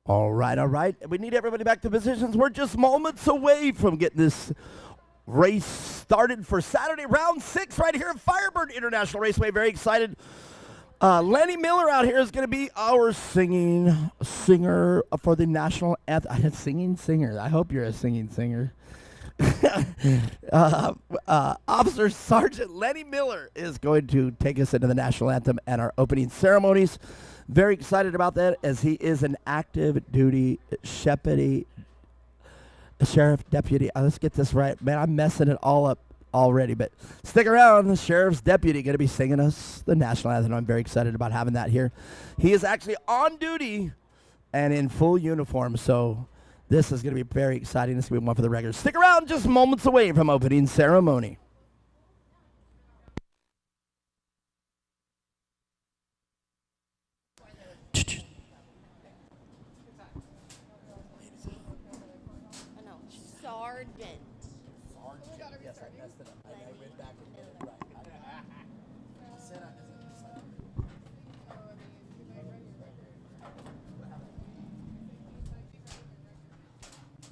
All right, all right. We need everybody back to positions. We're just moments away from getting this race started for Saturday, round 6 right here at Firebird International Raceway. Very excited. Lenny Miller out here is going to be our singer for the national anthem. Singing singer. I hope you're a singing singer. Officer Sergeant Lenny Miller is going to take us into the national anthem and our opening ceremonies. Very excited about that, as he is an active duty sheriff deputy. Let's get this right. Man, I'm messing it all up already, but stick around. The sheriff's deputy going to be singing us the national anthem. I'm very excited about having that here. He is actually on duty and in full uniform, so this is going to be very exciting. This is going to be one for the record. Stick around, just moments away from opening ceremony.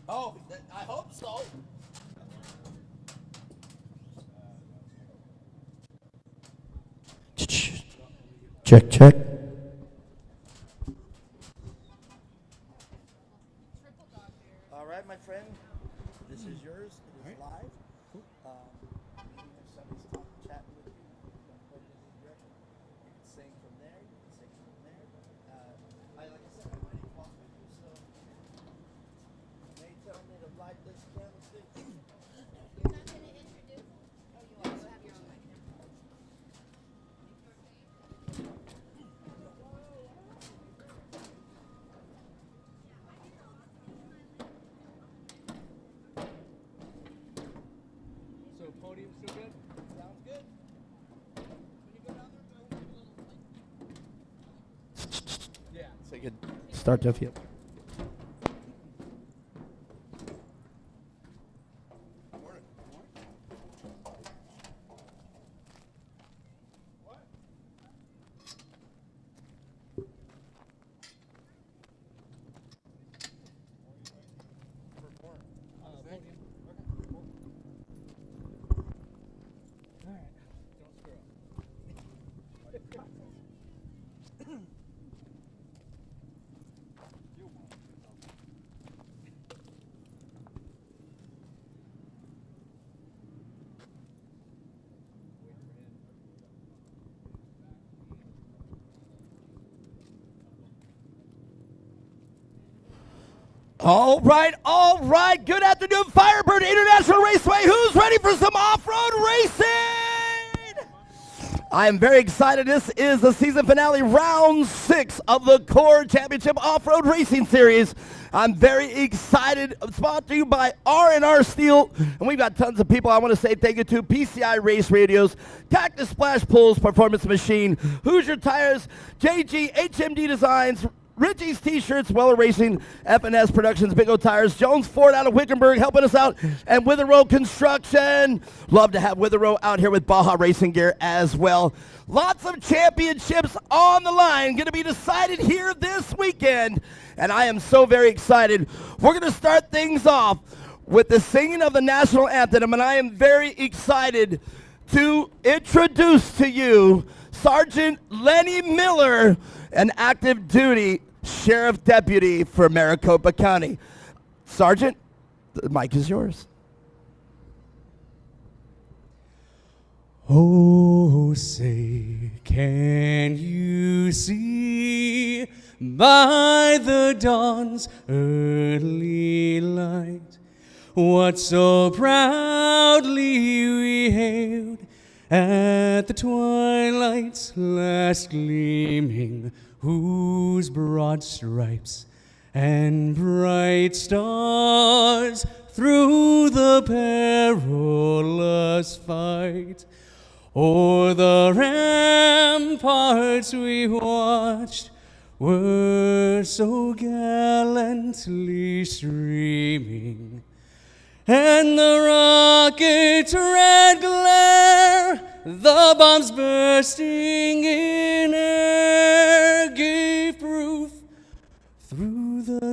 Oh, I hope so. Check, check. All right, my friend. This is yours. It is live. Somebody's chatting with you. You can sing from there. You can sing from there. Like I said, I'm ready to walk with you, so they tell me to light this candlestick. You're not going to introduce? Oh, you are. You have your own mic. So podium still good? Sounds good. When you go down there, go a little like. Yeah. So you can start to feel. All right. Good afternoon, Firebird International Raceway. Who's ready for some off-road racing? I am very excited. This is the season finale, round 6 of the Core Championship Off-Road Racing Series. I'm very excited. Sponsored to you by R&R Steel, and we've got tons of people. I want to say thank you to PCI Race Radios, Cactus Splash Pulls Performance Machine, Hoosier Tires, JG HMD Designs, Richie's T-Shirts, Weller Racing, F&S Productions, Big O Tires, Jones Ford out of Wickenburg helping us out, and Witherow Construction. Love to have Witherow out here with Baja Racing Gear as well. Lots of championships on the line going to be decided here this weekend, and I am so very excited. We're going to start things off with the singing of the national anthem, and I am very excited to introduce to you Sergeant Lenny Miller, an active duty sheriff deputy for Maricopa County. Sergeant, the mic is yours. Oh, say, can you see by the dawn's early light what so proudly we hailed at the twilight's last gleaming, whose broad stripes and bright stars through the perilous fight o'er the ramparts we watched were so gallantly streaming, and the rocket's red glare, the bombs bursting in air, gave proof through the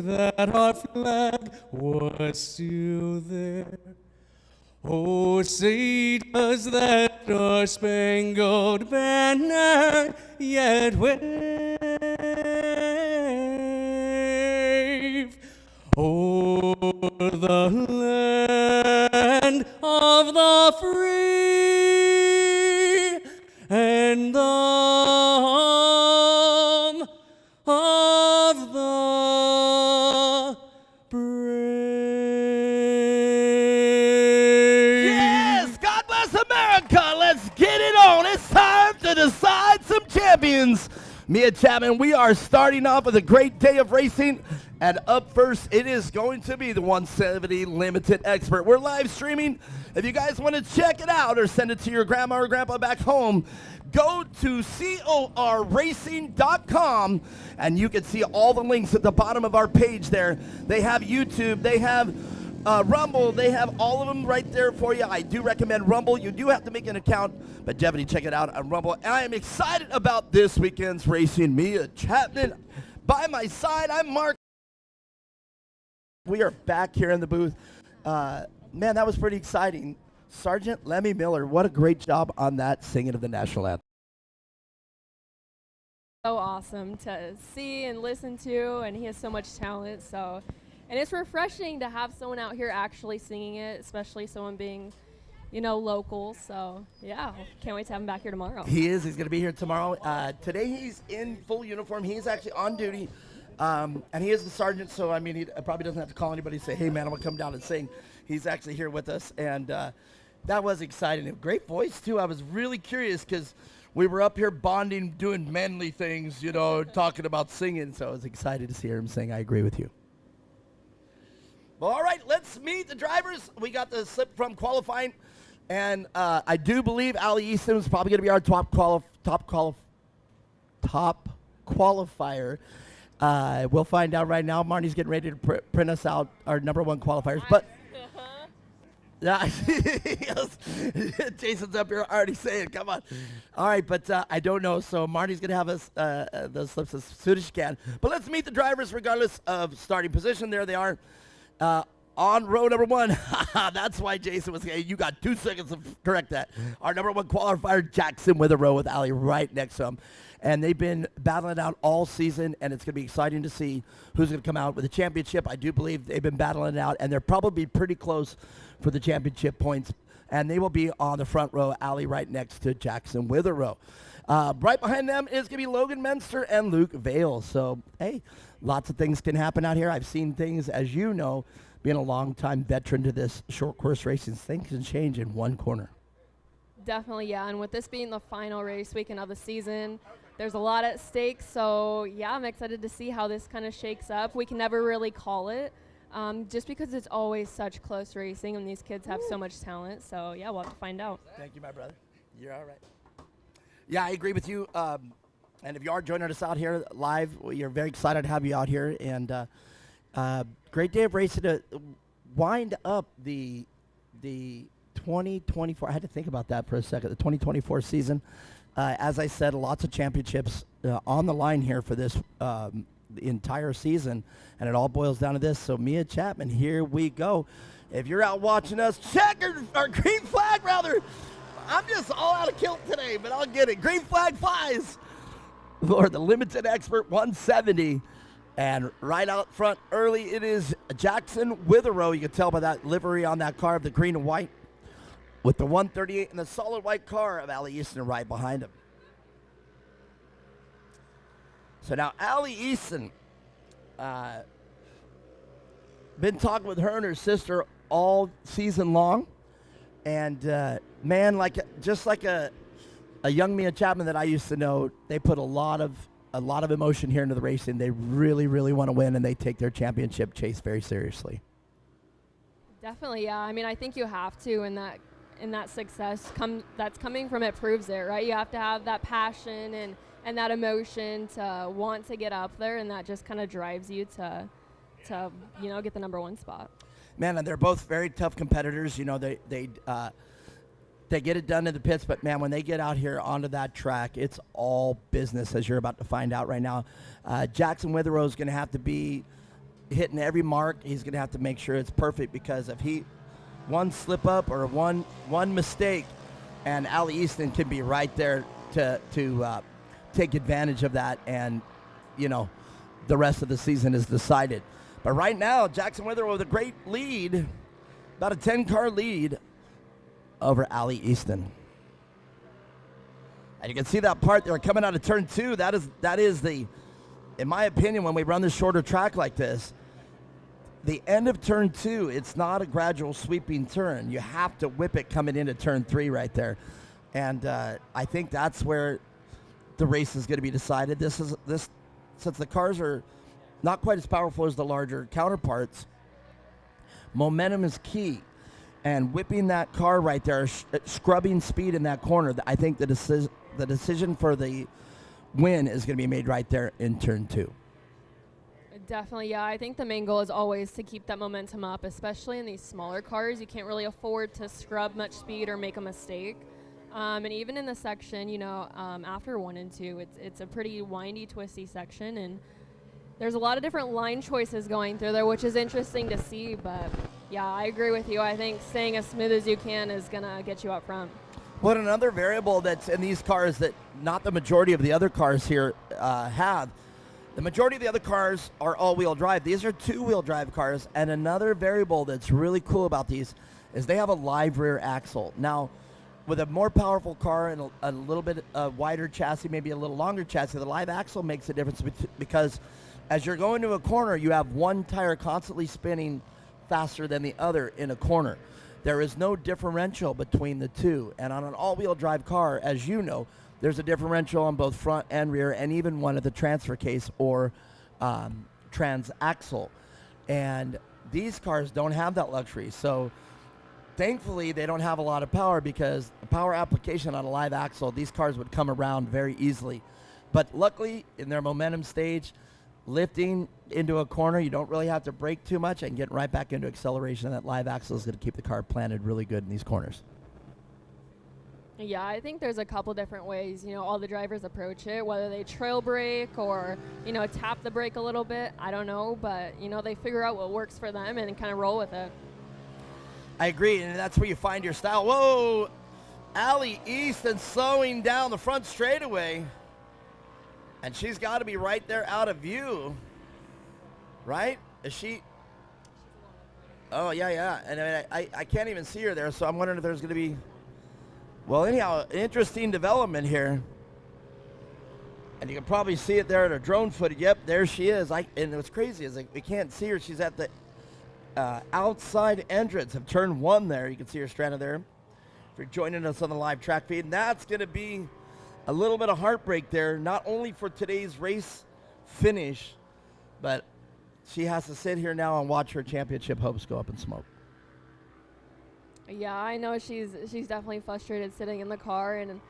that our flag was still there. Oh, say does that star-spangled banner yet wave o'er the land of the free and the home of the brave. Yes, God bless America. Let's get it on. It's time to decide some champions. Mia Chapman, we are starting off with a great day of racing. And up first, it is going to be the 170 Limited Expert. We're live streaming. If you guys want to check it out or send it to your grandma or grandpa back home, go to corracing.com and you can see all the links at the bottom of our page there. They have YouTube, they have Rumble, they have all of them right there for you. I do recommend Rumble. You do have to make an account, but definitely check it out on Rumble. And I am excited about this weekend's racing. Mia Chapman by my side. I'm Mark. We are back here in the booth. Man, that was pretty exciting. Sergeant Lemmy Miller, what a great job on that singing of the national anthem. So awesome to see and listen to, and he has so much talent. So, and it's refreshing to have someone out here actually singing it, especially someone being, you know, local. So yeah, can't wait to have him back here tomorrow. He is. He's going to be here tomorrow. Today he's in full uniform. He's actually on duty. And he is the sergeant, so I mean, he probably doesn't have to call anybody and say, hey, man, I'm going to come down and sing. He's actually here with us, and that was exciting. A great voice, too. I was really curious because we were up here bonding, doing manly things, you know, talking about singing, so I was excited to hear him sing. I agree with you. Well, all right, let's meet the drivers. We got the slip from qualifying, and I do believe Ali Easton is probably going to be our top qualifier. We'll find out right now. Marnie's getting ready to print us out our number one qualifiers. But yeah, Jason's up here already saying, come on. All right, but I don't know. So Marnie's going to have us those slips as soon as she can. But let's meet the drivers regardless of starting position. There they are on row number one. That's why Jason was saying, you got 2 seconds to correct that. Our number one qualifier, Jackson with a row with Ali right next to him. And they've been battling out all season, and it's going to be exciting to see who's going to come out with the championship. I do believe they've been battling it out, and they're probably pretty close for the championship points. And they will be on the front row, Ali right next to Jackson with a row. Right behind them is going to be Logan Menster and Luke Vale. So, hey, lots of things can happen out here. I've seen things, as you know, being a long-time veteran to this short course racing, things can change in one corner. Definitely, yeah. And with this being the final race weekend of the season, there's a lot at stake. So yeah, I'm excited to see how this kind of shakes up. We can never really call it, just because it's always such close racing and these kids have so much talent. So yeah, we'll have to find out. Thank you, my brother. You're all right. Yeah, I agree with you. And if you are joining us out here live, we are very excited to have you out here. And great day of racing to wind up the 2024. I had to think about that for a second. The 2024 season. As I said, lots of championships on the line here for this the entire season, and it all boils down to this. So Mia Chapman, here we go. If you're out watching us, check our green flag, rather. I'm just all out of kilt today, but I'll get it. Green flag flies for the Limited Expert 170. And right out front early, it is Jackson with a row. You can tell by that livery on that car of the green and white, with the 138 and the solid white car of Ali Easton right behind him. So now Ali Easton, been talking with her and her sister all season long. And man, just like a young Mia Chapman that I used to know, they put a lot of emotion here into the racing. They really, really want to win, and they take their championship chase very seriously. Definitely, yeah. I mean, I think you have to, and that success that's coming from it proves it, right? You have to have that passion and that emotion to want to get up there, and that just kind of drives you to get the number one spot. Man, and they're both very tough competitors. You know, they get it done in the pits, but man, when they get out here onto that track, it's all business, as you're about to find out right now. Jackson Witherow is going to have to be hitting every mark. He's going to have to make sure it's perfect, because if one slip up or one mistake, and Ali Easton can be right there to take advantage of that, and the rest of the season is decided. But right now, Jackson Withrow with a great lead, about a 10-car lead over Ali Easton. And you can see that part there coming out of turn 2. That is the, in my opinion, when we run this shorter track like this, the end of turn 2, it's not a gradual sweeping turn. You have to whip it coming into turn 3 right there. And I think that's where the race is going to be decided. Since the cars are not quite as powerful as the larger counterparts, momentum is key. And whipping that car right there, scrubbing speed in that corner, I think the decision for the win is going to be made right there in turn 2. Definitely, yeah. I think the main goal is always to keep that momentum up, especially in these smaller cars. You can't really afford to scrub much speed or make a mistake. And even in the section, after 1 and 2, it's a pretty windy, twisty section, and there's a lot of different line choices going through there, which is interesting to see. But yeah, I agree with you. I think staying as smooth as you can is gonna get you up front. What another variable that's in these cars that not the majority of the other cars here have. The majority of the other cars are all-wheel drive. These are two-wheel drive cars, and another variable that's really cool about these is they have a live rear axle. Now, with a more powerful car and a little bit wider chassis, maybe a little longer chassis, the live axle makes a difference because as you're going to a corner, you have one tire constantly spinning faster than the other in a corner. There is no differential between the two. And on an all-wheel drive car, as you know, there's a differential on both front and rear, and even one at the transfer case or transaxle. And these cars don't have that luxury. So thankfully, they don't have a lot of power, because the power application on a live axle, these cars would come around very easily. But luckily, in their momentum stage, lifting into a corner, you don't really have to brake too much and get right back into acceleration. That live axle is going to keep the car planted really good in these corners. Yeah, I think there's a couple different ways, all the drivers approach it, whether they trail brake or, tap the brake a little bit. I don't know, but, they figure out what works for them and kind of roll with it. I agree, and that's where you find your style. Whoa! Ali Easton slowing down the front straightaway. And she's got to be right there out of view. Right? Is she? Oh, yeah. And I can't even see her there, so I'm wondering if there's going to be... Well, anyhow, interesting development here. And you can probably see it there at her drone footage. Yep, there she is. And what's crazy is we can't see her. She's at the outside entrance of turn 1 there. You can see her stranded there. If you're joining us on the live track feed, and that's going to be a little bit of heartbreak there, not only for today's race finish, but she has to sit here now and watch her championship hopes go up in smoke. Yeah, I know she's definitely frustrated sitting in the car, and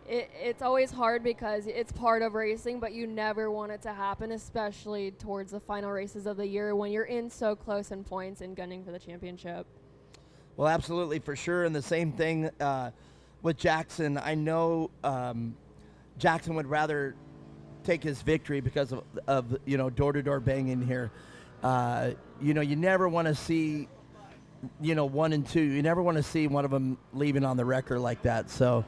it's always hard because it's part of racing, but you never want it to happen, especially towards the final races of the year when you're in so close in points and gunning for the championship. Well, absolutely, for sure. And the same thing with Jackson. I know Jackson would rather take his victory because of door-to-door banging here. You never want to see 1 and 2. You never want to see one of them leaving on the record like that. So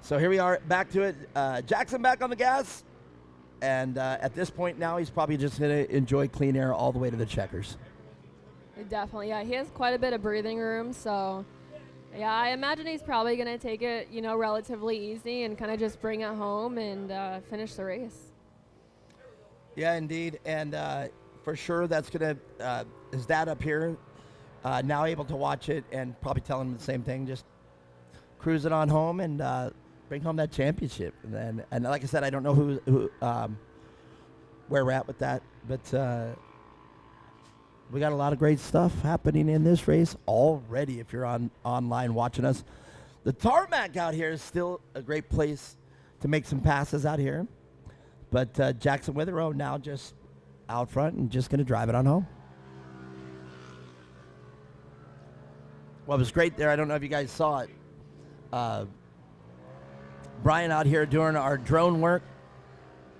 here we are, back to it. Jackson back on the gas, and at this point now he's probably just going to enjoy clean air all the way to the checkers. Definitely, yeah. He has quite a bit of breathing room, so yeah, I imagine he's probably going to take it, relatively easy and kind of just bring it home and finish the race. Yeah, indeed, and for sure that's going to, his dad up here, now able to watch it and probably tell him the same thing, just cruise it on home and bring home that championship. And like I said, I don't know who where we're at with that, but we got a lot of great stuff happening in this race already. If you're online watching us, the tarmac out here is still a great place to make some passes out here. But Jackson Withrow now just out front and just going to drive it on home. Well, it was great there. I don't know if you guys saw it. Brian out here doing our drone work,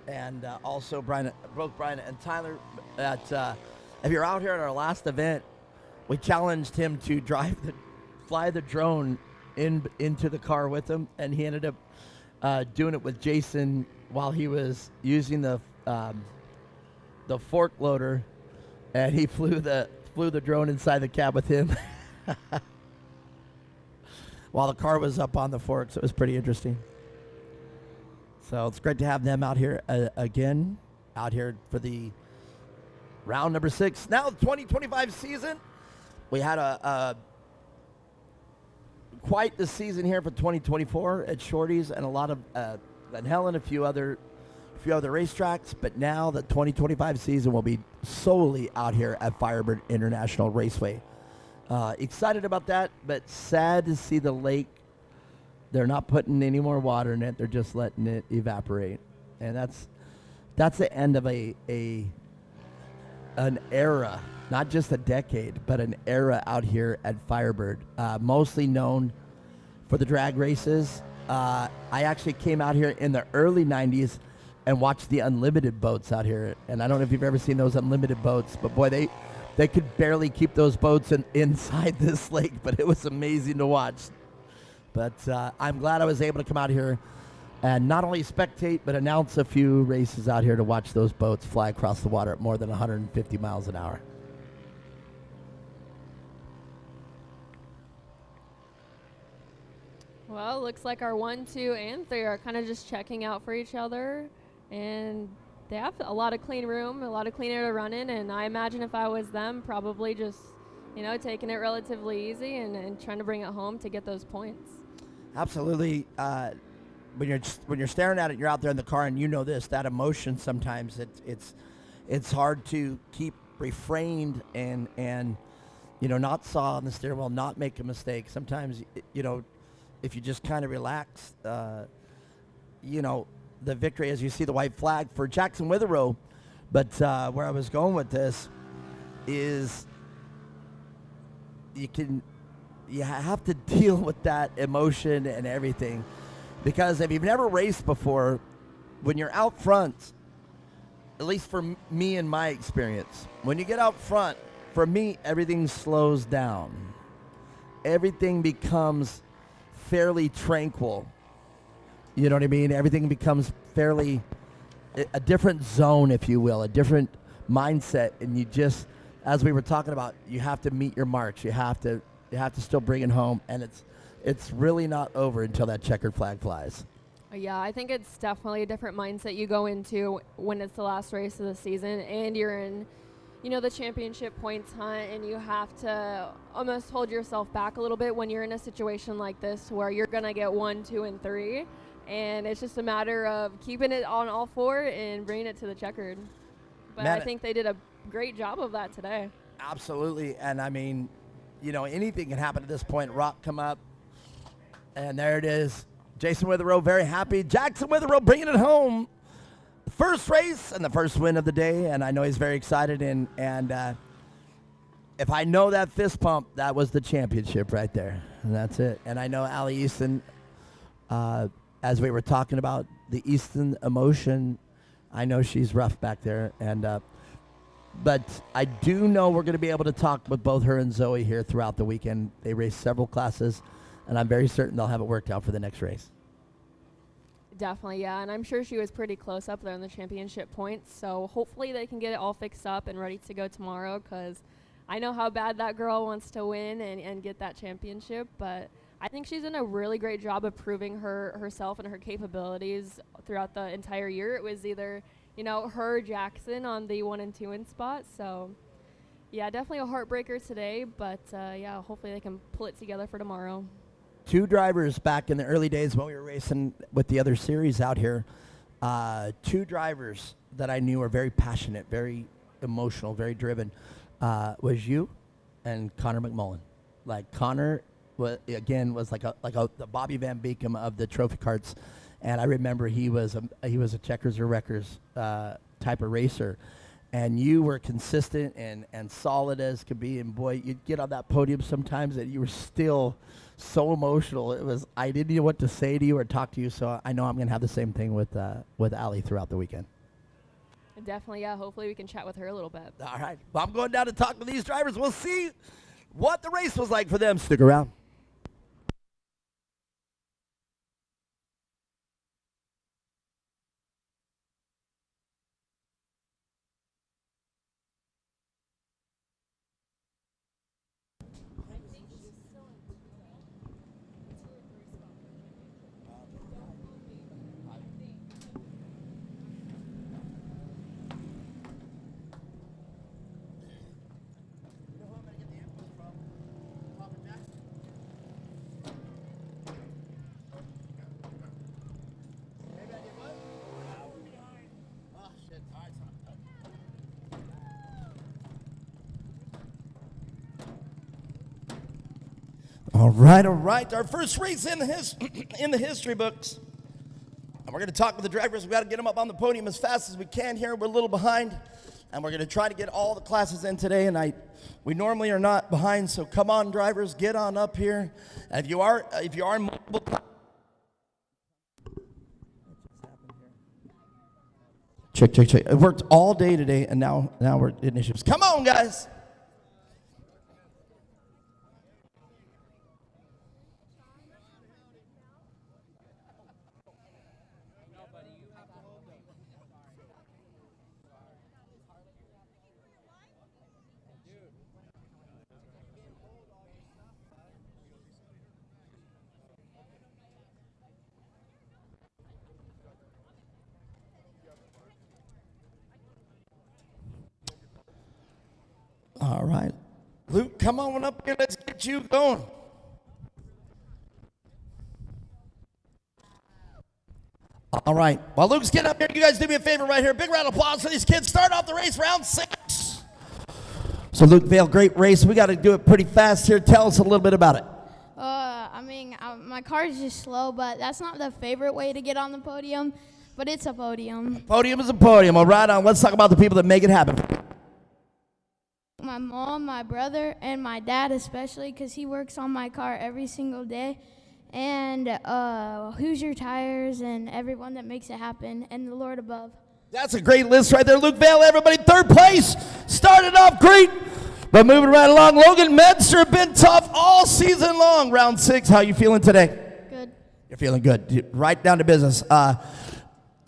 and also both Brian and Tyler. If you're out here at our last event, we challenged him to fly the drone into the car with him, and he ended up doing it with Jason while he was using the fork loader, and he flew the drone inside the cab with him while the car was up on the fork. So it was pretty interesting. So it's great to have them out here again, out here for the round number 6. Now, the 2025 season, we had quite the season here for 2024 at Shorty's and a lot of Van Helen, a few other racetracks. But now the 2025 season will be solely out here at Firebird International Raceway. Excited about that, but sad to see the lake. They're not putting any more water in it. They're just letting it evaporate. And that's the end of an era, not just a decade, but an era out here at Firebird. Mostly known for the drag races. I actually came out here in the early 90s and watched the unlimited boats out here. And I don't know if you've ever seen those unlimited boats, but boy, they could barely keep those boats inside this lake, but it was amazing to watch. But I'm glad I was able to come out here and not only spectate, but announce a few races out here to watch those boats fly across the water at more than 150 miles an hour. Well, looks like our 1, 2, and 3 are kind of just checking out for each other. And they have a lot of clean room, a lot of clean air to run in. And I imagine if I was them, probably just, taking it relatively easy and trying to bring it home to get those points. Absolutely. When you're staring at it, you're out there in the car, and that emotion sometimes it's hard to keep refrained and not saw on the steering wheel, not make a mistake. Sometimes if you just kind of relax, the victory, as you see the white flag for Jackson Witherow. But where I was going with this is you have to deal with that emotion and everything. Because if you've never raced before, when you're out front, at least for me in my experience, when you get out front, for me, everything slows down. Everything becomes fairly tranquil. You know what I mean? Everything becomes fairly a different zone, if you will, a different mindset. And you just, as we were talking about, you have to meet your marks. You have to still bring it home. And it's really not over until that checkered flag flies. Yeah, I think it's definitely a different mindset you go into when it's the last race of the season and you're in, the championship points hunt, and you have to almost hold yourself back a little bit when you're in a situation like this where you're going to get 1, 2, and 3. And it's just a matter of keeping it on all 4 and bringing it to the checkered. But I think they did a great job of that today. Absolutely. And I mean, anything can happen at this point. Rock come up, and there it is. Jason Witherow very happy. Jackson Witherow bringing it home. The first race and the first win of the day, and I know he's very excited. And if I know that fist pump, that was the championship right there. And that's it. And I know Allie Easton, as we were talking about the Easton emotion, I know she's rough back there. But I do know we're going to be able to talk with both her and Zoe here throughout the weekend. They raced several classes, and I'm very certain they'll have it worked out for the next race. Definitely, yeah, and I'm sure she was pretty close up there in the championship points, so hopefully they can get it all fixed up and ready to go tomorrow, because I know how bad that girl wants to win and get that championship, but I think she's done a really great job of proving herself and her capabilities throughout the entire year. It was either, her or Jackson on the 1 and 2 in spot, so yeah, definitely a heartbreaker today, but yeah, hopefully they can pull it together for tomorrow. 2 drivers back in the early days when we were racing with the other series out here. 2 drivers that I knew were very passionate, very emotional, very driven. Was you and Connor McMullen. Like Connor was like the Bobby Van Beekum of the trophy carts, and I remember he was a checkers or wreckers type of racer, and you were consistent and solid as could be. And boy, you'd get on that podium sometimes and you were still so emotional. I didn't know what to say to you or talk to you. So I know I'm going to have the same thing with Allie throughout the weekend. Definitely, yeah. Hopefully we can chat with her a little bit. All right. Well, I'm going down to talk with these drivers. We'll see what the race was like for them. Stick around. All right. Our first race in the history books. And we're going to talk with the drivers. We've got to get them up on the podium as fast as we can here. We're a little behind. And we're going to try to get all the classes in today. And we normally are not behind, so come on, drivers, get on up here. And if you are in multiple check. It worked all day today, and now we're in issues. Come on, guys. All right. Luke, come on up here. Let's get you going. All right. While Luke's getting up here, you guys do me a favor right here. Big round of applause for these kids. Start off the race, round 6. So, Luke Vale, great race. We got to do it pretty fast here. Tell us a little bit about it. My car is just slow, but that's not the favorite way to get on the podium, but it's a podium. Podium is a podium. All right, let's talk about the people that make it happen. My mom, my brother, and my dad especially, because he works on my car every single day. And Hoosier Tires and everyone that makes it happen, and the Lord above. That's a great list right there. Luke Vale, everybody, 3rd place. Started off great, but moving right along. Logan Medster have been tough all season long. Round 6, how you feeling today? Good. You're feeling good. Right down to business.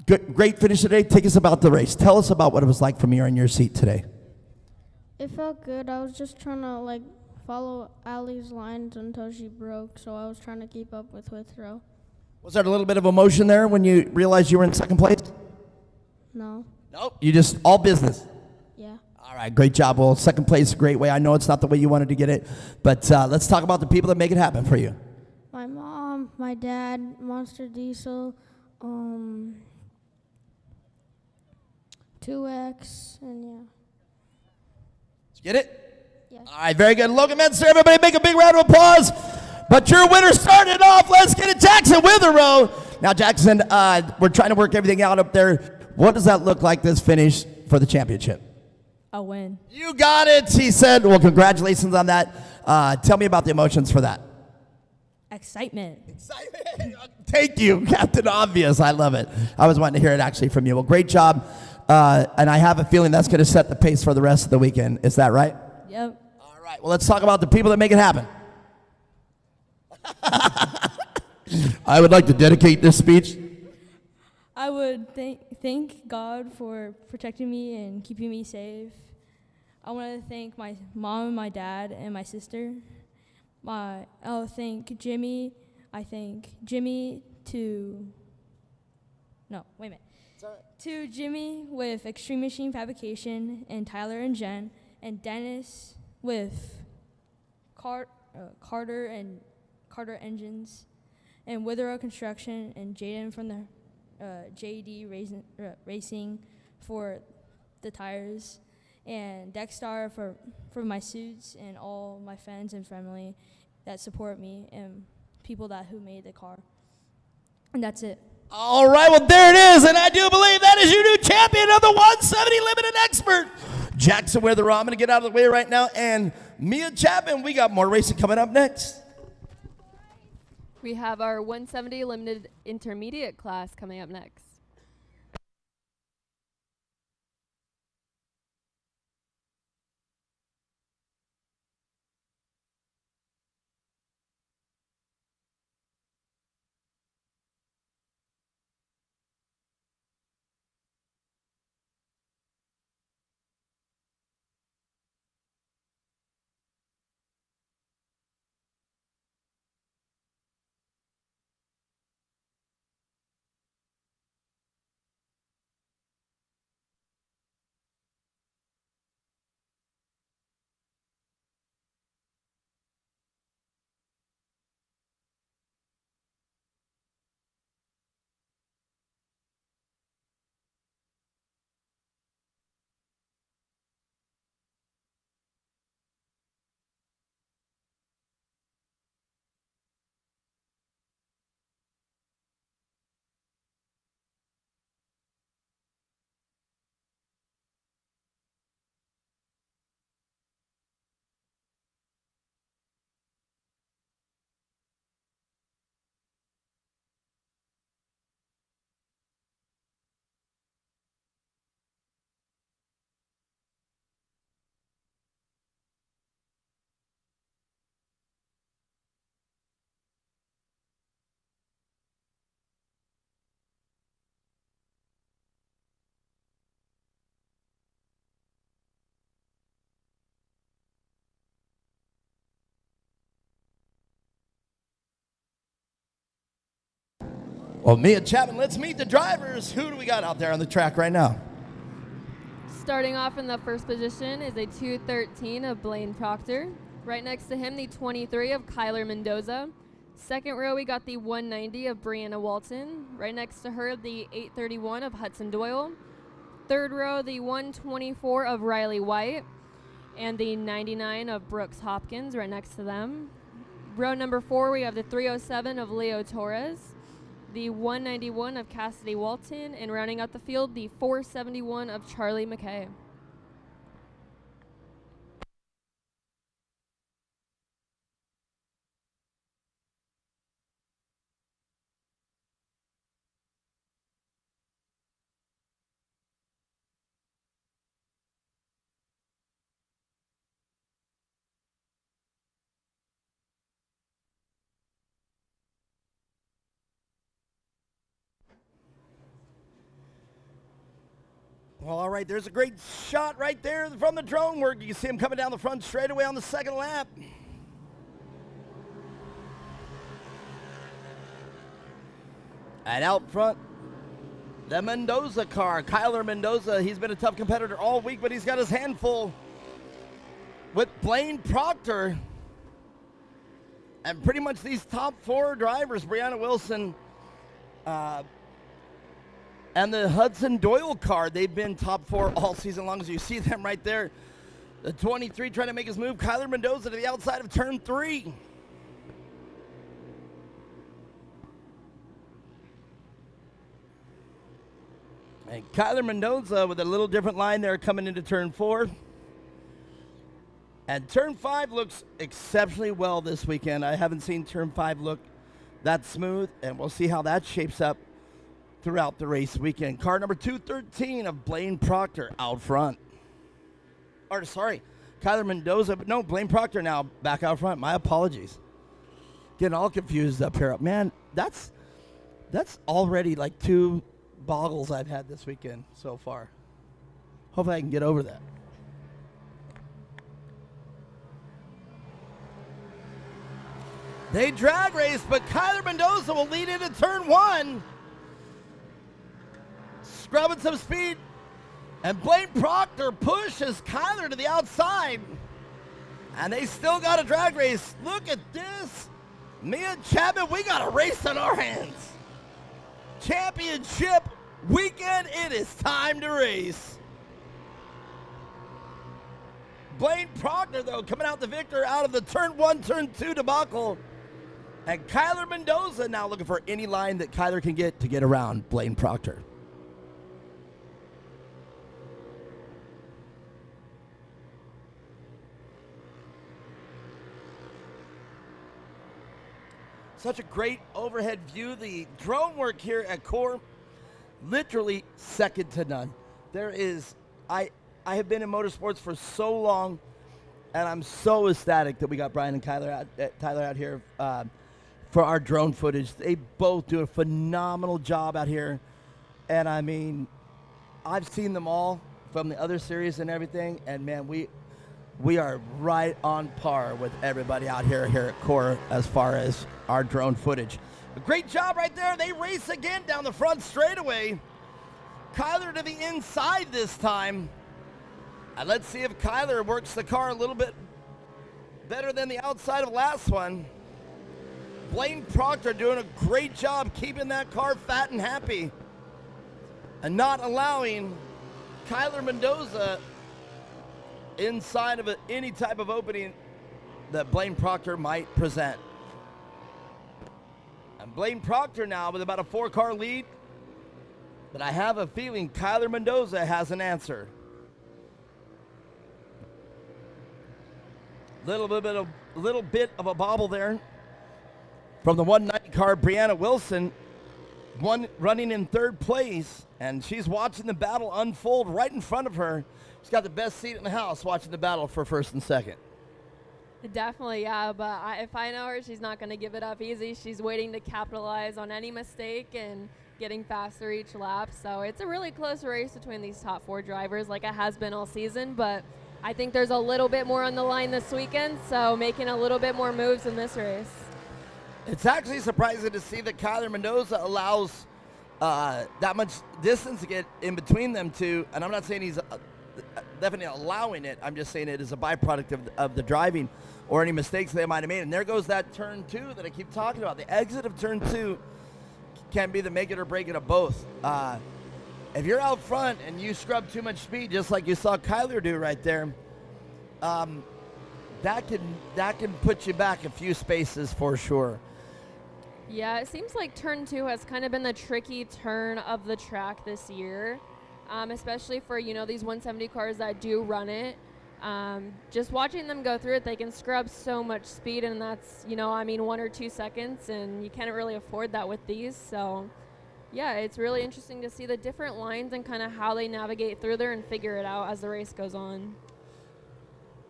Great finish today. Take us about the race. Tell us about what it was like from here in your seat today. It felt good. I was just trying to follow Allie's lines until she broke, so I was trying to keep up with her. Was there a little bit of emotion there when you realized you were in 2nd place? No. Nope. You just all business. Yeah. All right, great job. Well, 2nd place is a great way. I know it's not the way you wanted to get it, but let's talk about the people that make it happen for you. My mom, my dad, Monster Diesel, 2X, and yeah. Get it? Yes. All right, very good. Logan Menster, everybody make a big round of applause. But your winner started off. Let's get it, Jackson Witherow. Now, Jackson, we're trying to work everything out up there. What does that look like, this finish for the championship? A win. You got it, he said. Well, congratulations on that. Tell me about the emotions for that. Excitement. Thank you, Captain Obvious. I love it. I was wanting to hear it actually from you. Well, great job. And I have a feeling that's going to set the pace for the rest of the weekend. Is that right? Yep. All right. Well, let's talk about the people that make it happen. I would like to dedicate this speech. I would thank God for protecting me and keeping me safe. I want to thank my mom and my dad and my sister. I'll thank Jimmy. I thank Jimmy to Jimmy with Extreme Machine Fabrication, and Tyler and Jen, and Dennis with Carter Engines, and Witherow Construction, and Jaden from the JD Racing for the tires, and Dexstar for my suits, and all my friends and family that support me, and people who made the car. And that's it. All right, well, there it is, and I do believe that is your new champion of the 170 Limited Expert. Jackson Weather, I'm going to get out of the way right now, and Mia Chapman, we got more racing coming up next. We have our 170 Limited Intermediate class coming up next. Well, Mia Chapman, let's meet the drivers. Who do we got out there on the track right now? Starting off in the first position is a 213 of Blaine Proctor. Right next to him, the 23 of Kyler Mendoza. Second row, we got the 190 of Brianna Walton. Right next to her, the 831 of Hudson Doyle. Third row, the 124 of Riley White. And the 99 of Brooks Hopkins right next to them. Row number 4, we have the 307 of Leo Torres. The 191 of Cassidy Walton, and rounding out the field, the 471 of Charlie McKay. Well, all right, there's a great shot right there from the drone where you see him coming down the front straightaway on the second lap. And out front, the Mendoza car, Kyler Mendoza. He's been a tough competitor all week, but he's got his hand full with Blaine Proctor. And pretty much these top 4 drivers, Brianna Wilson, and the Hudson Doyle car, they've been top 4 all season long, as you see them right there. The 23 trying to make his move. Kyler Mendoza to the outside of turn 3. And Kyler Mendoza with a little different line there coming into turn 4. And turn 5 looks exceptionally well this weekend. I haven't seen turn 5 look that smooth, and we'll see how that shapes up throughout the race weekend. Car number 213 of Blaine Proctor out front. Or sorry, Kyler Mendoza, but no, Blaine Proctor now back out front. My apologies. Getting all confused up here. Man, that's already like 2 boggles I've had this weekend so far. Hopefully I can get over that. They drag race, but Kyler Mendoza will lead into turn 1. Scrubbing some speed, and Blaine Proctor pushes Kyler to the outside, and they still got a drag race. Look at this. Mia Chapman, we got a race on our hands. Championship weekend, it is time to race. Blaine Proctor, though, coming out the victor out of the turn 1, turn 2 debacle. And Kyler Mendoza now looking for any line that Kyler can get to get around Blaine Proctor. Such a great overhead view. The drone work here at Core, literally second to none. There is, I have been in motorsports for so long, and I'm so ecstatic that we got Brian and Tyler out here for our drone footage. They both do a phenomenal job out here. And I mean, I've seen them all from the other series and everything, and man, we are right on par with everybody out here at Core as far as our drone footage. A great job right there. They race again down the front straightaway. Kyler to the inside this time. And let's see if Kyler works the car a little bit better than the outside of last one. Blaine Proctor doing a great job keeping that car fat and happy and not allowing Kyler Mendoza inside of any type of opening that Blaine Proctor might present. And Blaine Proctor now with about a 4-car lead, but I have a feeling Kyler Mendoza has an answer. Little bit of a bobble there from the 190 car, Brianna Wilson, running in third place, and she's watching the battle unfold right in front of her. She's got the best seat in the house watching the battle for first and second. Definitely, yeah, but if I know her, she's not going to give it up easy. She's waiting to capitalize on any mistake and getting faster each lap. So it's a really close race between these top 4 drivers like it has been all season, but I think there's a little bit more on the line this weekend, so making a little bit more moves in this race. It's actually surprising to see that Kyler Mendoza allows that much distance to get in between them two, and I'm not saying he's definitely allowing it. I'm just saying it is a byproduct of the driving or any mistakes they might have made. And there goes that turn 2 that I keep talking about. The exit of turn 2 can be the make it or break it of both. If you're out front and you scrub too much speed, just like you saw Kyler do right there, that can put you back a few spaces for sure. Yeah, it seems like turn 2 has kind of been the tricky turn of the track this year, especially for, these 170 cars that do run it. Just watching them go through it, they can scrub so much speed, and that's, 1 or 2 seconds, and you can't really afford that with these. So, yeah, it's really interesting to see the different lines and kind of how they navigate through there and figure it out as the race goes on.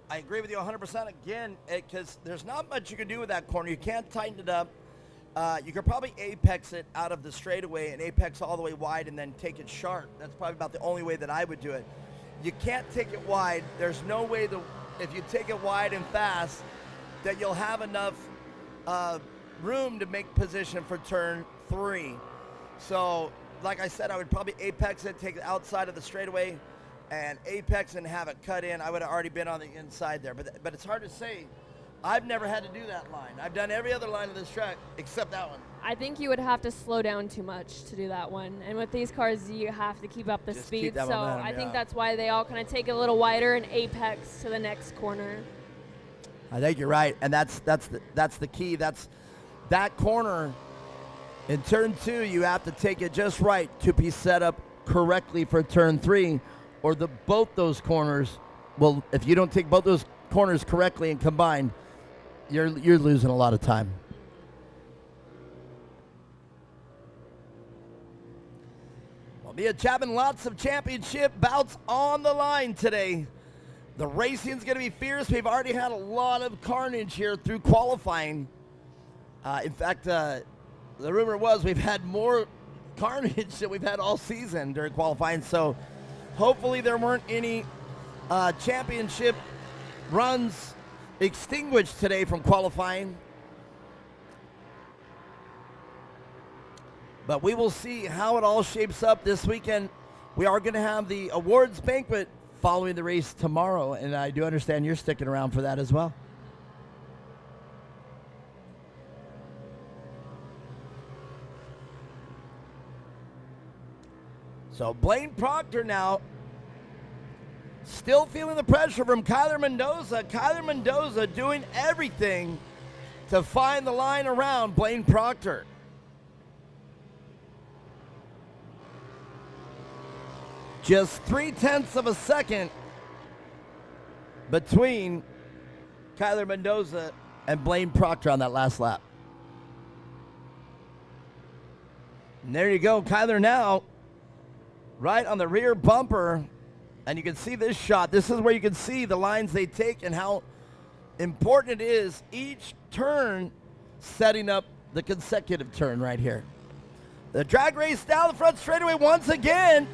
I agree with you 100% again, because there's not much you can do with that corner. You can't tighten it up. You could probably apex it out of the straightaway and apex all the way wide and then take it sharp. That's probably about the only way that I would do it. You can't take it wide. There's no way if you take it wide and fast that you'll have enough room to make position for turn 3. So, like I said, I would probably apex it, take it outside of the straightaway, and apex and have it cut in. I would have already been on the inside there. But it's hard to say. I've never had to do that line. I've done every other line of this track except that one. I think you would have to slow down too much to do that one. And with these cars, you have to keep up the speed. So momentum, I think that's why they all kind of take it a little wider and apex to the next corner. I think you're right. And that's the key. That's that corner in turn 2, you have to take it just right to be set up correctly for turn 3, or both those corners will, if you don't take both those corners correctly and combined, you're losing a lot of time. Well, Mia Chapman, lots of championship bouts on the line today. The racing's going to be fierce. We've already had a lot of carnage here through qualifying. In fact, the rumor was we've had more carnage than we've had all season during qualifying. So hopefully there weren't any championship runs extinguished today from qualifying. But we will see how it all shapes up this weekend. We are going to have the awards banquet following the race tomorrow, and I do understand you're sticking around for that as well. So Blaine Proctor now still feeling the pressure from Kyler Mendoza. Kyler Mendoza doing everything to find the line around Blaine Proctor. Just 0.3 of a second between Kyler Mendoza and Blaine Proctor on that last lap. And there you go, Kyler now right on the rear bumper. And you can see this shot. This is where you can see the lines they take and how important it is each turn setting up the consecutive turn right here. The drag race down the front straightaway once again.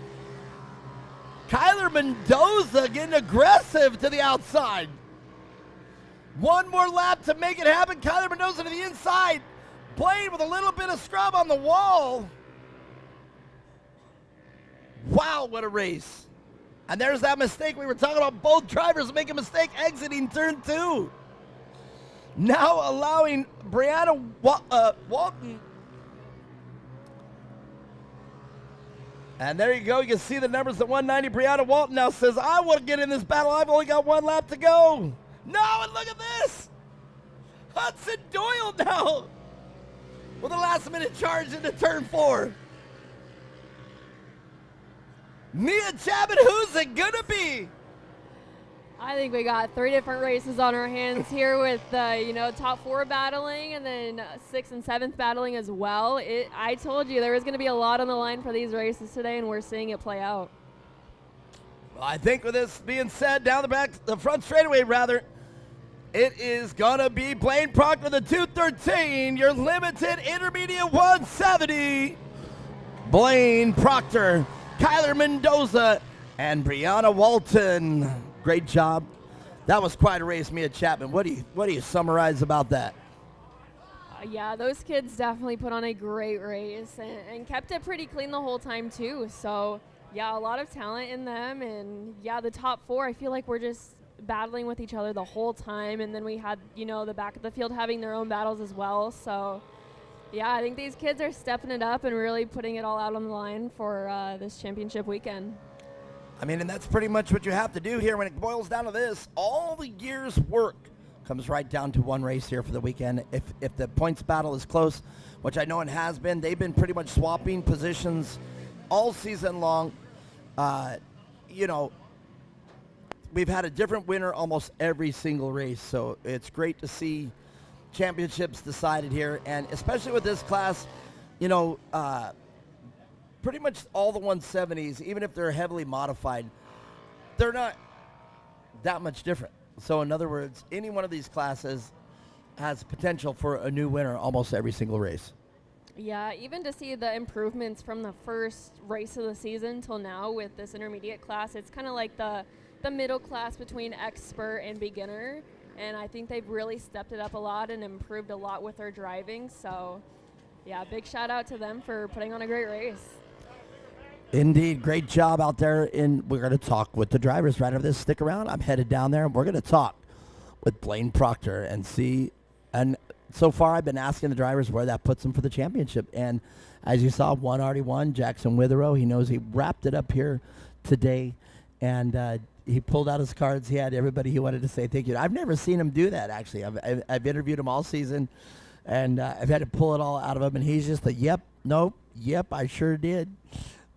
Kyler Mendoza getting aggressive to the outside. One more lap to make it happen. Kyler Mendoza to the inside. Blaine with a little bit of scrub on the wall. Wow, what a race. And there's that mistake we were talking about. Both drivers make a mistake exiting turn 2. Now allowing Brianna Walton. And there you go. You can see the numbers at 190. Brianna Walton now says, I want to get in this battle. I've only got 1 lap to go. No, and look at this. Hudson Doyle now with a last-minute charge into turn 4. Mia Chapman, who's it going to be? I think we got 3 different races on our hands here with, top 4 battling and then 6th and 7th battling as well. I told you there was going to be a lot on the line for these races today, and we're seeing it play out. Well, I think with this being said, down the front straightaway, rather, it is going to be Blaine Proctor, the 213, your limited intermediate 170. Blaine Proctor, Kyler Mendoza, and Brianna Walton. Great job. That was quite a race, Mia Chapman. What do you summarize about that? Yeah, those kids definitely put on a great race and kept it pretty clean the whole time too. So, yeah, a lot of talent in them. And, yeah, the top 4, I feel like we're just battling with each other the whole time. And then we had, the back of the field having their own battles as well. So, yeah, I think these kids are stepping it up and really putting it all out on the line for this championship weekend. I mean, and that's pretty much what you have to do here when it boils down to this. All the year's work comes right down to one race here for the weekend. If the points battle is close, which I know it has been, they've been pretty much swapping positions all season long. We've had a different winner almost every single race, so it's great to see championships decided here, and especially with this class, pretty much all the 170s, even if they're heavily modified, they're not that much different. So in other words, any one of these classes has potential for a new winner almost every single race. Yeah, even to see the improvements from the first race of the season till now with this intermediate class, it's kind of like the middle class between expert and beginner. And I think they've really stepped it up a lot and improved a lot with their driving. So, yeah, big shout out to them for putting on a great race. Indeed, great job out there. We're going to talk with the drivers right after this. Stick around. I'm headed down there, and we're going to talk with Blaine Proctor and see. And so far, I've been asking the drivers where that puts them for the championship. And as you saw, one already won, Jackson Witherow. He knows he wrapped it up here today, and he pulled out his cards. He had everybody he wanted to say thank you. I've never seen him do that, actually. I've interviewed him all season, and I've had to pull it all out of him, and he's just yep, nope, yep, I sure did.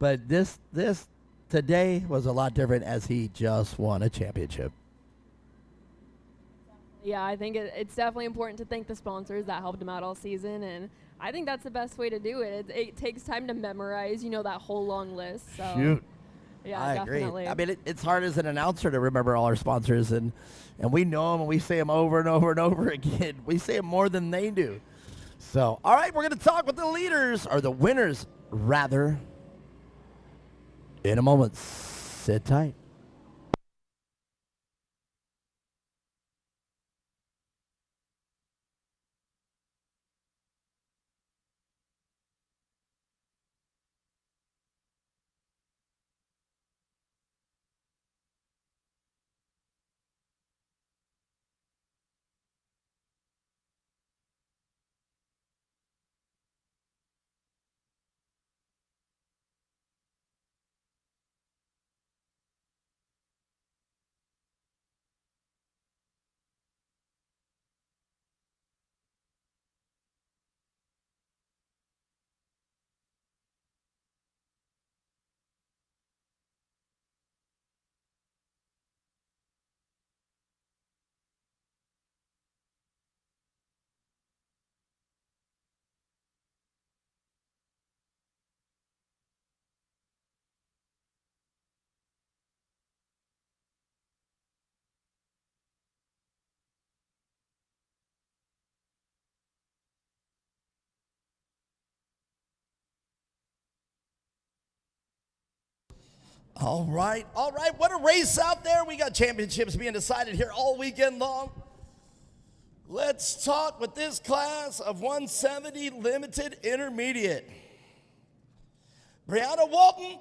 But this today was a lot different as he just won a championship. Yeah, I think it's definitely important to thank the sponsors that helped him out all season, and I think that's the best way to do it. It takes time to memorize, that whole long list. So. Shoot. Yeah, I definitely. agree. I mean, it's hard as an announcer to remember all our sponsors, and we know them, and we say them over and over and over again. We say them more than they do. So, all right, we're going to talk with the leaders, or the winners, rather, in a moment. Sit tight. All right. What a race out there. We got championships being decided here all weekend long. Let's talk with this class of 170 limited intermediate. Brianna Walton,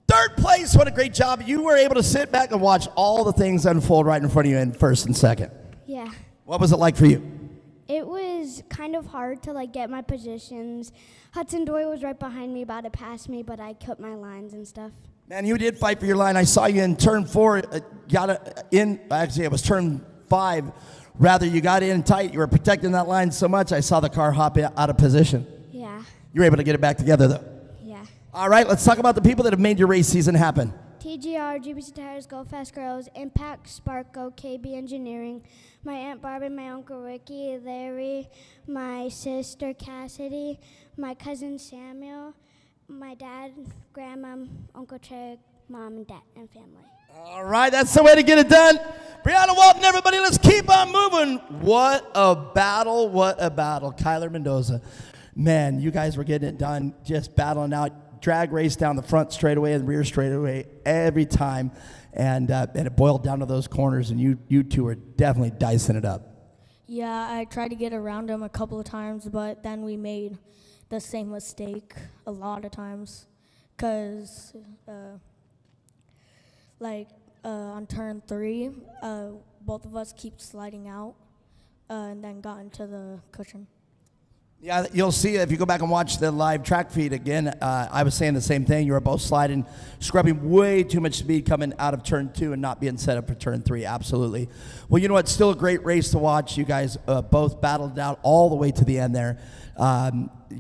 third place. What a great job. You were able to sit back and watch all the things unfold right in front of you in first and second. Yeah. What was it like for you? It was kind of hard to get my positions. Hudson Doyle was right behind me, about to pass me, but I kept my lines and stuff. Man, you did fight for your line. I saw you in turn 4. Actually, it was turn 5. Rather, you got in tight. You were protecting that line so much, I saw the car hop out of position. Yeah. You were able to get it back together, though. Yeah. All right, let's talk about the people that have made your race season happen. TGR, GBC Tires, Go Fast Girls, Impact, Sparko, KB Engineering, my Aunt Barbie, my Uncle Ricky, Larry, my sister Cassidy, my cousin Samuel, my dad, grandma, Uncle Craig, mom and dad, and family. All right, that's the way to get it done. Brianna Walton, everybody, let's keep on moving. What a battle, Kyler Mendoza. Man, you guys were getting it done, just battling out. Drag race down the front straightaway and rear straightaway every time. And it boiled down to those corners, and you two were definitely dicing it up. Yeah, I tried to get around him a couple of times, but then we made the same mistake a lot of times. Because, on turn 3, both of us keep sliding out and then got into the cushion. Yeah, you'll see if you go back and watch the live track feed again. I was saying the same thing. You were both sliding, scrubbing way too much speed coming out of turn 2 and not being set up for turn 3. Absolutely. Well, you know what? Still a great race to watch. You guys both battled out all the way to the end there.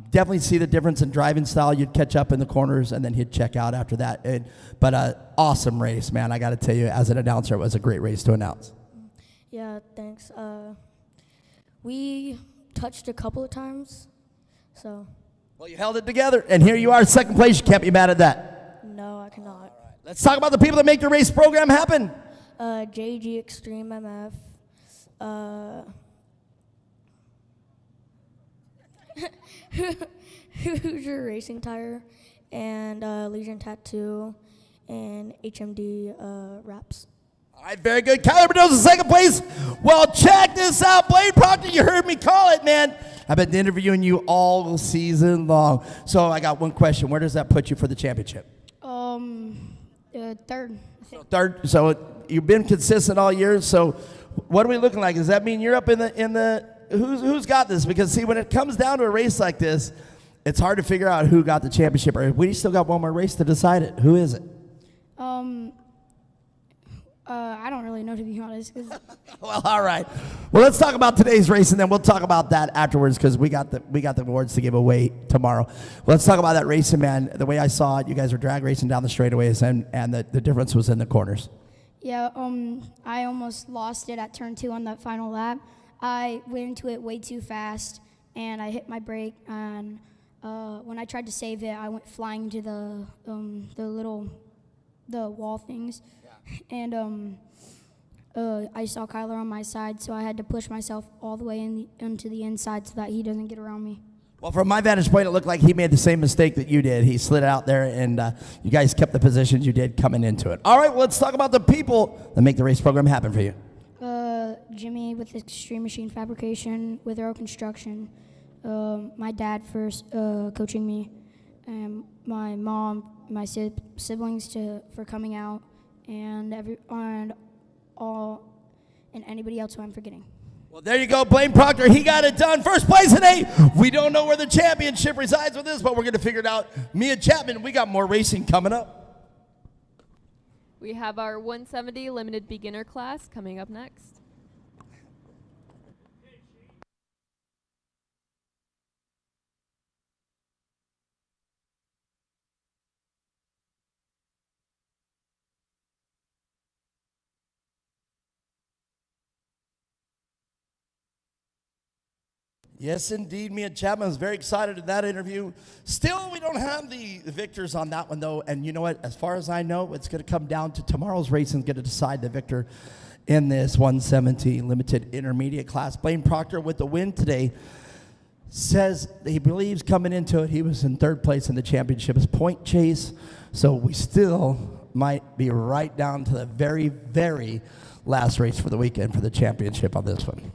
Definitely see the difference in driving style. You'd catch up in the corners and then he'd check out after that. But awesome race, man. I got to tell you, as an announcer, it was a great race to announce. Yeah, thanks. We touched a couple of times, so. Well, you held it together, and here you are, second place. You can't be mad at that. No, I cannot. All right. Let's talk about the people that make the race program happen. JG Extreme MF, Hoosier Racing Tire, and Legion Tattoo, and HMD Wraps. All right, very good. Kyler Mendoza, second place. Well, check this out. Blaine Proctor, you heard me call it, man. I've been interviewing you all season long. So I got one question. Where does that put you for the championship? Third. Third. So you've been consistent all year. So what are we looking like? Does that mean you're up in the who's got this? Because, see, when it comes down to a race like this, it's hard to figure out who got the championship. We still got one more race to decide it. Who is it? I don't really know, to be honest. Well, all right. Well, let's talk about today's race, and then we'll talk about that afterwards because we got the awards to give away tomorrow. Well, let's talk about that racing, man. The way I saw it, you guys were drag racing down the straightaways, and the difference was in the corners. Yeah, I almost lost it at turn 2 on that final lap. I went into it way too fast, and I hit my brake, and when I tried to save it, I went flying into the wall things. And I saw Kyler on my side, so I had to push myself all the way into the inside so that he doesn't get around me. Well, from my vantage point, it looked like he made the same mistake that you did. He slid out there, and you guys kept the positions you did coming into it. All right, well, let's talk about the people that make the race program happen for you. Jimmy with Extreme Machine Fabrication, with Arrow Construction, my dad first coaching me, and my mom, my siblings for coming out, and anybody else who I'm forgetting. Well, there you go, Blaine Proctor. He got it done. First place today. We don't know where the championship resides with this, but we're going to figure it out. Mia Chapman, we got more racing coming up. We have our 170 limited beginner class coming up next. Yes, indeed. Mia Chapman was very excited in that interview. Still, we don't have the victors on that one, though. And you know what? As far as I know, it's going to come down to tomorrow's race and going to decide the victor in this 170 limited intermediate class. Blaine Proctor with the win today says he believes coming into it he was in third place in the championship. It's point chase. So we still might be right down to the very, very last race for the weekend for the championship on this one.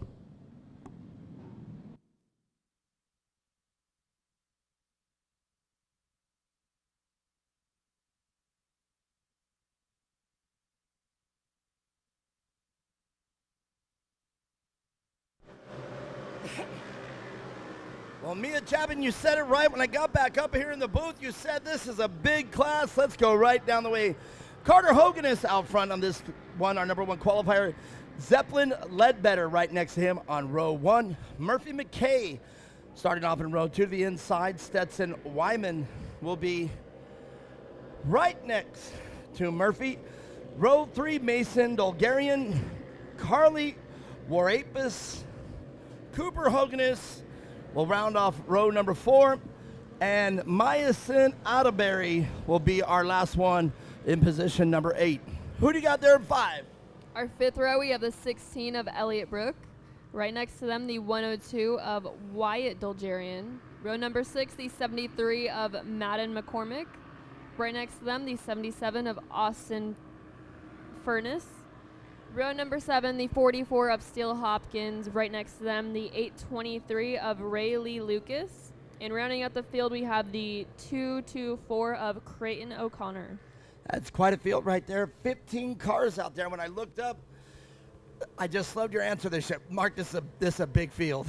Well, Mia Chapin, you said it right. When I got back up here in the booth, you said this is a big class. Let's go right down the way. Carter Hogan is out front on this one, our number one qualifier. Zeppelin Ledbetter right next to him on row 1. Murphy McKay starting off in row 2 to the inside. Stetson Wyman will be right next to Murphy. Row 3, Mason Dolgarian, Carly Warapis, Cooper Hoganis will round off row number 4, and Myasin Atterbury will be our last one in position number 8. Who do you got there in 5? Our 5th row, we have the 16 of Elliott Brook. Right next to them, the 102 of Wyatt Dolgarian. Row number 6, the 73 of Madden McCormick. Right next to them, the 77 of Austin Furness. Row number 7, the 44 of Steele Hopkins. Right next to them, the 823 of Ray Lee Lucas. And rounding out the field, we have the 224 of Creighton O'Connor. That's quite a field right there. 15 cars out there. When I looked up, I just loved your answer there, Mark. This is a big field.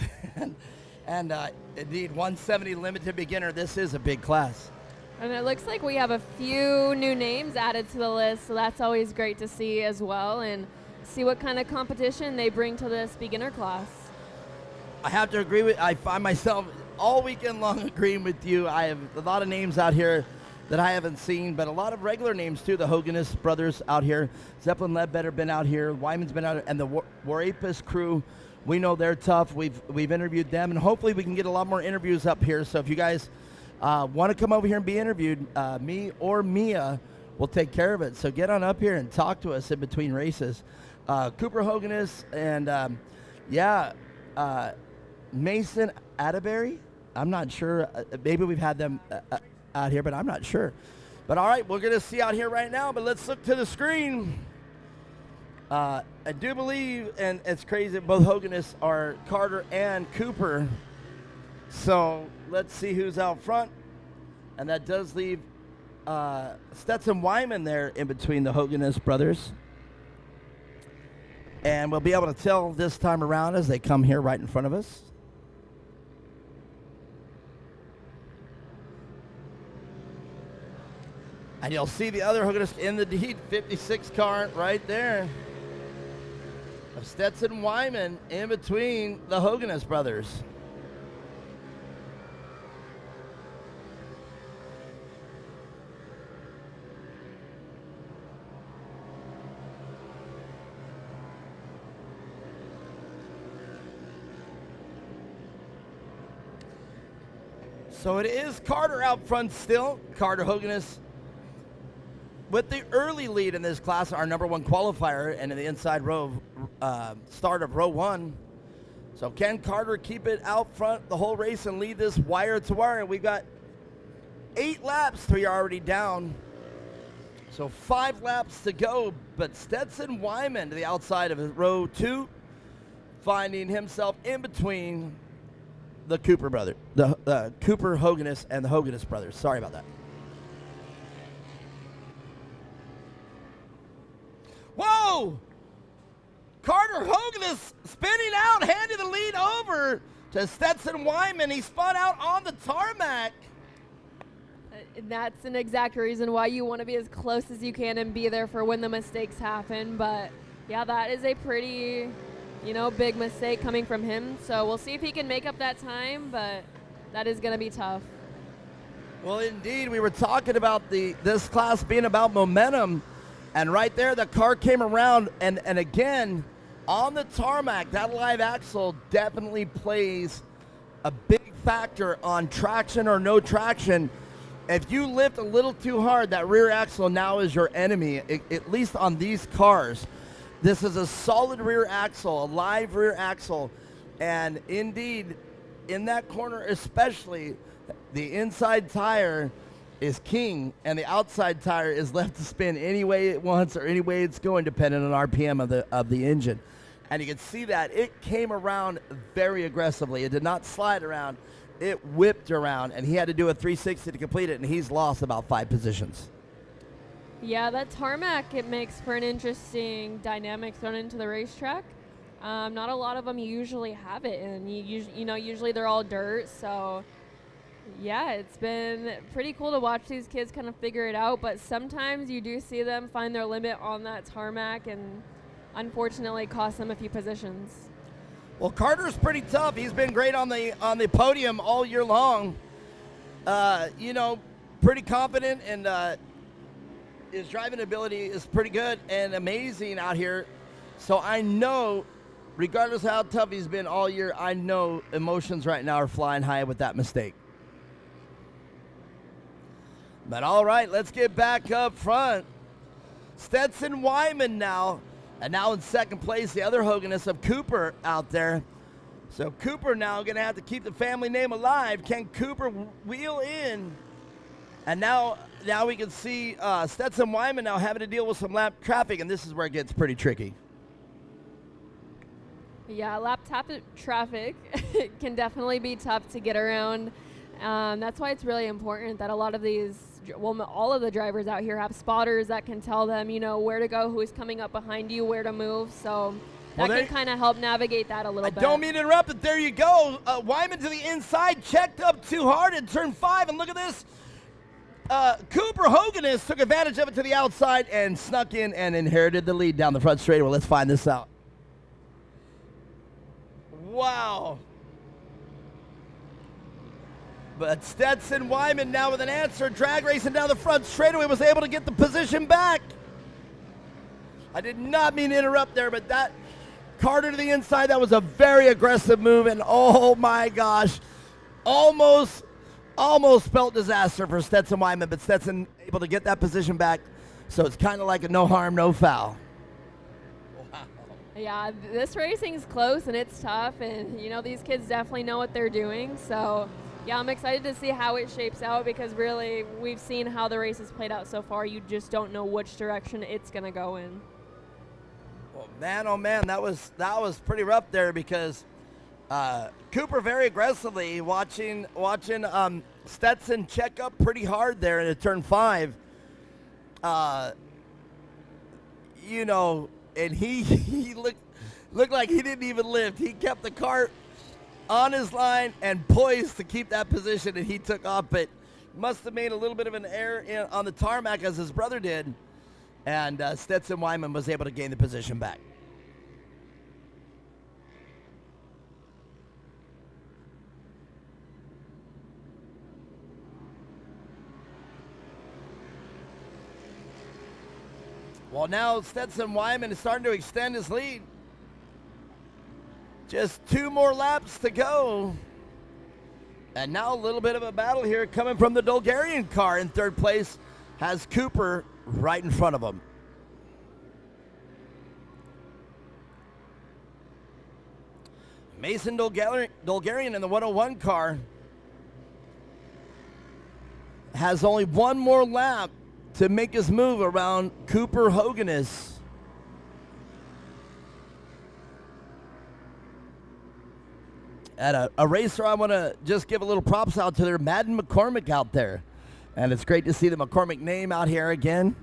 and indeed, 170 limited beginner. This is a big class. And it looks like we have a few new names added to the list, so that's always great to see as well, and see what kind of competition they bring to this beginner class. I have to agree with, I find myself all weekend long agreeing with you. I have a lot of names out here that I haven't seen, but a lot of regular names too. The Hoganis brothers out here. Zeppelin Ledbetter been out here. Wyman's been out here. And the Warapis crew, we know they're tough. We've interviewed them, and hopefully we can get a lot more interviews up here. So if you guys want to come over here and be interviewed, me or Mia will take care of it. So get on up here and talk to us in between races. Cooper Hoganis and Mason Atterbury. I'm not sure. Maybe we've had them out here, but I'm not sure. But all right, we're going to see out here right now, but let's look to the screen. I do believe, and it's crazy, that both Hoganis are Carter and Cooper. So let's see who's out front. And that does leave Stetson Wyman there in between the Hoganis brothers. And we'll be able to tell this time around as they come here right in front of us. And you'll see the other Hoganis in the Deed 56 car right there of Stetson Wyman in between the Hoganis brothers. So it is Carter out front still. Carter Hoganis with the early lead in this class, our number one qualifier, and in the inside row, start of row 1. So can Carter keep it out front the whole race and lead this wire to wire? We've got 8 laps to be already down. So 5 laps to go, but Stetson Wyman to the outside of row 2, finding himself in between the Cooper brother, the Cooper Hoganis and the Hoganis brothers. Sorry about that. Whoa! Carter Hoganis spinning out, handing the lead over to Stetson Wyman. He spun out on the tarmac. That's an exact reason why you want to be as close as you can and be there for when the mistakes happen. But yeah, that is a pretty, big mistake coming from him. So we'll see if he can make up that time, but that is going to be tough. Well, indeed, we were talking about this class being about momentum. And right there, the car came around, and again, on the tarmac, that live axle definitely plays a big factor on traction or no traction. If you lift a little too hard, that rear axle now is your enemy, at least on these cars. This is a solid rear axle, a live rear axle, and indeed, in that corner especially, the inside tire is king, and the outside tire is left to spin any way it wants or any way it's going, depending on RPM of the engine. And you can see that it came around very aggressively. It did not slide around. It whipped around, and he had to do a 360 to complete it, and he's lost about 5 positions. Yeah, that tarmac, it makes for an interesting dynamic thrown into the racetrack. Not a lot of them usually have it, and usually they're all dirt. So, yeah, it's been pretty cool to watch these kids kind of figure it out. But sometimes you do see them find their limit on that tarmac, and unfortunately cost them a few positions. Well, Carter's pretty tough. He's been great on the podium all year long. Pretty confident, and his driving ability is pretty good and amazing out here. So I know, regardless of how tough he's been all year, I know emotions right now are flying high with that mistake. But all right, let's get back up front. Stetson Wyman now. And now in second place, the other Hoganist of Cooper out there. So Cooper now going to have to keep the family name alive. Can Cooper wheel in? And now we can see Stetson Wyman now having to deal with some lap traffic, and this is where it gets pretty tricky. Yeah, lap traffic can definitely be tough to get around. That's why it's really important that a lot of these, all of the drivers out here have spotters that can tell them, where to go, who's coming up behind you, where to move. So that can kind of help navigate that a little bit. I don't mean to interrupt, but there you go. Wyman to the inside, checked up too hard in turn 5, and look at this. Cooper Hoganist took advantage of it to the outside and snuck in and inherited the lead down the front straightaway. Let's find this out. Wow. But Stetson Wyman now with an answer. Drag racing down the front straightaway, was able to get the position back. I did not mean to interrupt there, but that Carter to the inside, that was a very aggressive move, and oh my gosh, almost spelled disaster for Stetson Wyman, but Stetson able to get that position back, so it's kind of like a no harm, no foul. Wow. Yeah, this racing's close and it's tough, and these kids definitely know what they're doing, so yeah, I'm excited to see how it shapes out, because really we've seen how the race has played out so far. You just don't know which direction it's going to go in. Well, man, oh man, that was pretty rough there, because Cooper very aggressively watching Stetson check up pretty hard there in turn 5. And he looked like he didn't even lift. He kept the car on his line and poised to keep that position, and he took off, but must have made a little bit of an error on the tarmac as his brother did, and Stetson Wyman was able to gain the position back. Well, now Stetson Wyman is starting to extend his lead. Just 2 more laps to go. And now a little bit of a battle here coming from the Bulgarian car in third place. Has Cooper right in front of him. Mason Bulgarian in the 101 car has only 1 more lap to make his move around Cooper Hoganist. At a racer, I want to just give a little props out to their Madden McCormick out there. And it's great to see the McCormick name out here again.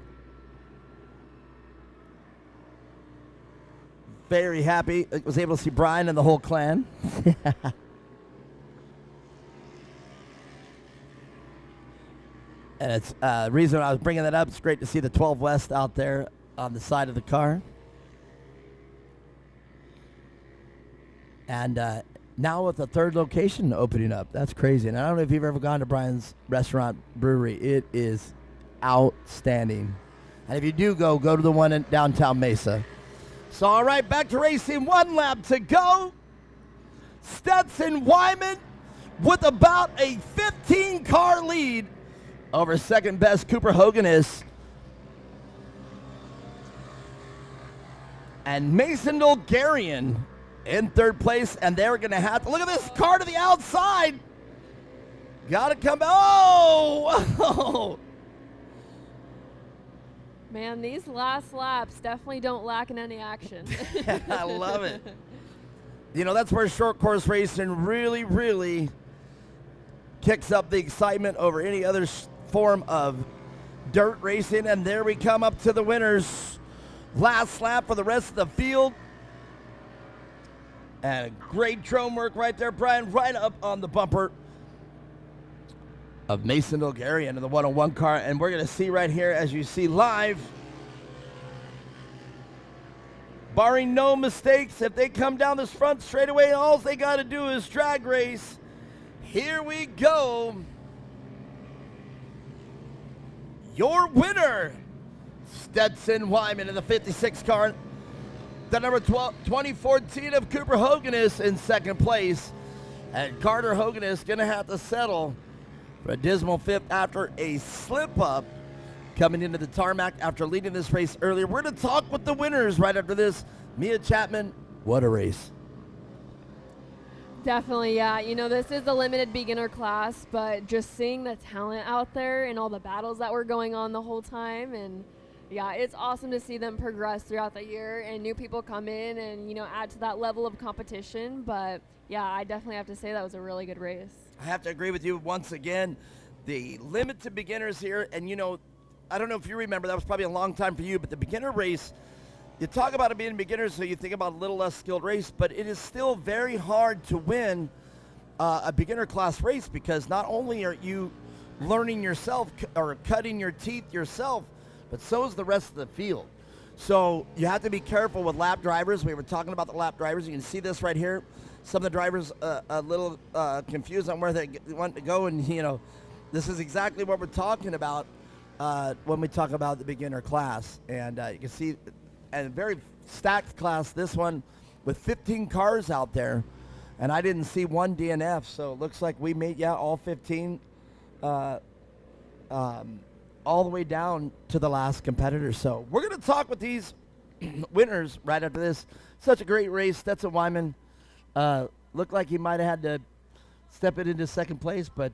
Very happy. I was able to see Brian and the whole clan. And it's the reason I was bringing that up. It's great to see the 12 West out there on the side of the car. And now with the 3rd location opening up. That's crazy. And I don't know if you've ever gone to Brian's Restaurant Brewery. It is outstanding. And if you do go to the one in downtown Mesa. So, all right, back to racing. 1 lap to go. Stetson Wyman with about a 15-car lead over second best Cooper Hoganist. And Mason Bulgarian in third place, and they're going to have to look at this car to the outside. Gotta come. Oh! Man, these last laps definitely don't lack in any action. I love it. You know, that's where short course racing really, really kicks up the excitement over any other form of dirt racing. And there we come up to the winners. Last lap for the rest of the field. And a great drone work right there, Brian, right up on the bumper of Mason Bulgarian in the 101 car. And we're going to see right here, as you see live, barring no mistakes, if they come down this front straightaway, all they got to do is drag race. Here we go. Your winner, Stetson Wyman in the 56 car. The number 2014 of Cooper Hoganess in second place. And Carter Hoganess going to have to settle for a dismal fifth after a slip-up coming into the tarmac after leading this race earlier. We're going to talk with the winners right after this. Mia Chapman, what a race. Definitely, yeah. You know, this is a limited beginner class, but just seeing the talent out there and all the battles that were going on the whole time, and yeah, it's awesome to see them progress throughout the year and new people come in and, you know, add to that level of competition. But yeah, I definitely have to say that was a really good race. I have to agree with you once again. The limit to beginners here, and you know, I don't know if you remember, that was probably a long time for you, but the beginner race, you talk about it being beginners, so you think about a little less skilled race, but it is still very hard to win a beginner class race, because not only are you learning yourself or cutting your teeth yourself, but so is the rest of the field. So you have to be careful with lap drivers. We were talking about the lap drivers. You can see this right here. Some of the drivers a little confused on where they want to go, and you know, this is exactly what we're talking about when we talk about the beginner class. And you can see a very stacked class, this one with 15 cars out there, and I didn't see one DNF, so it looks like we made, yeah, all 15 all the way down to the last competitor. So we're going to talk with these winners right after this. Such a great race. Stetson Wyman looked like he might have had to step it into second place, but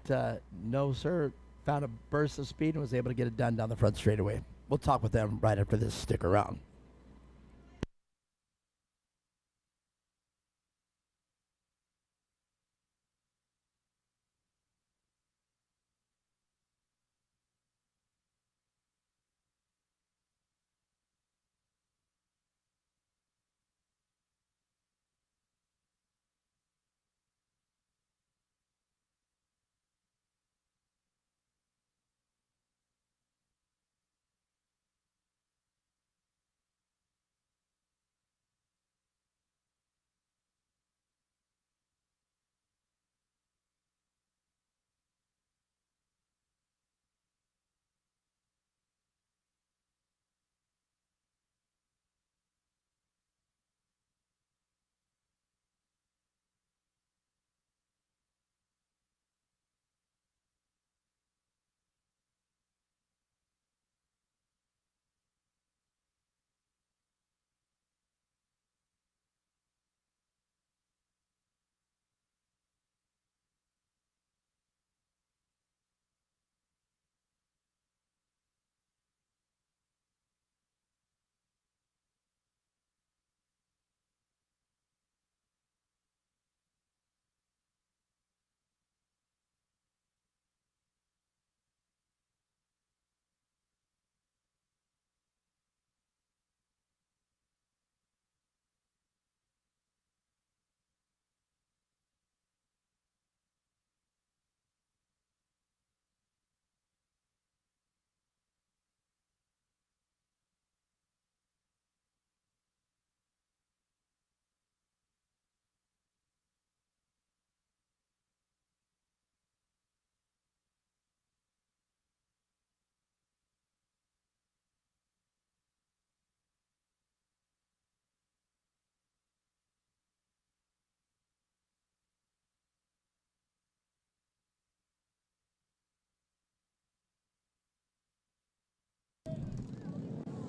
no, sir. Found a burst of speed and was able to get it done down the front straightaway. We'll talk with them right after this. Stick around.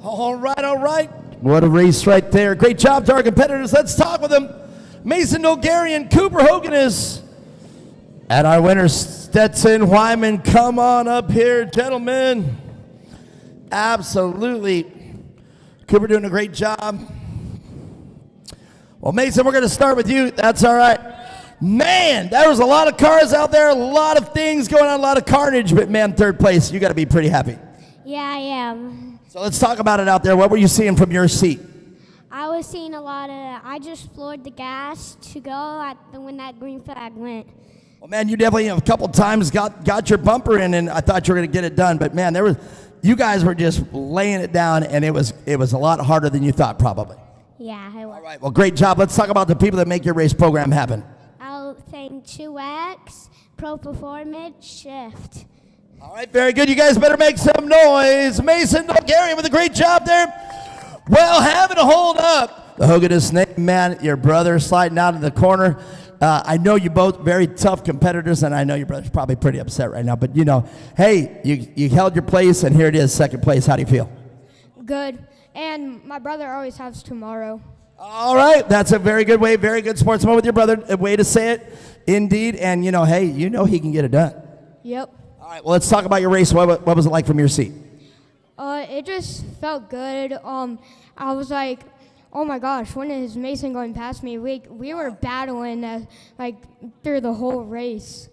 All right, all right. What a race right there. Great job to our competitors. Let's talk with them. Mason Bulgarian, Cooper Hoganess, And our winner, Stetson Wyman, come on up here, gentlemen. Absolutely. Cooper doing a great job. Well, Mason, we're going to start with you. That's all right. Man, there was a lot of cars out there, a lot of things going on, a lot of carnage. But, man, third place, you got to be pretty happy. Yeah, I am. So let's talk about it out there. What were you seeing from your seat? I was seeing a lot of. I just floored the gas to go when that green flag went. Well, man, you definitely a couple times got your bumper in, and I thought you were going to get it done. But, man, you guys were just laying it down, and it was a lot harder than you thought, probably. Yeah, I was. All right, well, great job. Let's talk about the people that make your race program happen. I'll thank 2X, Pro Performance, Shift. All right, very good. You guys better make some noise. Mason Bulgarian with a great job there. Well, having to hold up the Hoganist name, man, your brother sliding out in the corner. I know you both very tough competitors, and I know your brother's probably pretty upset right now. But, hey, you held your place, and here it is, second place. How do you feel? Good. And my brother always has tomorrow. All right. That's a very good way, very good sportsman with your brother. A way to say it, indeed. And, hey, he can get it done. Yep. All right, well, let's talk about your race. What was it like from your seat? It just felt good. I was like, oh my gosh, when is Mason going past me? We were battling through the whole race.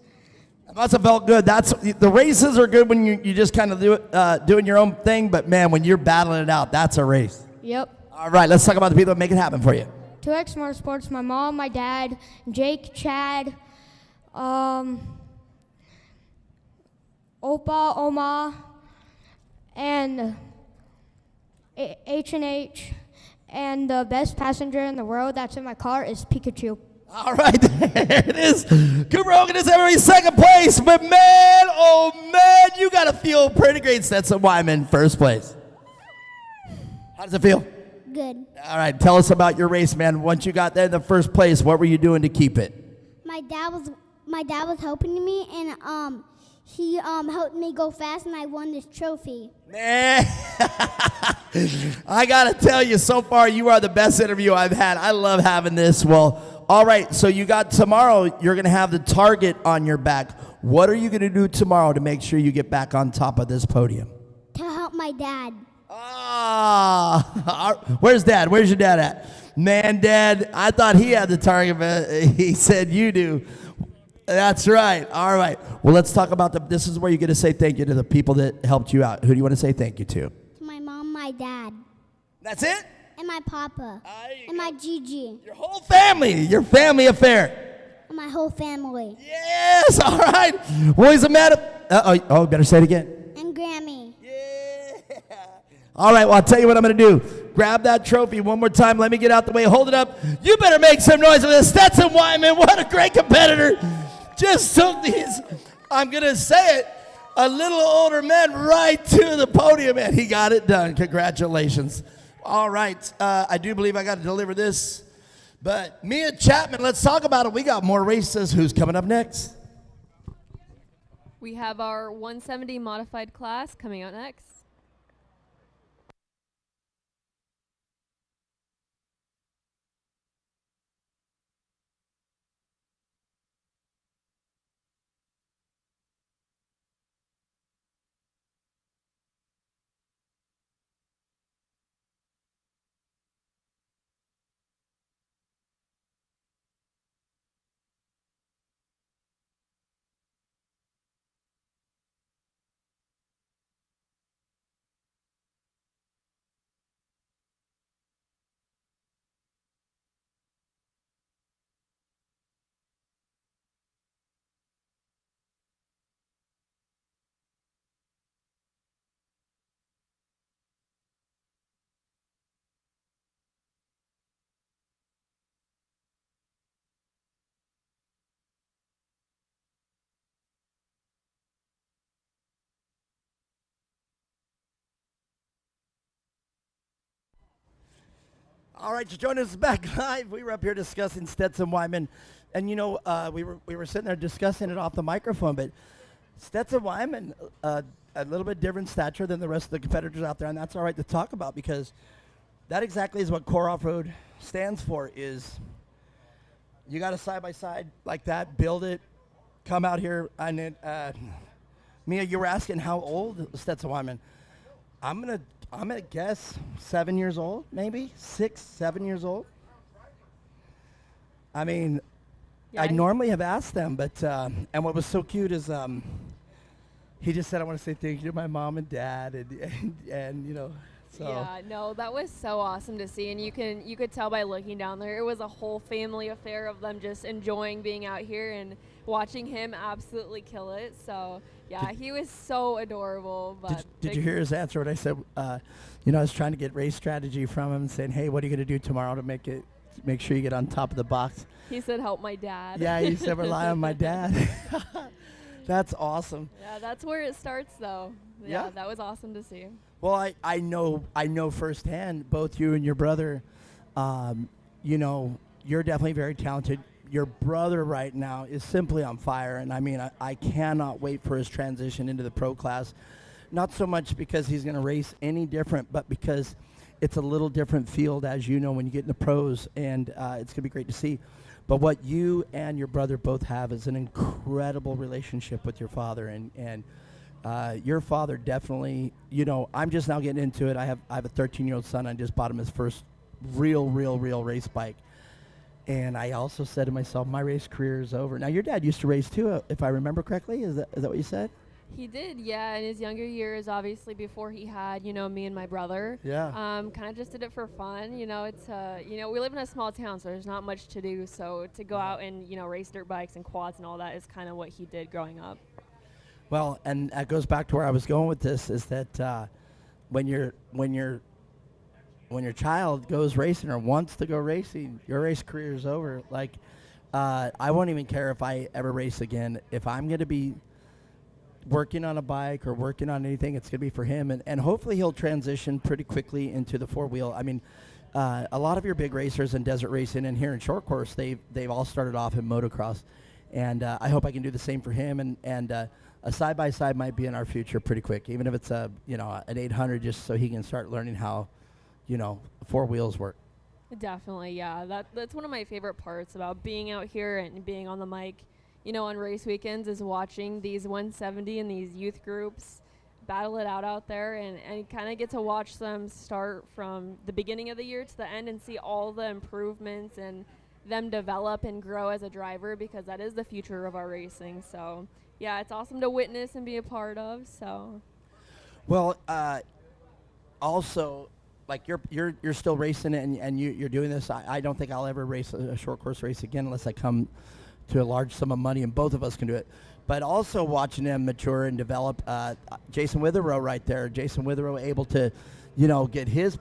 It must have felt good. The races are good when you just kind of do it, doing your own thing. But, man, when you're battling it out, that's a race. Yep. All right, let's talk about the people that make it happen for you. 2X Motorsports, my mom, my dad, Jake, Chad, Opa, Oma, and H&H, and the best passenger in the world that's in my car is Pikachu. All right, there it is. Cooper Hogan is everybody's second place, but man, oh man, you got to feel pretty great. Stetson Wyman, first place. How does it feel? Good. All right, tell us about your race, man. Once you got there in the first place, what were you doing to keep it? My dad was helping me, and he helped me go fast, and I won this trophy. Man, I got to tell you, so far you are the best interview I've had. I love having this. Well, all right, so you got tomorrow, you're going to have the target on your back. What are you going to do tomorrow to make sure you get back on top of this podium? To help my dad. Where's Dad? Where's your dad at? Man, Dad, I thought he had the target, but he said you do. That's right. All right. Well, let's talk about this is where you get to say thank you to the people that helped you out. Who do you want to say thank you to? To my mom, my dad. That's it? And my papa. And my Gigi. Your whole family. Your family affair. And my whole family. Yes. All right. Well, he's a man. Oh, better say it again. And Grammy. Yeah. All right. Well, I'll tell you what I'm going to do. Grab that trophy one more time. Let me get out the way. Hold it up. You better make some noise with this. Stetson Wyman. What a great competitor. Just took these, I'm going to say it, a little older man right to the podium, and he got it done. Congratulations. All right. I do believe I got to deliver this. But Mia Chapman, let's talk about it. We got more races. Who's coming up next? We have our 170 modified class coming out next. All right, you join us back live. We were up here discussing Stetson Wyman, and we were sitting there discussing it off the microphone. But Stetson Wyman, a little bit different stature than the rest of the competitors out there, and that's all right to talk about because that exactly is what Core Off-Road stands for. Is you got a side by side like that, build it, come out here. Mia, you were asking how old Stetson Wyman. I'm gonna guess 7 years old, maybe 6, 7 years old. I mean, Yeah, I normally have asked them, but and what was so cute is he just said, "I want to say thank you to my mom and dad," and you know, so. Yeah, no, that was so awesome to see, and you could tell by looking down there, it was a whole family affair of them just enjoying being out here and watching him absolutely kill it. So yeah, he was so adorable. But Did you hear his answer when I said, you know, I was trying to get race strategy from him and saying, "Hey, what are you going to do tomorrow to make sure you get on top of the box?" He said, "Help my dad." Yeah, he said, "Rely on my dad." That's awesome. Yeah, that's where it starts, though. Yeah. That was awesome to see. Well, I know firsthand, both you and your brother, you know, you're definitely very talented. Your brother right now is simply on fire, and I mean, I cannot wait for his transition into the pro class. Not so much because he's going to race any different, but because it's a little different field, as you know, when you get in the pros, and it's going to be great to see. But what you and your brother both have is an incredible relationship with your father, and your father definitely, you know, I'm just now getting into it. I have a 13-year-old son. I just bought him his first real race bike. And I also said to myself, my race career is over. Now, your dad used to race too, if I remember correctly. Is that what you said? He did, yeah. In his younger years, obviously, before he had, you know, me and my brother. Yeah. Kind of just did it for fun. You know, it's, you know, we live in a small town, so there's not much to do. So to go out and, you know, race dirt bikes and quads and all that is kind of what he did growing up. Well, and that goes back to where I was going with this, is that when your child goes racing or wants to go racing, your race career is over. Like, I won't even care if I ever race again. If I'm going to be working on a bike or working on anything, it's going to be for him. And hopefully he'll transition pretty quickly into the four-wheel. I mean, a lot of your big racers in desert racing and here in short course, they've all started off in motocross. And I hope I can do the same for him. And a side-by-side might be in our future pretty quick, even if it's an 800, just so he can start learning how, you know, four wheels work. Definitely, yeah. That's one of my favorite parts about being out here and being on the mic, you know, on race weekends, is watching these 170 and these youth groups battle it out there, and kind of get to watch them start from the beginning of the year to the end and see all the improvements and them develop and grow as a driver, because that is the future of our racing. So yeah, it's awesome to witness and be a part of. So well, also, like, you're still racing and you're doing this. I don't think I'll ever race a short course race again unless I come to a large sum of money, and both of us can do it. But also watching them mature and develop. Jason Witherow right there. Jason Witherow able to, you know, get his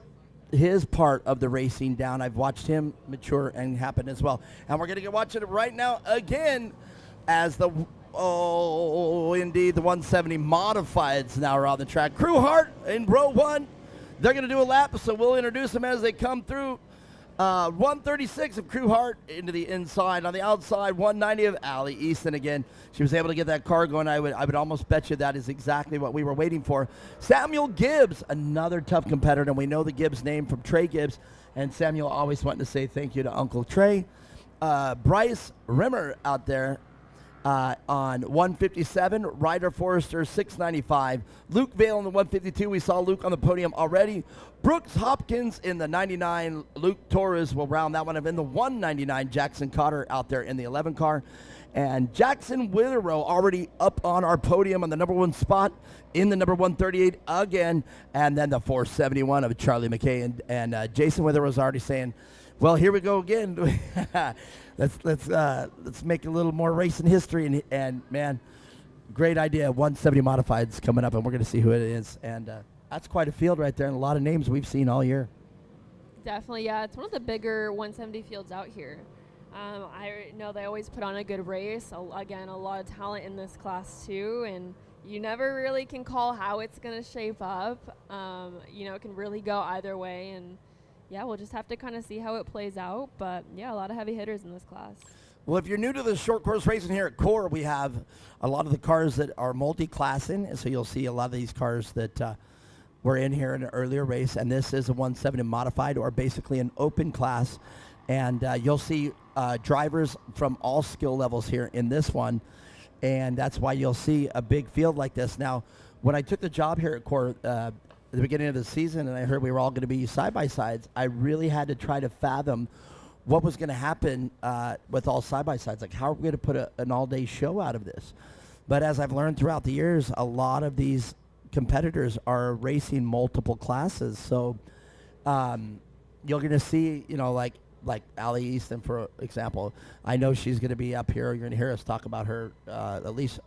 part of the racing down. I've watched him mature and happen as well. And we're going to get watching it right now again as the 170 modifieds now are on the track. Crew Hart in row one. They're going to do a lap, so we'll introduce them as they come through. 136 of Crew Hart into the inside. On the outside, 190 of Allie Easton again. She was able to get that car going. I would almost bet you that is exactly what we were waiting for. Samuel Gibbs, another tough competitor, and we know the Gibbs name from Trey Gibbs, and Samuel always wanting to say thank you to Uncle Trey. Bryce Rimmer out there on 157, Ryder Forrester 695, Luke Vale in the 152. We saw Luke on the podium already. Brooks Hopkins in the 99. Luke Torres will round that one up in the 199. Jackson Cotter out there in the 11 car. And Jackson Witherow already up on our podium on the number one spot in the number 138 again. And then the 471 of Charlie McKay. And Jason Witherow's already saying, well, here we go again. Let's make a little more racing history. And man, great idea. 170 modifieds coming up, and we're going to see who it is. And that's quite a field right there, and a lot of names we've seen all year. definitely, yeah. It's one of the bigger 170 fields out here. I know they always put on a good race. Again, a lot of talent in this class too, and you never really can call how it's going to shape up. You know, it can really go either way, and yeah, we'll just have to kind of see how it plays out. But yeah, a lot of heavy hitters in this class. Well, if you're new to the short course racing here at Core, we have a lot of the cars that are multi-classing, and so you'll see a lot of these cars that were in here in an earlier race, and this is a 170 modified, or basically an open class, and you'll see drivers from all skill levels here in this one. And that's why you'll see a big field like this. Now, when I took the job here at Core at the beginning of the season and I heard we were all going to be side-by-sides, I really had to try to fathom what was going to happen with all side-by-sides. Like, how are we going to put an all-day show out of this? But as I've learned throughout the years, a lot of these competitors are racing multiple classes. So you're going to see, you know, like Allie Easton, for example. I know she's going to be up here. You're going to hear us talk about her at least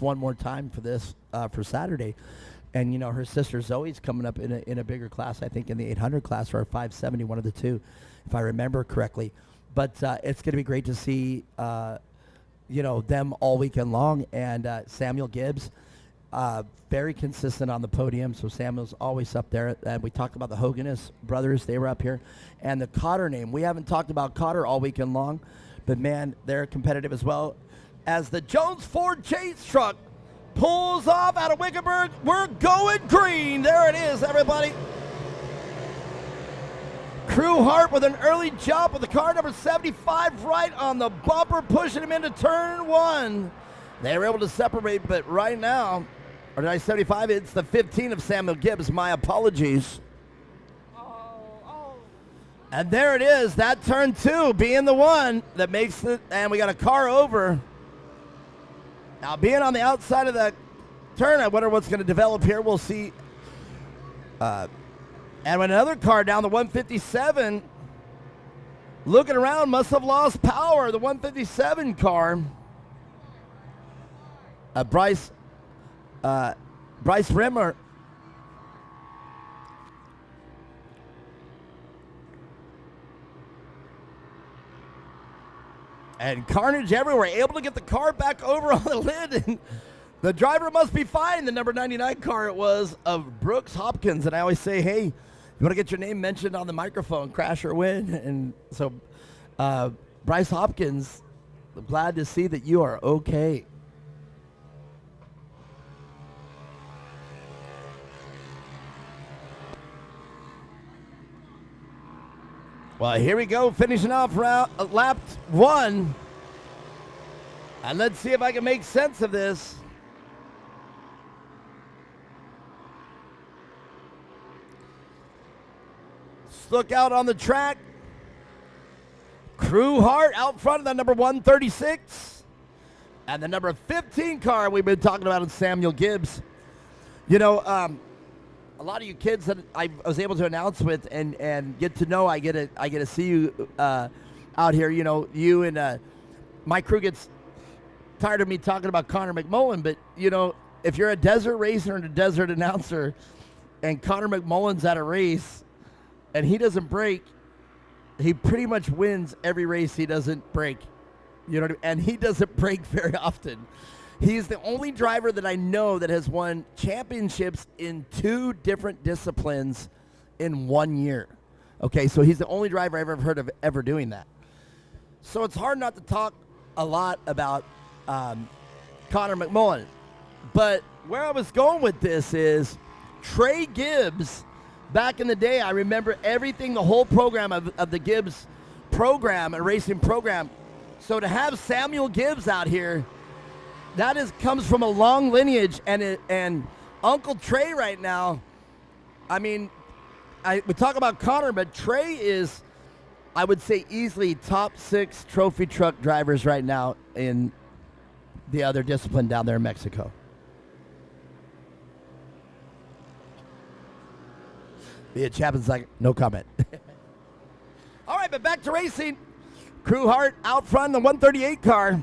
one more time for this for Saturday. And, you know, her sister Zoe's coming up in a bigger class, I think in the 800 class or a 570, one of the two, if I remember correctly. But it's going to be great to see, you know, them all weekend long. And Samuel Gibbs, very consistent on the podium. So Samuel's always up there. And we talked about the Hoganist brothers. They were up here. And the Cotter name. We haven't talked about Cotter all weekend long. But, man, they're competitive as well. As the Jones Ford Chase truck pulls off out of Wickenburg, we're going green. There it is, everybody. Crew Hart with an early jump with the car number 75 right on the bumper, pushing him into turn one. They were able to separate, but right now, or did I 75? It's the 15 of Samuel Gibbs. My apologies. And there it is, that turn two being the one that makes it, and we got a car over. Now, being on the outside of the turn, I wonder what's going to develop here. We'll see. And when another car down the 157, looking around, must have lost power. The 157 car. Bryce Rimmer. And carnage everywhere, able to get the car back over on the lid. And the driver must be fine. The number 99 car it was of Brooks Hopkins. And I always say, hey, you want to get your name mentioned on the microphone, crash or win. And so Bryce Hopkins, I'm glad to see that you are okay. Well, here we go, finishing off lap one. And let's see if I can make sense of this. Let's look out on the track. Crew Hart out front of the number 136. And the number 15 car we've been talking about is Samuel Gibbs. You know, a lot of you kids that I was able to announce with and get to know, I get to see you out here. You know, you and my crew gets tired of me talking about Connor McMullen, but you know, if you're a desert racer and a desert announcer, and Connor McMullen's at a race and he doesn't break, he pretty much wins every race he doesn't break. You know what I mean? And he doesn't break very often. He's the only driver that I know that has won championships in 2 different disciplines in 1 year. Okay, so he's the only driver I've ever heard of ever doing that. So it's hard not to talk a lot about Connor McMullen. But where I was going with this is Trey Gibbs, back in the day, I remember everything, the whole program of the Gibbs program, a racing program. So to have Samuel Gibbs out here, that comes from a long lineage, and Uncle Trey right now, I mean, we talk about Connor, but Trey is, I would say, easily top 6 trophy truck drivers right now in the other discipline down there in Mexico. The Chapman's like, no comment. All right, but back to racing. Crew Hart out front, the 138 car.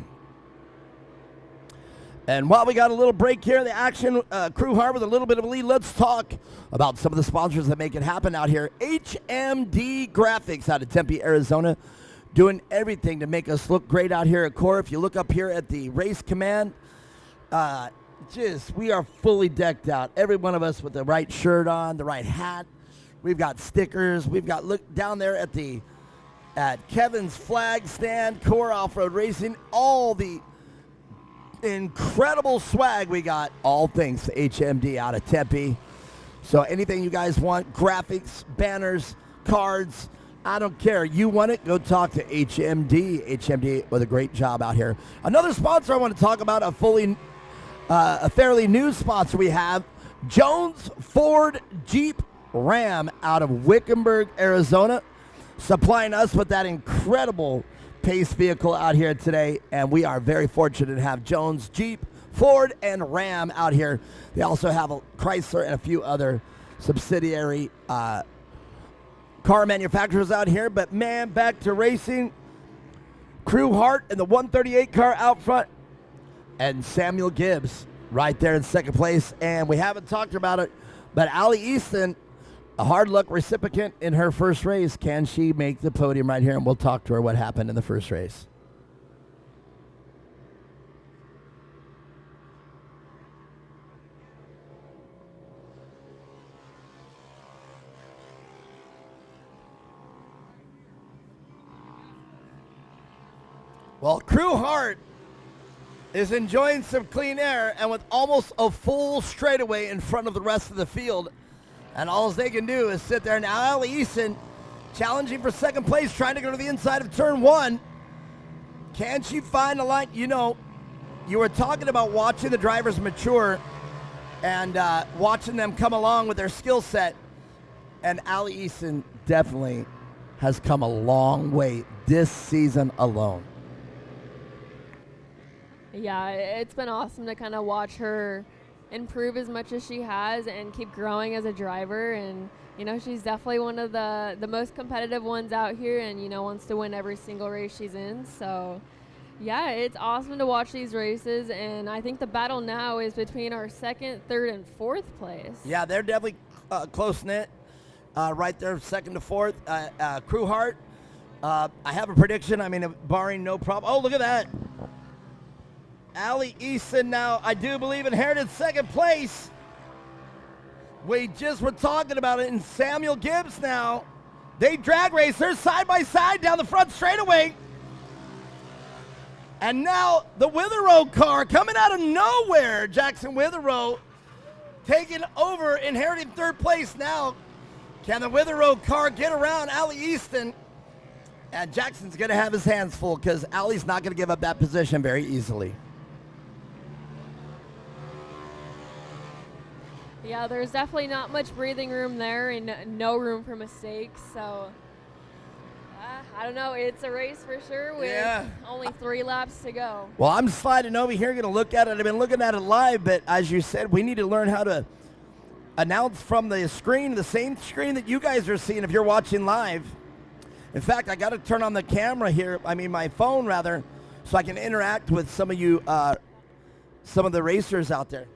And while we got a little break here in the action, Crew Hart with a little bit of a lead, let's talk about some of the sponsors that make it happen out here. HMD Graphics out of Tempe, Arizona, doing everything to make us look great out here at Core. If you look up here at the race command, we are fully decked out. Every one of us with the right shirt on, the right hat. We've got stickers. We've got, look down there at Kevin's flag stand, Core Off-Road Racing, all the incredible swag we got, all thanks to HMD out of Tempe. So anything you guys want, graphics, banners, cards, I don't care. You want it? Go talk to HMD. HMD with a great job out here. Another sponsor I want to talk about, a fairly new sponsor we have, Jones Ford Jeep Ram out of Wickenburg, Arizona, supplying us with that incredible pace vehicle out here today. And we are very fortunate to have Jones Jeep, Ford, and Ram out here. They also have a Chrysler and a few other subsidiary car manufacturers out here. But man, back to racing. Crew Hart in the 138 car out front, and Samuel Gibbs right there in second place. And we haven't talked about it, but Allie Easton, a hard luck recipient in her first race. Can she make the podium right here? And we'll talk to her what happened in the first race. Well, Crew Hart is enjoying some clean air, and with almost a full straightaway in front of the rest of the field, and all they can do is sit there. Now Allie Easton challenging for second place, trying to go to the inside of turn one. Can she find a line? You know, you were talking about watching the drivers mature and watching them come along with their skill set, and Allie Easton definitely has come a long way this season alone. Yeah, it's been awesome to kind of watch her improve as much as she has and keep growing as a driver. And, you know, she's definitely one of the most competitive ones out here and, you know, wants to win every single race she's in. So, yeah, it's awesome to watch these races. And I think the battle now is between our second, third, and fourth place. Yeah, they're definitely close-knit right there, second to fourth. Crew Hart, I have a prediction. I mean, barring no problem. Oh, look at that. Allie Easton now, I do believe, inherited second place. We just were talking about it, and Samuel Gibbs now. They drag race. They're side by side down the front straightaway. And now the Witherow car coming out of nowhere. Jackson Witherow taking over, inheriting third place now. Can the Witherow car get around Allie Easton? And Jackson's going to have his hands full because Allie's not going to give up that position very easily. Yeah, there's definitely not much breathing room there and no room for mistakes. So, I don't know. It's a race for sure with only 3 laps to go. Well, I'm sliding over here, going to look at it. I've been looking at it live, but as you said, we need to learn how to announce from the screen, the same screen that you guys are seeing if you're watching live. In fact, I got to turn on the camera here, my phone rather, so I can interact with some of you, some of the racers out there.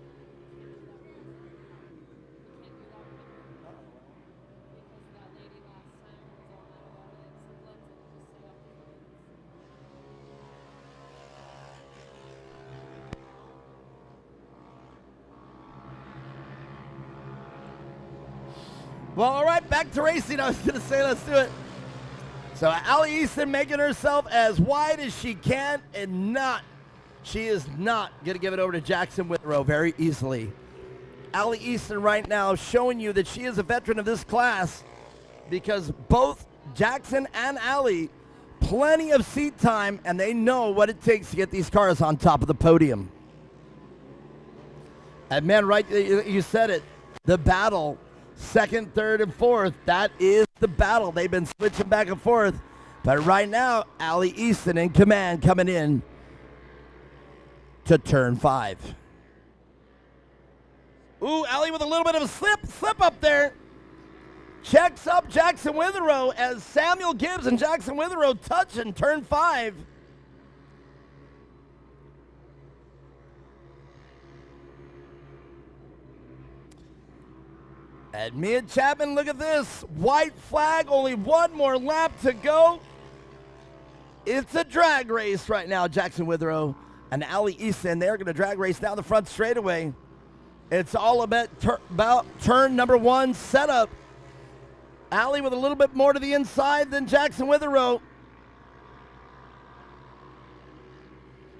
Well, all right, back to racing. I was going to say, let's do it. So Allie Easton making herself as wide as she can, and she is not going to give it over to Jackson Witherow very easily. Allie Easton right now showing you that she is a veteran of this class because both Jackson and Allie, plenty of seat time, and they know what it takes to get these cars on top of the podium. And man, right, you said it, the battle. Second, third, and fourth. That is the battle. They've been switching back and forth. But right now, Allie Easton in command coming in to turn 5. Ooh, Allie with a little bit of a slip up there. Checks up Jackson Witherow as Samuel Gibbs and Jackson Witherow touch in turn 5. And Mia Chapman, look at this. White flag, only one more lap to go. It's a drag race right now, Jackson Witherow and Allie Easton. They're going to drag race down the front straightaway. It's all about turn number 1 setup. Allie with a little bit more to the inside than Jackson Witherow.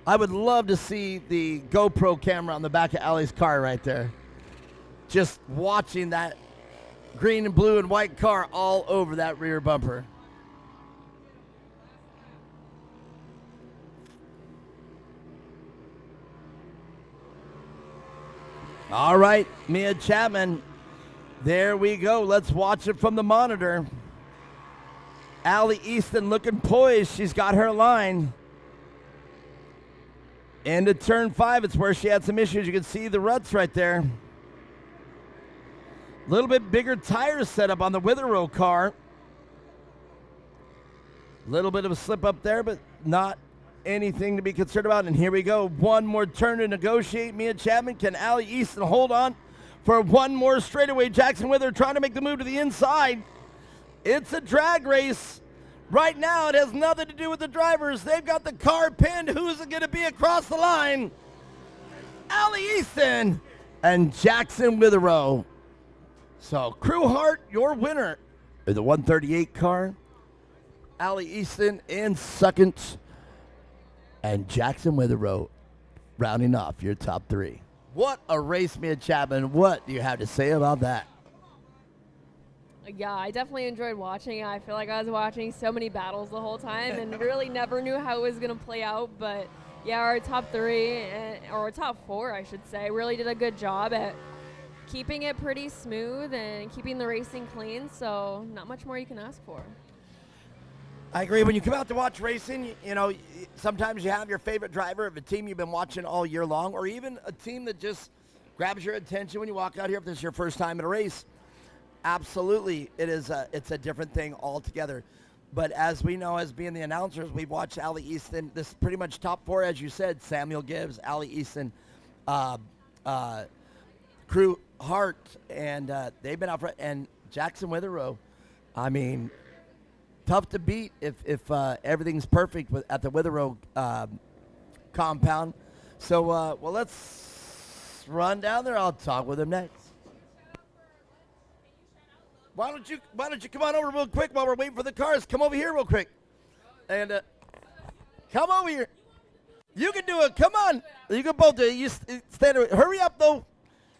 I would love to see the GoPro camera on the back of Allie's car right there. Just watching that green and blue and white car all over that rear bumper. All right, Mia Chapman. There we go. Let's watch it from the monitor. Allie Easton looking poised. She's got her line. Into turn 5, it's where she had some issues. You can see the ruts right there. A little bit bigger tire setup on the Witherow car. A little bit of a slip up there, but not anything to be concerned about. And here we go. One more turn to negotiate. Mia Chapman, can Allie Easton hold on for one more straightaway? Jackson Wither trying to make the move to the inside. It's a drag race. Right now, it has nothing to do with the drivers. They've got the car pinned. Who's it going to be across the line? Allie Easton and Jackson Witherow. So, Crew Hart, your winner in the 138 car. Allie Easton in second. And Jackson Witherow rounding off your top 3. What a race, Mia Chapman. What do you have to say about that? Yeah, I definitely enjoyed watching it. I feel like I was watching so many battles the whole time and really never knew how it was going to play out. But, yeah, our top 3, or our top 4, I should say, really did a good job at keeping it pretty smooth and keeping the racing clean. So not much more you can ask for. I agree. When you come out to watch racing, you know, sometimes you have your favorite driver of a team you've been watching all year long, or even a team that just grabs your attention when you walk out here if this is your first time at a race. Absolutely, it's a different thing altogether. But as we know, as being the announcers, we've watched Allie Easton. This is pretty much top 4, as you said. Samuel Gibbs, Allie Easton, Crew Hart, and they've been out front. And Jackson Witherow, I mean, tough to beat if everything's perfect at the Witherow compound. So, well, let's run down there. I'll talk with him next. Why don't you come on over real quick while we're waiting for the cars? Come over here real quick. And come over here. You can do it. Come on. You can both do it. You stand there. Hurry up, though.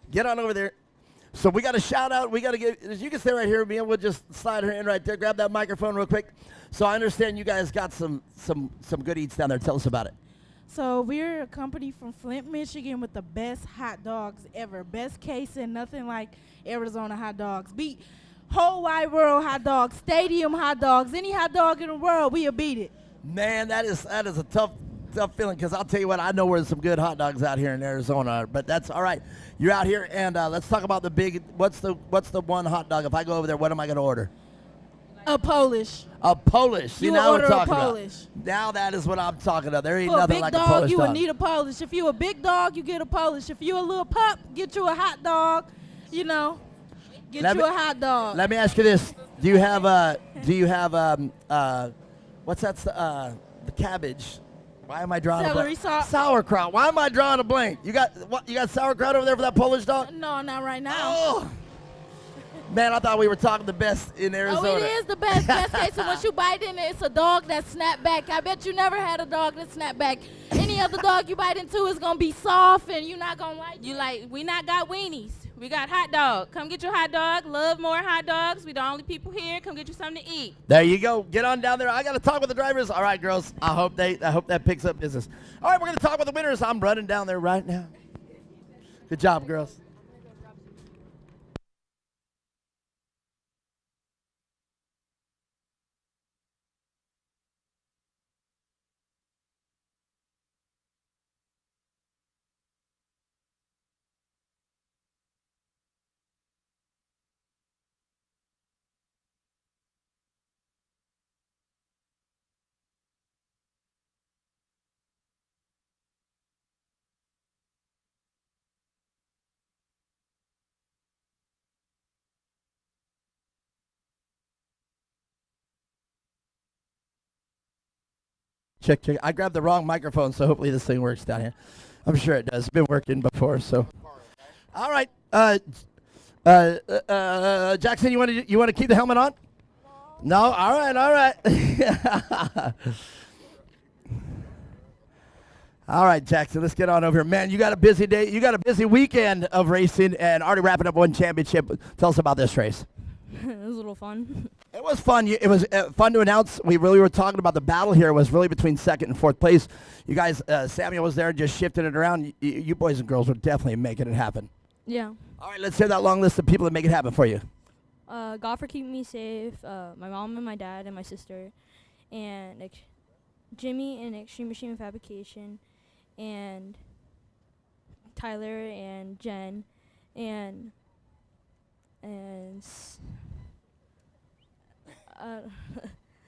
Get on over there. So we got a shout out. We got to get, you can stay right here with me, and we'll just slide her in right there. Grab that microphone real quick. So I understand you guys got some good eats down there. Tell us about it. So we're a company from Flint, Michigan with the best hot dogs ever. Best case and nothing like Arizona hot dogs. Beat whole wide world hot dogs, stadium hot dogs, any hot dog in the world, we'll beat it. Man, that is a tough feeling, because I'll tell you what, I know where there's some good hot dogs out here in Arizona, but that's all right. You're out here, and let's talk about the big, what's the one hot dog? If I go over there, what am I going to order? A Polish. A Polish. See, now we're talking Polish. about. Now that is what I'm talking about. There ain't For nothing a big like dog, a Polish you dog. would need a Polish. If you a big dog, you get a Polish. If you a little pup, get you a hot dog. You know, get you a hot dog. Let me ask you this: Do you have what's that? The cabbage. Why am I drawing Celery a blank? sauce. Sauerkraut. Why am I drawing a blank? You got what? You got sauerkraut over there for that Polish dog? No, not right now. Oh. Man, I thought we were talking the best in Arizona. Oh, it is the best. Best case, and once you bite in it, it's a dog that snap back. I bet you never had a dog that snap back. Any other dog you bite into is gonna be soft, and you're not gonna like. You like, we not got weenies. We got hot dog. Come get your hot dog. Love more hot dogs. We the only people here. Come get you something to eat. There you go. Get on down there. I got to talk with the drivers. All right, girls. I hope that picks up business. All right, we're going to talk with the winners. I'm running down there right now. Good job, girls. Check. I grabbed the wrong microphone, so hopefully this thing works down here. I'm sure it does. It's been working before, so. All right. Jackson, you want to keep the helmet on? No. All right. All right, Jackson, let's get on over here. Man, you got a busy day. You got a busy weekend of racing and already wrapping up one championship. Tell us about this race. It was a little fun. It was fun. It was fun to announce. We really were talking about the battle here. It was really between second and fourth place. You guys, Samuel was there just shifting it around. You boys and girls were definitely making it happen. Yeah. All right, let's hear that long list of people that make it happen for you. God for keeping me safe, my mom and my dad and my sister, and Jimmy and Extreme Machine Fabrication, and Tyler and Jen, and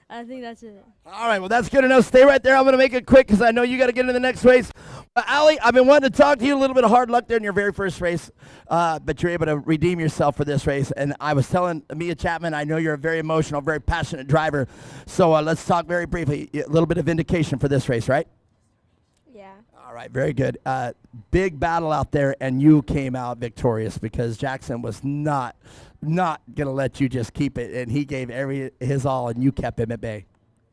I think that's it. All right, well, that's good enough. Stay right there. I'm going to make it quick because I know you got to get into the next race. Allie, I've been wanting to talk to you. A little bit of hard luck there in your very first race, but you're able to redeem yourself for this race. And I was telling Mia Chapman, I know you're a very emotional, very passionate driver. So let's talk very briefly. A little bit of vindication for this race, right? Yeah. All right, very good. Big battle out there, and you came out victorious because Jackson was not going to let you just keep it, and he gave his all, and you kept him at bay.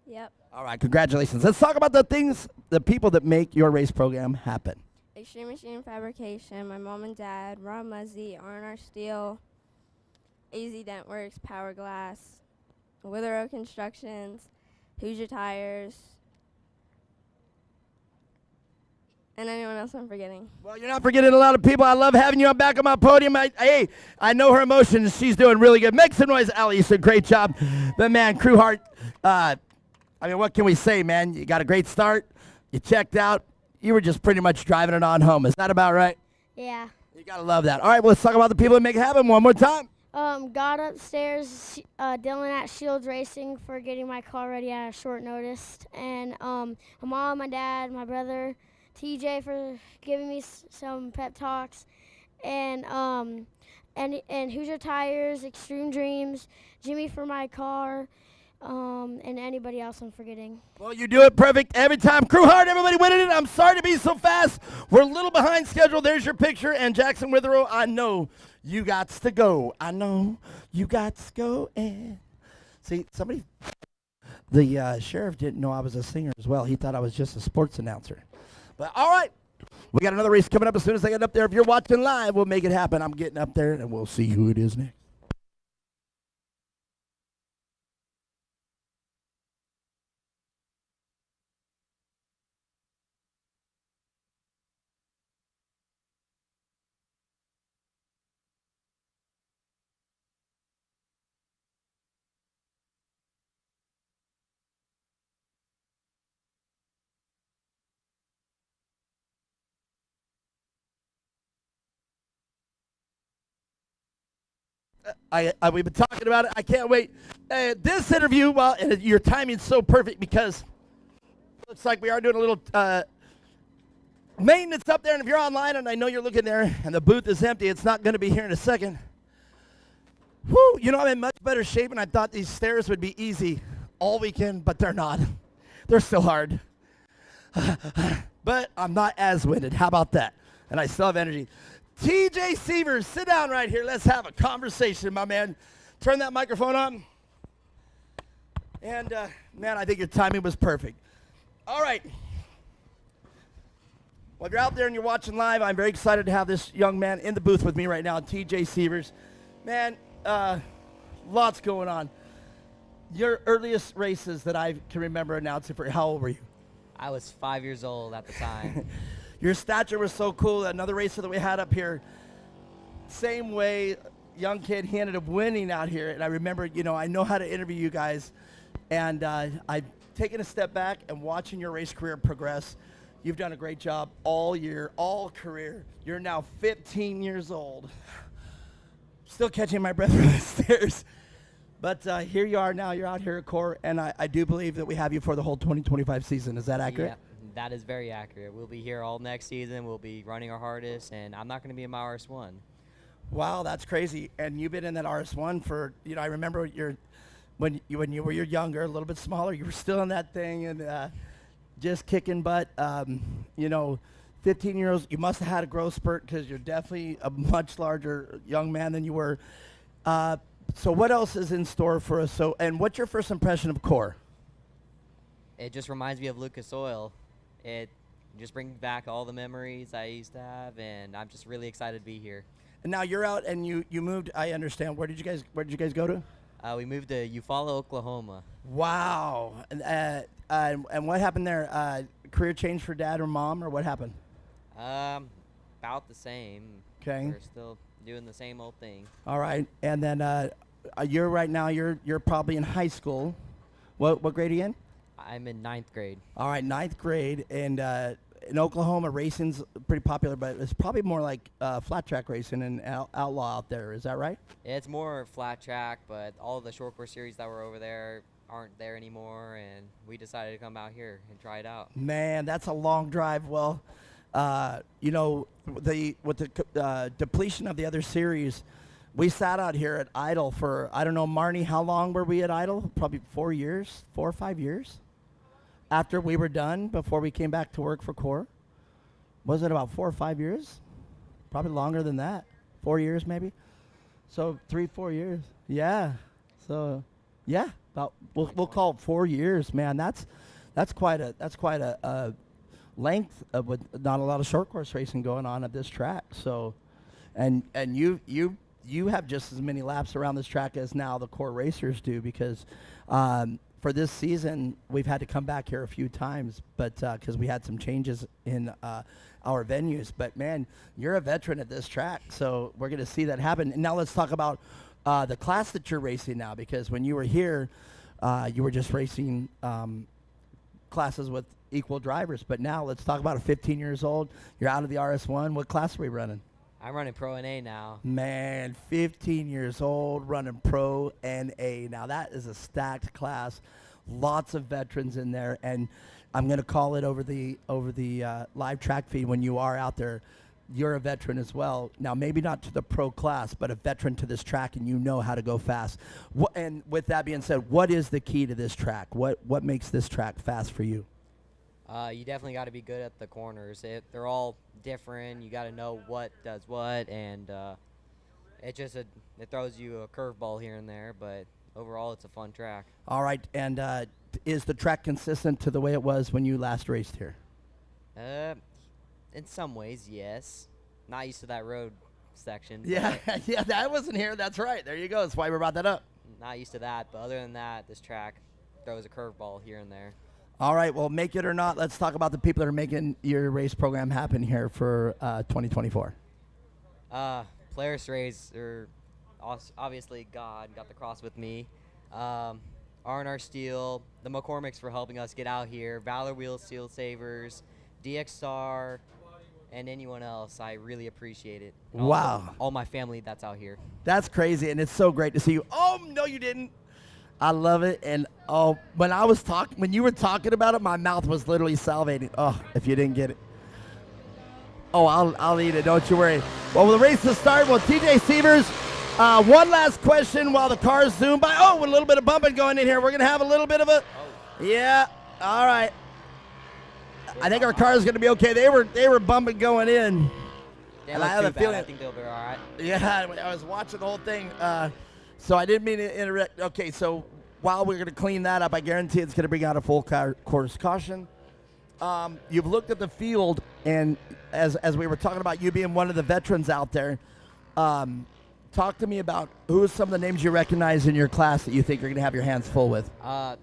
Yep. All right, congratulations. Let's talk about the people that make your race program happen. Extreme Machine Fabrication, my mom and dad, Rob Muzzy, R&R Steel, AZ Dentworks, Power Glass, Witherow Constructions, Hoosier Tires, and anyone else I'm forgetting. Well, you're not forgetting a lot of people. I love having you on back on my podium. I know her emotions. She's doing really good. Make some noise, Allie. You did a great job. But, man, Crew Heart, what can we say, man? You got a great start. You checked out. You were just pretty much driving it on home. Is that about right? Yeah. You got to love that. All right, well, let's talk about the people that make it happen one more time. Got upstairs, Dylan at Shields Racing for getting my car ready at a short notice. And my mom, my dad, my brother, TJ for giving me some pep talks. And Hoosier Tires, Extreme Dreams, Jimmy for my car, and anybody else I'm forgetting. Well, you do it perfect every time. Crew Heart, everybody winning it. I'm sorry to be so fast. We're a little behind schedule. There's your picture. And Jackson Witherow, I know you got to go. I know you got to go. And see, the sheriff didn't know I was a singer as well. He thought I was just a sports announcer. But all right, we got another race coming up as soon as I get up there. If you're watching live, we'll make it happen. I'm getting up there, and we'll see who it is next. We've been talking about it. I can't wait. This interview, well, and your timing's so perfect because it looks like we are doing a little maintenance up there. And if you're online, and I know you're looking there, and the booth is empty, it's not going to be here in a second. Whew, I'm in much better shape, and I thought these stairs would be easy all weekend, but they're not. They're still hard. But I'm not as winded. How about that? And I still have energy. TJ Sievers, sit down right here. Let's have a conversation, my man. Turn that microphone on. And, man, I think your timing was perfect. All right. Well, if you're out there and you're watching live, I'm very excited to have this young man in the booth with me right now, TJ Sievers. Man, lots going on. Your earliest races that I can remember announcing for, how old were you? I was 5 years old at the time. Your stature was so cool. Another racer that we had up here, same way, young kid, he ended up winning out here. And I remember, I know how to interview you guys. And I've taken a step back and watching your race career progress. You've done a great job all year, all career. You're now 15 years old. Still catching my breath from the stairs. But here you are now. You're out here at Core. And I do believe that we have you for the whole 2025 season. Is that accurate? Yeah. That is very accurate. We'll be here all next season. We'll be running our hardest, and I'm not going to be in my RS1. Wow, that's crazy. And you've been in that RS1 for, I remember when you were younger, a little bit smaller, you were still in that thing and just kicking butt. 15 years, you must have had a growth spurt because you're definitely a much larger young man than you were. So what else is in store for us? And what's your first impression of Core? It just reminds me of Lucas Oil. It just brings back all the memories I used to have, and I'm just really excited to be here. And now you're out and you moved. I understand. Where did you guys go to? We moved to Eufaula, Oklahoma. Wow. And what happened there? Career change for dad or mom, or what happened? I about the same. Okay. We're still doing the same old thing. All right. And then you're right now, you're probably in high school. What grade are you in? I'm in 9th grade. All right, 9th grade. And in Oklahoma, racing's pretty popular, but it's probably more like flat track racing and outlaw out there. Is that right? It's more flat track, but all the short course series that were over there aren't there anymore, and we decided to come out here and try it out. Man, that's a long drive. Well, you know, with the depletion of the other series, we sat out here at Idle for, I don't know, Marnie, how long were we at Idle? Probably 4 years, 4 or 5 years after we were done, before we came back to work for Core. Was it about 4 or 5 years? Probably longer than that. 4 years maybe. So 3, 4 years. Yeah. So yeah, about we'll call it 4 years, man. That's quite a length of, with not a lot of short course racing going on at this track. So, and you have just as many laps around this track as now the Core racers do, because for this season we've had to come back here a few times, but because we had some changes in our venues. But man, you're a veteran at this track, so we're going to see that happen. And now let's talk about the class that you're racing now, because when you were here, you were just racing classes with equal drivers. But now let's talk about a 15 years old. You're out of the RS1. What class are we running? I'm running Pro NA now. Man, 15 years old, running Pro NA. Now that is a stacked class. Lots of veterans in there, and I'm going to call it over the live track feed when you are out there. You're a veteran as well. Now, maybe not to the pro class, but a veteran to this track, and you know how to go fast. And with that being said, what is the key to this track? What makes this track fast for you? You definitely got to be good at the corners. They're all different. You got to know what does what, and it throws you a curveball here and there, but overall it's a fun track. All right, and is the track consistent to the way it was when you last raced here? In some ways, yes. Not used to that road section. Yeah, yeah, that wasn't here. That's right. There you go. That's why we brought that up. Not used to that, but other than that, this track throws a curveball here and there. All right, well, make it or not, let's talk about the people that are making your race program happen here for 2024. Polaris Race, are obviously God got the cross with me. R&R Steel, the McCormicks for helping us get out here, Valor Wheel Steel Savers, DX Star, and anyone else. I really appreciate it. And wow. Also, all my family that's out here. That's crazy, and it's so great to see you. Oh, no, you didn't. I love it, and oh, when you were talking about it, my mouth was literally salivating. Oh, if you didn't get it. Oh, I'll eat it, don't you worry. Well, the race is started with TJ Severs. One last question while the cars zoom by. Oh, with a little bit of bumping going in here. We're going to have a little bit of a, yeah, all right. I think our car is going to be okay. They were bumping going in. And I have a feeling. I think they'll be all right. Yeah, I was watching the whole thing. So I didn't mean to interrupt. Okay, so while we're going to clean that up, I guarantee it's going to bring out a full course caution. You've looked at the field, and as we were talking about you being one of the veterans out there, talk to me about who are some of the names you recognize in your class that you think you're going to have your hands full with.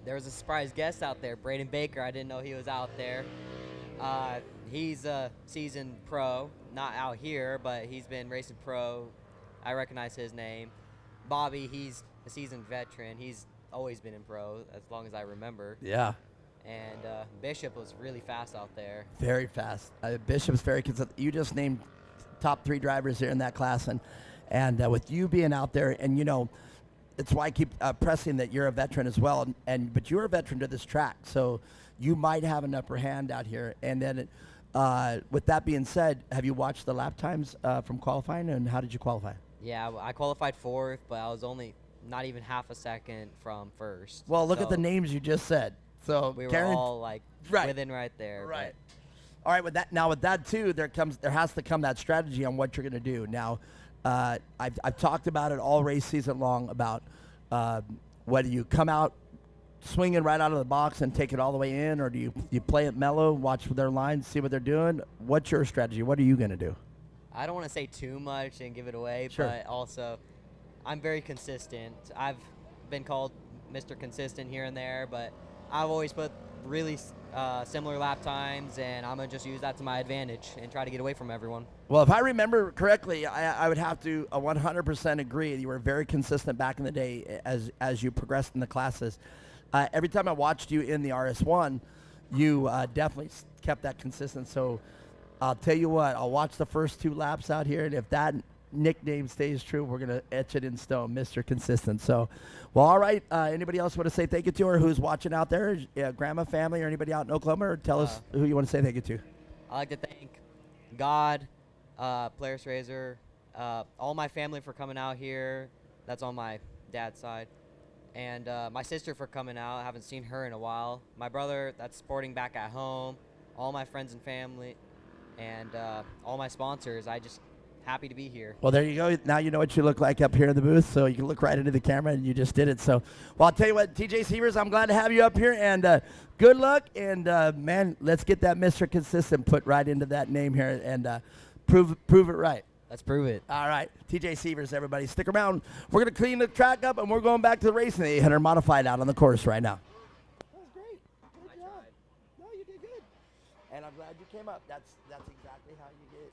There was a surprise guest out there, Braden Baker. I didn't know he was out there. He's a seasoned pro, not out here, but he's been racing pro. I recognize his name. Bobby, he's a seasoned veteran. He's always been in pro as long as I remember. Yeah. And Bishop was really fast out there. Very fast. Bishop's very consistent. You just named top 3 drivers here in that class, and with you being out there, and you know, it's why I keep pressing that you're a veteran as well. But you're a veteran to this track, so you might have an upper hand out here. And then, with that being said, have you watched the lap times from qualifying, and how did you qualify? Yeah, I qualified 4th, but I was only not even half a second from 1st. Well, look at the names you just said. So we were all like within right there. Right. All right. With that too, there has to come that strategy on what you're going to do. Now, I've talked about it all race season long about whether you come out swinging right out of the box and take it all the way in, or do you play it mellow, watch their lines, see what they're doing. What's your strategy? What are you going to do? I don't want to say too much and give it away, sure. But also I'm very consistent. I've been called Mr. Consistent here and there, but I've always put really similar lap times, and I'm going to just use that to my advantage and try to get away from everyone. Well, if I remember correctly, I would have to 100% agree. You were very consistent back in the day as you progressed in the classes. Every time I watched you in the RS1, you definitely kept that consistent. So I'll tell you what, I'll watch the first 2 laps out here, and if that nickname stays true, we're going to etch it in stone, Mr. Consistent. So, well, all right. Anybody else want to say thank you to, or who's watching out there? Grandma, family, or anybody out in Oklahoma? Or tell us who you want to say thank you to. I'd like to thank God, Polaris Razor, all my family for coming out here. That's on my dad's side. And my sister for coming out. I haven't seen her in a while. My brother that's sporting back at home. All my friends and family. And all my sponsors. I just happy to be here. Well, there you go. Now you know what you look like up here in the booth, so you can look right into the camera, and you just did it. So, well, I'll tell you what, TJ Sievers, I'm glad to have you up here, and good luck. And, man, let's get that Mr. Consistent put right into that name here and prove it right. Let's prove it. All right. TJ Sievers, everybody. Stick around. We're going to clean the track up, and we're going back to the racing, the 800 modified out on the course right now. That was great. Good job. No, you did good. And I'm glad you came up. That's exactly how you get,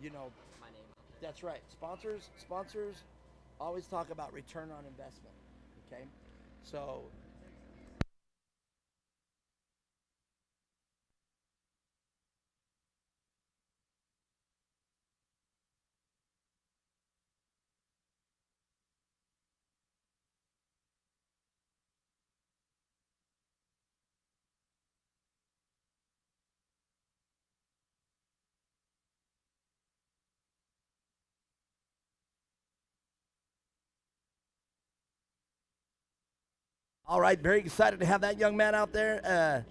you know, My name. that's right. Sponsors always talk about return on investment. Okay? So all right, very excited to have that young man out there.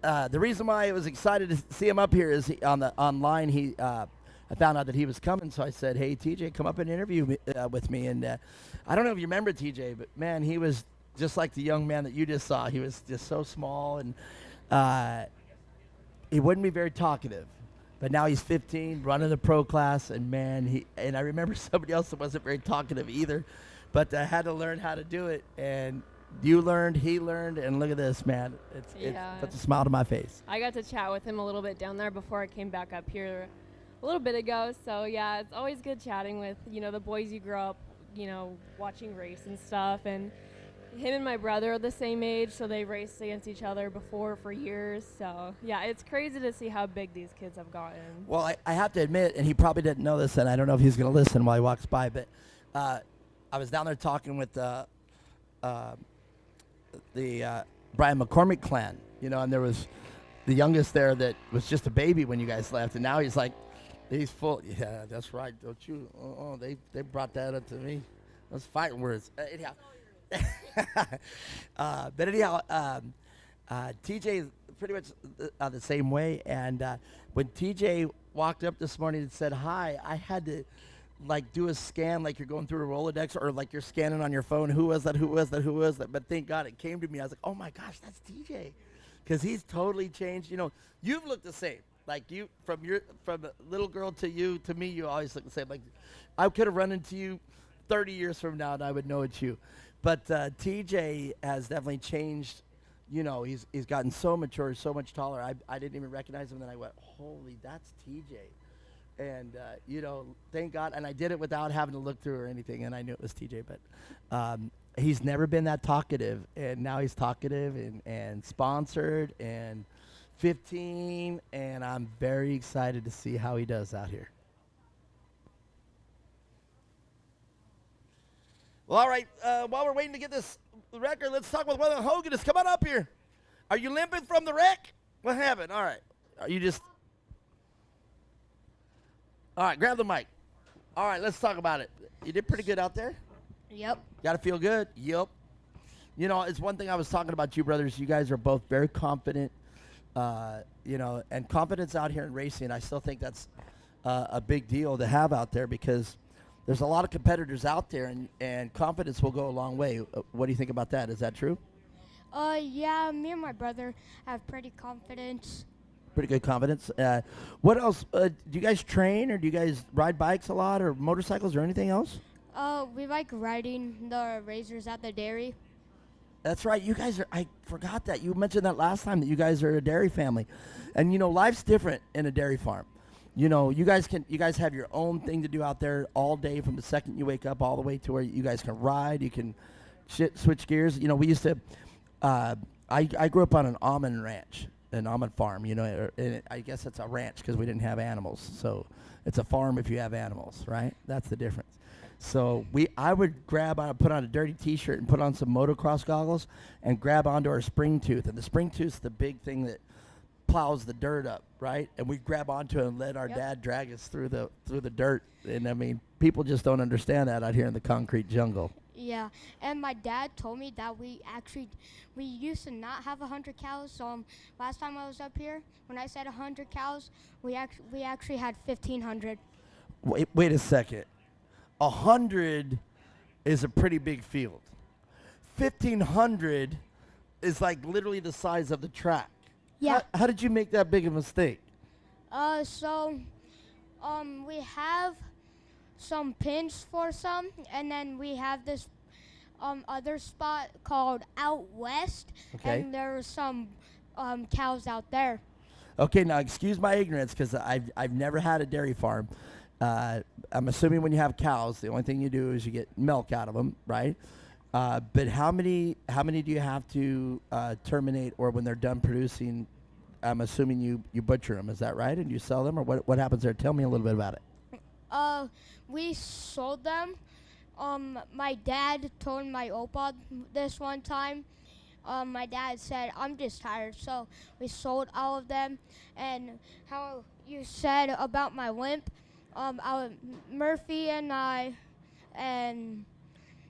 The reason why I was excited to see him up here is online. I found out that he was coming, so I said, "Hey, TJ, come up and interview with me." And I don't know if you remember TJ, but man, he was just like the young man that you just saw. He was just so small, and he wouldn't be very talkative. But now he's 15, running the pro class, and man, I remember somebody else that wasn't very talkative either, but I had to learn how to do it. And you learned, he learned, and look at this, man. It puts a smile to my face. I got to chat with him a little bit down there before I came back up here a little bit ago. So, yeah, it's always good chatting with, the boys you grow up, watching race and stuff. And him and my brother are the same age, so they raced against each other before for years. So, yeah, it's crazy to see how big these kids have gotten. Well, I have to admit, and he probably didn't know this, and I don't know if he's going to listen while he walks by, but I was down there talking with the Brian McCormick clan, and there was the youngest there that was just a baby when you guys left, and now he's full. Yeah, that's right. Don't you? Oh, they brought that up to me. Those fighting words. Anyhow, but anyhow, TJ is pretty much the same way. And when TJ walked up this morning and said hi, I had to do a scan like you're going through a Rolodex, or like you're scanning on your phone. Who was that? Who was that? Who was that? But thank God it came to me. I was like, oh my gosh, that's TJ, because he's totally changed. You've looked the same. Like you, from a little girl to you to me, you always look the same. Like I could have run into you 30 years from now and I would know it's you. But TJ has definitely changed. He's gotten so mature, so much taller. I didn't even recognize him. Then I went, holy, that's TJ. And, thank God. And I did it without having to look through or anything, and I knew it was TJ. But he's never been that talkative, and now he's talkative and sponsored and 15, and I'm very excited to see how he does out here. Well, all right, while we're waiting to get this record, let's talk with Weather Hogan. Just come on up here. Are you limping from the wreck? What happened? All right. Are you just... All right, grab the mic. All right, let's talk about it. You did pretty good out there? Yep. Got to feel good? Yep. It's one thing I was talking about you brothers. You guys are both very confident, and confidence out here in racing, I still think that's a big deal to have out there, because there's a lot of competitors out there, and confidence will go a long way. What do you think about that? Is that true? Yeah, me and my brother have pretty confidence. Pretty good confidence. What else? Do you guys train, or do you guys ride bikes a lot, or motorcycles, or anything else? We like riding the razors at the dairy. That's right. You guys are, I forgot that. You mentioned that last time that you guys are a dairy family. And, you know, life's different in a dairy farm. You know, you guys have your own thing to do out there all day from the second you wake up all the way to where you guys can ride. You can switch gears. You know, we used to, I grew up on an almond ranch, an almond farm, you know, and I guess it's a ranch because we didn't have animals. So it's a farm if you have animals, right? That's the difference. So I would put on a dirty T-shirt and put on some motocross goggles and grab onto our spring tooth. And the spring tooth's the big thing that plows the dirt up, right? And we grab onto it and let our dad drag us through the dirt. And I mean, people just don't understand that out here in the concrete jungle. Yeah, and my dad told me that we used to not have 100 cows. So last time I was up here, when I said 100 cows, we actually had 1,500. Wait a second. 100 is a pretty big field. 1,500 is like literally the size of the track. Yeah. How did you make that big a mistake? We have some pins for some, and then we have this other spot called Out West, and there are some cows out there. Okay, now excuse my ignorance because I've never had a dairy farm. I'm assuming when you have cows, the only thing you do is you get milk out of them, right? But how many do you have to terminate, or when they're done producing? I'm assuming you butcher them. Is that right? And you sell them, or what happens there? Tell me a little bit about it. We sold them. My dad told my opa this one time. My dad said, "I'm just tired," so we sold all of them. And how you said about my limp. Murphy and I and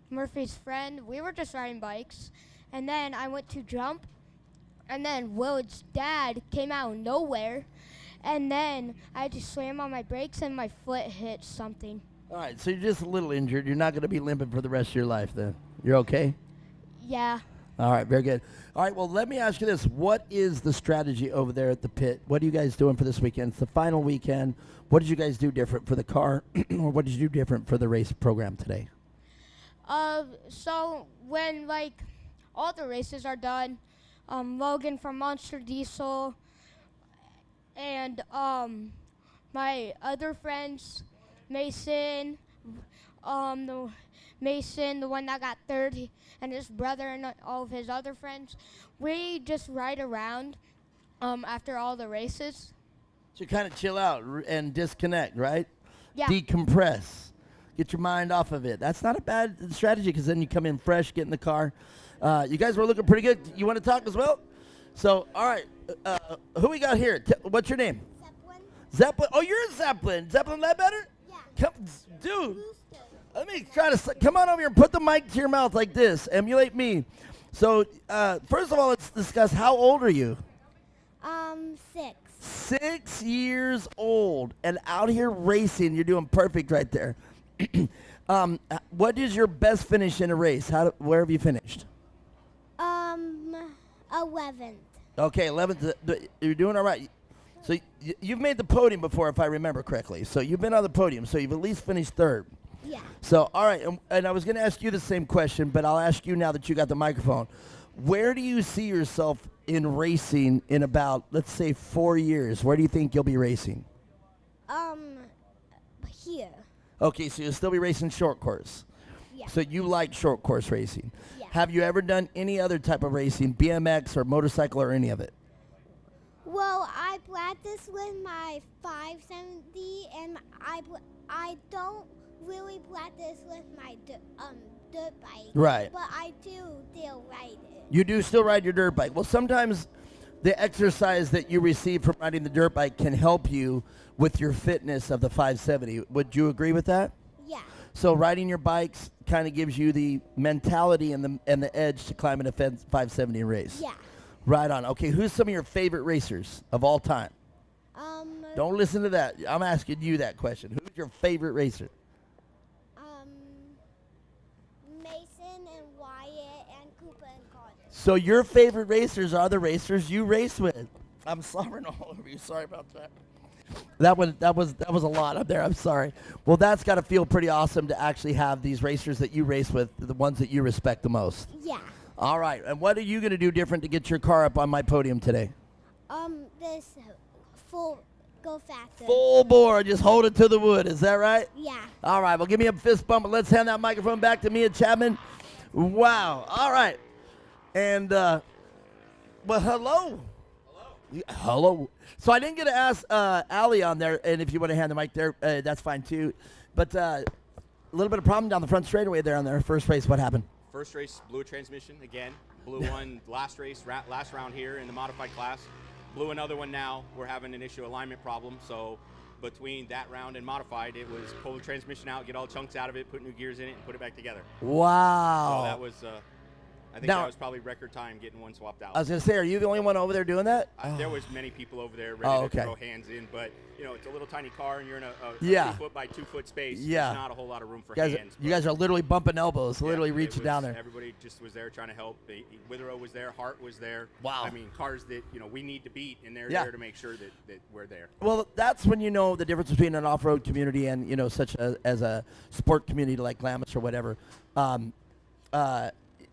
Murphy's friend, we were just riding bikes, and then I went to jump, and then Willard's dad came out of nowhere, and then I just slammed on my brakes and my foot hit something. All right, so you're just a little injured. You're not going to be limping for the rest of your life then. You're okay? Yeah. All right, very good. All right, well, let me ask you this. What is the strategy over there at the pit? What are you guys doing for this weekend? It's the final weekend. What did you guys do different for the car, or what did you do different for the race program today? So when, like, all the races are done, Logan from Monster Diesel and my other friends, Mason, the one that got third, and his brother and all of his other friends, we just ride around after all the races. So you kind of chill out and disconnect, right? Yeah. Decompress. Get your mind off of it. That's not a bad strategy because then you come in fresh, get in the car. You guys were looking pretty good. You want to talk as well? So, all right. Who we got here? What's your name? Zeppelin. Zeppelin. Oh, you're a Zeppelin. Zeppelin Ledbetter? Yeah. Come, dude. Let me try to come on over here and put the mic to your mouth like this. Emulate me. So, first of all, let's discuss how old are you? 6. 6 years old and out here racing. You're doing perfect right there. What is your best finish in a race? Where have you finished? 11th. Okay, 11th. You're doing all right. So you've made the podium before, if I remember correctly. So you've been on the podium. So you've at least finished third. Yeah. So, all right. And I was going to ask you the same question, but I'll ask you now that you got the microphone. Where do you see yourself in racing in about, let's say, 4 years? Where do you think you'll be racing? Here. Okay, so you'll still be racing short course. Yeah. So you like short course racing. Yeah. Have you ever done any other type of racing, BMX or motorcycle or any of it? Well, I practice with my 570, and I don't really practice with my dirt bike. Right. But I do still ride it. You do still ride your dirt bike. Well, sometimes the exercise that you receive from riding the dirt bike can help you with your fitness of the 570. Would you agree with that? Yeah. So riding your bikes kind of gives you the mentality and the edge to climb in a 570 race. Yeah. Right on. Okay, who's some of your favorite racers of all time? Don't listen to that. I'm asking you that question. Who's your favorite racer? Mason and Wyatt and Cooper and Carter. So your favorite racers are the racers you race with. I'm slobbering all over you. Sorry about that. That was a lot up there. I'm sorry. Well, that's got to feel pretty awesome to actually have these racers that you race with, the ones that you respect the most. Yeah. All right. And what are you going to do different to get your car up on my podium today? This full go faster. Full bore. Just hold it to the wood. Is that right? Yeah. All right. Well, give me a fist bump and let's hand that microphone back to Mia Chapman. Wow. All right. And, well, hello. Hello. So I didn't get to ask Allie on there, and if you want to hand the mic there, that's fine too. But a little bit of problem down the front straightaway there on their first race. What happened? First race, blew a transmission again. Blew one last race, last round here in the modified class. Blew another one now. We're having an issue alignment problem. So between that round and modified, it was pull the transmission out, get all chunks out of it, put new gears in it, and put it back together. Wow. So that was, I think Now- that was probably record time getting one swapped out. I was going to say, are you the only one over there doing that? There was many people over there ready okay. to throw hands in, but you know it's a little tiny car and you're in a 2 foot by 2 foot space. Yeah. There's not a whole lot of room for hands. You guys are literally bumping elbows, literally it reaching was- down there. Everybody just was there trying to help. Withrow was there, Hart was there. Wow. I mean, cars that we need to beat, and they're Yeah. there to make sure that we're there. Well, that's when you know the difference between an off-road community and such as a sport community like Glamis or whatever.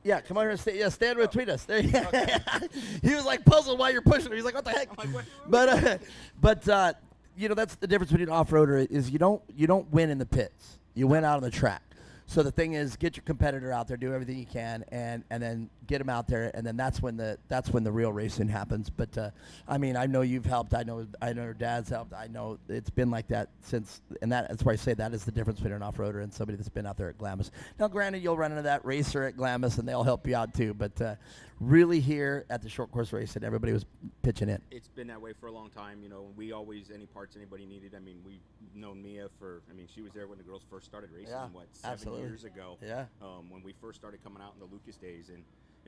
Yeah, come on here and stay. Yeah, stand between us. There, he was like puzzled while you're pushing him. He's like, "What the heck?" But that's the difference between an off-roader is you don't win in the pits. You win out on the track. So the thing is, get your competitor out there, do everything you can, and then get them out there, and then that's when the real racing happens. But I mean, I know you've helped. I know your dad's helped. I know it's been like that since, and that's why I say that is the difference between an off-roader and somebody that's been out there at Glamis. Now, granted, you'll run into that racer at Glamis, and they'll help you out too. But really, here at the short course racing, everybody was pitching in. It's been that way for a long time. We always, any parts anybody needed. I mean, we've known Mia she was there when the girls first started racing, Yeah, 7 absolutely. years ago. Yeah. When we first started coming out in the Lucas days. And,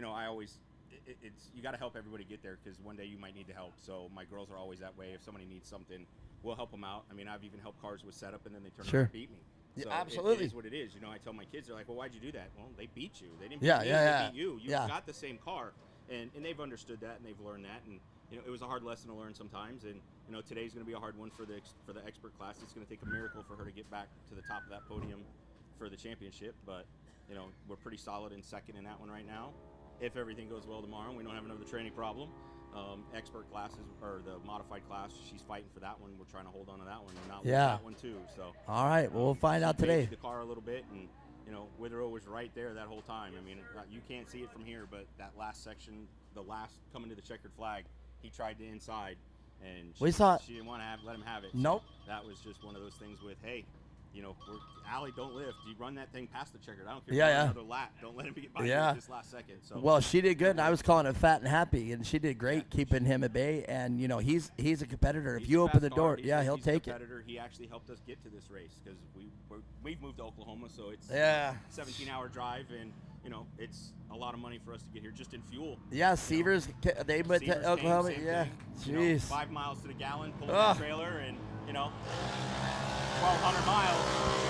I always, it's you got to help everybody get there because one day you might need to help. So my girls are always that way. If somebody needs something, we'll help them out. I mean, I've even helped cars with setup and then they turn around and beat me. Yeah, So absolutely. It is what it is. I tell my kids, they're like, well, why'd you do that? Well, they beat you. They didn't Yeah, beat me, yeah, they beat you. You yeah. got the same car. And they've understood that and they've learned that. And, it was a hard lesson to learn sometimes. And, today's going to be a hard one for the expert class. It's going to take a miracle for her to get back to the top of that podium for the championship. But, we're pretty solid in second in that one right now. If everything goes well tomorrow and we don't have another training problem, expert classes or the modified class, she's fighting for that one. We're trying to hold on to that one and not lose that one too. So All right, well, we'll find out today. The car a little bit, and Withrow was right there that whole time. I mean, you can't see it from here, but that last section, the last coming to the checkered flag, he tried to inside, and she didn't want to let him have it. Nope. So that was just one of those things with, hey, Allie, don't lift. You run that thing past the checkered. I don't care if you run another lap. Don't let him get by you this last second. So. Well, she did good, and I was calling it fat and happy, and she did great keeping him at bay. And he's a competitor. If you open the door, he'll take it. He actually helped us get to this race because we've moved to Oklahoma, so it's 17-hour drive, and it's a lot of money for us to get here just in fuel. Yeah, Severs, they went to Oklahoma. Thing. Jeez. 5 miles to the gallon, pulling the trailer, and 1,200 miles.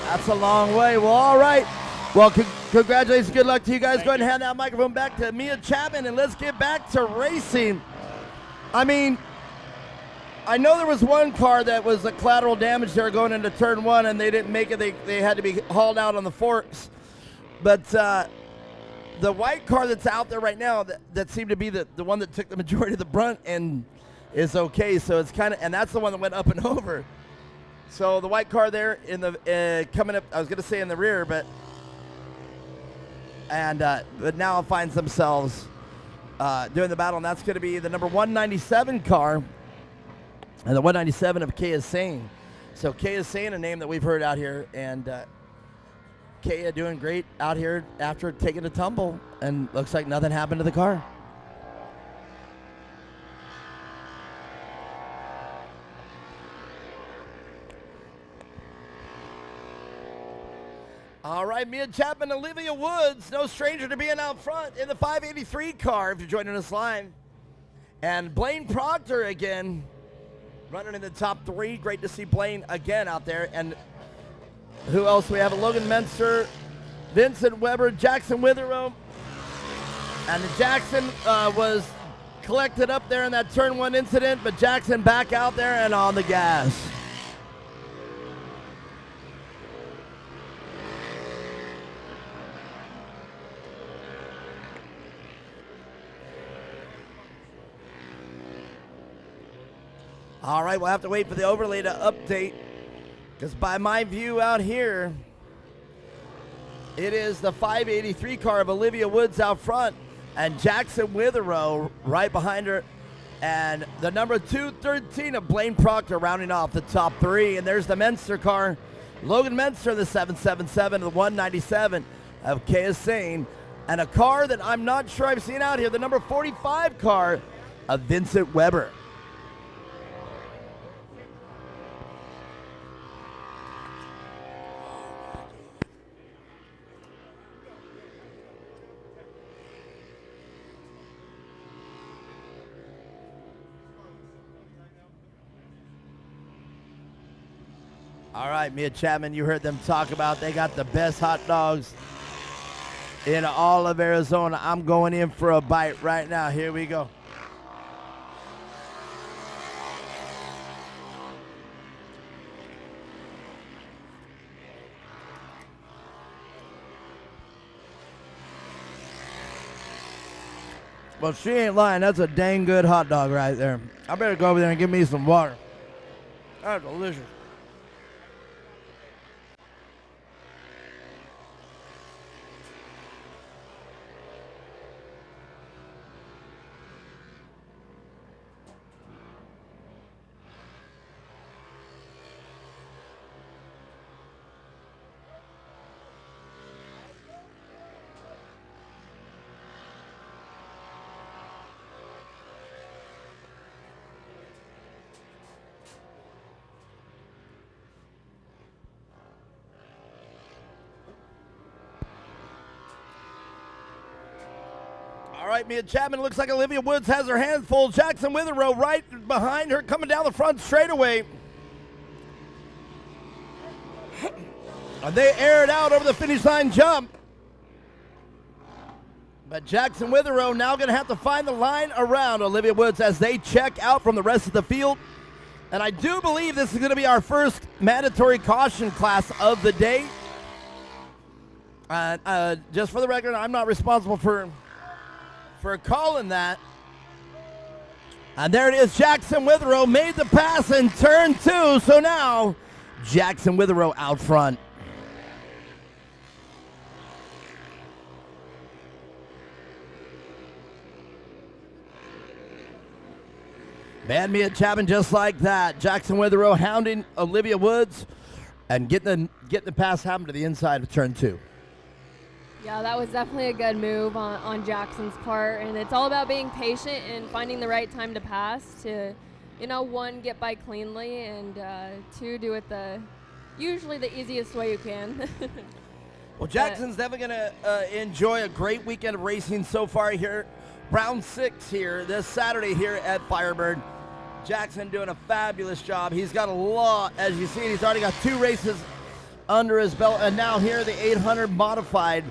That's a long way. Well, all right. Well, congratulations. Good luck to you guys. Go ahead and hand that microphone back to Mia Chapman, and let's get back to racing. I mean, I know there was one car that was a collateral damage there going into turn 1, and they didn't make it. They had to be hauled out on the forks. But the white car that's out there right now, that seemed to be the one that took the majority of the brunt and is okay. So it's kind of, and that's the one that went up and over. So the white car there in the coming up, I was going to say in the rear, but now finds themselves doing the battle, and that's going to be the number 197 car, and the 197 of Kaya Sane. So Kaya Sane, a name that we've heard out here, and Kaya doing great out here after taking a tumble, and looks like nothing happened to the car. All right, Mia Chapman, Olivia Woods, no stranger to being out front in the 583 car if you're joining us live. And Blaine Proctor again, running in the top 3. Great to see Blaine again out there. And who else? We have Logan Menster, Vincent Weber, Jackson Withrow. And Jackson was collected up there in that turn 1 incident, but Jackson back out there and on the gas. All right, we'll have to wait for the overlay to update, because by my view out here, it is the 583 car of Olivia Woods out front, and Jackson Witherow right behind her, and the number 213 of Blaine Proctor rounding off the top three. And there's the Menster car, Logan Menster, the 777, the 197 of Kea Sane, and a car that I'm not sure I've seen out here, the number 45 car of Vincent Weber. All right, Mia Chapman, you heard them talk about they got the best hot dogs in all of Arizona. I'm going in for a bite right now. Here we go. Well, she ain't lying. That's a dang good hot dog right there. I better go over there and give me some water. That's delicious. All right, Mia Chapman, looks like Olivia Woods has her hands full. Jackson Witherow right behind her, coming down the front straightaway. They air it out over the finish line jump. But Jackson Witherow now going to have to find the line around Olivia Woods as they check out from the rest of the field. And I do believe this is going to be our first mandatory caution class of the day. Just for the record, I'm not responsible for calling that. And there it is. Jackson Witherow made the pass in turn two. So now Jackson Witherow out front. Man, Mia Chapman just like that. Jackson Witherow hounding Olivia Woods and getting the pass happen to the inside of turn two. Yeah, that was definitely a good move on Jackson's part, and it's all about being patient and finding the right time to pass to, one, get by cleanly, and two, do it usually the easiest way you can. Well, Jackson's definitely going to enjoy a great weekend of racing so far here. Round 6 here this Saturday here at Firebird. Jackson doing a fabulous job. He's got a lot, as you see, he's already got 2 races under his belt, and now here the 800 modified.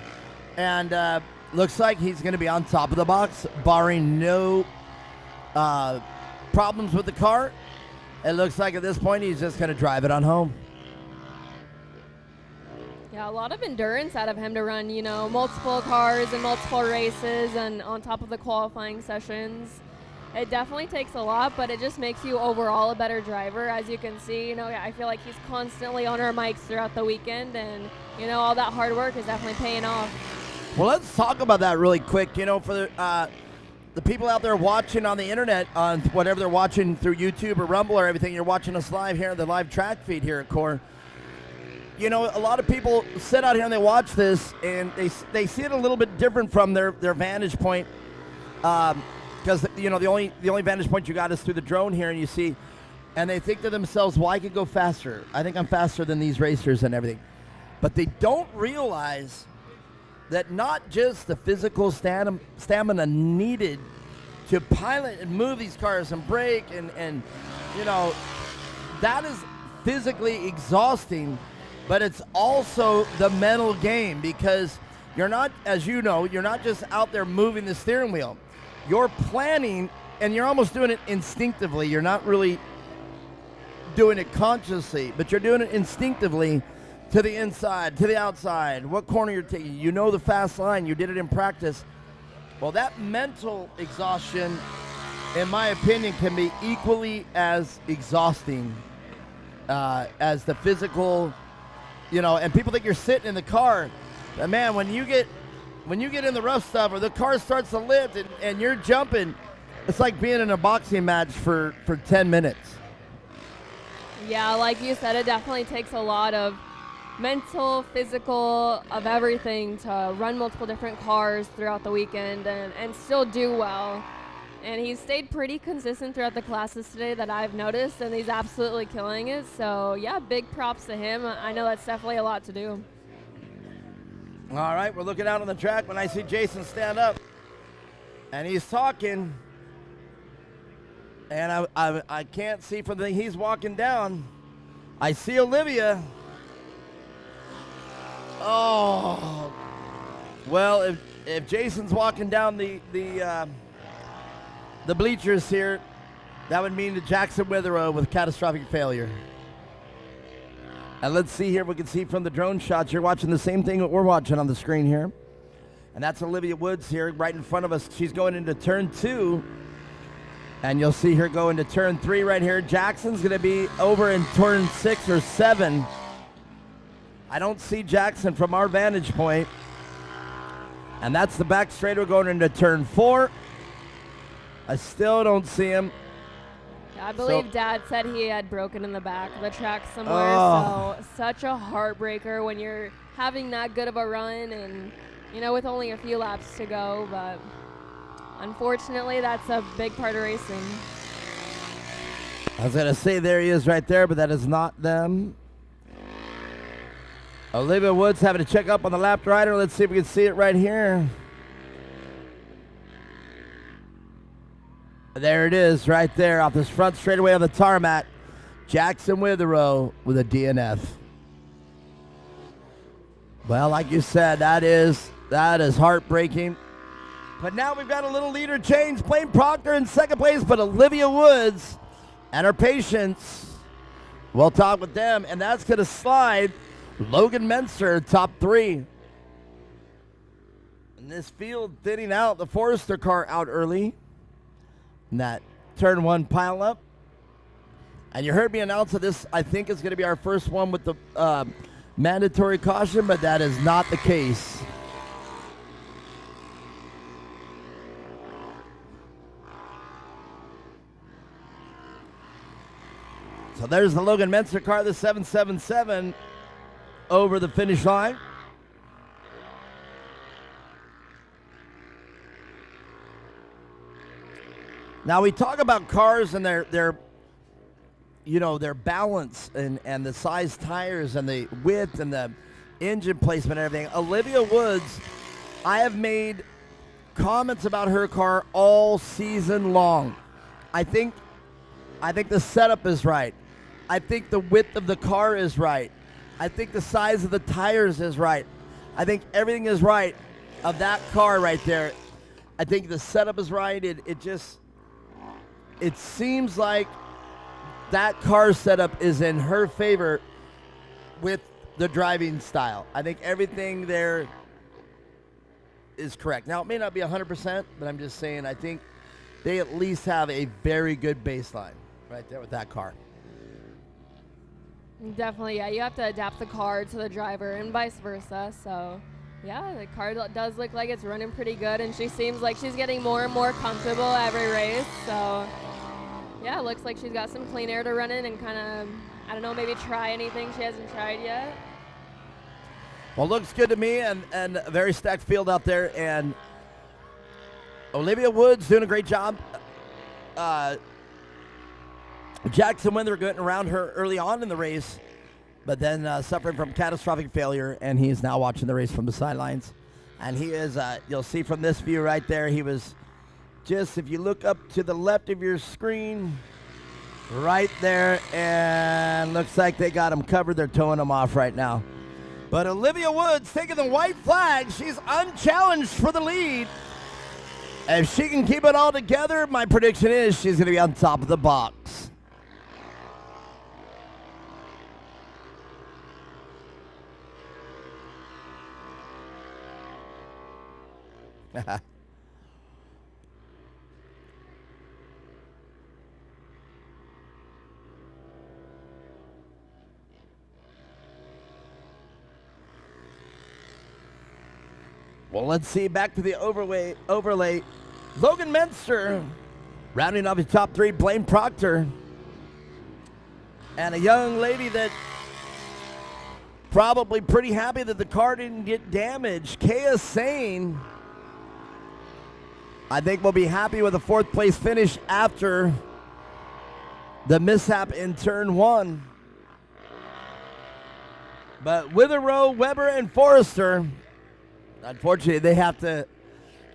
And looks like he's going to be on top of the box, barring no problems with the car. It looks like at this point he's just going to drive it on home. Yeah, a lot of endurance out of him to run, multiple cars and multiple races and on top of the qualifying sessions. It definitely takes a lot, but it just makes you overall a better driver. As you can see, I feel like he's constantly on our mics throughout the weekend, and, all that hard work is definitely paying off. Well, let's talk about that really quick. For the people out there watching on the internet, on whatever they're watching through YouTube or Rumble or everything, you're watching us live here, the live track feed here at Core. A lot of people sit out here and they watch this, and they see it a little bit different from their vantage point. Because the only vantage point you got is through the drone here, and you see, and they think to themselves, well, I could go faster. I think I'm faster than these racers and everything. But they don't realize that not just the physical stamina needed to pilot and move these cars and brake and that is physically exhausting, but it's also the mental game, because you're not, as you're not just out there moving the steering wheel. You're planning, and you're almost doing it instinctively. You're not really doing it consciously, but you're doing it instinctively, to the inside, to the outside, what corner you're taking. You know the fast line. You did it in practice. Well, that mental exhaustion in my opinion, can be equally as exhausting as the physical, and people think you're sitting in the car. But man, when you get in the rough stuff or the car starts to lift and you're jumping, it's like being in a boxing match for 10 minutes. Yeah, like you said, it definitely takes a lot of mental, physical, of everything to run multiple different cars throughout the weekend and still do well. And he's stayed pretty consistent throughout the classes today that I've noticed, and he's absolutely killing it. So, yeah, big props to him. I know that's definitely a lot to do. All right, we're looking out on the track when I see Jason stand up. And he's talking. And I can't see from the he's walking down. I see Olivia. Oh. Well, if Jason's walking down the bleachers here, that would mean that Jackson Witherow with catastrophic failure. And let's see here. We can see from the drone shots. You're watching the same thing that we're watching on the screen here. And that's Olivia Woods here right in front of us. She's going into turn 2. And you'll see her go into turn 3 right here. Jackson's going to be over in turn 6 or 7. I don't see Jackson from our vantage point. And that's the back straighter going into turn 4. I still don't see him. Yeah, I believe Dad said he had broken in the back of the track somewhere. Oh. So such a heartbreaker when you're having that good of a run and, with only a few laps to go. But unfortunately, that's a big part of racing. I was going to say there he is right there, but that is not them. Olivia Woods having to check up on the lap rider. Let's see if we can see it right here. There it is right there off this front straightaway on the tarmac. Jackson Witherow with a DNF. Well, like you said, that is heartbreaking. But now we've got a little leader change. Blaine Proctor in second place, but Olivia Woods and her patience. We'll talk with them, and that's going to slide Logan Menser top 3. And this field thinning out. The Forester car out early. And that turn 1 pile up. And you heard me announce that this, I think, is going to be our first one with the mandatory caution, but that is not the case. So there's the Logan Menser car, the 777, over the finish line. Now we talk about cars and their balance and the size tires and the width and the engine placement and everything. Olivia Woods, I have made comments about her car all season long. I think the setup is right. I think the width of the car is right. I think the size of the tires is right. I think everything is right of that car right there. I think the setup is right. It seems like that car setup is in her favor with the driving style. I think everything there is correct. Now, it may not be 100%, but I'm just saying I think they at least have a very good baseline right there with that car. Definitely, yeah. You have to adapt the car to the driver and vice versa. So, yeah, the car does look like it's running pretty good, and she seems like she's getting more and more comfortable every race. So, yeah, it looks like she's got some clean air to run in and kind of, I don't know, maybe try anything she hasn't tried yet. Well, looks good to me, and a very stacked field out there. And Olivia Woods doing a great job. Jackson Witherow getting around her early on in the race, but then suffering from catastrophic failure, and he's now watching the race from the sidelines. And he is, you'll see from this view right there, he was just, if you look up to the left of your screen, right there, and looks like they got him covered. They're towing him off right now. But Olivia Woods taking the white flag. She's unchallenged for the lead. If she can keep it all together, my prediction is she's going to be on top of the box. Well, let's see. Back to the overlay. Logan Menster rounding off his top three. Blaine Proctor. And a young lady that probably pretty happy that the car didn't get damaged. Kaya Sane, I think, will be happy with a fourth place finish after the mishap in turn one. But Witherow, Weber, and Forrester, unfortunately, they have to.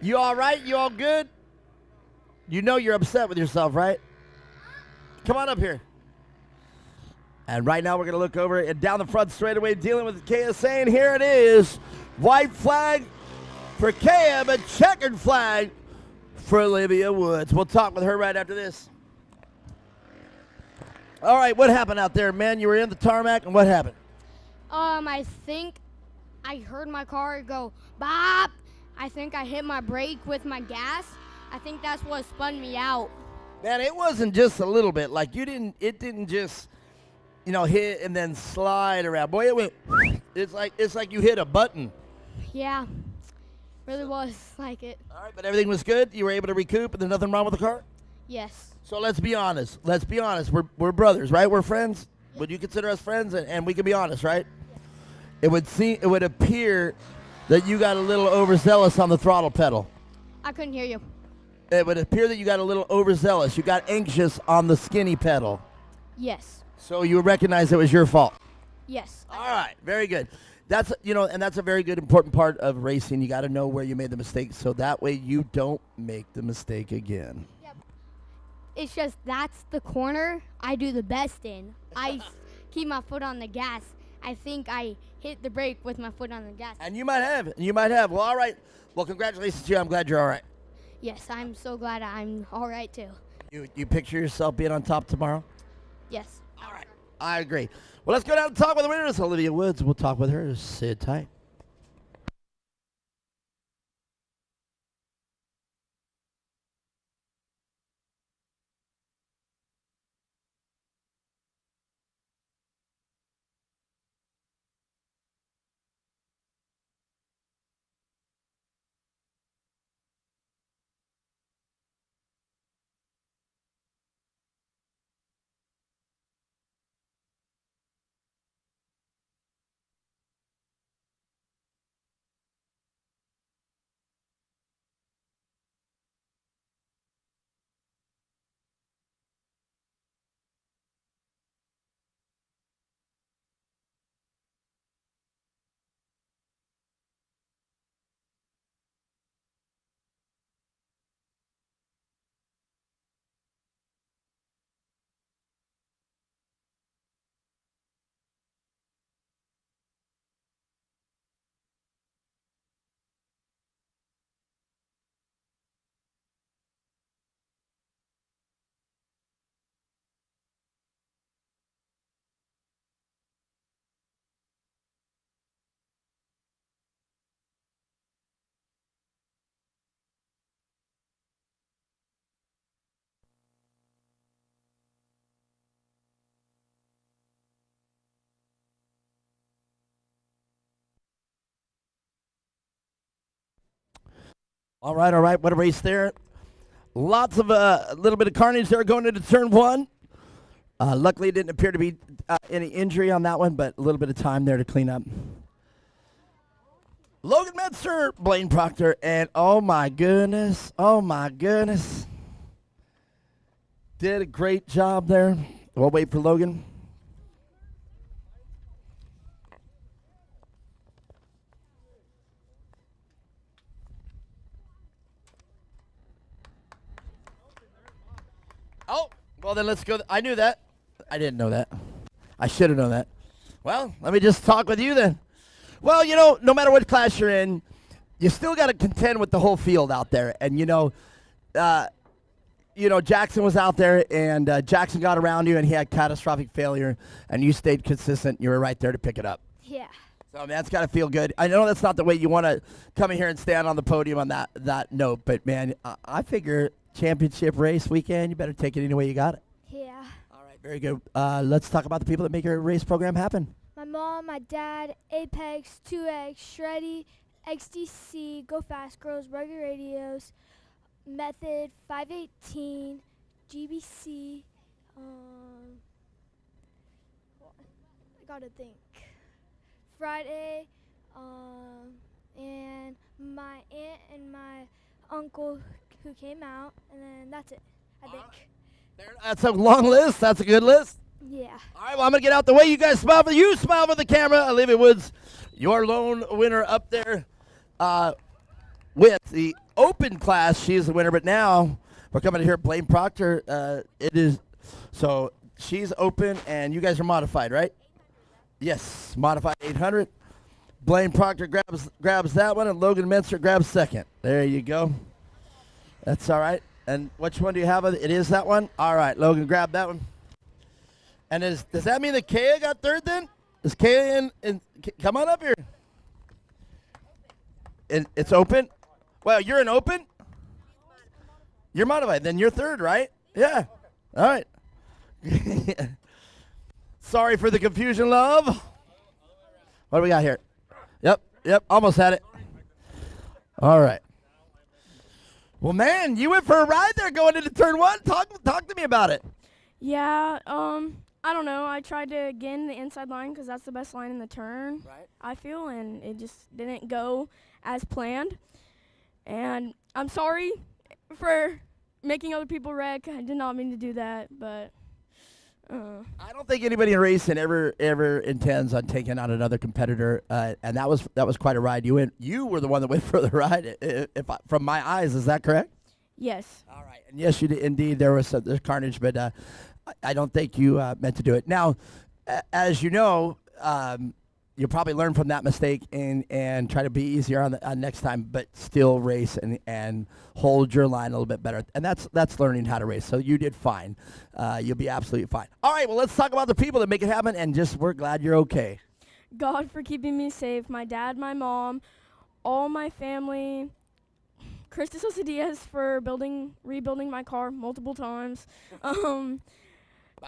You all right? You all good? You know you're upset with yourself, right? Come on up here. And right now we're going to look over and down the front straightaway dealing with KSA. And here it is. White flag for Kaya, but checkered flag for Olivia Woods. We'll talk with her right after this. All right, what happened out there, man? You were in the tarmac, and what happened? I think I heard my car go bop. I think I hit my brake with my gas. I think that's what spun me out. Man, it wasn't just a little bit. Like it didn't just, hit and then slide around. Boy, it went. It's like you hit a button. Yeah, really was like it. All right, but everything was good. You were able to recoup, and there's nothing wrong with the car. Yes. So let's be honest. We're brothers, right? We're friends. Yep. Would you consider us friends? And we can be honest, right? Yes. It would appear that you got a little overzealous on the throttle pedal. I couldn't hear you. It would appear that you got a little overzealous. You got anxious on the skinny pedal. Yes. So you recognize it was your fault. Yes. All right, very good. That's and that's a very good important part of racing. You got to know where you made the mistake, so that way you don't make the mistake again. Yep. It's just that's the corner I do the best in. I keep my foot on the gas. I think I hit the brake with my foot on the gas. And you might have. Well, all right. Well, congratulations to you. I'm glad you're all right. Yes, I'm so glad I'm all right too. You picture yourself being on top tomorrow? Yes. All right. I agree. Well, let's go down and talk with the winners. Olivia Woods. We'll talk with her. Sit tight. All right. What a race there. Lots of a little bit of carnage there going into turn one. Luckily, it didn't appear to be any injury on that one, but a little bit of time there to clean up. Logan Menster, Blaine Proctor, and oh my goodness. Did a great job there. We'll wait for Logan. Oh, well then let's go. I knew that. I didn't know that. I should have known that. Well, let me just talk with you then. Well, no matter what class you're in, you still got to contend with the whole field out there. And, Jackson was out there, and Jackson got around you, and he had catastrophic failure, and you stayed consistent. You were right there to pick it up. Yeah. So, man, that's got to feel good. I know that's not the way you want to come in here and stand on the podium on that note, but, man, I figure championship race weekend, you better take it any way you got it. Yeah. All right, very good. Let's talk about the people that make your race program happen. My mom, my dad, Apex, 2X, Shreddy, XDC, Go Fast Girls, Rugged Radios, Method, 518, GBC. I gotta think. Friday, and my aunt and my uncle who came out, and then that's it, I think. That's a long list. That's a good list. Yeah. All right, well, I'm going to get out the way. You guys smile for the camera. Olivia Woods, your lone winner up there with the open class. She is the winner, but now we're coming to hear Blaine Proctor. So she's open, and you guys are modified, right? Yes, modified 800. Blaine Proctor grabs that one, and Logan Minster grabs second. There you go. That's all right. And which one do you have? It is that one? All right, Logan, grab that one. And does that mean that Kaya got third then? Is Kaya in? Come on up here. It's open? Well, you're an open? You're modified. Then you're third, right? Yeah. All right. Sorry for the confusion, love. What do we got here? Yep, almost had it. All right. Well, man, you went for a ride there going into turn one. Talk to me about it. Yeah, I don't know. I tried to gain the inside line because that's the best line in the turn, I feel, and it just didn't go as planned. And I'm sorry for making other people wreck. I did not mean to do that, but... I don't think anybody in racing ever intends on taking out another competitor, and that was quite a ride. You were the one that went for the ride. From my eyes, is that correct? Yes. All right, and yes, you did indeed. There's carnage, but I don't think you meant to do it. Now, as you know, you'll probably learn from that mistake and try to be easier on next time, but still race and hold your line a little bit better. And that's learning how to race. So you did fine. You'll be absolutely fine. All right, well, let's talk about the people that make it happen, and we're glad you're okay. God for keeping me safe, my dad, my mom, all my family, Chris DeSosa Diaz for rebuilding my car multiple times. About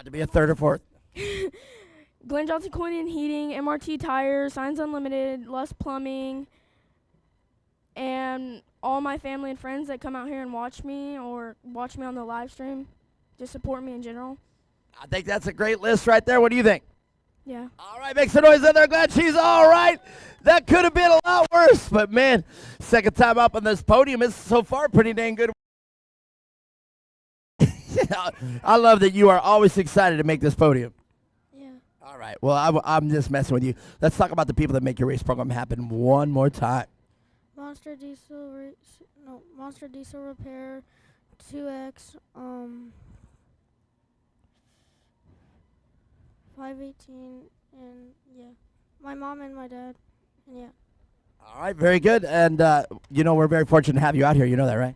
to be a third or fourth. Glenn Johnson Coin and Heating, MRT Tires, Signs Unlimited, Lust Plumbing, and all my family and friends that come out here and watch me or watch me on the live stream, just support me in general. I think that's a great list right there. What do you think? Yeah. All right, make some noise out there. Glad she's all right. That could have been a lot worse, but man, second time up on this podium is so far pretty dang good. I love that you are always excited to make this podium. All right. Well, I'm just messing with you. Let's talk about the people that make your race program happen one more time. Monster Diesel Repair, 2X, 518, and yeah, my mom and my dad, and yeah. All right. Very good. And we're very fortunate to have you out here. You know that, right?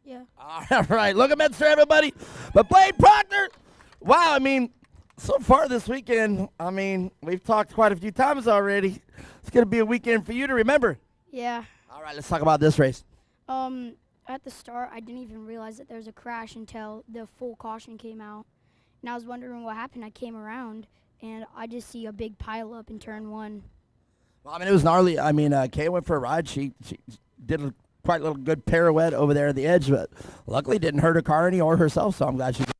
Yeah. All right. Look at Minster, everybody. But Blaine Proctor. Wow. I mean. So far this weekend, we've talked quite a few times already. It's going to be a weekend for you to remember. Yeah. All right, let's talk about this race. At the start, I didn't even realize that there was a crash until the full caution came out. And I was wondering what happened. I came around, and I just see a big pile up in turn one. Well, it was gnarly. Kay went for a ride. She did a quite little good pirouette over there at the edge, but luckily didn't hurt her car any or herself, so I'm glad she did.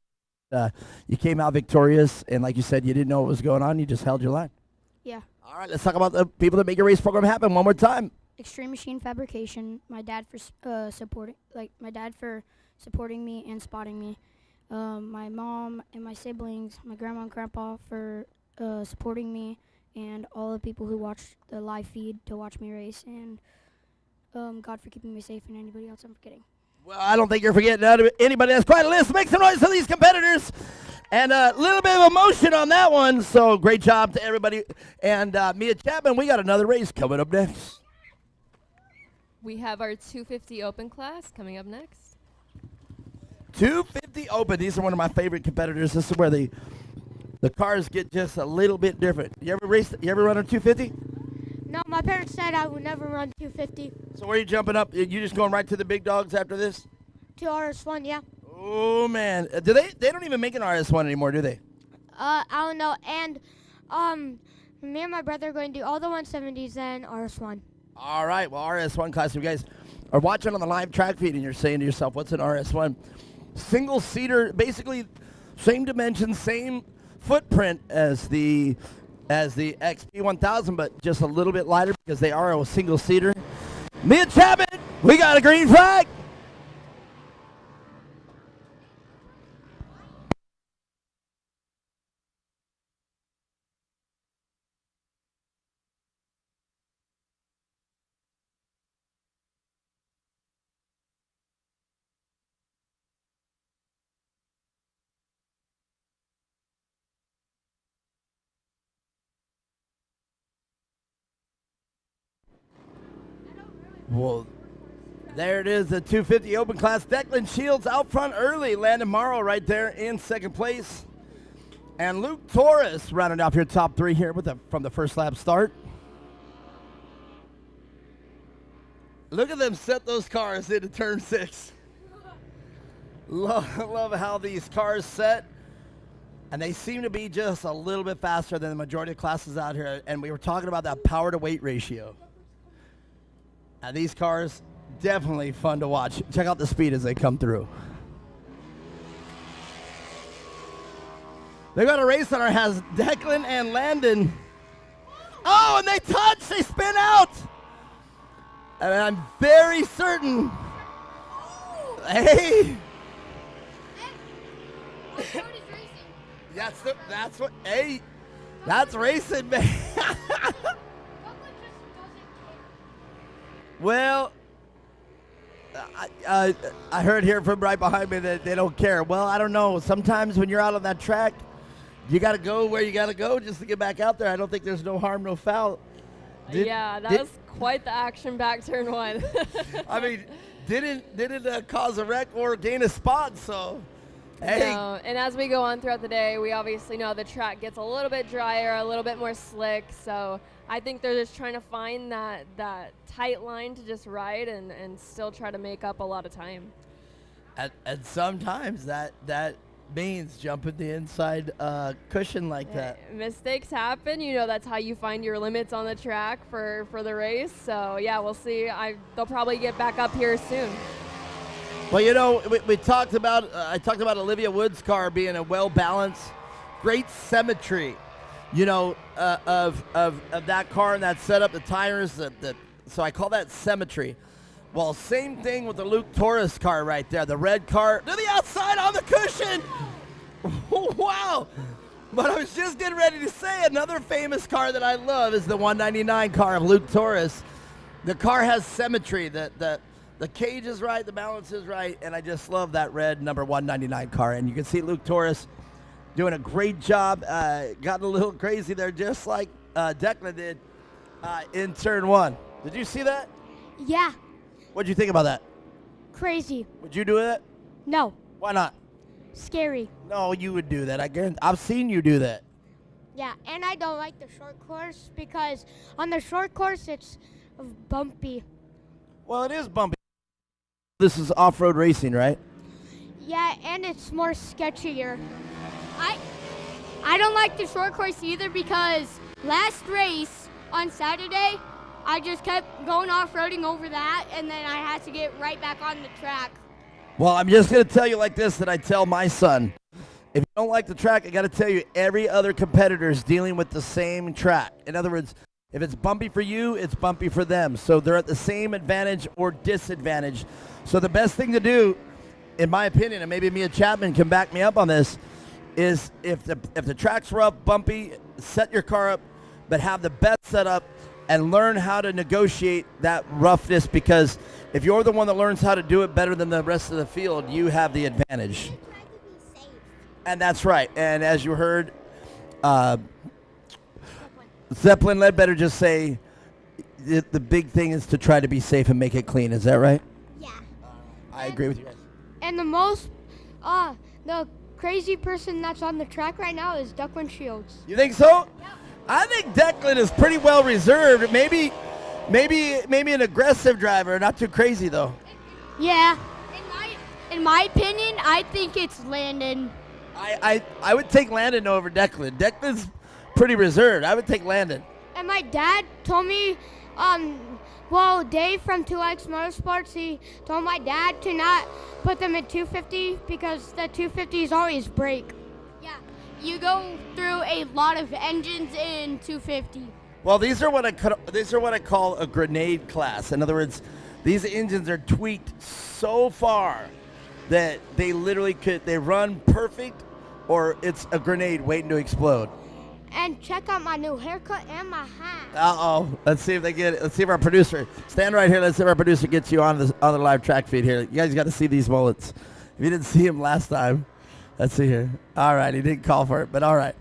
You came out victorious, and like you said, you didn't know what was going on. You just held your line. Yeah. All right, let's talk about the people that make your race program happen one more time. Extreme Machine Fabrication. My dad for supporting me and spotting me. My mom and my siblings, my grandma and grandpa for supporting me, and all the people who watched the live feed to watch me race, and God for keeping me safe, and anybody else I'm forgetting. Well, I don't think you're forgetting anybody. That's quite a list. Make some noise for these competitors. And a little bit of emotion on that one. So great job to everybody. And Mia Chapman, we got another race coming up next. We have our 250 open class coming up next. 250 open. These are one of my favorite competitors. This is where the cars get just a little bit different. You ever run a 250? No, my parents said I would never run 250. So where are you jumping up? You just going right to the big dogs after this? To RS1, yeah. Oh, man. Do they don't even make an RS1 anymore, do they? I don't know. And me and my brother are going to do all the 170s and RS1. All right, well, RS1 class, you guys are watching on the live track feed and you're saying to yourself, what's an RS1? Single seater, basically same dimensions, same footprint as the XP1000, but just a little bit lighter because they are a single seater. Mia Chapman, we got a green flag. Well, there it is, the 250 open class. Declan Shields out front early. Landon Morrow right there in second place. And Luke Torres rounding off your top three here from the first lap start. Look at them set those cars into turn 6. Love how these cars set. And they seem to be just a little bit faster than the majority of classes out here. And we were talking about that power to weight ratio. And these cars, definitely fun to watch. Check out the speed as they come through. They got a race on our has Declan and Landon. Oh, and they touch, they spin out. And I'm very certain. Hey. That's racing, man. Well, I heard here from right behind me that they don't care. Well, I don't know. Sometimes when you're out on that track, you got to go where you got to go just to get back out there. I don't think there's no harm, no foul. That was quite the action back turn 1. I mean, didn't cause a wreck or gain a spot, so hey. No, and as we go on throughout the day, we obviously know the track gets a little bit drier, a little bit more slick, so I think they're just trying to find that tight line to just ride and still try to make up a lot of time. And sometimes that means jumping the inside cushion like that. Mistakes happen. You know, that's how you find your limits on the track for the race. So, yeah, we'll see. They'll probably get back up here soon. Well, you know, we talked about I talked about Olivia Wood's car being a well-balanced, great symmetry. You know, of that car and that setup, the tires, so I call that symmetry. Well, same thing with the Luke Torres car right there, the red car to the outside on the cushion. Wow. But I was just getting ready to say another famous car that I love is the 199 car of Luke Torres. The car has symmetry. The cage is right, the balance is right, and I just love that red number 199 car. And you can see Luke Torres doing a great job. Got a little crazy there, just like Declan did in turn 1. Did you see that? Yeah. What'd you think about that? Crazy. Would you do that? No. Why not? Scary. No, you would do that. I guarantee. I've seen you do that. Yeah, and I don't like the short course because on the short course it's bumpy. Well, it is bumpy. This is off-road racing, right? Yeah, and it's more sketchier. I don't like the short course either because last race on Saturday, I just kept going off-roading over that, and then I had to get right back on the track. Well, I'm just going to tell you like this that I tell my son. If you don't like the track, I got to tell you, every other competitor is dealing with the same track. In other words, if it's bumpy for you, it's bumpy for them. So they're at the same advantage or disadvantage. So the best thing to do, in my opinion, and maybe Mia Chapman can back me up on this, is if the track's rough, bumpy, set your car up, but have the best setup and learn how to negotiate that roughness, because if you're the one that learns how to do it better than the rest of the field, you have the advantage. And that's right. And as you heard, Zeppelin Ledbetter just say the big thing is to try to be safe and make it clean. Is that right? Yeah. I agree with you guys. And the crazy person that's on the track right now is Declan Shields. You think so? Yep. I think Declan is pretty well reserved. Maybe an aggressive driver, not too crazy though. Yeah. In my opinion, I think it's Landon. I would take Landon over Declan. Declan's pretty reserved. I would take Landon. And my dad told me Well, Dave from 2X Motorsports, he told my dad to not put them in 250 because the 250s always break. Yeah, you go through a lot of engines in 250. Well, these are what I call a grenade class. In other words, these engines are tweaked so far that they literally they run perfect, or it's a grenade waiting to explode. And check out my new haircut and my hat. Let's see if they get it. Let's see if our producer stand right here. Let's see if our producer gets you on the live track feed here. You guys got to see these mullets. If you didn't see him last time, let's see here. All right, he didn't call for it, but all right.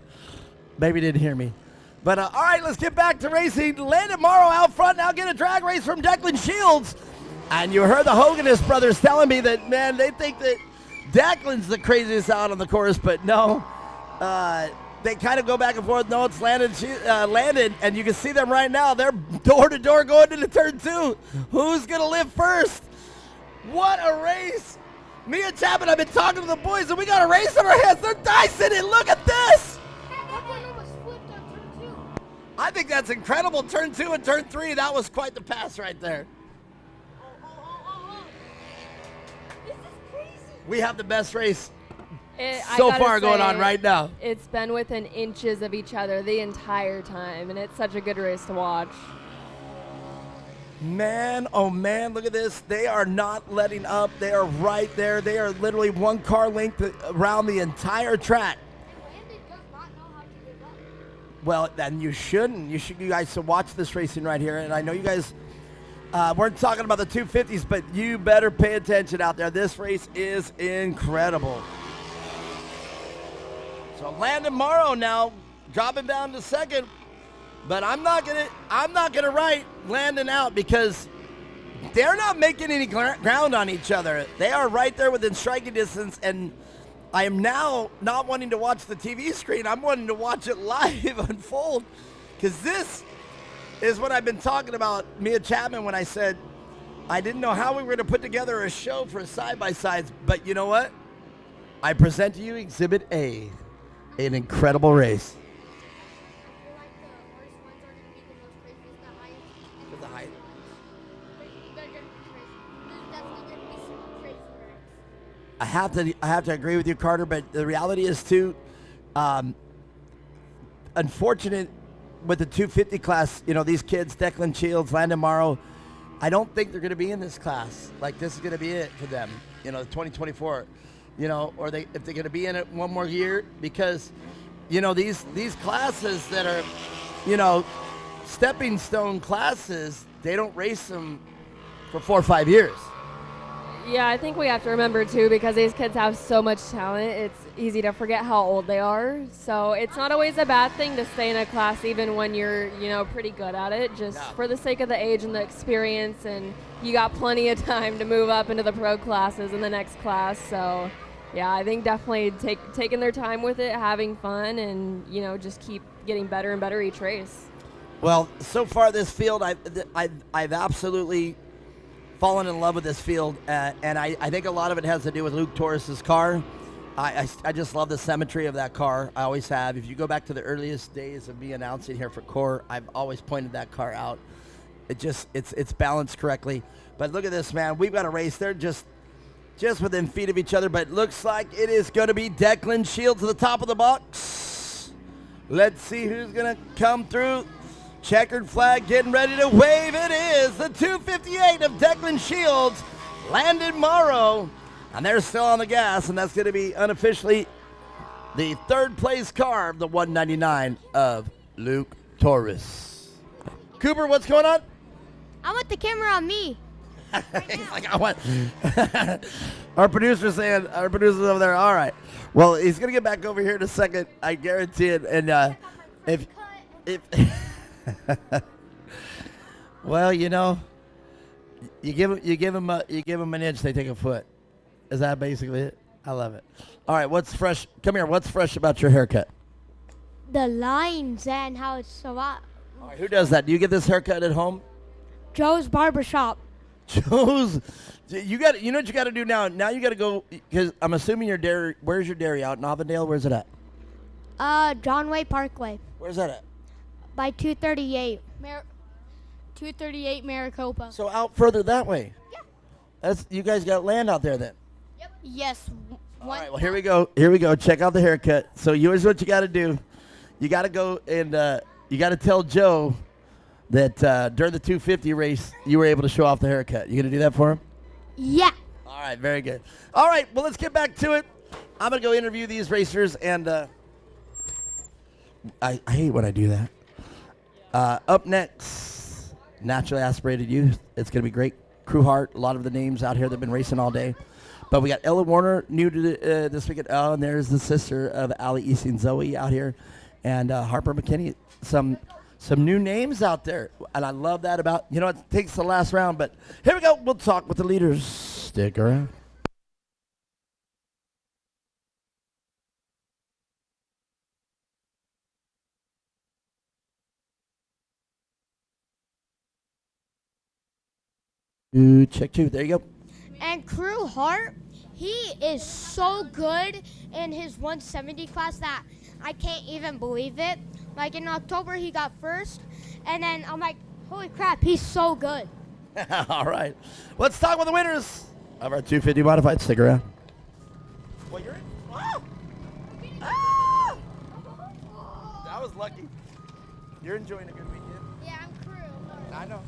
Maybe he didn't hear me. But all right, let's get back to racing. Landon Morrow out front now, get a drag race from Declan Shields. And you heard the Hoganist brothers telling me that, man, they think that Declan's the craziest out on the course, but no. They kind of go back and forth. No, it's Landon, and you can see them right now. They're door to door going into turn 2. Who's going to live first? What a race. Me and Chapman, I've been talking to the boys, and we got a race on our hands. They're dicing it. Look at this. I think that's incredible. Turn 2 and turn 3, that was quite the pass right there. This is crazy. We have the best race going on right now. It's been within inches of each other the entire time, and it's such a good race to watch. Man, oh man, look at this. They are not letting up. They are right there. They are literally one car length around the entire track. Well, then you shouldn't. You guys should watch this racing right here. And I know you guys weren't talking about the 250s, but you better pay attention out there. This race is incredible. So Landon Morrow now dropping down to second, but I'm not gonna write Landon out because they're not making any ground on each other. They are right there within striking distance, and I am now not wanting to watch the TV screen. I'm wanting to watch it live unfold, because this is what I've been talking about, Mia Chapman, when I said I didn't know how we were going to put together a show for side-by-sides, but you know what? I present to you Exhibit A, an incredible race. I have to agree with you, Carter, but the reality is too, unfortunate with the 250 class, you know, these kids, Declan Shields, Landon Morrow, I don't think they're going to be in this class. Like, this is going to be it for them, you know, 2024, you know, or if they're going to be in it one more year, because, you know, these classes that are, you know, stepping stone classes, they don't race them for 4 or 5 years. Yeah, I think we have to remember, too, because these kids have so much talent, it's easy to forget how old they are. So it's not always a bad thing to stay in a class even when you're, you know, pretty good at it, just for the sake of the age and the experience, and you got plenty of time to move up into the pro classes in the next class. So, yeah, I think definitely taking their time with it, having fun, and, you know, just keep getting better and better each race. Well, so far this field, I've absolutely fallen in love with this field, and I think a lot of it has to do with Luke Torres's car. I just love the symmetry of that car. I always have. If you go back to the earliest days of me announcing here for Core, I've always pointed that car out. It's balanced correctly. But look at this, man. We've got a race. They're just within feet of each other, but it looks like it is going to be Declan Shields at the top of the box. Let's see who's going to come through. Checkered flag getting ready to wave. It is the 258 of Declan Shields, Landon Morrow, and they're still on the gas, and that's going to be unofficially the third place car of the 199 of Luke Torres. Cooper, what's going on? I want the camera on me. Like, I want our producer's over there. All right. Well, he's going to get back over here in a second. I guarantee it. And if well, you know, you give them an inch, they take a foot. Is that basically it? I love it. All right, what's fresh? Come here. What's fresh about your haircut? The lines and how it's so hot. All right, who does that? Do you get this haircut at home? Joe's Barbershop. Joe's. You know what you got to do now? Now you got to go, because I'm assuming your dairy. Where's your dairy? Out in Avondale? Where's it at? John Way Parkway. Where's that at? By 238. 238 Maricopa. So out further that way. Yeah. You guys got land out there then. Yes. All right, well, here we go. Here we go. Check out the haircut. So here's what you got to do. You got to go and you got to tell Joe that during the 250 race, you were able to show off the haircut. You going to do that for him? Yeah. All right, very good. All right, well, let's get back to it. I'm going to go interview these racers, and I hate when I do that. Up next, Naturally Aspirated Youth. It's going to be great. Crew Heart, a lot of the names out here that have been racing all day. But we got Ella Warner new to this weekend. Oh, and there's the sister of Allie Easton and Zoe out here. And Harper McKinney. Some new names out there. And I love that about, it takes the last round. But here we go. We'll talk with the leaders. Stick around. Check two. There you go. And Crew Hart, he is so good in his 170 class that I can't even believe it. Like in October, he got first, and then I'm like, holy crap, he's so good. All right. Let's talk with the winners of our 250 modified. Stick around. Well, you're in. Oh! Ah! That was lucky. You're enjoying a good weekend. Yeah, I'm Crew. I know.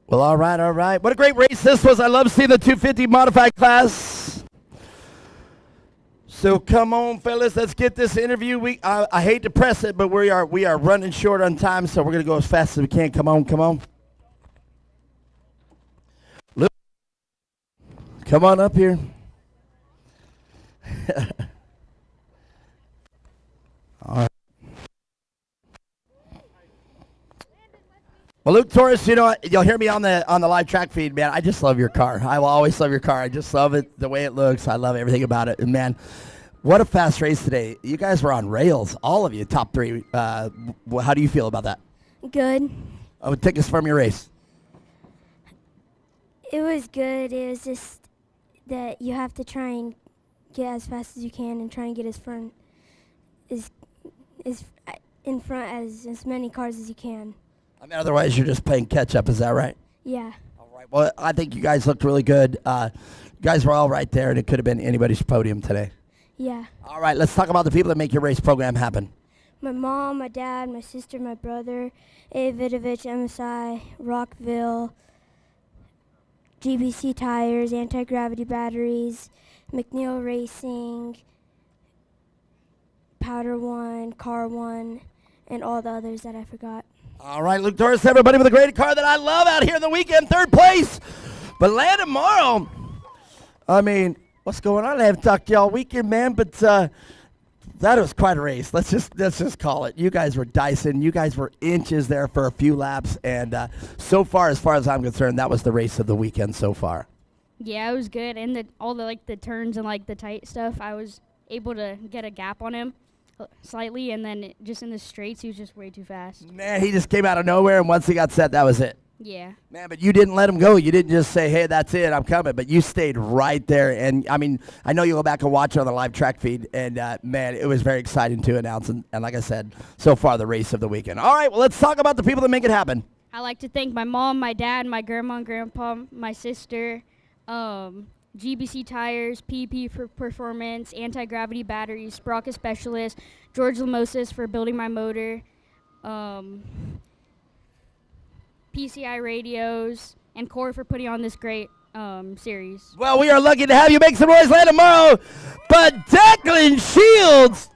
Well, all right, all right. What a great race this was. I love seeing the 250 modified class. So come on, fellas, let's get this interview. I hate to press it, but we are running short on time, so we're going to go as fast as we can. Come on, come on. Luke, come on up here. All right. Well, Luke Torres, you'll hear me on the live track feed, man. I just love your car. I will always love your car. I just love it, the way it looks. I love everything about it. And, man, what a fast race today. You guys were on rails, all of you, top three. How do you feel about that? Good. Take us from your race. It was good. It was just that you have to try and get as fast as you can and try and get as in front as many cars as you can. I mean, otherwise you're just playing catch up. Is that right? Yeah. All right. Well, I think you guys looked really good. You guys were all right there, and it could have been anybody's podium today. Yeah. All right. Let's talk about the people that make your race program happen. My mom, my dad, my sister, my brother, Vidovich, MSI, Rockville, GBC tires, anti-gravity batteries, McNeil Racing, Powder One, Car One, and all the others that I forgot. All right, Luke Torres, everybody with a great car that I love out here in the weekend, third place. But Landon Morrow, I mean, what's going on? I haven't talked to you all weekend, man, but that was quite a race. Let's just call it. You guys were dicing. You guys were inches there for a few laps, and so far as I'm concerned, that was the race of the weekend so far. Yeah, it was good, and all the turns and the tight stuff, I was able to get a gap on him slightly, and then just in the straights, he was just way too fast. Man, he just came out of nowhere, and once he got set, that was it. Yeah. Man, but you didn't let him go. You didn't just say, hey, that's it, I'm coming. But you stayed right there. And, I mean, I know you'll go back and watch it on the live track feed. And, man, it was very exciting to announce. And like I said, so far the race of the weekend. All right, well, let's talk about the people that make it happen. I like to thank my mom, my dad, my grandma and grandpa, my sister, GBC Tires, PP for Performance, Anti-Gravity Batteries, Sprocket Specialist, George Lamosis for building my motor, PCI Radios, and Corey for putting on this great series. Well, we are lucky to have you make some noise land tomorrow. But Declan Shields,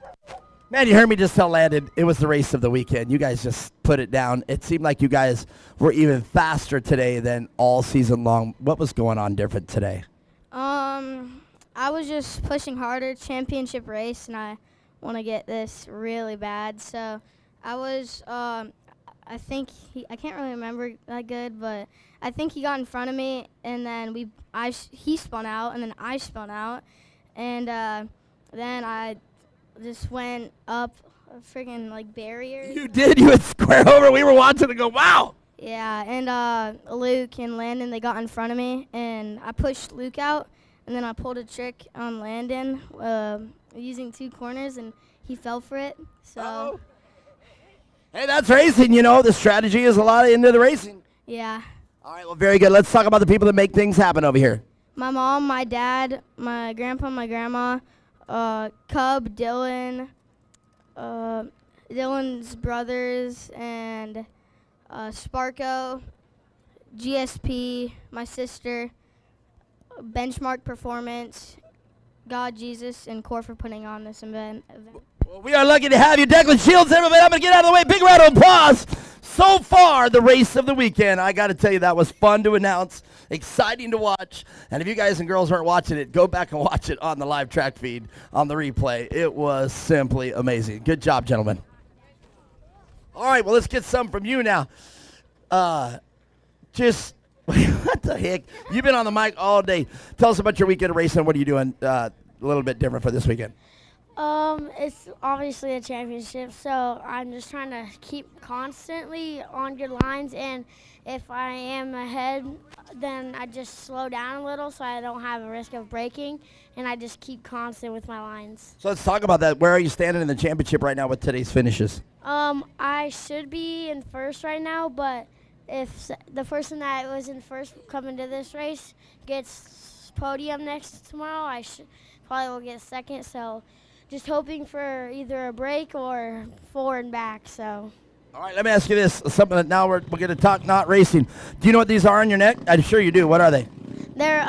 man, you heard me just tell Landon it was the race of the weekend. You guys just put it down. It seemed like you guys were even faster today than all season long. What was going on different today? I was just pushing harder, championship race, and I want to get this really bad. So I was, I think I can't really remember that good, but I think he got in front of me, and then he spun out, and then I spun out, and then I just went up a friggin' like barrier. You did. You would square over. We were watching and go, wow. Yeah, and Luke and Landon, they got in front of me, and I pushed Luke out, and then I pulled a trick on Landon using 2 corners, and he fell for it. So. Uh-oh. Hey, that's racing, you know. The strategy is a lot into the racing. Yeah. All right, well, very good. Let's talk about the people that make things happen over here. My mom, my dad, my grandpa, my grandma, Cub, Dylan, Dylan's brothers, and Sparko, GSP, my sister, Benchmark Performance, God, Jesus, and Core for putting on this event. Well, we are lucky to have you, Declan Shields. Everybody, I'm going to get out of the way. Big round of applause. So far, the race of the weekend. I got to tell you, that was fun to announce, exciting to watch. And if you guys and girls weren't watching it, go back and watch it on the live track feed, on the replay. It was simply amazing. Good job, gentlemen. All right, well, let's get some from you now. Just, what the heck? You've been on the mic all day. Tell us about your weekend of racing. What are you doing a little bit different for this weekend? It's obviously a championship, so I'm just trying to keep constantly on good lines, and if I am ahead, then I just slow down a little so I don't have a risk of braking, and I just keep constant with my lines. So let's talk about that. Where are you standing in the championship right now with today's finishes? I should be in first right now, but if the person that was in first coming to this race gets podium next tomorrow, I probably will get second, so just hoping for either a break or forward and back. So. All right, let me ask you this. Something that now we're going to talk not racing. Do you know what these are on your neck? I'm sure you do. What are they? They're,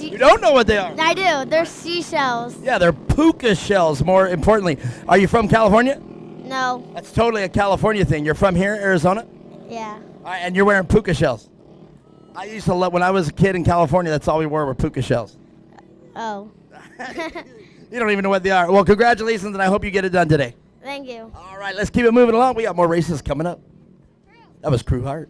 You don't know what they are? I do. They're seashells. Yeah, they're puka shells, more importantly. Are you from California? No. That's totally a California thing. You're from here, Arizona? Yeah. All right, and you're wearing puka shells. I used to love, when I was a kid in California, that's all we wore were puka shells. Oh. You don't even know what they are. Well, congratulations, and I hope you get it done today. Thank you. All right, let's keep it moving along. We got more races coming up. That was Crew Heart.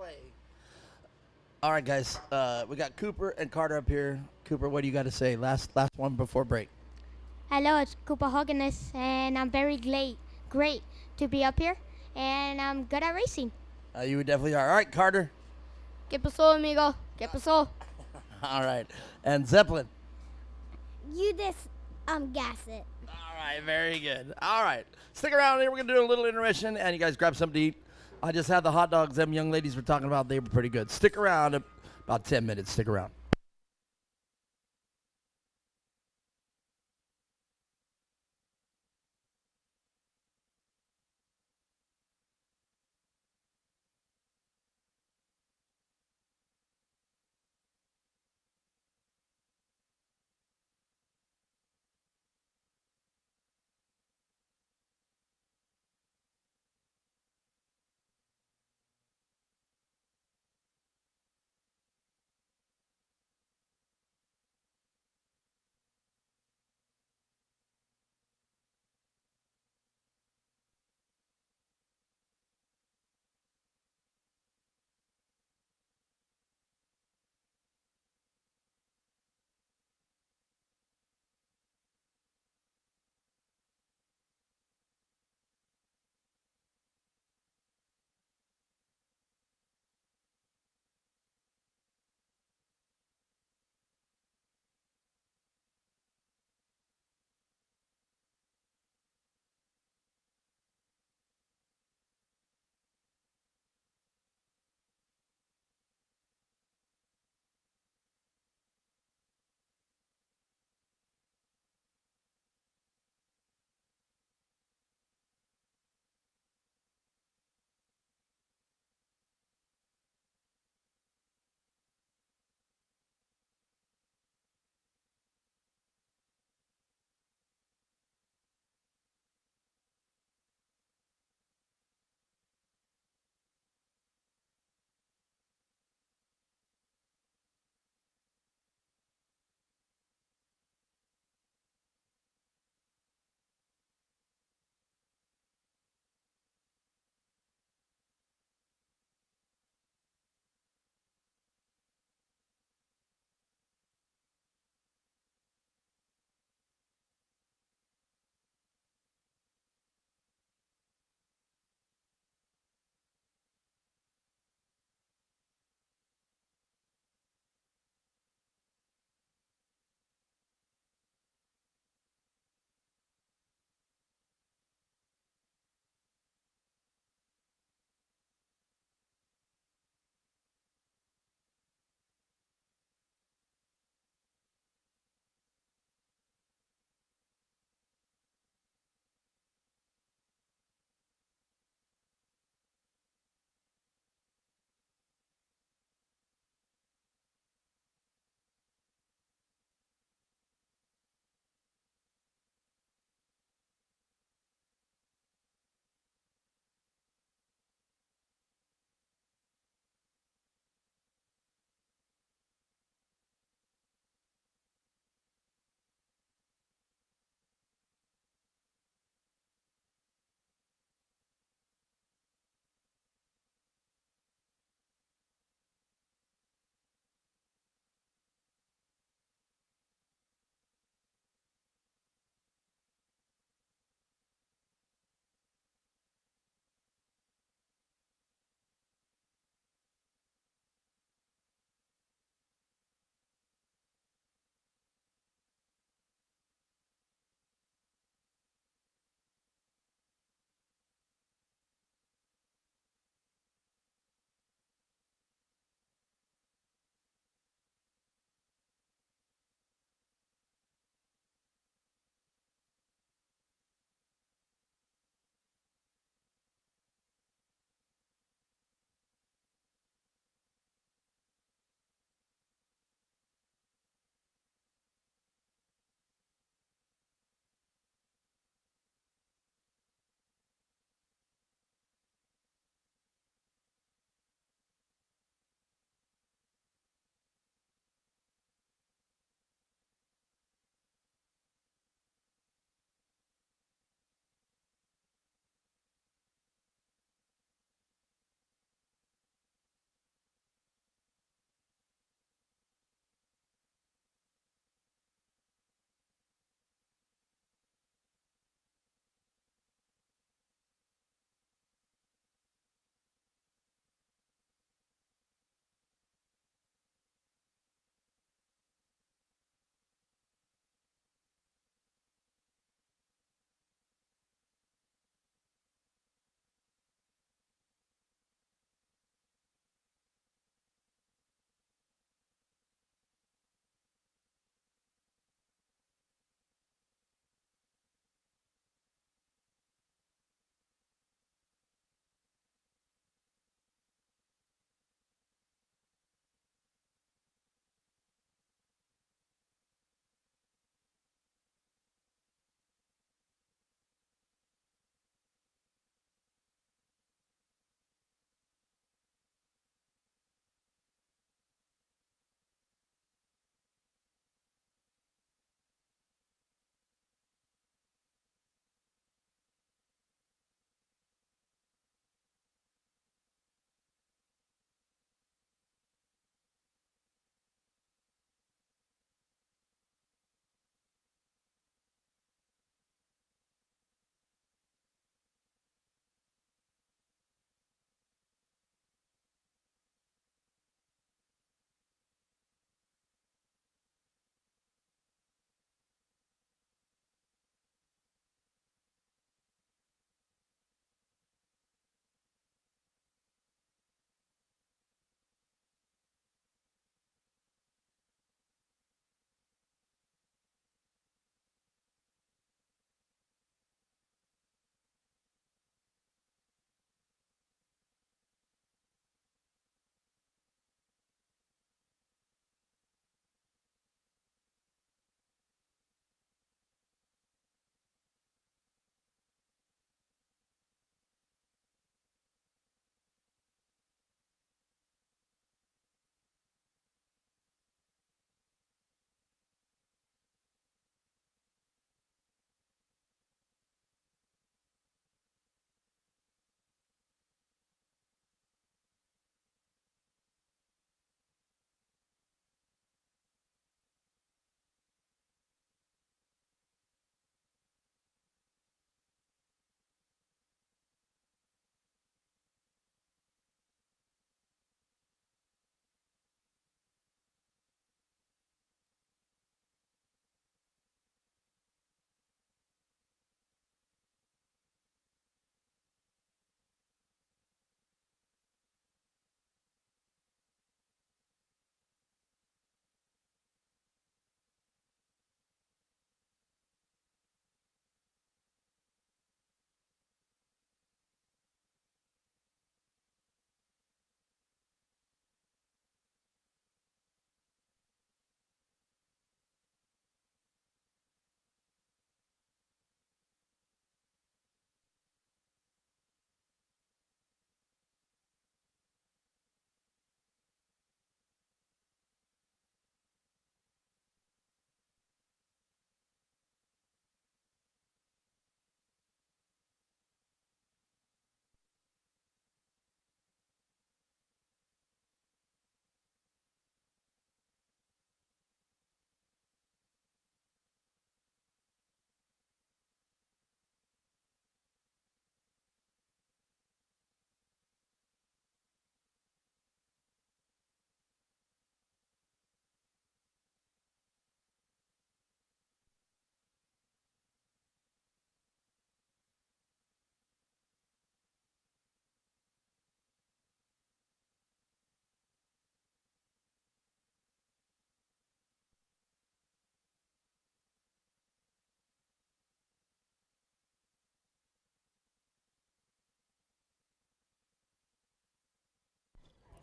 Raceway. All right, guys. We got Cooper and Carter up here. Cooper, what do you got to say? Last one before break. Hello, it's Cooper Hogginess, and I'm very great to be up here, and I'm good at racing. You definitely are. All right, Carter. ¿Qué pasó, amigo? ¿Qué pasó? All right. And Zeppelin. You just gas it. All right, very good. All right. Stick around here. We're going to do a little intermission, and you guys grab something to eat. I just had the hot dogs them young ladies were talking about. They were pretty good. Stick around. About 10 minutes. Stick around.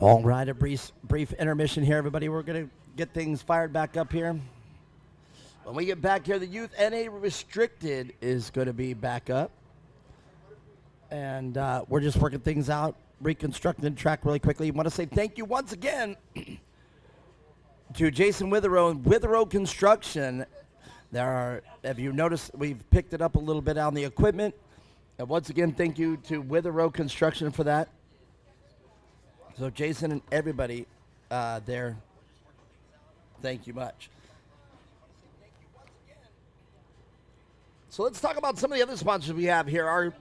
All right, a brief intermission here, everybody. We're going to get things fired back up here. When we get back here, the Youth NA Restricted is going to be back up. And we're just working things out, reconstructing the track really quickly. I want to say thank you once again to Jason Witherow and Witherow Construction. If you notice, we've picked it up a little bit on the equipment. And once again, thank you to Witherow Construction for that. So Jason and everybody there, thank you much. So let's talk about some of the other sponsors we have here.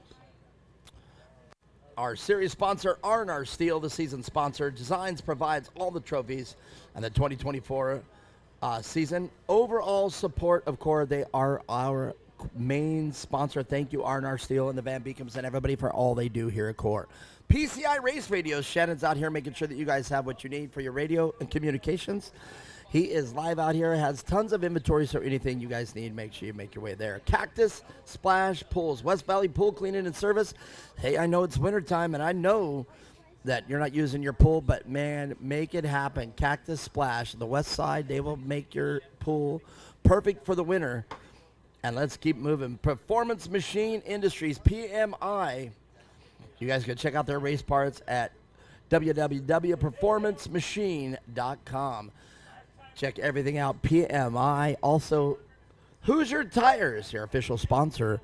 Our series sponsor, R&R Steel, the season sponsor. Designs provides all the trophies and the 2024 season. Overall support of Core, they are our main sponsor. Thank you, R&R Steel and the Van Beekums and everybody for all they do here at Core. PCI Race Radios. Shannon's out here making sure that you guys have what you need for your radio and communications. He is live out here, has tons of inventory, so anything you guys need, make sure you make your way there. Cactus Splash Pools, West Valley Pool Cleaning and Service. Hey, I know it's wintertime, and I know that you're not using your pool, but, man, make it happen. Cactus Splash, the west side, they will make your pool perfect for the winter. And let's keep moving. Performance Machine Industries, PMI. You guys can check out their race parts at www.performancemachine.com. Check everything out, PMI. Also, Hoosier Tires, your official sponsor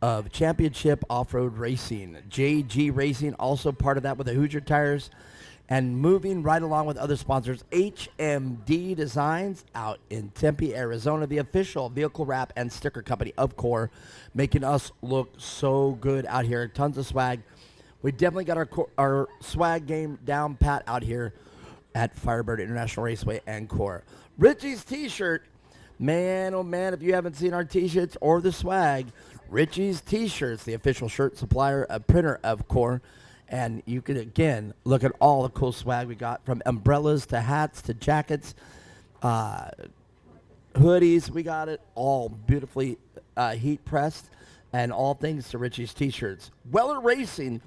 of Championship Off-Road Racing. JG Racing, also part of that with the Hoosier Tires. And moving right along with other sponsors, HMD Designs out in Tempe, Arizona, the official vehicle wrap and sticker company of Core, making us look so good out here. Tons of swag. We definitely got our swag game down pat out here at Firebird International Raceway and Core. Richie's T-shirt. Man, oh man, if you haven't seen our T-shirts or the swag, Richie's T-shirts, the official shirt supplier, printer of Core. And you can, again, look at all the cool swag we got, from umbrellas to hats to jackets, hoodies. We got it all beautifully heat pressed, and all things to Richie's T-shirts. Weller Racing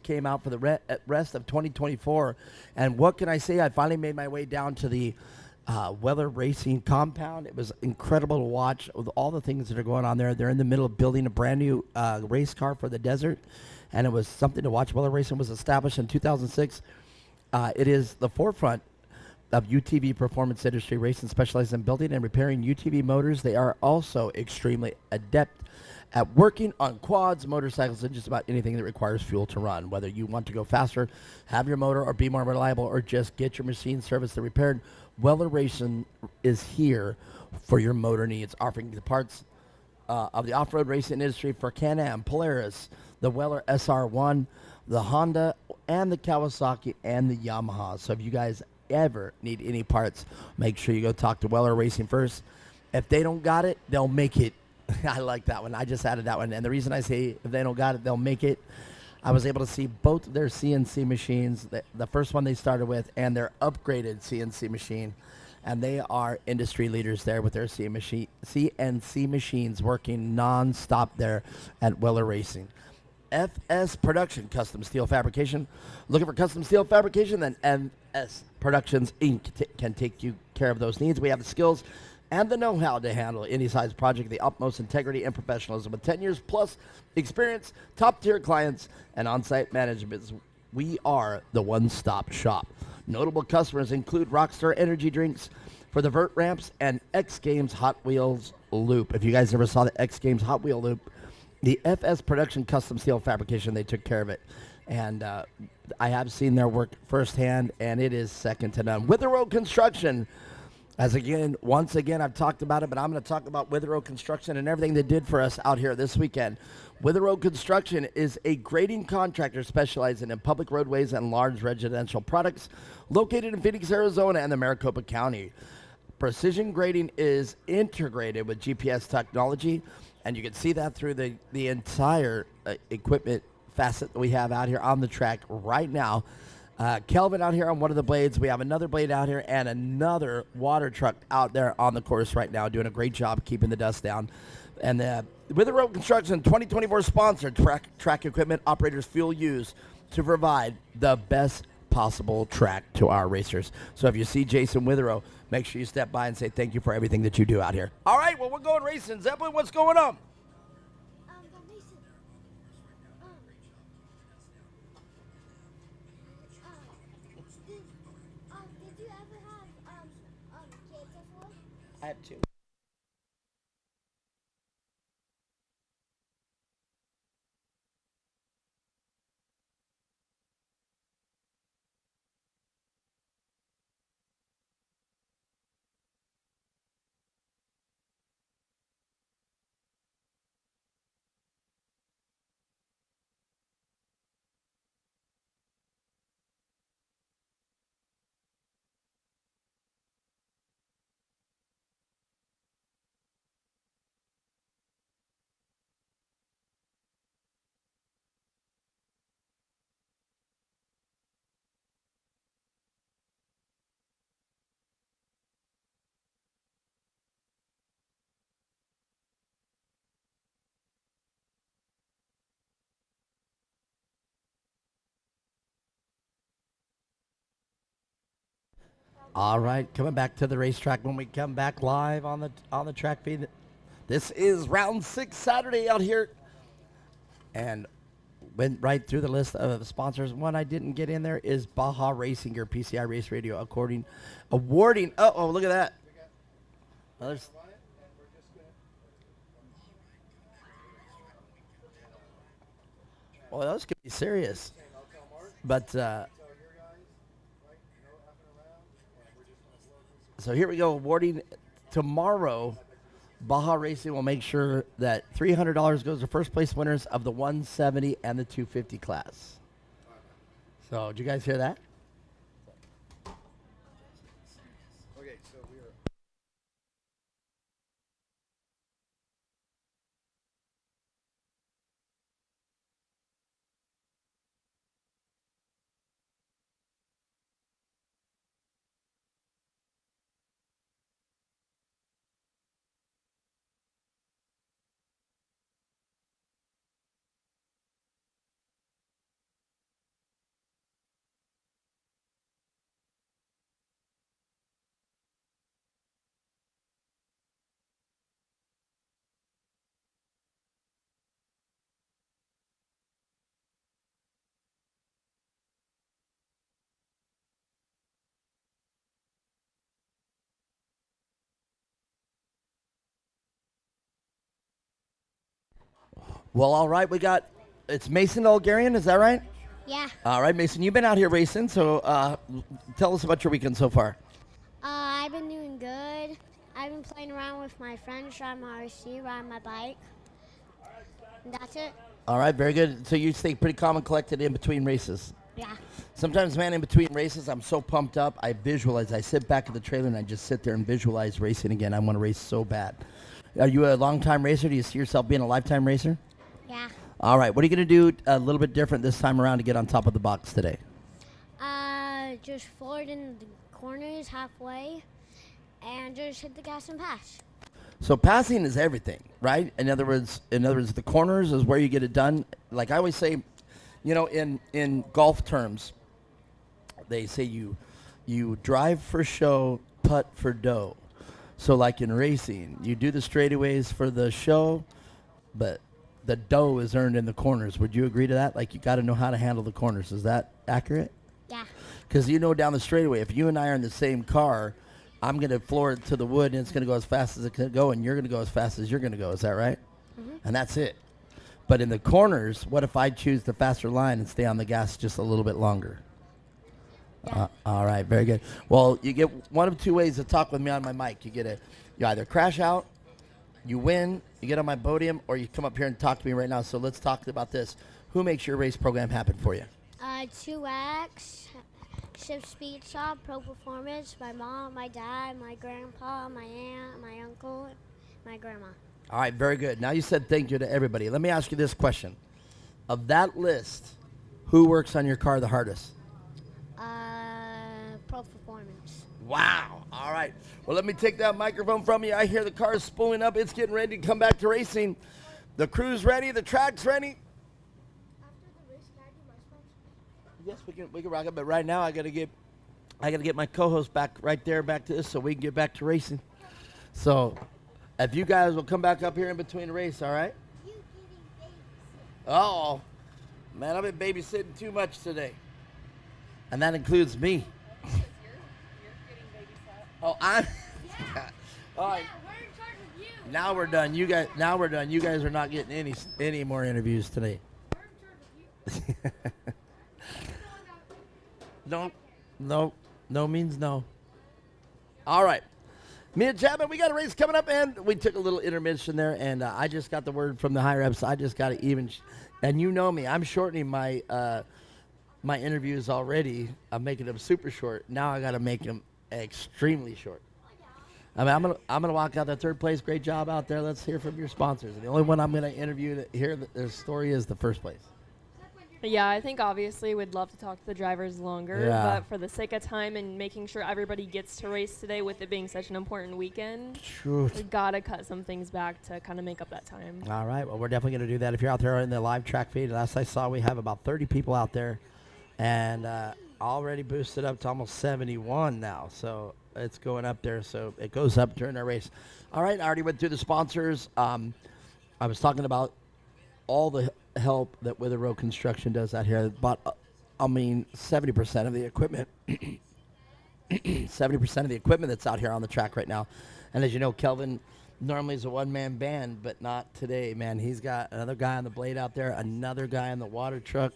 came out for the rest of 2024. And what can I say? I finally made my way down to the Weller Racing compound. It was incredible to watch with all the things that are going on there. They're in the middle of building a brand new race car for the desert. And it was something to watch. Weller Racing was established in 2006. It is the forefront of UTV performance industry racing, specialized in building and repairing UTV motors. They are also extremely adept at working on quads, motorcycles, and just about anything that requires fuel to run. Whether you want to go faster, have your motor, or be more reliable, or just get your machine serviced and repaired, Weller Racing is here for your motor needs, offering the parts of the off-road racing industry for Can-Am, Polaris, the Weller SR1, the Honda, and the Kawasaki, and the Yamaha. So if you guys ever need any parts, make sure you go talk to Weller Racing first. If they don't got it, they'll make it. I like that one. I just added that one. And the reason I say if they don't got it, they'll make it, I was able to see both their CNC machines, the first one they started with, and their upgraded CNC machine. And they are industry leaders there with their CNC machines working non-stop there at Weller Racing. FS Production, Custom Steel Fabrication. Looking for custom steel fabrication? Then FS Productions Inc. can take you care of those needs. We have the skills and the know-how to handle any size project, the utmost integrity and professionalism. With 10 years plus experience, top-tier clients, and on-site management, we are the one-stop shop. Notable customers include Rockstar Energy Drinks for the vert ramps and X Games Hot Wheels Loop. If you guys ever saw the X Games Hot Wheel Loop, the FS Production Custom Steel Fabrication, they took care of it. And I have seen their work firsthand, and it is second to none. Witherow Construction. Once again, I've talked about it, but I'm going to talk about Witherow Construction and everything they did for us out here this weekend. Witherow Construction is a grading contractor specializing in public roadways and large residential products, located in Phoenix, Arizona, and the Maricopa County. Precision grading is integrated with GPS technology, and you can see that through the entire equipment facet that we have out here on the track right now. Kelvin out here on one of the blades. We have another blade out here and another water truck out there on the course right now, doing a great job keeping the dust down. And Witherow Construction 2024 sponsor, track equipment operators fuel used to provide the best possible track to our racers. So if you see Jason Witherow, make sure you step by and say thank you for everything that you do out here. All right, well, we're going racing. Zeppelin, what's going on? Did you ever have kids before? I have 2. All right, coming back to the racetrack when we come back live on the track feed. This is round 6 Saturday out here. And went right through the list of sponsors. One I didn't get in there is Baja Racing, your PCI Race Radio, awarding. Oh, look at that. Well, those could be serious. But so here we go, awarding tomorrow. Baja Racing will make sure that $300 goes to first place winners of the 170 and the 250 class. So, did you guys hear that? Okay, so we are. Well, all right, it's Mason Olgarian, is that right? Yeah. All right, Mason, you've been out here racing, so tell us about your weekend so far. I've been doing good. I've been playing around with my friends, riding my RC, riding my bike. And that's it. All right, very good. So you stay pretty calm and collected in between races. Yeah. Sometimes, man, in between races, I'm so pumped up, I visualize. I sit back in the trailer and I just sit there and visualize racing again. I want to race so bad. Are you a long-time racer? Do you see yourself being a lifetime racer? Yeah. All right, what are you going to do a little bit different this time around to get on top of the box today? Just forward in the corners halfway, and just hit the gas and pass. So passing is everything, right? In other words, the corners is where you get it done. Like I always say, in golf terms, they say you drive for show, putt for dough. So like in racing, you do the straightaways for the show, but the dough is earned in the corners. Would you agree to that? Like you got to know how to handle the corners. Is that accurate? Yeah. Because down the straightaway, if you and I are in the same car, I'm going to floor it to the wood, and it's going to go as fast as it can go, and you're going to go as fast as you're going to go. Is that right? Mm-hmm. And that's it. But in the corners, what if I choose the faster line and stay on the gas just a little bit longer? Yeah. All right, very good. Well, you get one of two ways to talk with me on my mic. You either crash out, you win, you get on my podium, or you come up here and talk to me right now. So let's talk about this. Who makes your race program happen for you? 2X, Shift Speed Shop, Pro Performance, my mom, my dad, my grandpa, my aunt, my uncle, my grandma. All right, very good. Now you said thank you to everybody. Let me ask you this question. Of that list, who works on your car the hardest? Pro Performance. Wow. All right. Well, let me take that microphone from you. I hear the car is spooling up. It's getting ready to come back to racing. The crew's ready. The track's ready. Yes, we can rock it. But right now, I gotta get my co-host back to this, so we can get back to racing. So, if you guys will come back up here in between the race, all right? Oh, man, I've been babysitting too much today, and that includes me. Oh, I'm. All right. Now we're done. You guys are not getting any more interviews today. No means no. All right. Me and Chapman, we got a race coming up, and we took a little intermission there, and I just got the word from the higher ups. I just got to even, and you know me, I'm shortening my my interviews already. I'm making them super short. Now I got to make them extremely short. I mean, I'm gonna walk out that third place. Great job out there. Let's hear from your sponsors. And the only one I'm gonna interview to hear their story is the first place. Yeah, I think obviously we'd love to talk to the drivers longer, but for the sake of time and making sure everybody gets to race today, with it being such an important weekend, we gotta cut some things back to kind of make up that time. All right, well, we're definitely gonna do that. If you're out there in the live track feed, last I saw, we have about 30 people out there, and already boosted up to almost 71 now. So it's going up there, so it goes up during our race. All right, I already went through the sponsors. I was talking about all the help that Wither Road Construction does out here. But 70% of the equipment, 70% of the equipment that's out here on the track right now. And as you know, Kelvin normally is a one-man band, but not today, man. He's got another guy on the blade out there, another guy on the water truck,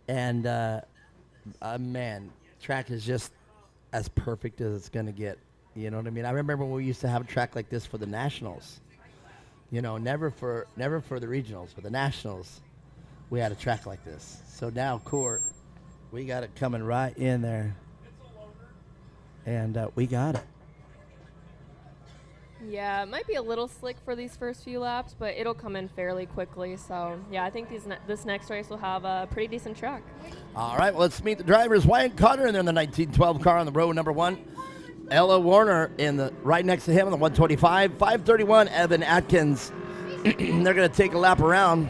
and man, track is just as perfect as it's going to get. You know what I mean? I remember when we used to have a track like this for the Nationals. You know, never for the regionals, but the Nationals, we had a track like this. So now, Court, we got it coming right in there. And we got it. Yeah, it might be a little slick for these first few laps, but it'll come in fairly quickly. So, yeah, I think this next race will have a pretty decent track. All right, well, let's meet the drivers. Wyatt Cotter in there in the 1912 car on the row number 1. Ella Warner right next to him on the 125. 531, Evan Atkins. They're going to take a lap around.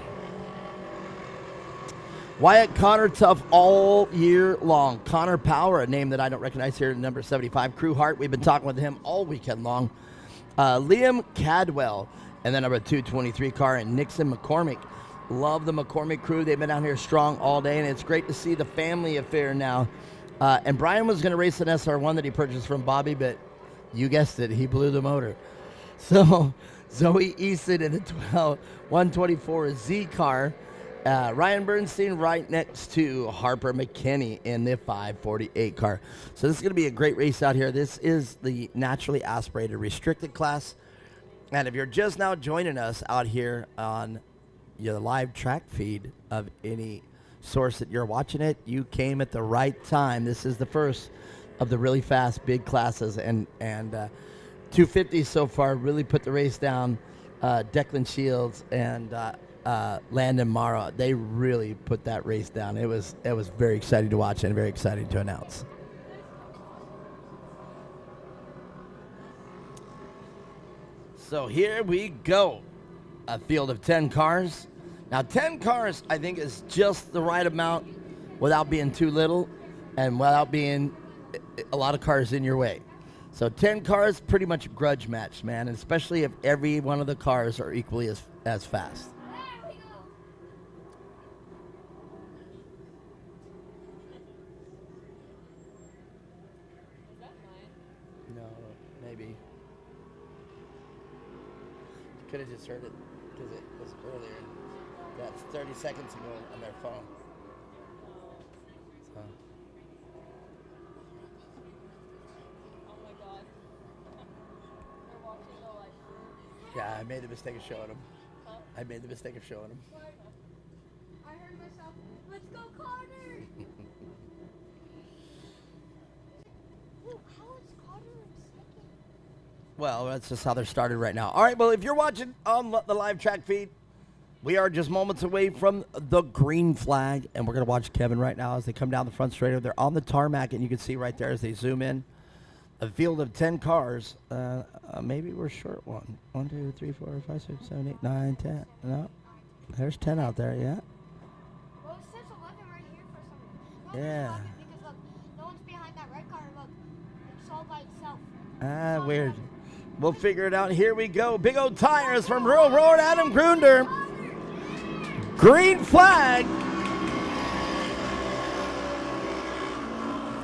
Wyatt Connor, tough all year long. Connor Power, a name that I don't recognize here, number 75. Crew Hart, we've been talking with him all weekend long. Liam Cadwell, and then number 223 car, and Nixon McCormick. Love the McCormick crew. They've been out here strong all day, and it's great to see the family affair now. And Brian was going to race an SR1 that he purchased from Bobby, but you guessed it, he blew the motor. So Zoe Easton in the 124 Z car. Ryan Bernstein right next to Harper McKinney in the 548 car. So this is going to be a great race out here. This is the naturally aspirated restricted class. And if you're just now joining us out here on your live track feed of any source that you're watching it, you came at the right time. This is the first of the really fast big classes, and 250 so far really put the race down. Declan Shields and Landon Mara, they really put that race down. It was very exciting to watch and very exciting to announce. So here we go, a field of 10 cars. Now, 10 cars, I think, is just the right amount without being too little and without being a lot of cars in your way. So 10 cars, pretty much a grudge match, man, and especially if every one of the cars are equally as fast. No, maybe. Could have just heard it because it was earlier. That's 30 seconds ago on their phone. So. Oh my God. They're watching the live stream. Yeah, I made the mistake of showing them. Huh? I made the mistake of showing them. I heard myself, let's go Carter! Ooh, how is Carter in second? Well, that's just how they're started right now. All right, well, if you're watching on the live track feed, we are just moments away from the green flag, and we're going to watch Kevin right now as they come down the front straight. They're on the tarmac, and you can see right there as they zoom in, a field of 10 cars. Maybe we're short one. 1, 2, 3, 4, 5, 6, 7, 8, 9, 10. No, there's 10 out there, yeah. Well, it says 11 right here for some reason. No, Yeah. Because look, no one's behind that red car. Look, it's all by itself. Ah, weird. We'll figure it out. Here we go. Big old tires from Rural Road, Adam Grunder. Green flag.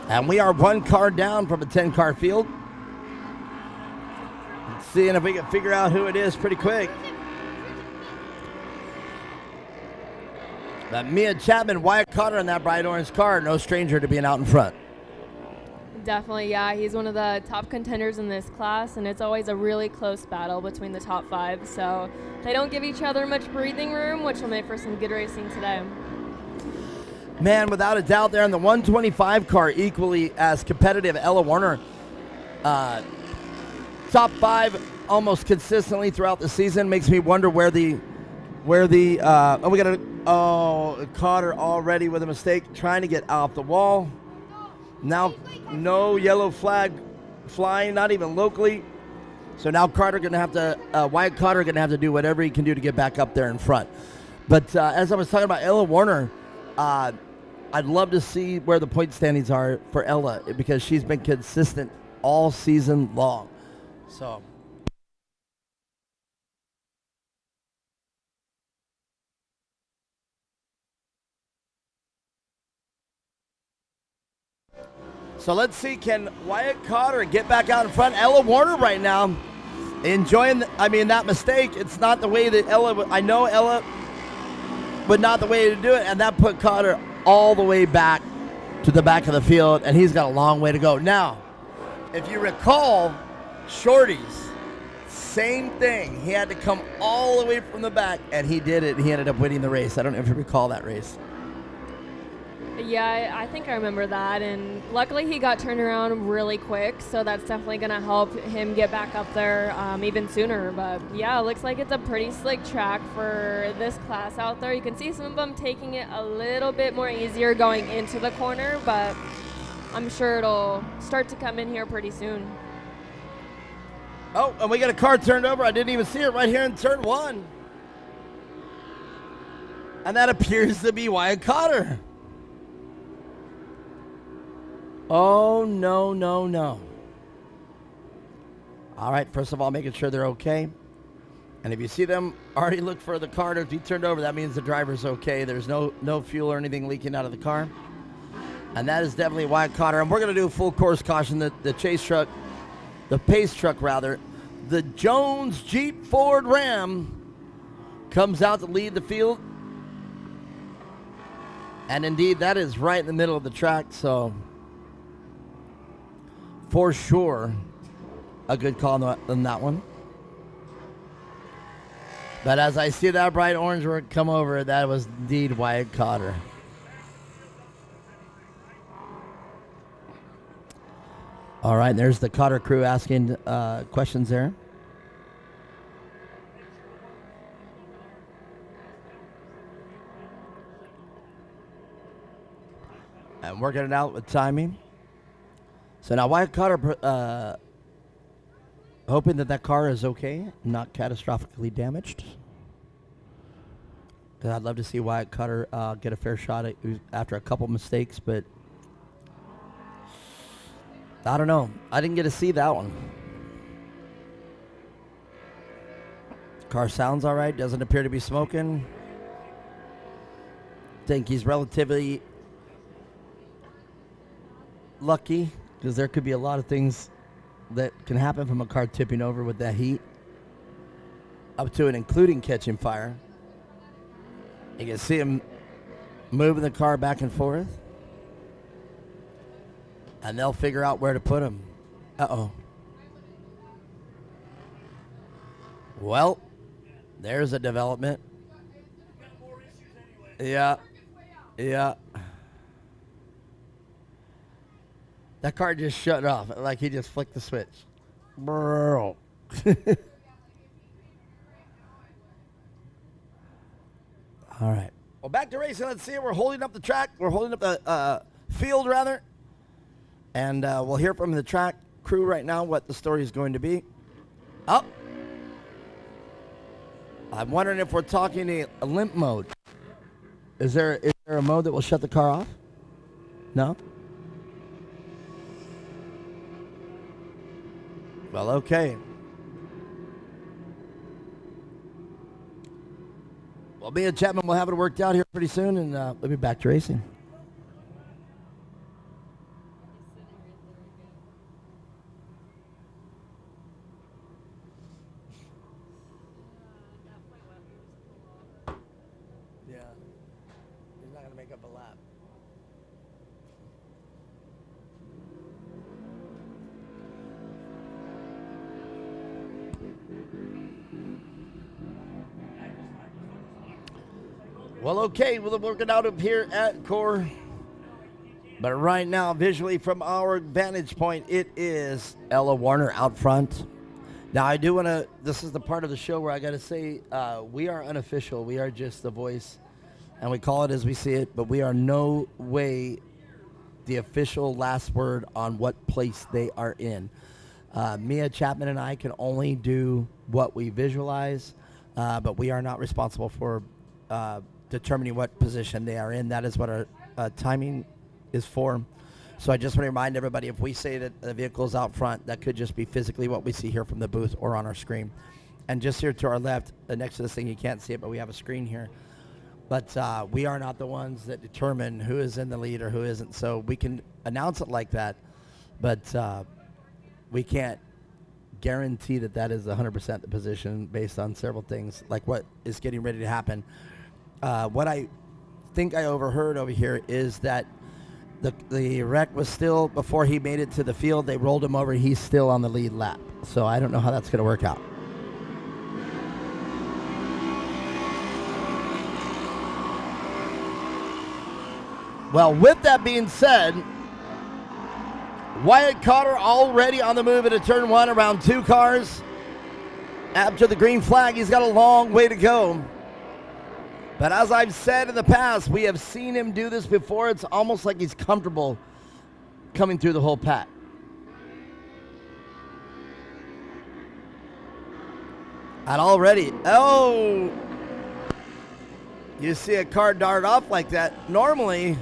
And we are one car down from a 10-car field. Seeing if we can figure out who it is pretty quick. But Mia Chapman, Wyatt Cotter in that bright orange car, no stranger to being out in front. Definitely, yeah. He's one of the top contenders in this class, and it's always a really close battle between the top 5. So they don't give each other much breathing room, which will make for some good racing today. Man, without a doubt there in the 125 car, equally as competitive. Ella Warner, top 5 almost consistently throughout the season. Makes me wonder where the Cotter already with a mistake, trying to get off the wall. Now, no yellow flag flying, not even locally. So now Wyatt Cotter going to have to do whatever he can do to get back up there in front. But as I was talking about Ella Warner, I'd love to see where the point standings are for Ella, because she's been consistent all season long. So let's see, can Wyatt Cotter get back out in front? Ella Warner right now enjoying, that mistake. It's not the way that I know Ella, but not the way to do it. And that put Cotter all the way back to the back of the field, and he's got a long way to go. Now, if you recall, Shorty's, same thing. He had to come all the way from the back, and he did it. He ended up winning the race. I don't know if you recall that race. Yeah, I think I remember that, and luckily he got turned around really quick, so that's definitely going to help him get back up there even sooner. But yeah, it looks like it's a pretty slick track for this class out there. You can see some of them taking it a little bit more easier going into the corner, but I'm sure it'll start to come in here pretty soon. Oh, and we got a car turned over. I didn't even see it right here in turn 1. And that appears to be Wyatt Cotter. Oh, no, no, no. All right, first of all, making sure they're okay. And if you see them already look for the car to be turned over, that means the driver's okay. There's no fuel or anything leaking out of the car. And that is definitely Wyatt Cotter. And we're going to do a full course caution. The pace truck, the Jones Jeep Ford Ram comes out to lead the field. And indeed, that is right in the middle of the track, so for sure, a good call on that one. But as I see that bright orange come over, that was indeed Wyatt Cotter. All right, there's the Cotter crew asking questions there. And working it out with timing. So now Wyatt Cotter hoping that car is okay, not catastrophically damaged. I'd love to see Wyatt Cotter get a fair shot after a couple mistakes, but I don't know. I didn't get to see that one. Car sounds all right. Doesn't appear to be smoking. Think he's relatively lucky, because there could be a lot of things that can happen from a car tipping over with that heat, up to and including catching fire. You can see him moving the car back and forth, and they'll figure out where to put him. Uh-oh. Well, there's a development. Yeah. That car just shut off, like he just flicked the switch. Bro. All right. Well, back to racing. Let's see. We're holding up the track. We're holding up the field, rather. And we'll hear from the track crew right now what the story is going to be. Oh. I'm wondering if we're talking a limp mode. Is there a mode that will shut the car off? No? Well, okay. Well, me and Chapman will have it worked out here pretty soon, and we'll be back to racing. Yeah. He's not going to make up a lap. Well, okay, we'll work it out up here at Core. But right now, visually from our vantage point, it is Ella Warner out front. Now, I do want to, this is the part of the show where I got to say, we are unofficial. We are just the voice, and we call it as we see it, but we are no way the official last word on what place they are in. Mia Chapman and I can only do what we visualize, but we are not responsible for determining what position they are in. That is what our timing is for. So I just want to remind everybody, if we say that the vehicle is out front, that could just be physically what we see here from the booth or on our screen. And just here to our left, next to this thing, you can't see it, but we have a screen here. But we are not the ones that determine who is in the lead or who isn't. So we can announce it like that, but we can't guarantee that that is 100% the position based on several things, like what is getting ready to happen. What I think I overheard over here is that the wreck was still, before he made it to the field, they rolled him over. He's still on the lead lap. So I don't know how that's going to work out. Well, with that being said, Wyatt Cotter already on the move into turn one, around 2 cars. After the green flag, he's got a long way to go. But as I've said in the past, we have seen him do this before. It's almost like he's comfortable coming through the whole pack. And already, oh, you see a car dart off like that. Normally,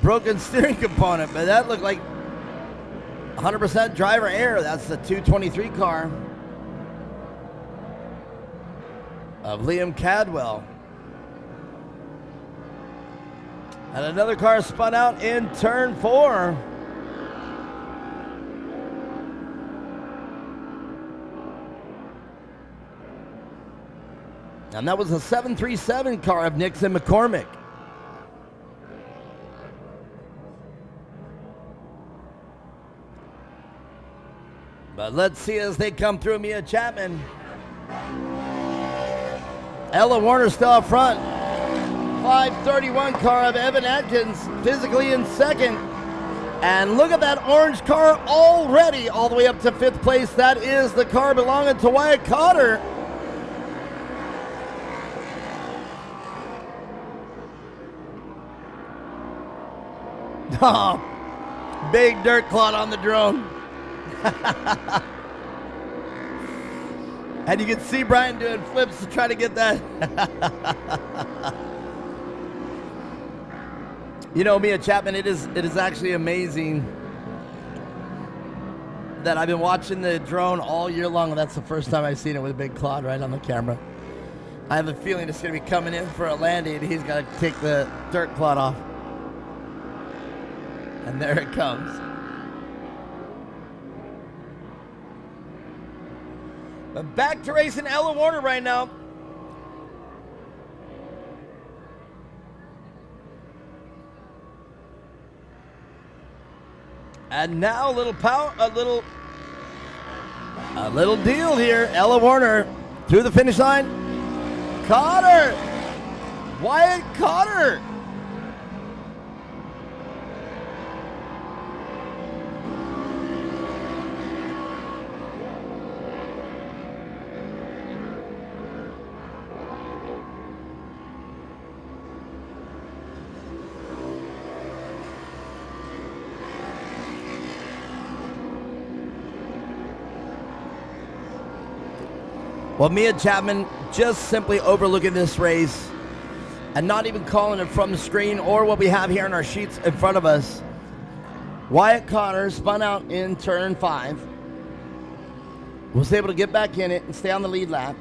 broken steering component, but that looked like 100% driver error. That's the 223 car of Liam Cadwell. And another car spun out in turn 4. And that was a 737 car of Nixon McCormick. But let's see as they come through. Mia Chapman. Ella Warner still up front. 531 car of Evan Atkins physically in second. And look at that orange car already all the way up to 5th place. That is the car belonging to Wyatt Cotter. Oh, big dirt clot on the drone. And you can see Brian doing flips to try to get that. You know, Mia Chapman, it is actually amazing that I've been watching the drone all year long, and that's the first time I've seen it with a big cloud right on the camera. I have a feeling it's going to be coming in for a landing, and he's got to take the dirt clot off. And there it comes. But back to racing Ella Warner right now. And now a little deal here. Ella Warner through the finish line. Cotter! Wyatt Cotter! Well, Mia Chapman just simply overlooking this race and not even calling it from the screen or what we have here in our sheets in front of us. Wyatt Cotter spun out in turn 5. Was able to get back in it and stay on the lead lap.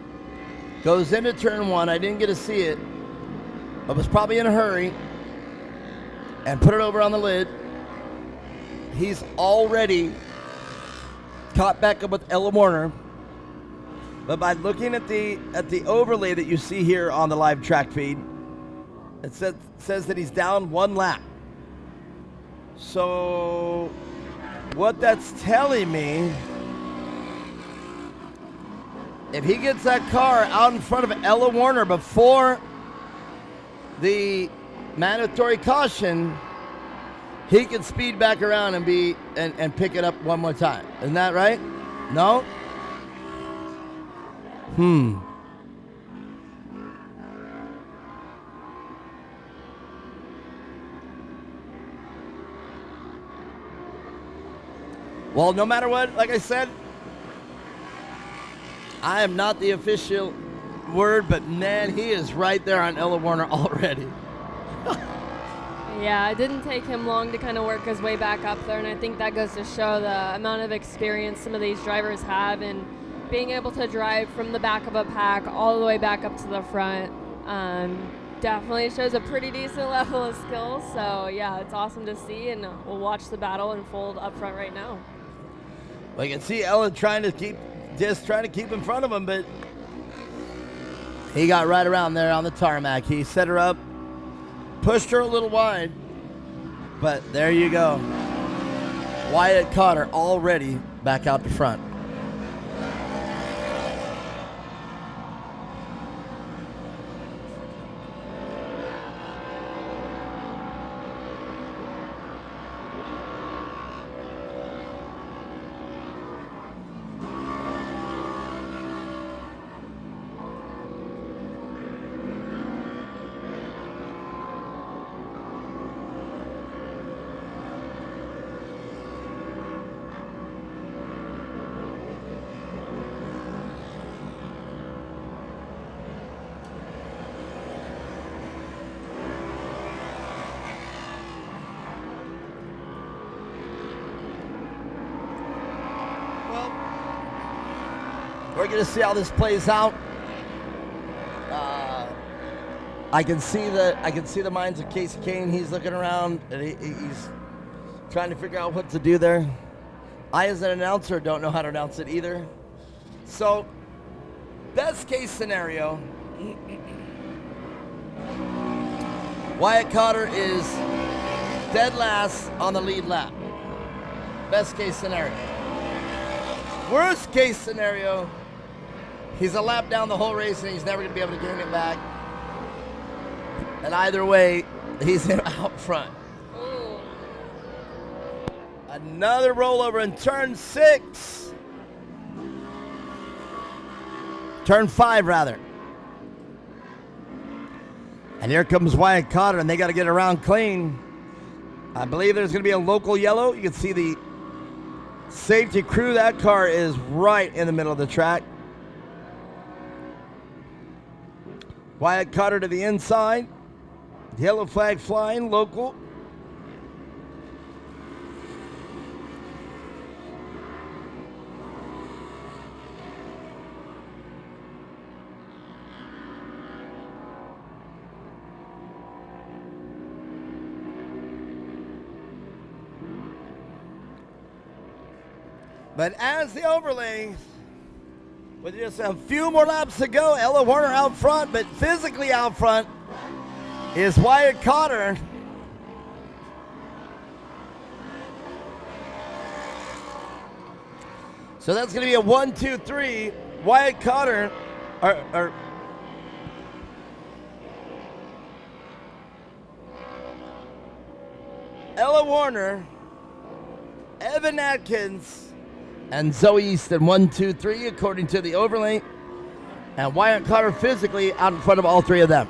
Goes into turn 1. I didn't get to see it, but was probably in a hurry and put it over on the lid. He's already caught back up with Ella Warner. But by looking at the overlay that you see here on the live track feed, it says that he's down 1 lap. So what that's telling me, if he gets that car out in front of Ella Warner before the mandatory caution, he can speed back around and pick it up one more time. Isn't that right? No? Well, no matter what, like I said, I am not the official word, but man, he is right there on Ella Warner already. Yeah, it didn't take him long to kind of work his way back up there, and I think that goes to show the amount of experience some of these drivers have in being able to drive from the back of a pack all the way back up to the front. Definitely shows a pretty decent level of skill, so yeah, it's awesome to see, and we'll watch the battle unfold up front right now. Well, you can see Ella trying to keep in front of him, but he got right around there on the tarmac. He set her up, pushed her a little wide, but there you go. Wyatt Cotter already back out the front. We're going to see how this plays out. I can see the minds of Casey Kane. He's looking around and he's trying to figure out what to do there. I, as an announcer, don't know how to announce it either. So, best case scenario, Wyatt Cotter is dead last on the lead lap. Best case scenario. Worst case scenario, he's a lap down the whole race and he's never going to be able to gain it back. And either way, he's out front. Ooh. Another rollover in turn 6. Turn 5, rather. And here comes Wyatt Cotter, and they got to get around clean. I believe there's going to be a local yellow. You can see the safety crew. That car is right in the middle of the track. Wyatt Cotter to the inside. Yellow flag flying, local. But as the overlay, with just a few more laps to go, Ella Warner out front, but physically out front is Wyatt Cotter. So that's going to be a 1, 2, 3. Wyatt Cotter, or Ella Warner, Evan Atkins, and Zoe Easton, 1, 2, 3, according to the overlay. And Wyatt Cotter physically out in front of all three of them.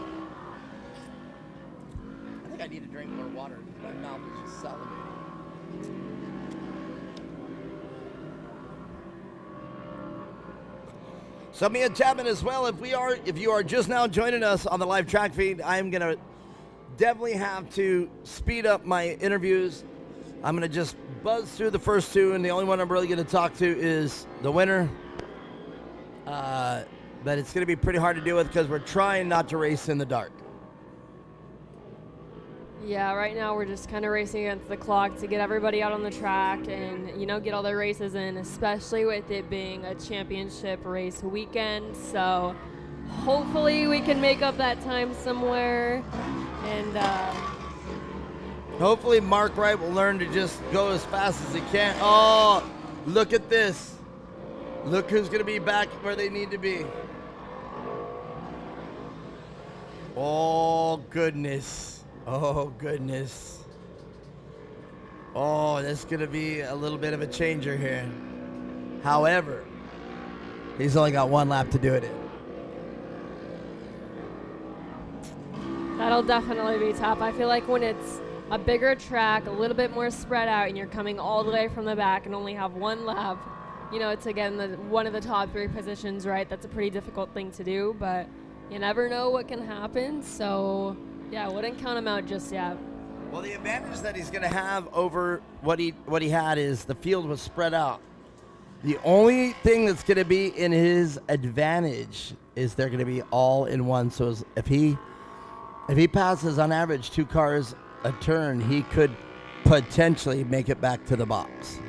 I think I need to drink more water because my mouth is just salivating. So me and Chapman as well. If you are just now joining us on the live track feed, I am gonna definitely have to speed up my interviews. I'm gonna just buzz through the first two, and the only one I'm really gonna talk to is the winner. But it's gonna be pretty hard to deal with because we're trying not to race in the dark. Yeah, right now we're just kind of racing against the clock to get everybody out on the track and, get all their races in, especially with it being a championship race weekend. So hopefully we can make up that time somewhere. And hopefully Mark Wright will learn to just go as fast as he can. Oh, look at this. Look who's going to be back where they need to be. Oh, goodness. Oh, goodness. Oh, that's going to be a little bit of a changer here. However, he's only got one lap to do it in. that'll definitely be tough. I feel like when it's a bigger track, a little bit more spread out, and you're coming all the way from the back and only have one lap, it's again one of the top 3 positions, right? That's a pretty difficult thing to do, but you never know what can happen. So yeah, I wouldn't count him out just yet. Well, the advantage that he's going to have over what he had is the field was spread out. The only thing that's going to be in his advantage is they're going to be all in one. So if he passes on average 2 cars a turn, he could potentially make it back to the box.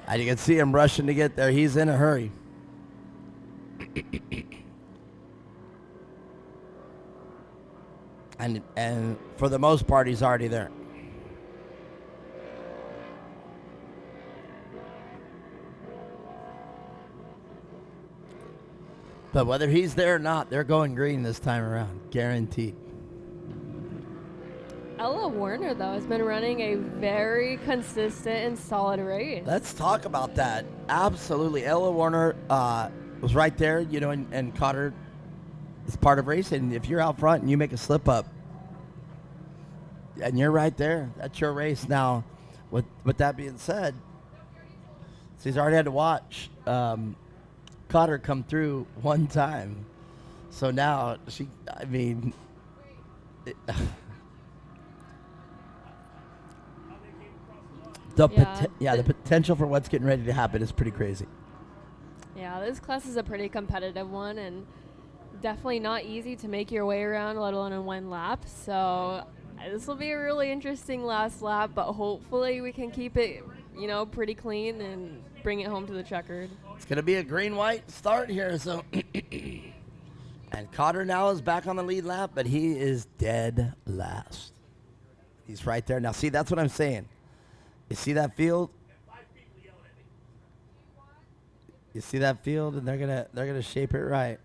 And you can see him rushing to get there. He's in a hurry. And for the most part, he's already there. But whether he's there or not, they're going green this time around, guaranteed. Ella Warner, though, has been running a very consistent and solid race. Let's talk about that. Absolutely. Ella Warner was right there, and caught her as part of racing. If you're out front and you make a slip up, and you're right there, that's your race. Now, with that being said, so he's already had to watch Cotter come through one time. So now the potential for what's getting ready to happen is pretty crazy. Yeah, this class is a pretty competitive one, and definitely not easy to make your way around, let alone in one lap. So this will be a really interesting last lap, but hopefully we can keep it, pretty clean and bring it home to the checkered. It's going to be a green-white start here. So, and Cotter now is back on the lead lap, but he is dead last. He's right there. Now, see, that's what I'm saying. You see that field? You see that field, and they're gonna shape it right.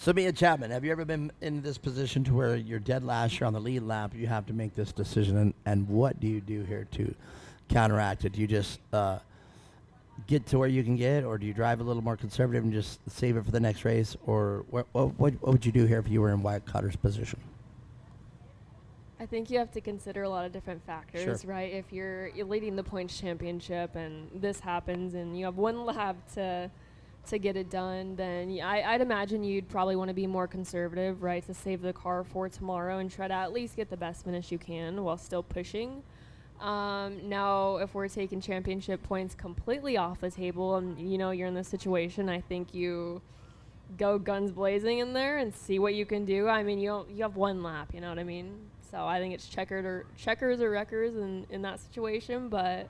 So, Mia Chapman, have you ever been in this position to where you're dead last, you're on the lead lap, you have to make this decision, and what do you do here to counteract it? Do you just get to where you can get, or do you drive a little more conservative and just save it for the next race, or what would you do here if you were in Wyatt Cotter's position? I think you have to consider a lot of different factors, Sure. right? If you're leading the points championship and this happens and you have one lap to get it done, then I'd imagine you'd probably want to be more conservative, right, to save the car for tomorrow and try to at least get the best finish you can while still pushing. Now, if we're taking championship points completely off the table and, you're in this situation, I think you go guns blazing in there and see what you can do. I mean, you have one lap, you know what I mean? So I think it's checkers or wreckers in that situation, but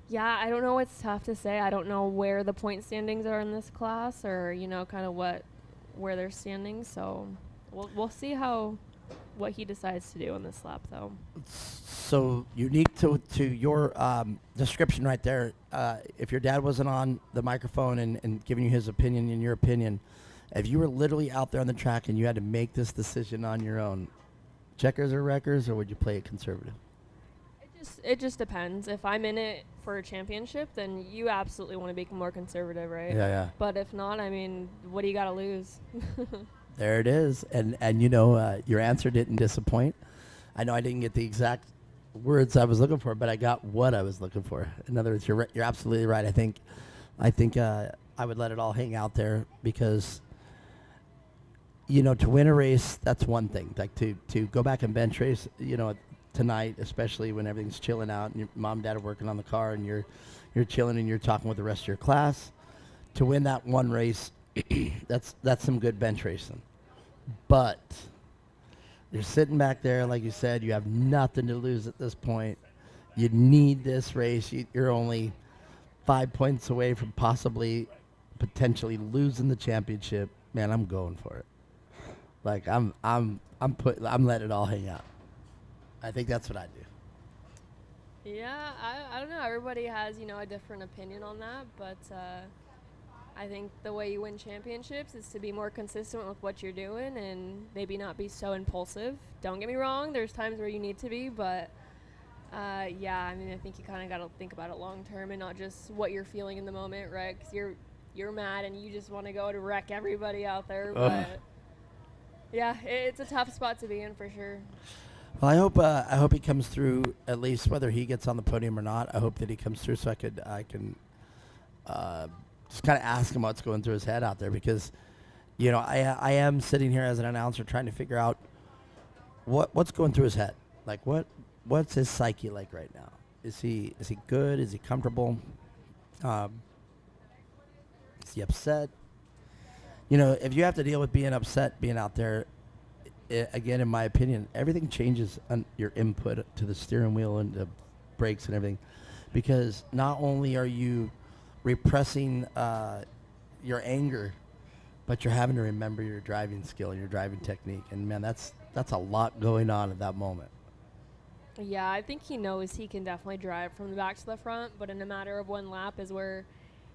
yeah, I don't know. It's tough to say. I don't know where the point standings are in this class, or kind of where they're standing. So we'll see what he decides to do in this lap, though. So unique to your description right there. If your dad wasn't on the microphone and giving you his opinion and your opinion, If you were literally out there on the track and you had to make this decision on your own, checkers or wreckers, or would you play it conservative? It just depends. If I'm in it for a championship, then you absolutely want to be more conservative, right? Yeah. But if not, I mean, what do you got to lose? There it is. And you know, your answer didn't disappoint. I know I didn't get the exact words I was looking for, but I got what I was looking for. In other words, you're absolutely right. I think I would let it all hang out there because, you know, to win a race, that's one thing. Like to go back and bench race, you know, tonight, especially when everything's chilling out and your mom and dad are working on the car and you're chilling and you're talking with the rest of your class. To win that one race, that's some good bench racing. But you're sitting back there, like you said, you have nothing to lose at this point. You need this race. You're only 5 points away from potentially losing the championship. Man, I'm going for it. Like I'm letting it all hang out. I think that's what I do. Yeah, I don't know. Everybody has, you know, a different opinion on that, but I think the way you win championships is to be more consistent with what you're doing and maybe not be so impulsive. Don't get me wrong, there's times where you need to be, but yeah, I mean, I think you kind of got to think about it long term and not just what you're feeling in the moment, right? Because you're mad and you just want to go to wreck everybody out there, but yeah, it's a tough spot to be in for sure. Well, I hope he comes through, at least whether he gets on the podium or not. I hope that he comes through so I can just kind of ask him what's going through his head out there, because, you know, I am sitting here as an announcer trying to figure out what's going through his head. Like what's his psyche like right now? Is he good? Is he comfortable? Is he upset? You know, if you have to deal with being upset, being out there, again, in my opinion, everything changes on your input to the steering wheel and the brakes and everything, because not only are you repressing your anger, but you're having to remember your driving skill and your driving technique. And man, that's a lot going on at that moment. Yeah, I think he knows he can definitely drive from the back to the front, but in a matter of one lap is where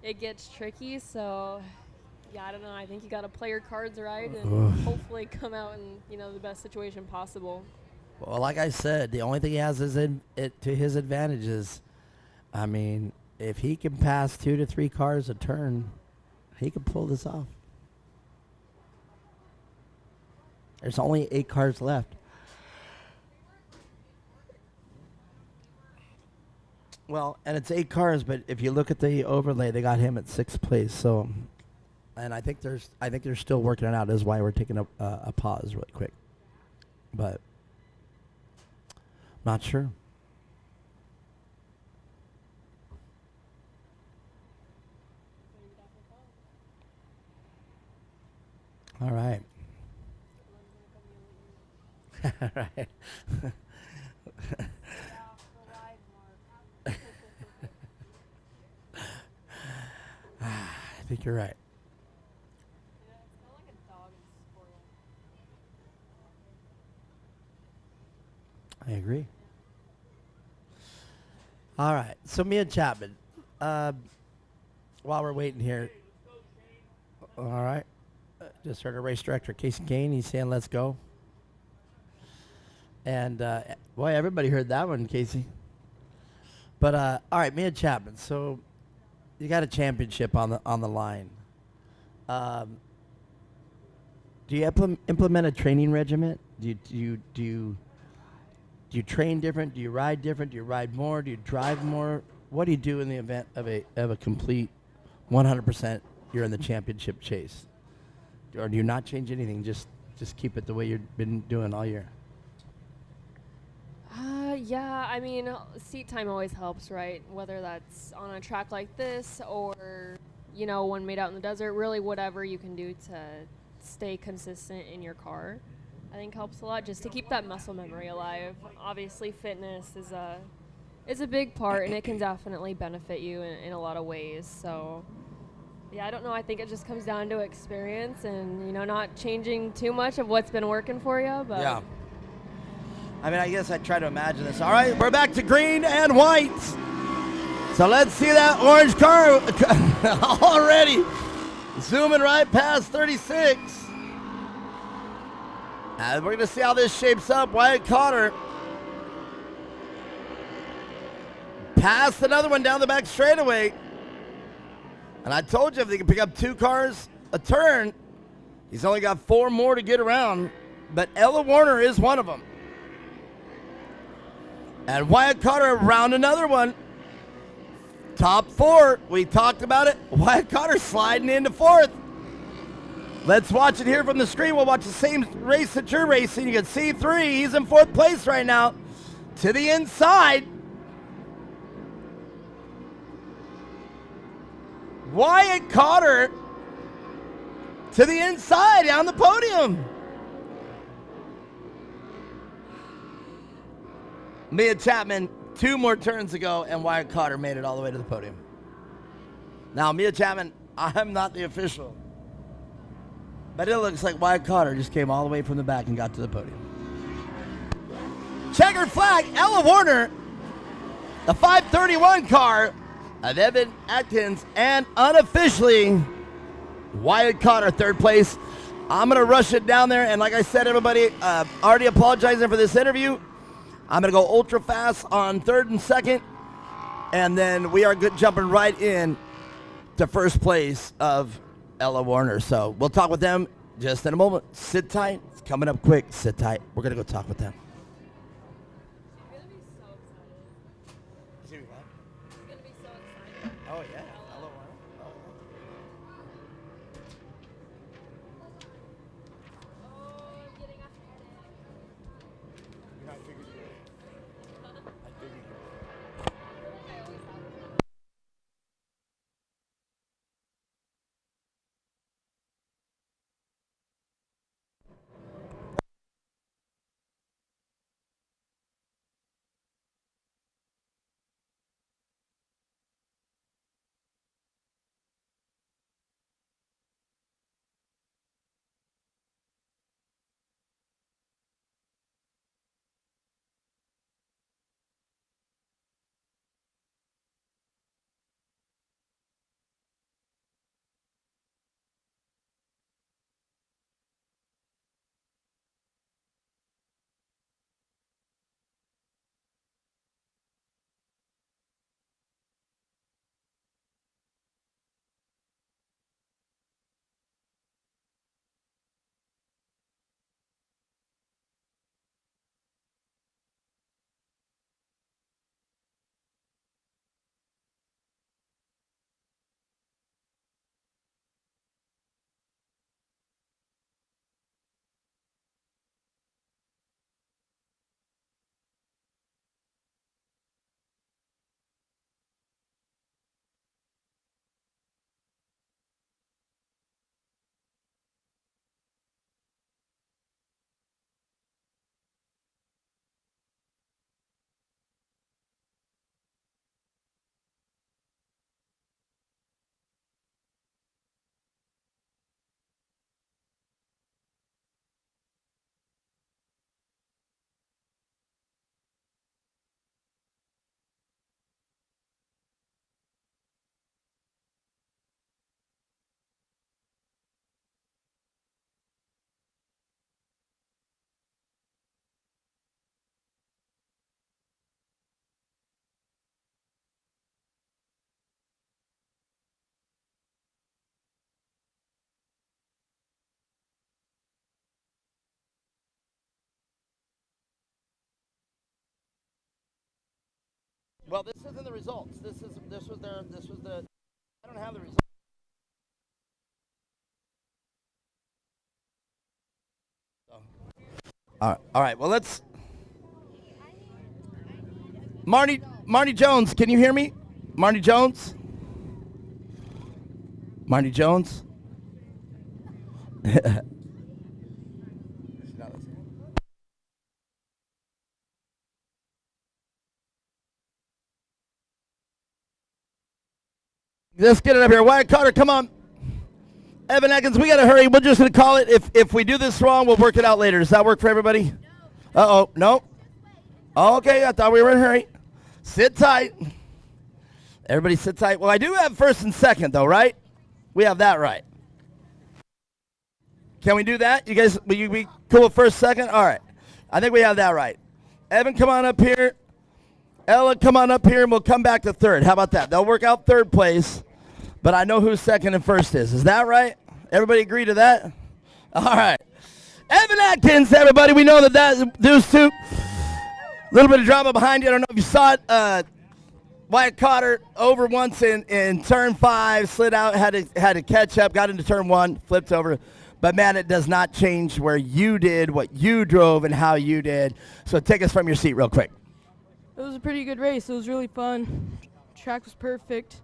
it gets tricky. So yeah, I don't know. I think you got to play your cards right and hopefully come out in, you know, the best situation possible. Well, like I said, the only thing he has is to his advantage is, I mean, if he can pass 2 to 3 cars a turn, he can pull this off. There's only 8 cars left. Well, and it's 8 cars, but if you look at the overlay, they got him at 6th place. So, and I think they're still working it out. That's why we're taking a pause really quick. But not sure. All right. All right. I think you're right. I agree. All right. So Mia Chapman, while we're waiting here, all right. Just heard our race director, Casey Kane. He's saying, let's go. And, boy, everybody heard that one, Casey. But, all right, Mia Chapman. So you got a championship on the line. Do you implement a training regimen? Do you train different? Do you ride different? Do you ride more? Do you drive more? What do you do in the event of a complete 100% you're in the championship chase? Or do you not change anything? Just keep it the way you've been doing all year? Yeah, I mean, seat time always helps, right? Whether that's on a track like this or, you know, one made out in the desert, really whatever you can do to stay consistent in your car, I think helps a lot, just to keep that muscle memory alive. Obviously, fitness is a big part, and it can definitely benefit you in a lot of ways. So, yeah, I don't know. I think it just comes down to experience and, you know, not changing too much of what's been working for you. But yeah. I mean, I guess I try to imagine this. All right, we're back to green and white. So let's see that orange car already. Zooming right past 36. And we're going to see how this shapes up. Wyatt Cotter passed another one down the back straightaway. And I told you if they can pick up 2 cars a turn, he's only got 4 more to get around. But Ella Warner is one of them. And Wyatt Cotter around another one. Top 4. We talked about it. Wyatt Cotter sliding into 4th. Let's watch it here from the screen. We'll watch the same race that you're racing. You can see 3. He's in 4th place right now. To the inside. Wyatt Cotter to the inside on the podium. Mia Chapman, 2 more turns ago, and Wyatt Cotter made it all the way to the podium. Now, Mia Chapman, I'm not the official, but it looks like Wyatt Cotter just came all the way from the back and got to the podium. Checkered flag, Ella Warner, the 531 car of Evan Atkins, and unofficially, Wyatt Cotter, 3rd place. I'm going to rush it down there, and like I said, everybody, already apologizing for this interview. I'm going to go ultra fast on 3rd and 2nd, and then we are jumping right in to 1st place of Ella Warner. So we'll talk with them just in a moment. Sit tight. It's coming up quick. Sit tight. We're going to go talk with them. Oh, yeah. Ella Warner. Well, this isn't the results. This was the. I don't have the results. All right. Well, let's. Marty Jones, can you hear me? Marty Jones. Marty Jones. Let's get it up here. Wyatt Cotter, come on. Evan Atkins, we got to hurry. We're just going to call it. If we do this wrong, we'll work it out later. Does that work for everybody? No. Uh-oh. No? Okay, I thought we were in a hurry. Sit tight. Everybody sit tight. Well, I do have 1st and 2nd, though, right? We have that right. Can we do that? You guys, will you be cool with first, second? All right. I think we have that right. Evan, come on up here. Ella, come on up here, and we'll come back to third. How about that? They'll work out third place, but I know who second and first is. Is that right? Everybody agree to that? All right. Evan Atkins, everybody. We know those two. A little bit of drama behind you. I don't know if you saw it. Wyatt caught her over once in turn 5, slid out, had to catch up, got into turn 1, flipped over. But, man, it does not change where you did, what you drove, and how you did. So take us from your seat real quick. It was a pretty good race. It was really fun. Track was perfect.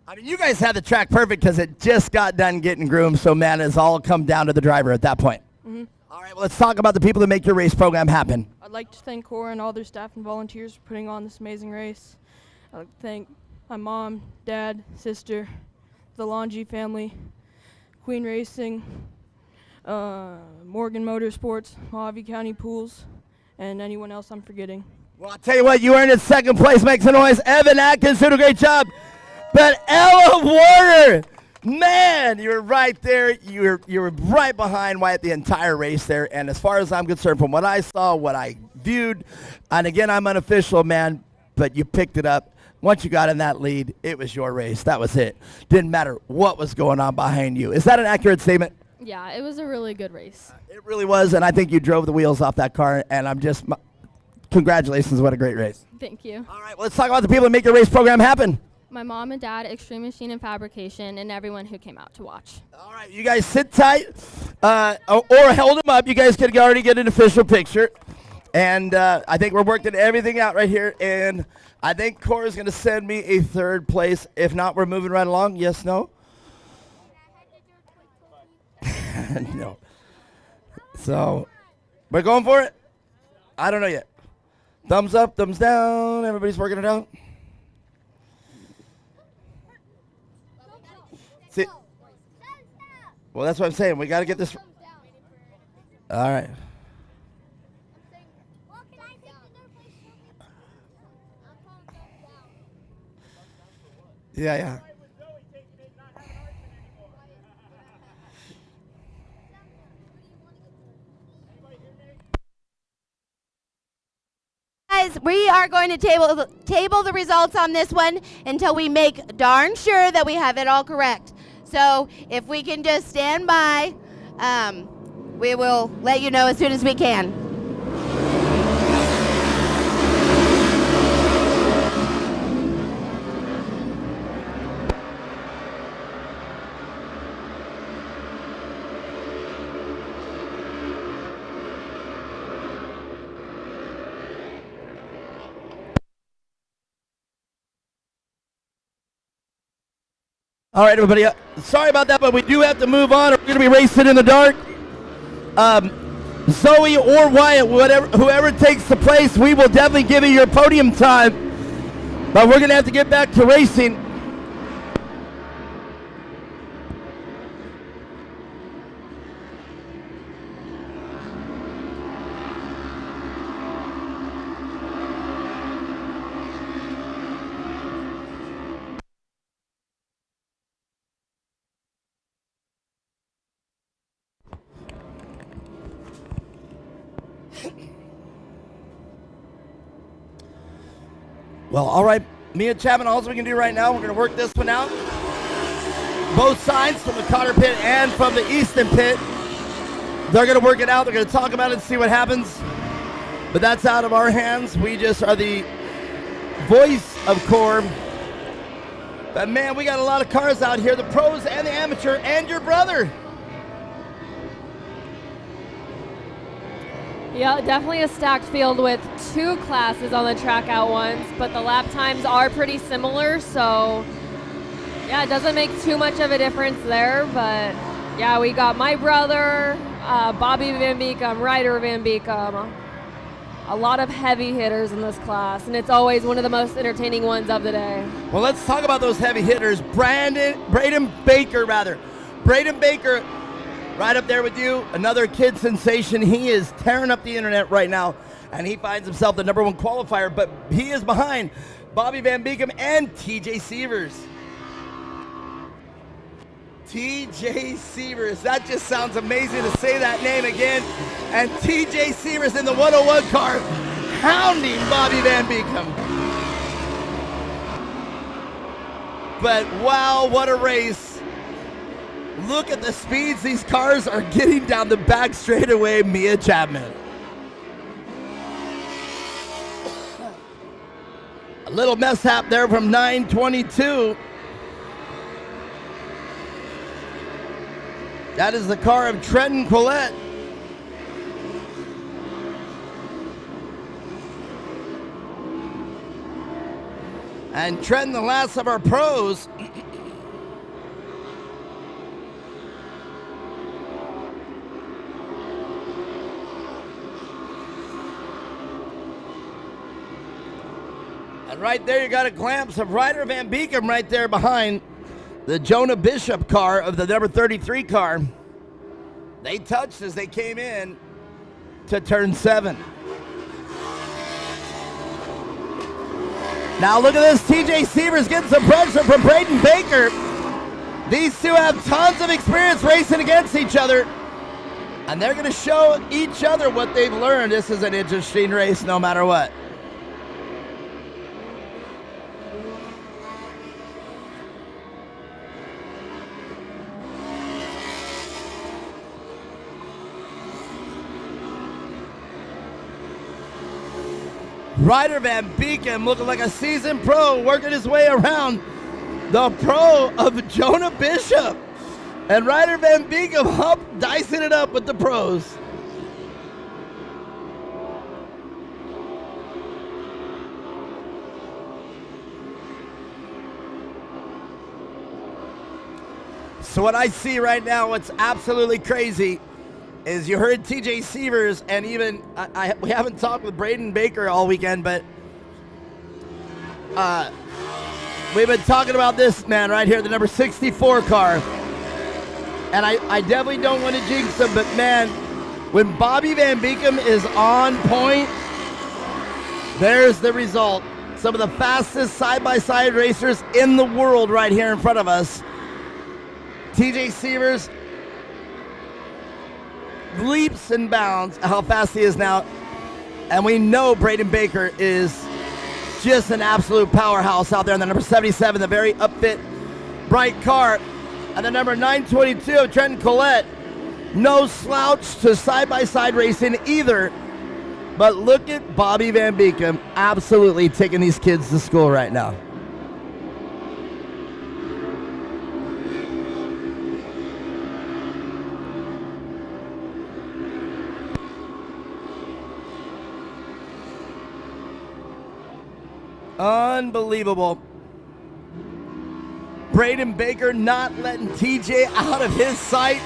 I mean, you guys had the track perfect because it just got done getting groomed. So, man, it's all come down to the driver at that point. Mm-hmm. All right, well, let's talk about the people that make your race program happen. I'd like to thank Cora and all their staff and volunteers for putting on this amazing race. I'd like to thank my mom, dad, sister, the Longy family, Queen Racing, Morgan Motorsports, Mojave County Pools, and anyone else I'm forgetting. Well, I'll tell you what, you earned it second place. Make some noise. Evan Atkins did a great job. But Ella Warner, man, you were right there. You were right behind Wyatt the entire race there. And as far as I'm concerned, from what I saw, what I viewed, and again, I'm unofficial, man, but you picked it up. Once you got in that lead, it was your race. That was it. Didn't matter what was going on behind you. Is that an accurate statement? Yeah, it was a really good race. It really was, and I think you drove the wheels off that car, and I'm just, congratulations, what a great race. Thank you. All right, well, let's talk about the people that make your race program happen. My mom and dad, Extreme Machine and Fabrication, and everyone who came out to watch. All right, you guys sit tight, or hold them up. You guys could already get an official picture. And I think we're working everything out right here, and I think Cora's going to send me a third place. If not, we're moving right along. Yes, no? No. So, we're going for it? I don't know yet. Thumbs up, thumbs down. Everybody's working it out. See? Well, that's what I'm saying. We got to get this. All right. Yeah. Guys, we are going to table the results on this one until we make darn sure that we have it all correct. So if we can just stand by, we will let you know as soon as we can. All right, everybody. Sorry about that, but we do have to move on. We're going to be racing in the dark. Zoe or Wyatt, whoever takes the place, we will definitely give you your podium time. But we're going to have to get back to racing. Well, all right, me and Chapman, all we can do right now, we're going to work this one out. Both sides, from the Cotter pit and from the Easton pit, they're going to work it out. They're going to talk about it and see what happens. But that's out of our hands. We just are the voice of Corb. But, man, we got a lot of cars out here, the pros and the amateur and your brother. Yeah, definitely a stacked field with 2 classes on the track at once, but the lap times are pretty similar, so yeah, it doesn't make too much of a difference there, but yeah, we got my brother, Bobby Van Beekum, Ryder Van Beekum, a lot of heavy hitters in this class, and it's always one of the most entertaining ones of the day. Well, let's talk about those heavy hitters. Braden Baker, right up there with you, another kid sensation. He is tearing up the internet right now, and he finds himself the #1 qualifier, but he is behind Bobby Van Beekum and TJ Sievers. TJ Severs. That just sounds amazing to say that name again. And TJ Severs in the 101 car, hounding Bobby Van Beekem. But wow, what a race. Look at the speeds these cars are getting down the back straightaway, Mia Chapman. A little mishap there from 922. That is the car of Trenton Collette. And Trenton, the last of our pros. And right there you got a glimpse of Ryder Van Beekem right there behind the Jonah Bishop car of the number 33 car. They touched as they came in to turn 7. Now look at this, TJ Severs getting some pressure from Braden Baker. These two have tons of experience racing against each other, and they're gonna show each other what they've learned. This is an interesting race no matter what. Ryder Van Beekem looking like a seasoned pro, working his way around the pro of Jonah Bishop. And Ryder Van Beekem dicing it up with the pros. So what I see right now, what's absolutely crazy, is you heard TJ Severs, and even we haven't talked with Braden Baker all weekend, but we've been talking about this man right here, the number 64 car. And I definitely don't want to jinx him, but man, when Bobby Van Beekem is on point, there's the result. Some of the fastest side-by-side racers in the world right here in front of us. TJ Severs leaps and bounds how fast he is now, and we know Braden Baker is just an absolute powerhouse out there in the number 77, the very upfit, bright car, and the number 922 of Trenton Collette. No slouch to side-by-side racing either, but look at Bobby Van Beekem absolutely taking these kids to school right now. Unbelievable. Braden Baker not letting TJ out of his sight.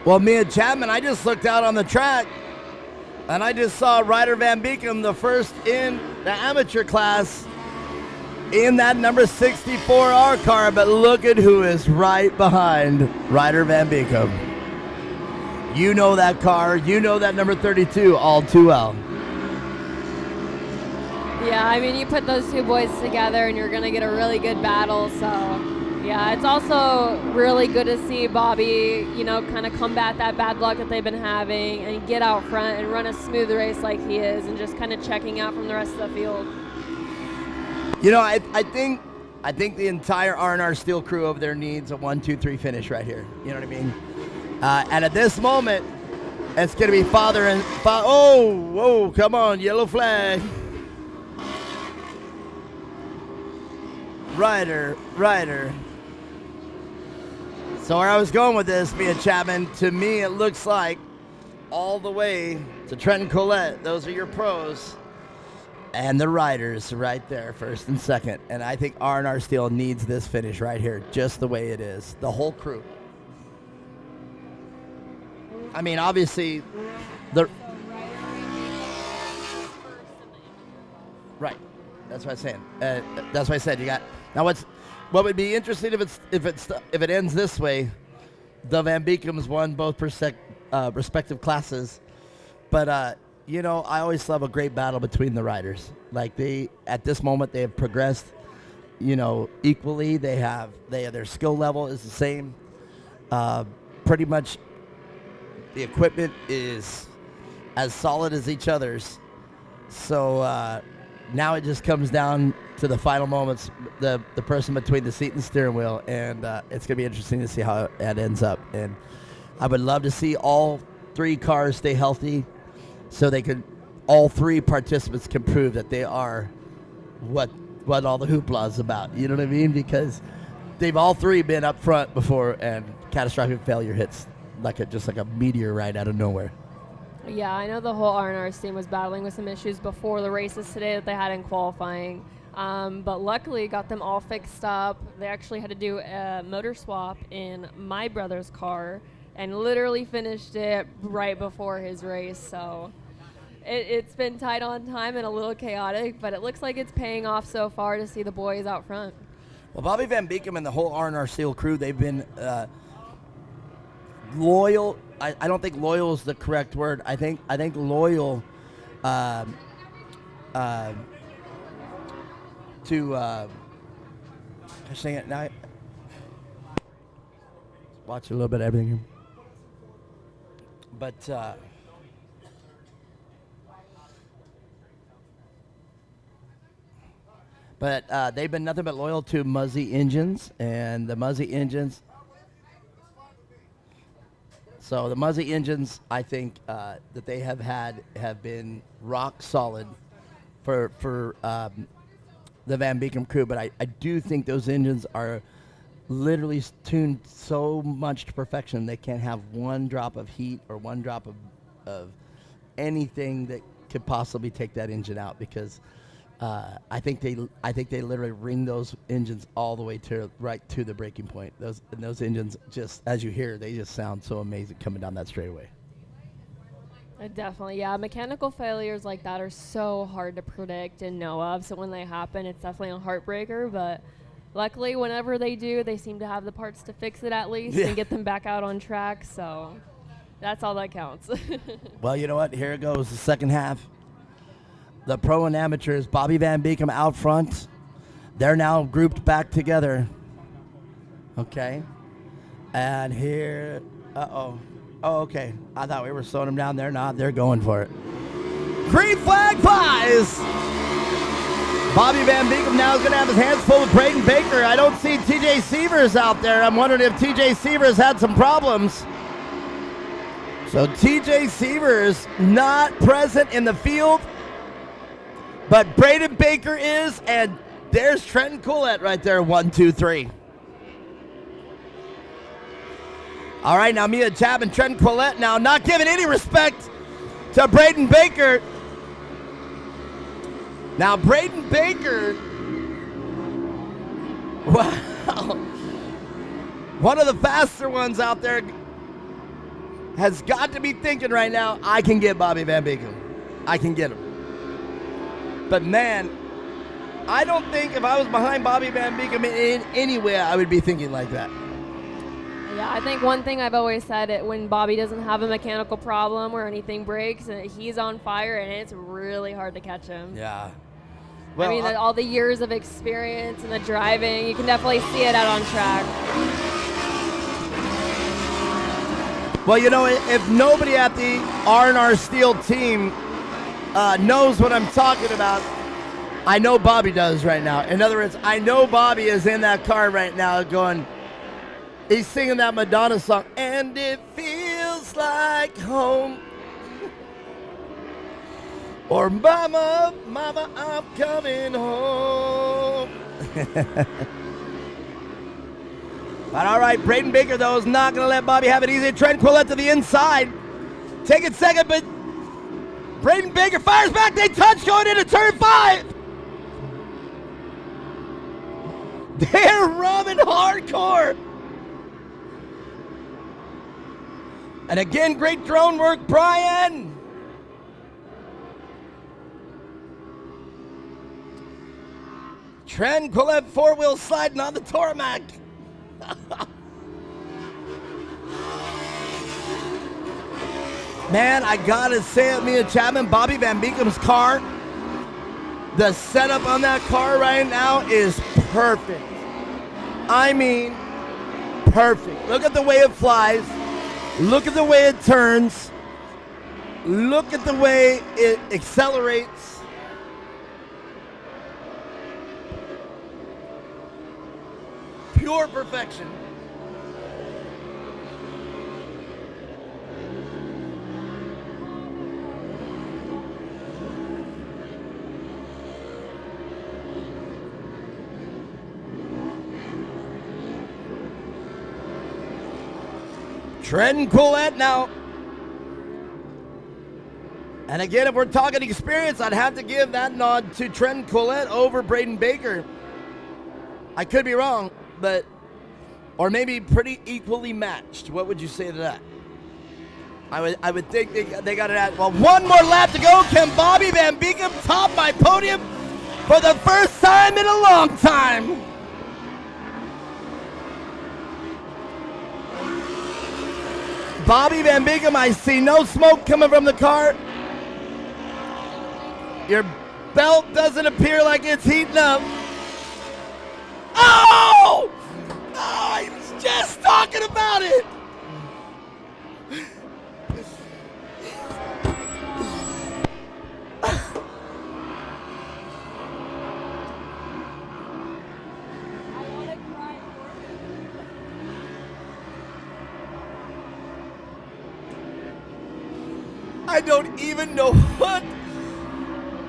Well, Mia Chapman, I just looked out on the track, and I just saw Ryder Van Beekem, the first in the amateur class, in that number 64R car, but look at who is right behind Ryder Van Beekem. You know that car, you know that number 32 all too well. Yeah, I mean, you put those two boys together and you're going to get a really good battle, so yeah, it's also really good to see Bobby, you know, kind of combat that bad luck that they've been having and get out front and run a smooth race like he is and just kind of checking out from the rest of the field. You know, I think the entire R&R Steel crew over there needs a 1-2-3 finish right here. You know what I mean? And at this moment, it's going to be father and whoa, come on, yellow flag. Ryder. So where I was going with this, Mia Chapman, to me it looks like all the way to Trenton Collette. Those are your pros. And the riders right there, first and second. And I think R&R Steel needs this finish right here, just the way it is. The whole crew. I mean, obviously, right. That's what I'm saying. That's what I said. You got now. What would be interesting if it ends this way? The Van Beekums won both respective classes, but I always love a great battle between the riders. Like at this moment they have progressed, equally. Their skill level is the same. Pretty much, the equipment is as solid as each other's. So now it just comes down to the final moments, the person between the seat and the steering wheel, and it's going to be interesting to see how that ends up. And I would love to see all three cars stay healthy so all three participants can prove that they are what all the hoopla is about. You know what I mean? Because they've all three been up front before, and catastrophic failure hits just like a meteorite out of nowhere. Yeah, I know the whole R&R's team was battling with some issues before the races today that they had in qualifying. But luckily got them all fixed up. They actually had to do a motor swap in my brother's car and literally finished it right before his race. So it's been tight on time and a little chaotic, but it looks like it's paying off so far to see the boys out front. Well, Bobby Van Beekum and the whole R&R Steel crew, they've been loyal. I don't think loyal is the correct word. I think loyal to saying it now. Watch a little bit of everything here. But they've been nothing but loyal to Muzzy engines, and the Muzzy engines. So the Muzzy engines, I think that they have been rock solid for the Van Beekum crew. But I do think those engines are literally tuned so much to perfection they can't have one drop of heat or one drop of anything that could possibly take that engine out, because I think they literally ring those engines all the way right to the breaking point. Those engines, just as you hear, they just sound so amazing coming down that straightaway. Definitely, yeah. Mechanical failures like that are so hard to predict and know of. So when they happen, it's definitely a heartbreaker. But luckily, whenever they do, they seem to have the parts to fix it at least and get them back out on track. So that's all that counts. Well, you know what? Here it goes, the second half. The pro and amateurs, Bobby Van Beekum out front. They're now grouped back together. Okay. And here, oh, okay. I thought we were slowing them down. They're not. They're going for it. Green flag flies. Bobby Van Beekum now is going to have his hands full with Braden Baker. I don't see TJ Sievers out there. I'm wondering if TJ Sievers had some problems. So TJ Sievers not present in the field. But Braden Baker is, and there's Trenton Collette right there, 1, 2, 3. All right, now Mia Tab and Trenton Collette now not giving any respect to Braden Baker. Now Braden Baker, wow, one of the faster ones out there has got to be thinking right now, I can get Bobby Van Beekum. I can get him. But man, I don't think if I was behind Bobby Van Beekum in any way, I would be thinking like that. Yeah, I think one thing I've always said, when Bobby doesn't have a mechanical problem or anything breaks, he's on fire, and it's really hard to catch him. Yeah. Well, I mean, all the years of experience and the driving, you can definitely see it out on track. Well, you know, if nobody at the R&R Steel team knows what I'm talking about, I know Bobby does right now. In other words, I know Bobby is in that car right now going, he's singing that Madonna song, and it feels like home. Or mama, mama, I'm coming home. But all right, Braden Baker, though, is not going to let Bobby have it easy. Trent Collette to the inside. Taking second, but Braden Baker fires back. They touch going into turn 5. They're rubbing hardcore. And again, great drone work, Brian. Trent Collette four-wheel sliding on the tarmac. Man, I gotta say it, Mia Chapman, Bobby Van Beekam's car, the setup on that car right now is perfect. I mean, perfect. Look at the way it flies. Look at the way it turns. Look at the way it accelerates. Pure perfection. Trent Collette now. And again, if we're talking experience, I'd have to give that nod to Trent Collette over Braden Baker. I could be wrong, but, or maybe pretty equally matched. What would you say to that? I would think they got it at, well, one more lap to go. Can Bobby Van Beekum top my podium for the first time in a long time? Bobby Van Beekum, I see no smoke coming from the car. Your belt doesn't appear like it's heating up. Oh! Oh, I was just talking about it. I don't even know what.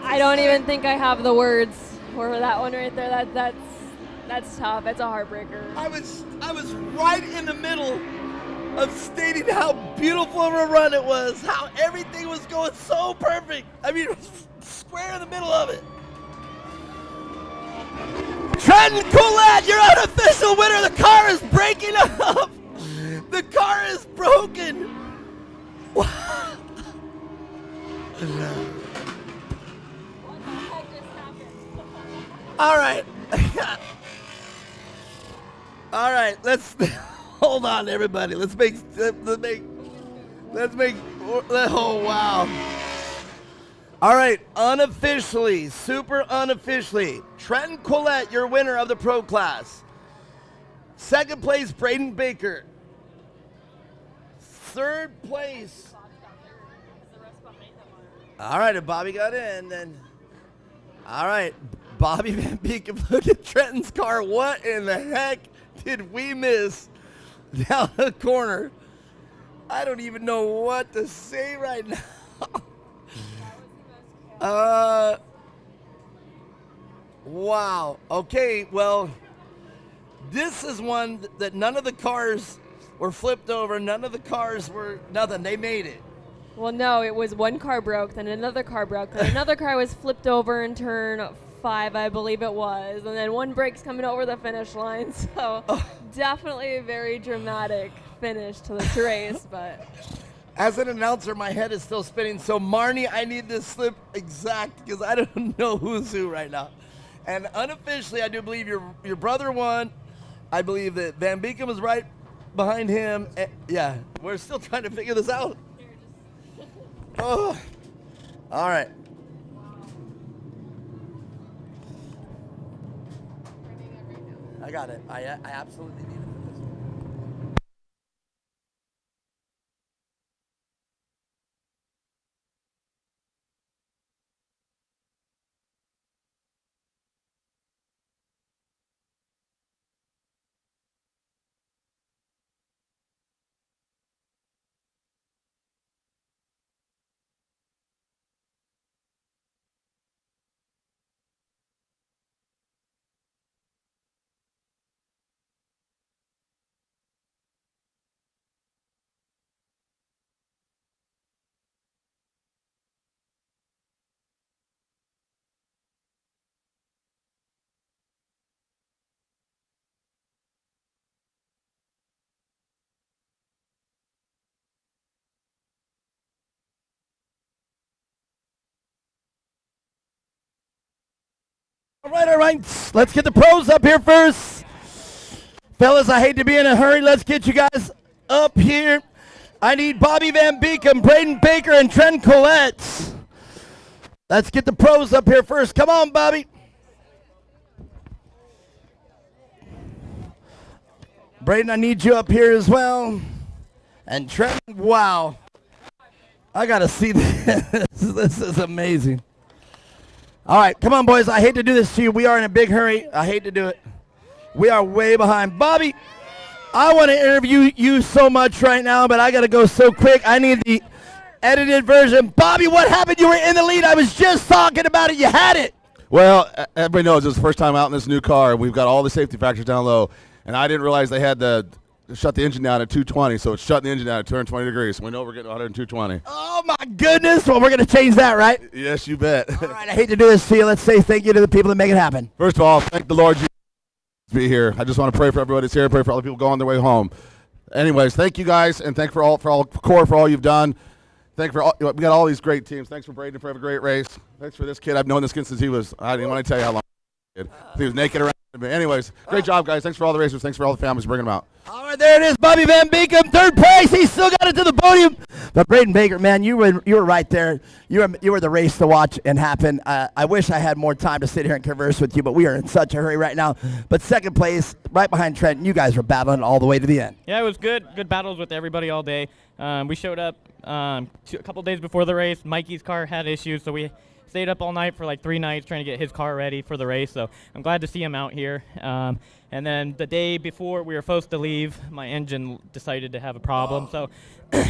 I don't even think I have the words for that one right there. That's tough. It's a heartbreaker. I was right in the middle of stating how beautiful of a run it was, how everything was going so perfect. I mean, square in the middle of it. Trent Collette, your unofficial winner. The car is breaking up. The car is broken. All right. All right, let's hold on, everybody. Let's make, oh, wow. All right, unofficially, super unofficially, Trent Collette, your winner of the pro class. Second place, Braden Baker. Third place. All right, if Bobby got in, then. All right, Bobby Van Beekum, look at Trenton's car. What in the heck did we miss down the corner? I don't even know what to say right now. Wow. Okay, well, this is one that none of the cars were flipped over. None of the cars were nothing. They made it. Well, no, it was one car broke, then another car broke, then another car was flipped over in turn 5, I believe it was, and then one brake's coming over the finish line. So definitely a very dramatic finish to this race, but. As an announcer, my head is still spinning. So, Marnie, I need this slip exact because I don't know who's who right now. And unofficially, I do believe your brother won. I believe that Van Beekum was right behind him. Yeah, we're still trying to figure this out. Oh, all right. I got it. I absolutely need it. All right. Let's get the pros up here first. Fellas, I hate to be in a hurry. Let's get you guys up here. I need Bobby Van Beekum, Braden Baker, and Trent Collette. Let's get the pros up here first. Come on, Bobby. Braden, I need you up here as well. And Trent, wow. I got to see this. This is amazing. All right, come on, boys. I hate to do this to you. We are in a big hurry. I hate to do it. We are way behind. Bobby, I want to interview you so much right now, but I got to go so quick. I need the edited version. Bobby, what happened? You were in the lead. I was just talking about it. You had it. Well, everybody knows it's the first time out in this new car. We've got all the safety factors down low, and I didn't realize they had to shut the engine down at 220, so it's shutting the engine down at 220 degrees. We know we're getting 120. Oh, my goodness. Well, we're going to change that, right? Yes, you bet. All right, I hate to do this to you. Let's say thank you to the people that make it happen. First of all, thank the Lord Jesus to be here. I just want to pray for everybody that's here, pray for all the people going on their way home. Anyways, thank you guys, and thank for all Core for all you've done. Thank for all, we got all these great teams. Thanks for Braden for having a great race. Thanks for this kid. I've known this kid since he was, I didn't want to tell you how long he was naked around. But anyways, great job, guys. Thanks for all the racers. Thanks for all the families bringing them out. All right, there it is. Bobby Van Beekum, third place. He still got it to the podium. But Braden Baker, man, you were right there. You were the race to watch and happen. I wish I had more time to sit here and converse with you, but we are in such a hurry right now. But second place, right behind Trent, you guys were battling all the way to the end. Yeah, it was good. Good battles with everybody all day. We showed up a couple days before the race. Mikey's car had issues, so we stayed up all night for like 3 nights trying to get his car ready for the race, so I'm glad to see him out here. And then the day before we were supposed to leave, my engine decided to have a problem. So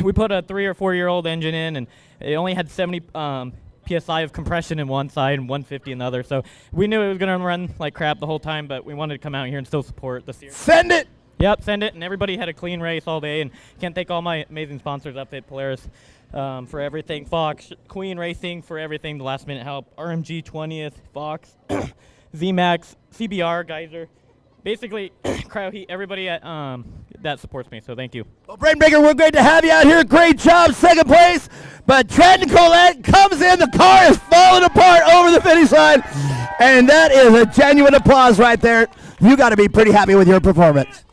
we put a 3 or 4 year old engine in, and it only had 70 PSI of compression in one side and 150 in the other. So we knew it was going to run like crap the whole time, but we wanted to come out here and still support the series. Send it! Yep, send it. And everybody had a clean race all day. And can't thank all my amazing sponsors, Upfit, Polaris, for everything. Fox, Queen Racing for everything, the last minute help. RMG 20th, Fox, ZMAX, CBR, Geyser. Basically, Cryo Heat, everybody at, that supports me, so thank you. Well, Braden Baker, we're great to have you out here. Great job, second place. But Trent Collette comes in. The car is falling apart over the finish line. And that is a genuine applause right there. You got to be pretty happy with your performance.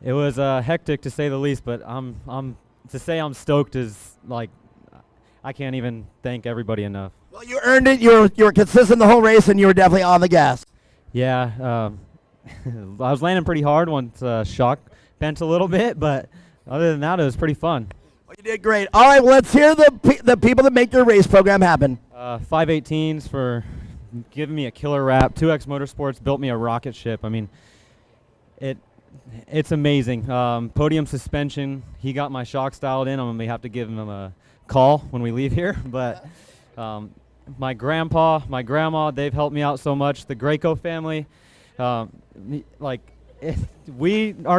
It was hectic to say the least, but I'm to say I'm stoked is like I can't even thank everybody enough. Well, you earned it. You were consistent the whole race, and you were definitely on the gas. Yeah, I was landing pretty hard once shock bent a little bit, but other than that, it was pretty fun. Well, you did great. All right, well, let's hear the people that make your race program happen. 518s for giving me a killer wrap. 2X Motorsports built me a rocket ship. I mean, it's amazing. Podium suspension, he got my shocks dialed in. I'm going to have to give him a call when we leave here. But my grandpa, my grandma, they've helped me out so much. The Greco family, our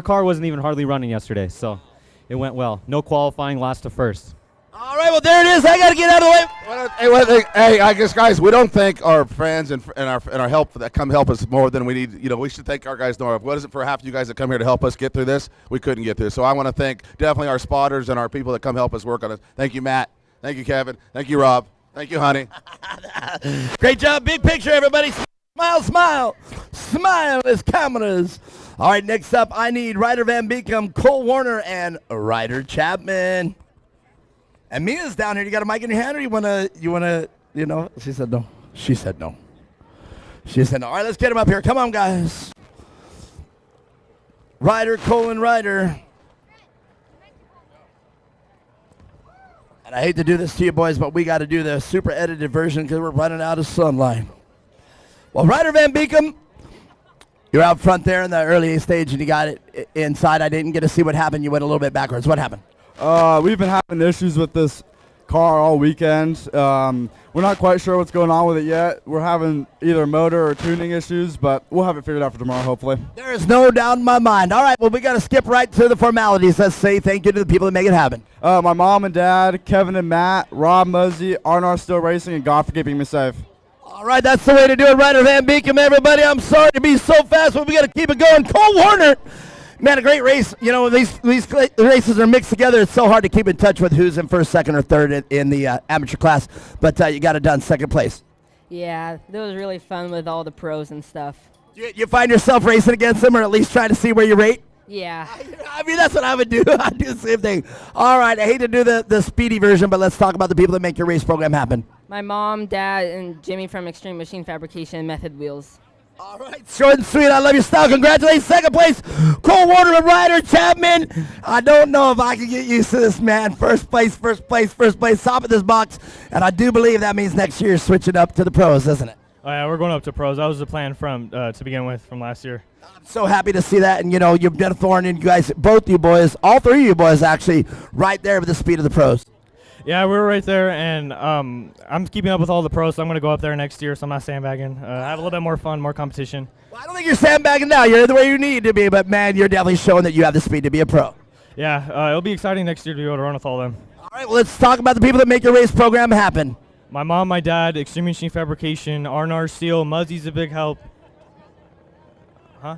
car wasn't even hardly running yesterday, so it went well. No qualifying, last to first. All right, well, there it is. I got to get out of the way. Hey, I guess, guys, we don't thank our fans and our help that come help us more than we need. You know, we should thank our guys more. If it wasn't for half of you guys that come here to help us get through this, we couldn't get through. So I want to thank definitely our spotters and our people that come help us work on it. Thank you, Matt. Thank you, Kevin. Thank you, Rob. Thank you, honey. Great job. Big picture, everybody. Smile, smile. Smile as cameras. All right, next up, I need Ryder Van Beekum, Cole Warner, and Ryder Chapman. And Mia's down here. You got a mic in your hand, or you wanna, you know? She said no. She said no. She said no. All right, let's get him up here. Come on, guys. Ryder, Cole, and Ryder. And I hate to do this to you boys, but we got to do the super edited version because we're running out of sunlight. Well, Ryder Van Beekum, you're out front there in the early stage, and you got it inside. I didn't get to see what happened. You went a little bit backwards. What happened? We've been having issues with this car all weekend. We're not quite sure what's going on with it yet. We're having either motor or tuning issues, but we'll have it figured out for tomorrow, hopefully. There is no doubt in my mind. All right, well, we got to skip right to the formalities. Let's say thank you to the people that make it happen. My mom and dad, Kevin and Matt, Rob Mosey, Arnar Still Racing, and God for keeping me safe. All right, that's the way to do it. Ryder Van Beekum, everybody. I'm sorry to be so fast, but we got to keep it going. Cole Warner. Man, a great race. You know, these races are mixed together. It's so hard to keep in touch with who's in first, second, or third in the amateur class. But you got it done, second place. Yeah, that was really fun with all the pros and stuff. You find yourself racing against them, or at least trying to see where you rate? Yeah. I mean, that's what I would do. I'd do the same thing. All right, I hate to do the speedy version, but let's talk about the people that make your race program happen. My mom, dad, and Jimmy from Extreme Machine Fabrication and Method Wheels. All right, short and sweet. I love your style. Congratulations. Second place, Cole Waterman, Ryder Chapman. I don't know if I can get used to this, man. First place, top of this box. And I do believe that means next year switching up to the pros, doesn't it? Oh, yeah, we're going up to pros. That was the plan from to begin with from last year. I'm so happy to see that. And, you know, you've been a thorn in you guys, both you boys, all three of you boys actually, right there with the speed of the pros. Yeah, we were right there, and I'm keeping up with all the pros, so I'm going to go up there next year, so I'm not sandbagging. I have a little bit more fun, more competition. Well, I don't think you're sandbagging now. You're the way you need to be, but, man, you're definitely showing that you have the speed to be a pro. Yeah, it'll be exciting next year to be able to run with all them. All right, well, let's talk about the people that make your race program happen. My mom, my dad, Extreme Machine Fabrication, R&R Steel, Muzzy's a big help. Huh?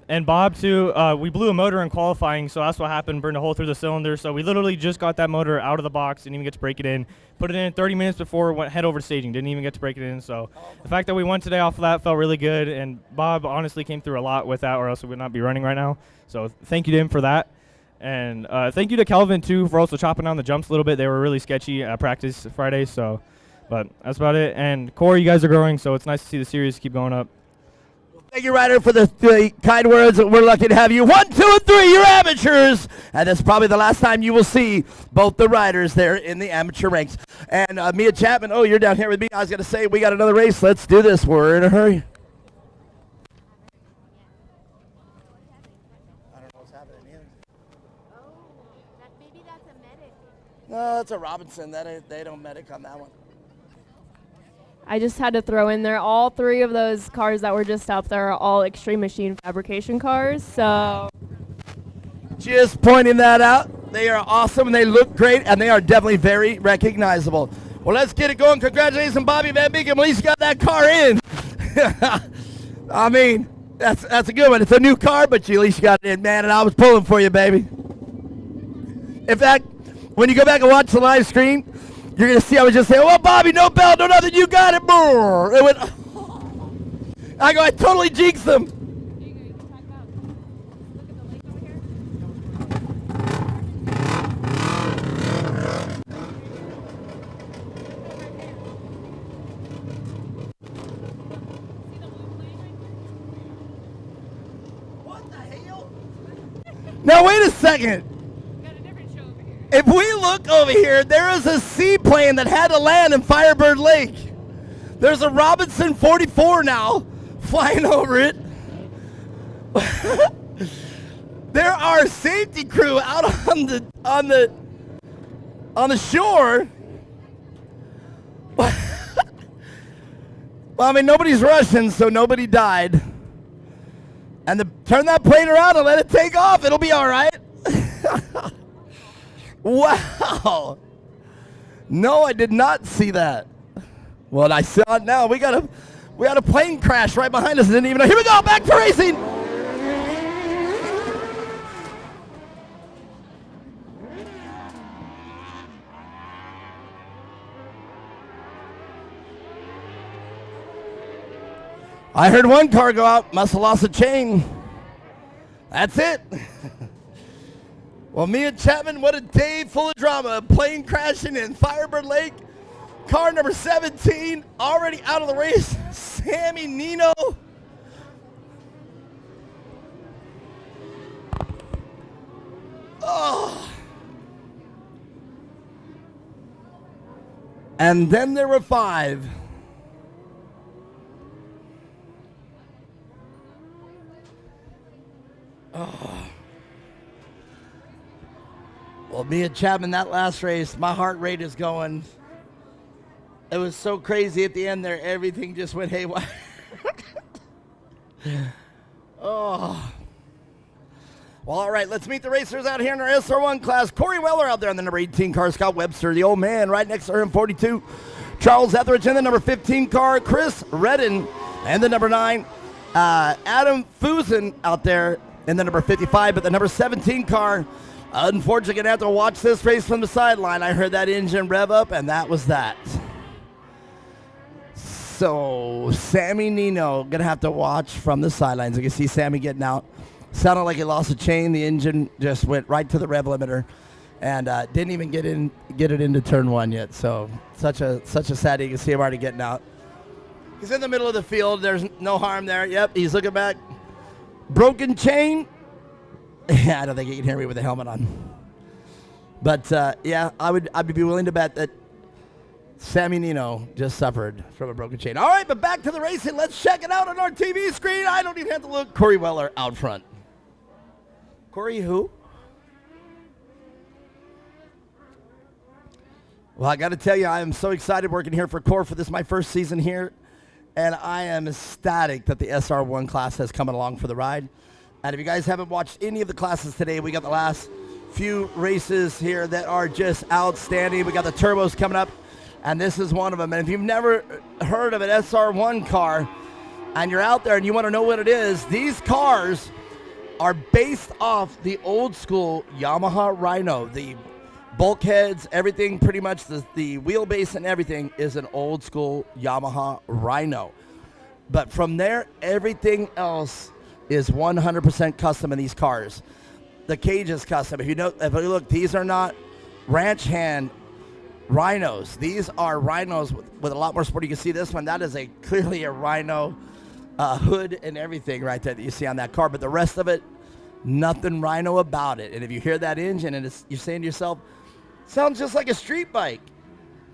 And Bob, too. We blew a motor in qualifying, so that's what happened, burned a hole through the cylinder. So we literally just got that motor out of the box, didn't even get to break it in. Put it in 30 minutes before, went head over to staging, didn't even get to break it in. So the fact that we won today off of that felt really good, and Bob honestly came through a lot with that, or else we would not be running right now. So thank you to him for that. And thank you to Kelvin, too, for also chopping down the jumps a little bit. They were really sketchy at practice Friday, so, but that's about it. And Corey, you guys are growing, so it's nice to see the series keep going up. Thank you, Ryder, for the kind words. We're lucky to have you. 1, 2, and 3, you're amateurs. And that's probably the last time you will see both the riders there in the amateur ranks. And Mia Chapman, oh, you're down here with me. I was going to say, we got another race. Let's do this. We're in a hurry. I don't know what's happening here. Maybe that's a medic. No, that's a Robinson. They don't medic on that one. I just had to throw in there all three of those cars that were just up there are all Extreme Machine Fabrication cars. So just pointing that out. They are awesome, and they look great, and they are definitely very recognizable. Well, let's get it going. Congratulations, Bobby Van Beek. At least you got that car in. I mean, that's a good one. It's a new car, but at least you got it in, man, and I was pulling for you, baby. In fact, when you go back and watch the live stream, you're going to see I was just saying, well, Bobby, no bell, no nothing, you got it. It went, I totally jinxed them. What the hell? Now, wait a second. If we look over here, there is a seaplane that had to land in Firebird Lake. There's a Robinson 44 now flying over it. There are safety crew out on the shore. Well, I mean, nobody's rushing, so nobody died. And turn that plane around and let it take off. It'll be all right. Wow. No, I did not see that. Well, I saw it now. We got a plane crash right behind us. Didn't even know. Here we go. Back to racing. I heard one car go out. Must have lost a chain. That's it. Well, Mia Chapman, what a day full of drama. A plane crashing in Firebird Lake. Car number 17 already out of the race. Sammy Nino. Oh. And then there were 5. Oh. Well, Mia Chapman, that last race, my heart rate is going. It was so crazy at the end there. Everything just went haywire. Oh. Well, all right, let's meet the racers out here in our SR1 class. Corey Weller out there on the number 18 car. Scott Webster, the old man, right next to her in 42. Charles Etheridge in the number 15 car. Chris Redden and the number 9. Adam Fusen out there in the number 55, but the number 17 car. Unfortunately, going to have to watch this race from the sideline. I heard that engine rev up, and that was that. So, Sammy Nino going to have to watch from the sidelines. You can see Sammy getting out. Sounded like he lost a chain. The engine just went right to the rev limiter and didn't even get it into turn 1 yet. So, such a sad. You can see him already getting out. He's in the middle of the field. There's no harm there. Yep, he's looking back. Broken chain. I don't think you can hear me with the helmet on. But, yeah, I'd be willing to bet that Sammy Nino just suffered from a broken chain. All right, but back to the racing. Let's check it out on our TV screen. I don't even have to look. Corey Weller out front. Corey who? Well, I got to tell you, I am so excited working here for Core for this my first season here. And I am ecstatic that the SR1 class has come along for the ride. And if you guys haven't watched any of the classes today, we got the last few races here that are just outstanding. We got the turbos coming up, and this is one of them. And if you've never heard of an SR1 car, and you're out there and you want to know what it is, these cars are based off the old school Yamaha Rhino. The bulkheads, everything, pretty much the wheelbase and everything is an old school Yamaha Rhino. But from there, everything else is 100% custom in these cars. The cage is custom. If you look, these are not ranch hand Rhinos. These are Rhinos with a lot more sport. You can see this one. That is clearly a Rhino hood and everything right there that you see on that car. But the rest of it, nothing Rhino about it. And if you hear that engine and you're saying to yourself, sounds just like a street bike.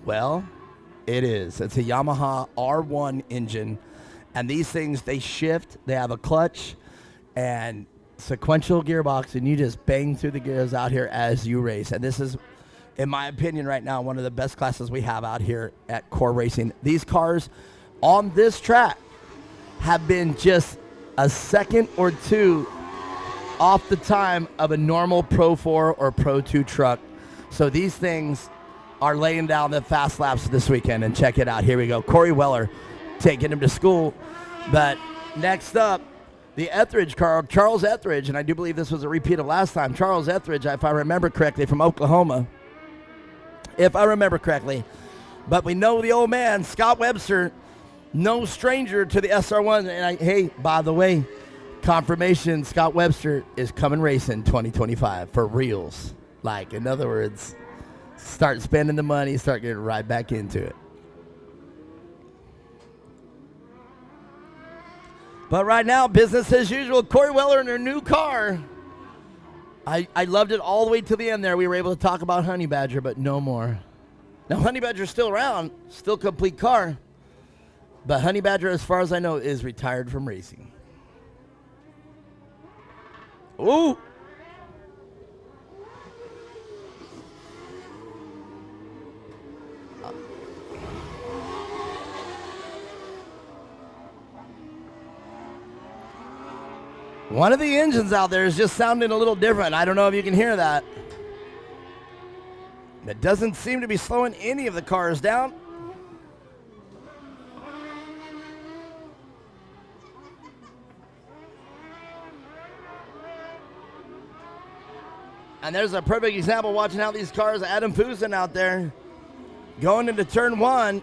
Well, it is. It's a Yamaha R1 engine. And these things, they shift. They have a clutch and sequential gearbox, and you just bang through the gears out here as you race. And this is, in my opinion right now, one of the best classes we have out here at Core Racing. These cars on this track have been just a second or two off the time of a normal Pro 4 or Pro 2 truck. So these things are laying down the fast laps this weekend. And check it out. Here we go. Corey Weller taking him to school. But next up, the Etheridge car, Charles Etheridge, and I do believe this was a repeat of last time. Charles Etheridge, if I remember correctly, from Oklahoma. If I remember correctly. But we know the old man, Scott Webster, no stranger to the SR1. And hey, by the way, confirmation, Scott Webster is coming racing 2025 for reals. Like, in other words, start spending the money, start getting right back into it. But right now, business as usual. Corey Weller in her new car. I loved it all the way to the end there. We were able to talk about Honey Badger, but no more. Now, Honey Badger's still around, still complete car. But Honey Badger, as far as I know, is retired from racing. Ooh. One of the engines out there is just sounding a little different. I don't know if you can hear that. It doesn't seem to be slowing any of the cars down. And there's a perfect example watching how these cars, Adam Fusen out there, going into turn 1,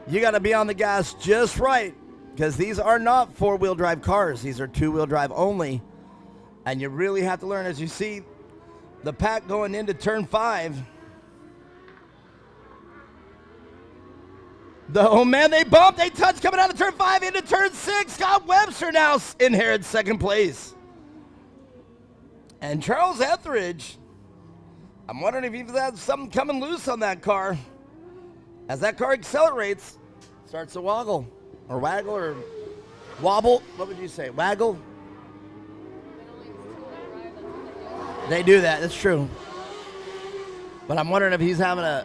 you got to be on the gas just right. Because these are not four-wheel drive cars. These are two-wheel drive only. And you really have to learn. As you see the pack going into turn 5. Oh, man, they bumped. They touched coming out of turn 5 into turn 6. Scott Webster now inherits second place. And Charles Etheridge, I'm wondering if he's had something coming loose on that car. As that car accelerates, starts to woggle. Or waggle or wobble. What would you say? Waggle? They do that. That's true. But I'm wondering if he's having a...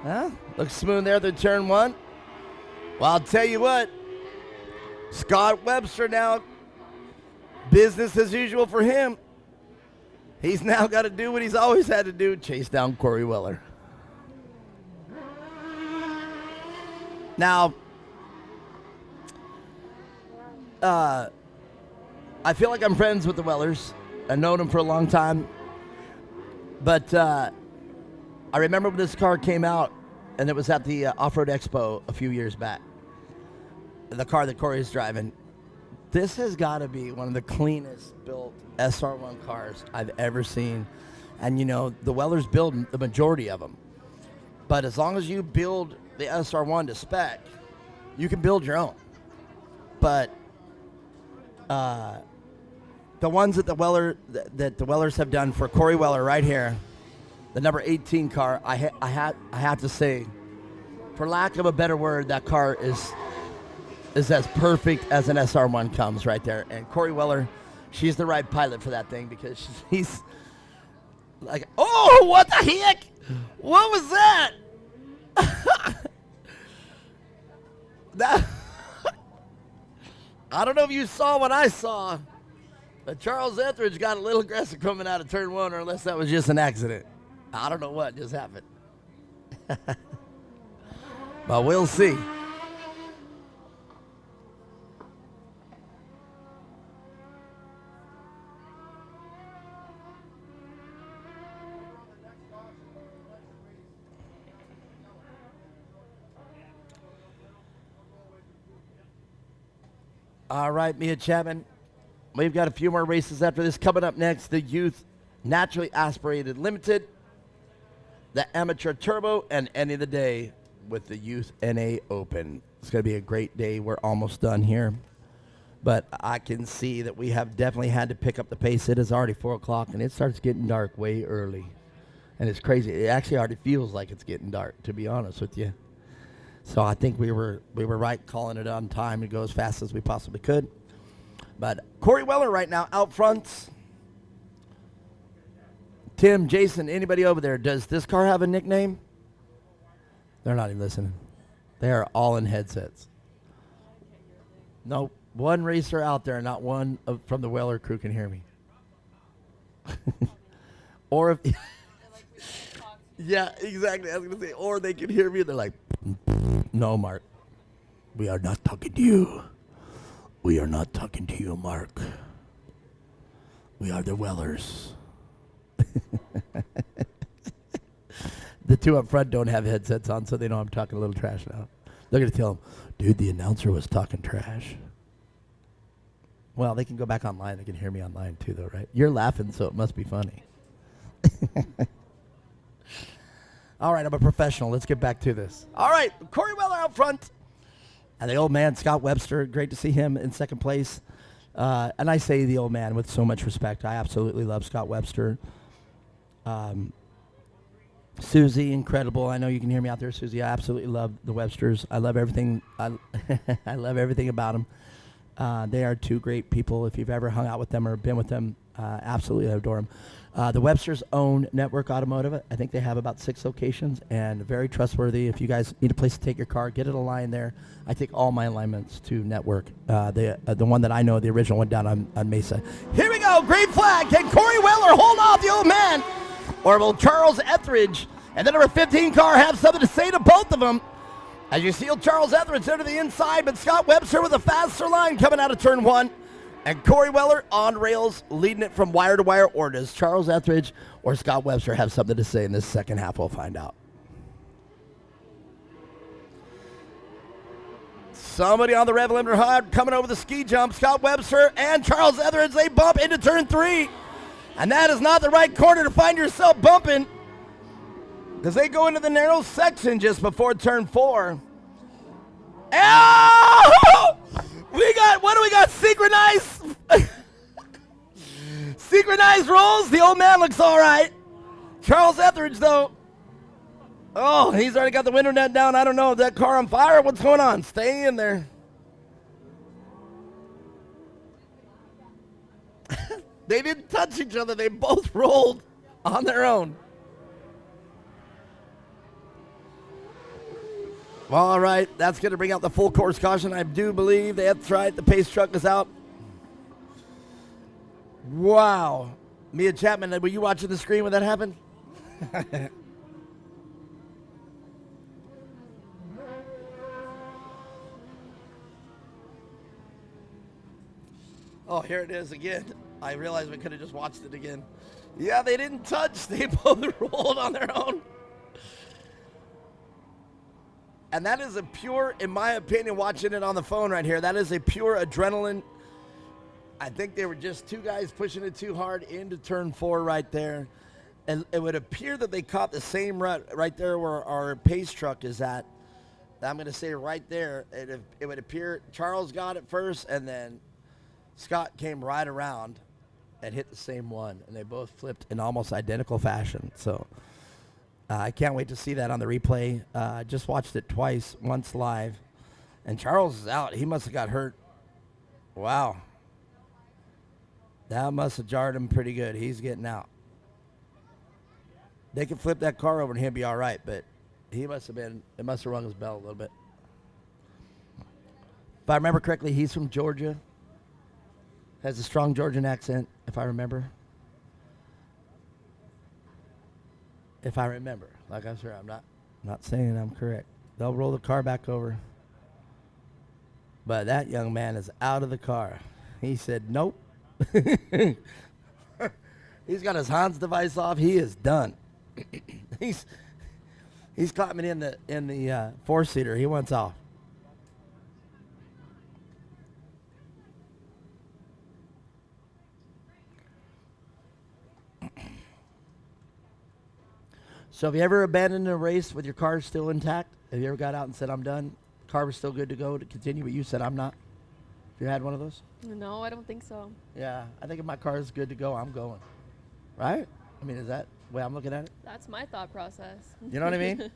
Huh? Looks smooth there through turn 1. Well, I'll tell you what. Scott Webster now, business as usual for him. He's now got to do what he's always had to do, chase down Corey Weller. Now, I feel like I'm friends with the Wellers. I've known him for a long time. But I remember when this car came out, and it was at the Off-Road Expo a few years back. The car that Corey's driving. This has got to be one of the cleanest built SR1 cars I've ever seen. And, you know, the Wellers build the majority of them. But as long as you build the SR1 to spec, you can build your own. But the ones that the Wellers have done for Corey Weller right here, the number 18 car, I have to say, for lack of a better word, that car is as perfect as an SR1 comes right there. And Corey Weller, she's the right pilot for that thing because he's like, oh, what the heck? What was that? I don't know if you saw what I saw, but Charles Etheridge got a little aggressive coming out of turn 1, or unless that was just an accident. I don't know what just happened. But we'll see. All right, Mia Chapman. We've got a few more races after this. Coming up next, the Youth Naturally Aspirated Limited, the Amateur Turbo, and Any of the Day with the Youth NA Open. It's going to be a great day. We're almost done here. But I can see that we have definitely had to pick up the pace. It is already 4 o'clock, and it starts getting dark way early. And it's crazy. It actually already feels like it's getting dark, to be honest with you. So I think we were right calling it on time to go as fast as we possibly could. But Corey Weller right now out front. Tim, Jason, anybody over there, does this car have a nickname? They're not even listening. They are all in headsets. No, one racer out there, not one from the Weller crew can hear me. Or if... Yeah, exactly. I was going to say, or they can hear me and they're like, no, Mark, we are not talking to you. We are not talking to you, Mark. We are the Wellers. The two up front don't have headsets on, so they know I'm talking a little trash now. They're going to tell them, dude, the announcer was talking trash. Well, they can go back online. They can hear me online too, though, right? You're laughing, so it must be funny. All right, I'm a professional. Let's get back to this. All right, Corey Weller out front. And the old man, Scott Webster. Great to see him in second place. And I say the old man with so much respect. I absolutely love Scott Webster. Susie, incredible. I know you can hear me out there, Susie. I absolutely love the Websters. I love everything. I love everything about them. They are two great people. If you've ever hung out with them or been with them, absolutely adore them. The Websters own Network Automotive. I think they have about 6 locations and very trustworthy. If you guys need a place to take your car, get it aligned there. I take all my alignments to Network. The one that I know, the original one down on Mesa. Here we go, green flag. Can Corey Weller hold off the old man? Or will Charles Etheridge and the number 15 car have something to say to both of them? As you see Charles Etheridge into the inside, but Scott Webster with a faster line coming out of turn 1. And Corey Weller on rails, leading it from wire to wire. Or does Charles Etheridge or Scott Webster have something to say in this second half? We'll find out. Somebody on the rev limiter hard coming over the ski jump. Scott Webster and Charles Etheridge, they bump into turn 3. And that is not the right corner to find yourself bumping, because they go into the narrow section just before turn 4. Oh! What do we got? Synchronized rolls. The old man looks all right. Charles Etheridge, though. Oh, he's already got the window net down. I don't know. Is that car on fire? What's going on? Stay in there. They didn't touch each other. They both rolled on their own. All right, that's going to bring out the full course caution. I do believe that's right. The pace truck is out. Wow. Mia Chapman, were you watching the screen when that happened? Oh, here it is again. I realized we could have just watched it again. Yeah, they didn't touch. They both rolled on their own. And that is a pure, in my opinion, watching it on the phone right here, that is a pure adrenaline. I think they were just two guys pushing it too hard into turn 4 right there. And it would appear that they caught the same rut right there where our pace truck is at. I'm going to say right there, it would appear Charles got it first, and then Scott came right around and hit the same one. And they both flipped in almost identical fashion. So I can't wait to see that on the replay. I just watched it twice, once live. And Charles is out. He must have got hurt. Wow. That must have jarred him pretty good. He's getting out. They could flip that car over and he'll be all right, but he must have been, it must have rung his bell a little bit. If I remember correctly, he's from Georgia. Has a strong Georgian accent, if I remember. If I remember. Like I said, I'm not saying I'm correct. They'll roll the car back over. But that young man is out of the car. He said, nope. He's got his Hans device off. He is done. He's climbing in the 4-seater. He wants off. So have you ever abandoned a race with your car still intact? Have you ever got out and said, I'm done? Car was still good to go to continue, but you said, I'm not? Have you had one of those? No, I don't think so. Yeah, I think if my car is good to go, I'm going. Right? I mean, is that the way I'm looking at it? That's my thought process. You know what I mean?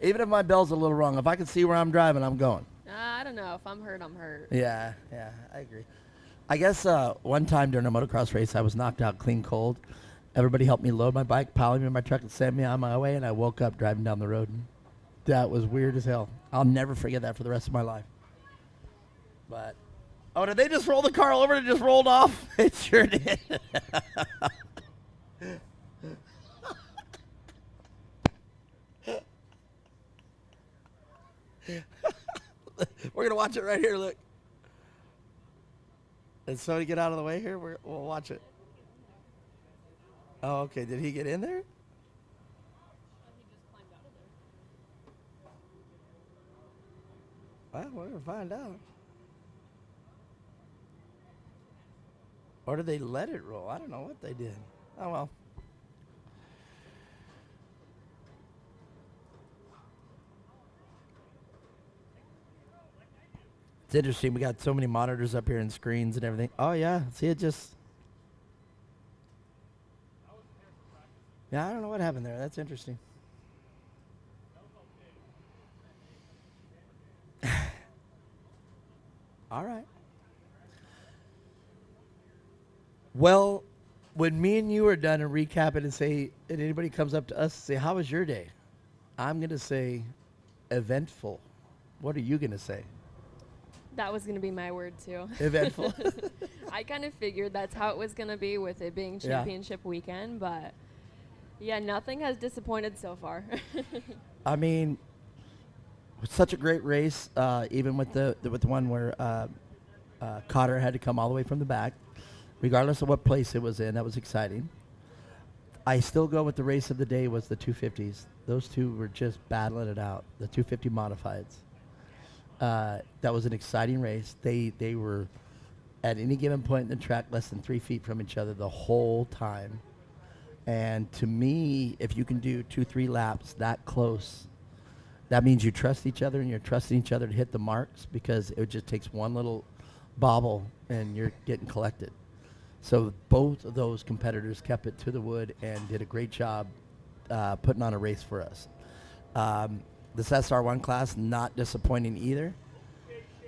Even if my bell's a little wrong, if I can see where I'm driving, I'm going. I don't know. If I'm hurt, I'm hurt. Yeah, I agree. I guess one time during a motocross race, I was knocked out clean cold. Everybody helped me load my bike, piling me in my truck, and send me on my way, and I woke up driving down the road. And that was weird as hell. I'll never forget that for the rest of my life. But, oh, did they just roll the car over and it just rolled off? It sure did. We're going to watch it right here, look. Did somebody get out of the way here? We'll watch it. Oh, okay. Did he get in there? Well, we're going to find out. Or did they let it roll? I don't know what they did. Oh, well. It's interesting. We got so many monitors up here and screens and everything. Oh, yeah. See, it just... Yeah, I don't know what happened there. That's interesting. All right. Well, when me and you are done and recap it and say, and anybody comes up to us and say, how was your day? I'm going to say eventful. What are you going to say? That was going to be my word, too. Eventful. I kind of figured that's how it was going to be with it being championship weekend, but yeah, nothing has disappointed so far. I mean, it's such a great race, even with the one where Cotter had to come all the way from the back. Regardless of what place it was in, that was exciting. I still go with the race of the day was the 250s. Those two were just battling it out, the 250 modifieds. That was an exciting race. They were at any given point in the track less than 3 feet from each other the whole time. And to me, if you can do 2-3 laps that close, that means you trust each other and you're trusting each other to hit the marks, because it just takes one little bobble and you're getting collected. So both of those competitors kept it to the wood and did a great job putting on a race for us. This SR1 class, not disappointing either.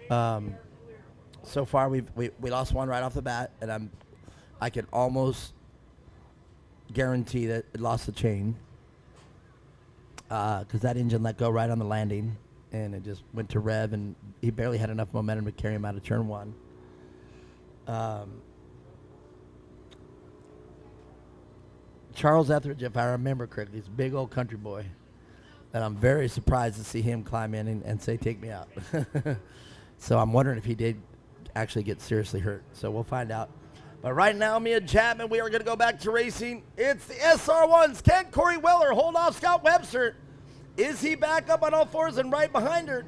So far, we lost one right off the bat, and I could almost guarantee that it lost the chain, because that engine let go right on the landing, and it just went to rev, and he barely had enough momentum to carry him out of turn 1. Charles Etheridge, if I remember correctly, is a big old country boy. And I'm very surprised to see him climb in and say, take me out. So I'm wondering if he did actually get seriously hurt. So we'll find out. But right now, me and Chapman, we are going to go back to racing. It's the SR1s. Can Corey Weller hold off Scott Webster? Is he back up on all fours and right behind her?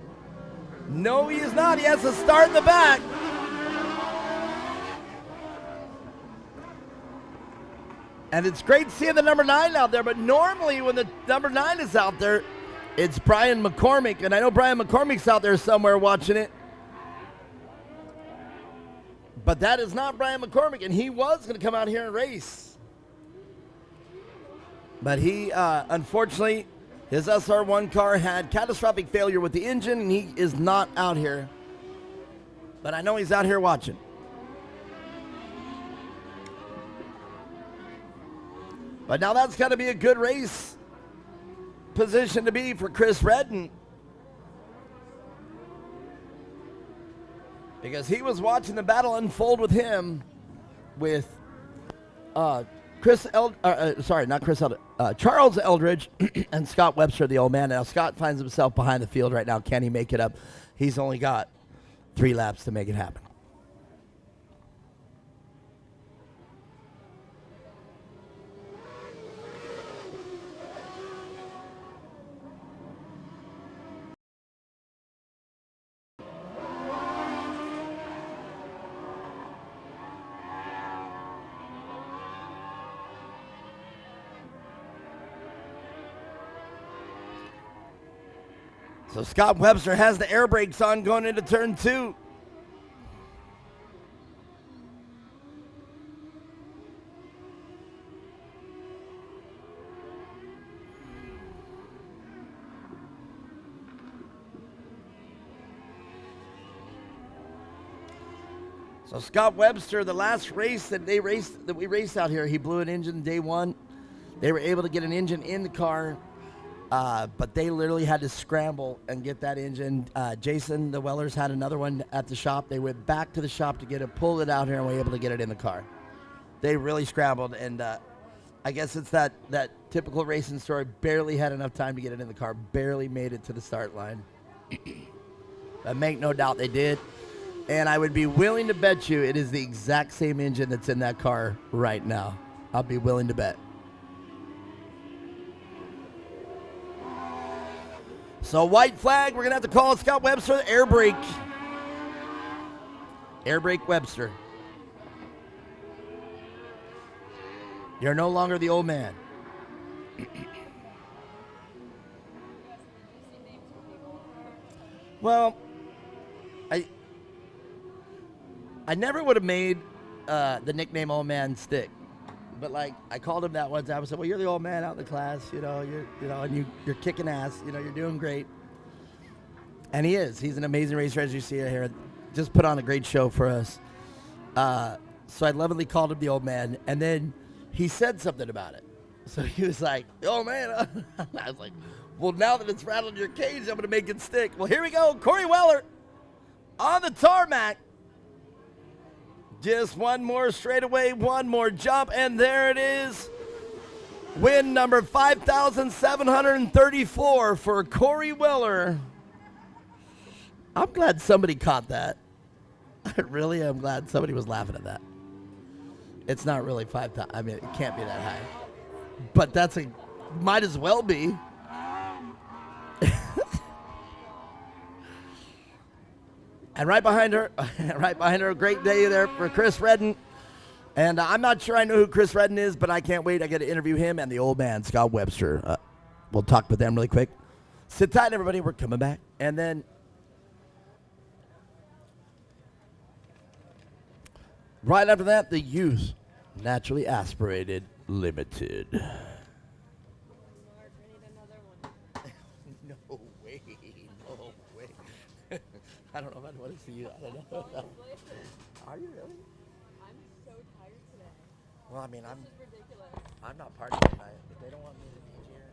No, he is not. He has to start in the back. And it's great seeing the number 9 out there, but normally when the number 9 is out there, it's Brian McCormick. And I know Brian McCormick's out there somewhere watching it. But that is not Brian McCormick, and he was going to come out here and race. But he, unfortunately, his SR1 car had catastrophic failure with the engine, and he is not out here. But I know he's out here watching. But now that's got to be a good race position to be for Chris Redden. Because he was watching the battle unfold with him, with Charles Eldridge and Scott Webster, the old man. Now Scott finds himself behind the field right now. Can he make it up? He's only got 3 laps to make it happen. So Scott Webster has the air brakes on going into turn 2. So Scott Webster, the last race that we raced out here, he blew an engine day 1. They were able to get an engine in the car. But they literally had to scramble and get that engine. Jason, the Wellers, had another one at the shop. They went back to the shop to get it, pulled it out here, and were able to get it in the car. They really scrambled, and I guess it's that typical racing story. Barely had enough time to get it in the car. Barely made it to the start line. But make no doubt they did. And I would be willing to bet you it is the exact same engine that's in that car right now. I'll be willing to bet. So white flag, we're going to have to call Scott Webster the air brake. Air brake Webster. You're no longer the old man. Well, I never would have made the nickname old man stick. But like I called him that one time. I said, "Well, you're the old man out in the class, and you're kicking ass. You're doing great." And he is. He's an amazing racer, as you see here. Just put on a great show for us. So I lovingly called him the old man, and then he said something about it. So he was like, "Oh man," I was like, "Well, now that it's rattled your cage, I'm going to make it stick." Well, here we go, Corey Weller on the tarmac. Just one more straightaway, one more jump, and there it is. Win number 5,734 for Corey Weller. I'm glad somebody caught that. I really am glad somebody was laughing at that. It's not really 5,000. I mean, it can't be that high. But might as well be. And right behind her, a great day there for Chris Redden. And I'm not sure I know who Chris Redden is, but I can't wait. I get to interview him and the old man, Scott Webster. We'll talk with them really quick. Sit tight, everybody. We're coming back. And then right after that, the Youth Naturally Aspirated Limited. No way. No way. I don't know if I want to see you. I don't know. Are you really? I'm so tired today. Well, I mean, This is ridiculous. I'm not partying tonight. If they don't want me to be here,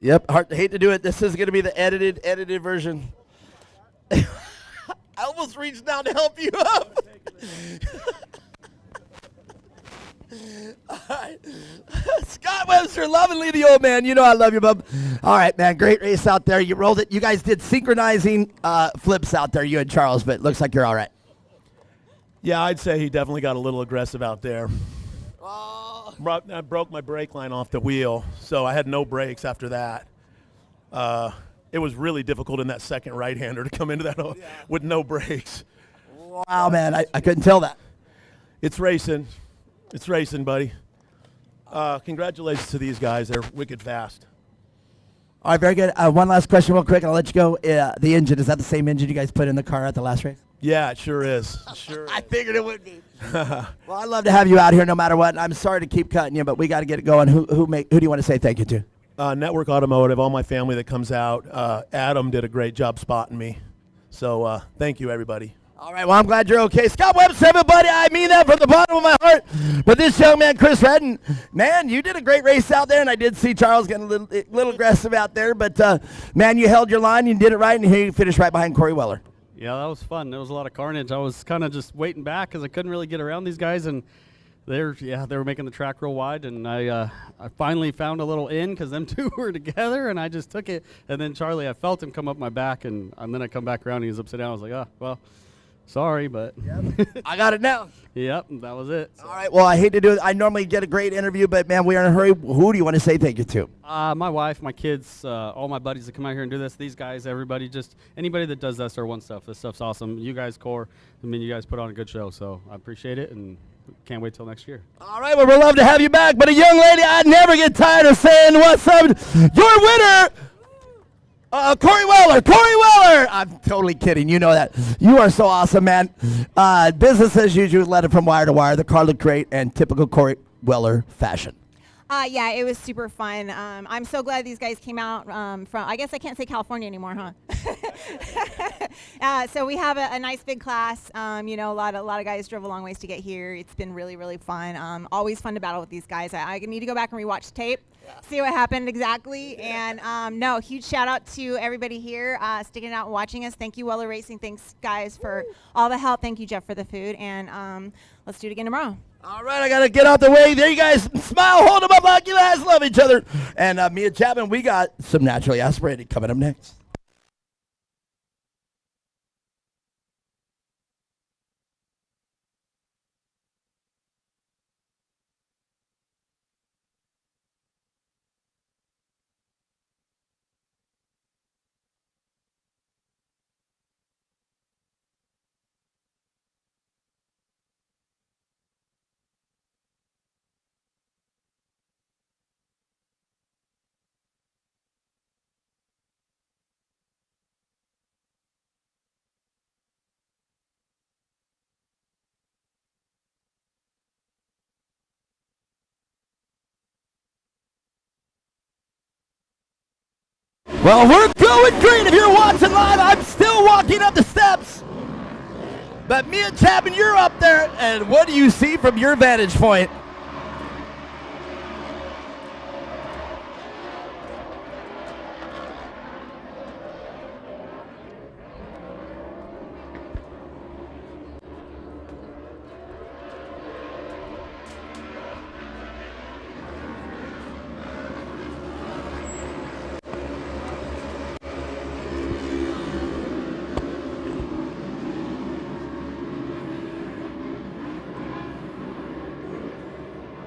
Yep, hate to do it. This is going to be the edited version. I almost reached down to help you up. All right. Scott Webster, lovingly the old man. You know I love you, bub. All right, man, great race out there. You rolled it. You guys did synchronizing flips out there, you and Charles, but it looks like you're all right. Yeah, I'd say he definitely got a little aggressive out there. I broke my brake line off the wheel, so I had no brakes after that. It was really difficult in that second right-hander to come into that with no brakes. Wow, man, I couldn't tell that. It's racing. It's racing, buddy. Congratulations to these guys. They're wicked fast. All right, very good. One last question real quick, and I'll let you go. The engine, is that the same engine you guys put in the car at the last race? Yeah, it sure is. I figured it would be. Well, I'd love to have you out here no matter what. And I'm sorry to keep cutting you, but we got to get it going. Who do you want to say thank you to? Network Automotive, all my family that comes out. Adam did a great job spotting me. So thank you, everybody. All right, well, I'm glad you're okay. Scott Webster, everybody, I mean that from the bottom of my heart. But this young man, Chris Redden, man, you did a great race out there, and I did see Charles getting a little aggressive out there. But, man, you held your line, you did it right, and here you finished right behind Corey Weller. Yeah, that was fun. There was a lot of carnage. I was kind of just waiting back because I couldn't really get around these guys, and they were making the track real wide, and I finally found a little in because them two were together, and I just took it. And then Charlie, I felt him come up my back, and then I come back around, and he was upside down. I was like, oh, well. Sorry, but I got it now. Yep, that was it. So. All right, well, I hate to do it. I normally get a great interview, but, man, we are in a hurry. Who do you want to say thank you to? My wife, my kids, all my buddies that come out here and do this, these guys, everybody, just anybody that does SR1 stuff. This stuff's awesome. You guys, Core, I mean, you guys put on a good show, so I appreciate it, and can't wait till next year. All right, well, we'd love to have you back, but a young lady, I never get tired of saying what's up. Your winner, Corey Weller. Corey Weller. I'm totally kidding. You know that. You are so awesome, man. Business as usual, led it from wire to wire. The car looked great and typical Corey Weller fashion. Yeah, it was super fun. I'm so glad these guys came out from, I guess I can't say California anymore, huh? So we have a nice big class. You know, a lot of guys drove a long ways to get here. It's been really, really fun. Always fun to battle with these guys. I need to go back and rewatch the tape, see what happened exactly. And no, huge shout out to everybody here sticking out and watching us. Thank you, Weller Racing. Thanks, guys, for all the help. Thank you, Jeff, for the food. And let's do it again tomorrow. All right, I got to get out the way. There you guys. Smile, hold them up like you guys love each other. And Mia Chapman, we got some Naturally Aspirated coming up next. Well, we're going great. If you're watching live, I'm still walking up the steps. But Mia Chapman, you're up there, and what do you see from your vantage point?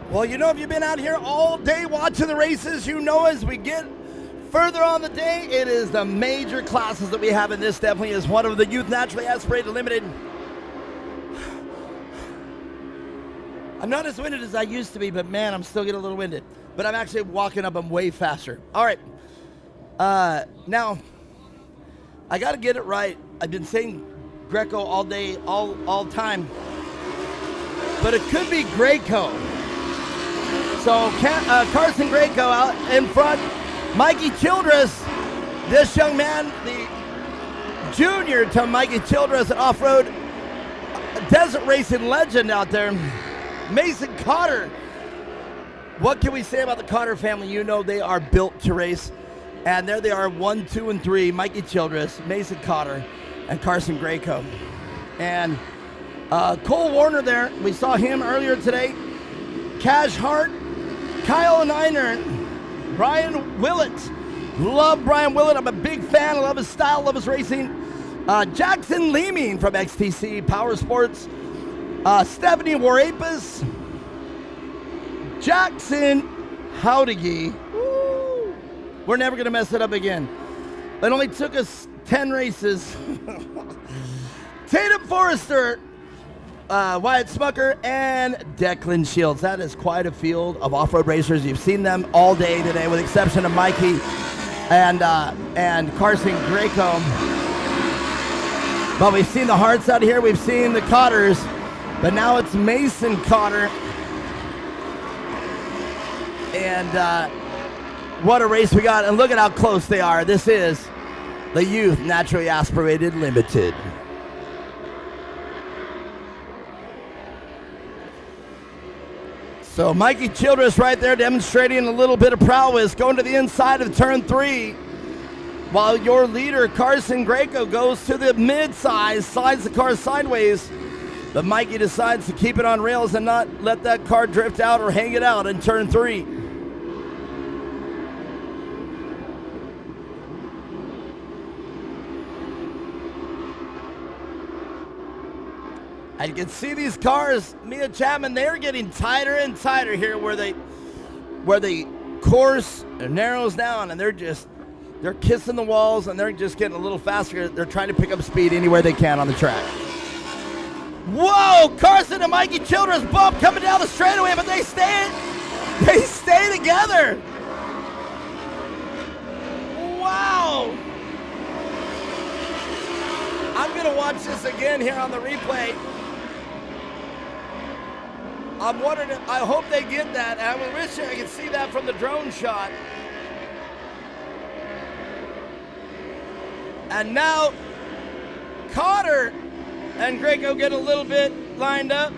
Well, you know, if you've been out here all day watching the races, you know as we get further on the day, it is the major classes that we have, and this definitely is one of the Youth Naturally Aspirated Limited. I'm not as winded as I used to be, but man, I'm still getting a little winded. But I'm actually walking up them way faster. All right. Now, I got to get it right. I've been saying Greco all day, all time. But it could be Greco. So Carson Greco out in front. Mikey Childress, this young man, the junior to Mikey Childress, an off-road desert racing legend out there. Mason Cotter. What can we say about the Cotter family? You know they are built to race. And there they are, 1, 2, and 3, Mikey Childress, Mason Cotter, and Carson Grayco. And Cole Warner there, we saw him earlier today. Cash Hart, Kyle Niner, Brian Willett. Love Brian Willett. I'm a big fan. I love his style, love his racing. Jackson Leeming from XTC Power Sports. Stephanie Warapas. Jackson Howdigi. We're never going to mess it up again. It only took us 10 races. Tatum Forrester, Wyatt Smucker, and Declan Shields. That is quite a field of off-road racers. You've seen them all day today, with the exception of Mikey and Carson Grayco. But we've seen the Harts out here. We've seen the Cotters. But now it's Mason Cotter. And what a race we got. And look at how close they are. This is the Youth Naturally Aspirated Limited. So Mikey Childress right there demonstrating a little bit of prowess, going to the inside of turn 3, while your leader Carson Grayco goes to the mid-size, slides the car sideways, but Mikey decides to keep it on rails and not let that car drift out or hang it out in turn 3. I can see these cars, Mia Chapman, they're getting tighter and tighter here where the course narrows down, and they're kissing the walls, and they're just getting a little faster. They're trying to pick up speed anywhere they can on the track. Whoa, Carson and Mikey Childress bump coming down the straightaway, but they stay together. Wow. I'm gonna watch this again here on the replay. I'm wondering, I hope they get that. I wish I could see that from the drone shot. And now, Cotter and Grayco get a little bit lined up.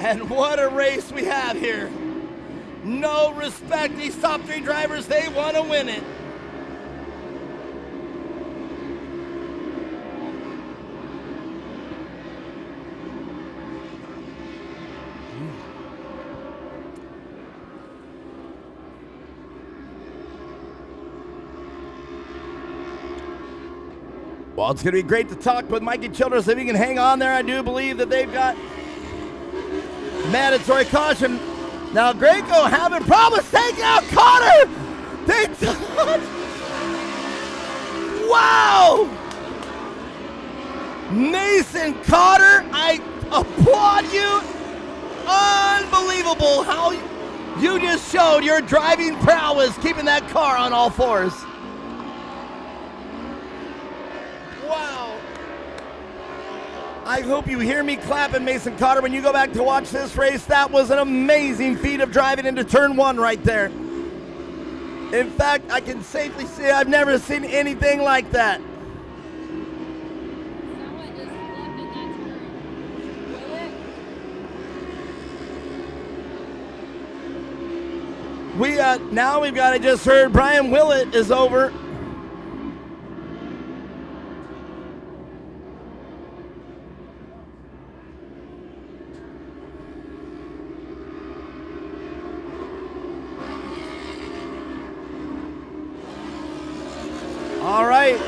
And what a race we have here. No respect. These top 3 drivers, they want to win it. Well, it's going to be great to talk with Mikey Childress. If he can hang on there, I do believe that they've got mandatory caution. Now, Grayco having problems taking out Cotter. They touch. Wow. Mason Cotter, I applaud you. Unbelievable how you just showed your driving prowess, keeping that car on all fours. Wow. I hope you hear me clapping, Mason Cotter, when you go back to watch this race. That was an amazing feat of driving into turn 1 right there. In fact, I can safely say I've never seen anything like that. Now we've got, I just heard Brian Willett is over. All right.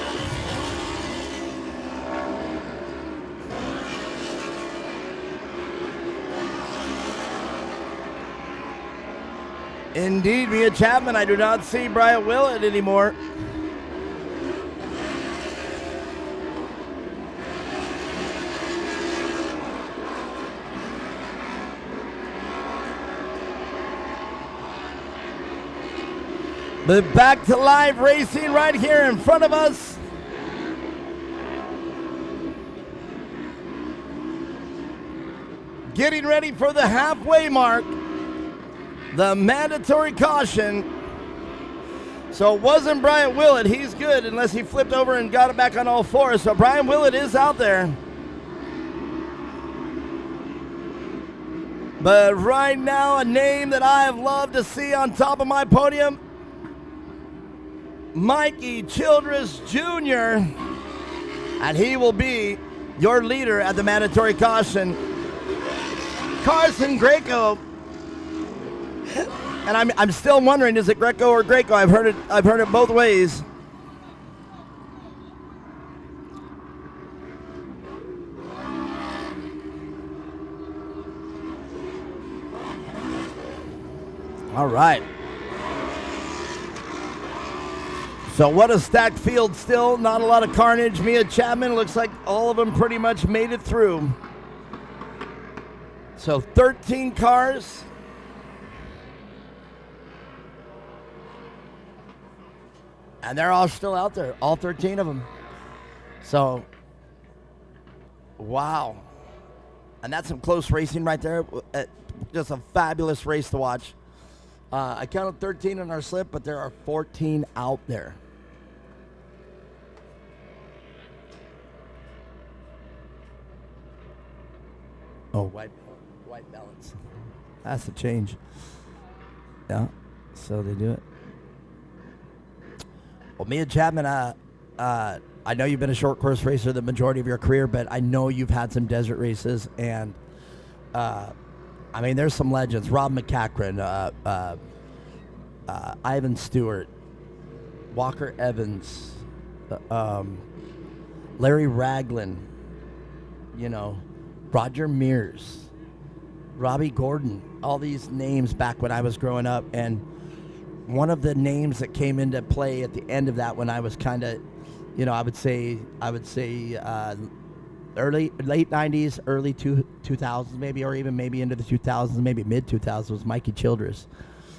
Indeed, Mia Chapman, I do not see Brian Willett anymore. But back to live racing right here in front of us. Getting ready for the halfway mark. The mandatory caution. So it wasn't Brian Willett. He's good unless he flipped over and got it back on all fours. So Brian Willett is out there. But right now, a name that I have loved to see on top of my podium, Mikey Childress Jr., and he will be your leader at the mandatory caution. Carson Greco, and I'm still wondering, is it Greco or Greco? I've heard it both ways. All right. So what a stacked field still. Not a lot of carnage. Mia Chapman, looks like all of them pretty much made it through. So 13 cars. And they're all still out there, all 13 of them. So, wow. And that's some close racing right there. Just a fabulous race to watch. I counted 13 on our slip, but there are 14 out there. Oh, white balance. That's the change. Yeah, so they do it. Well, Mia Chapman, I know you've been a short course racer the majority of your career, but I know you've had some desert races, and I mean, there's some legends. Rob McCachran, Ivan Stewart, Walker Evans, Larry Ragland, you know, Roger Mears, Robbie Gordon, all these names back when I was growing up. And one of the names that came into play at the end of that, when I was kind of, you know, I would say late 90s, early 2000s maybe, or even maybe into the 2000s, maybe mid 2000s, was Mikey Childress.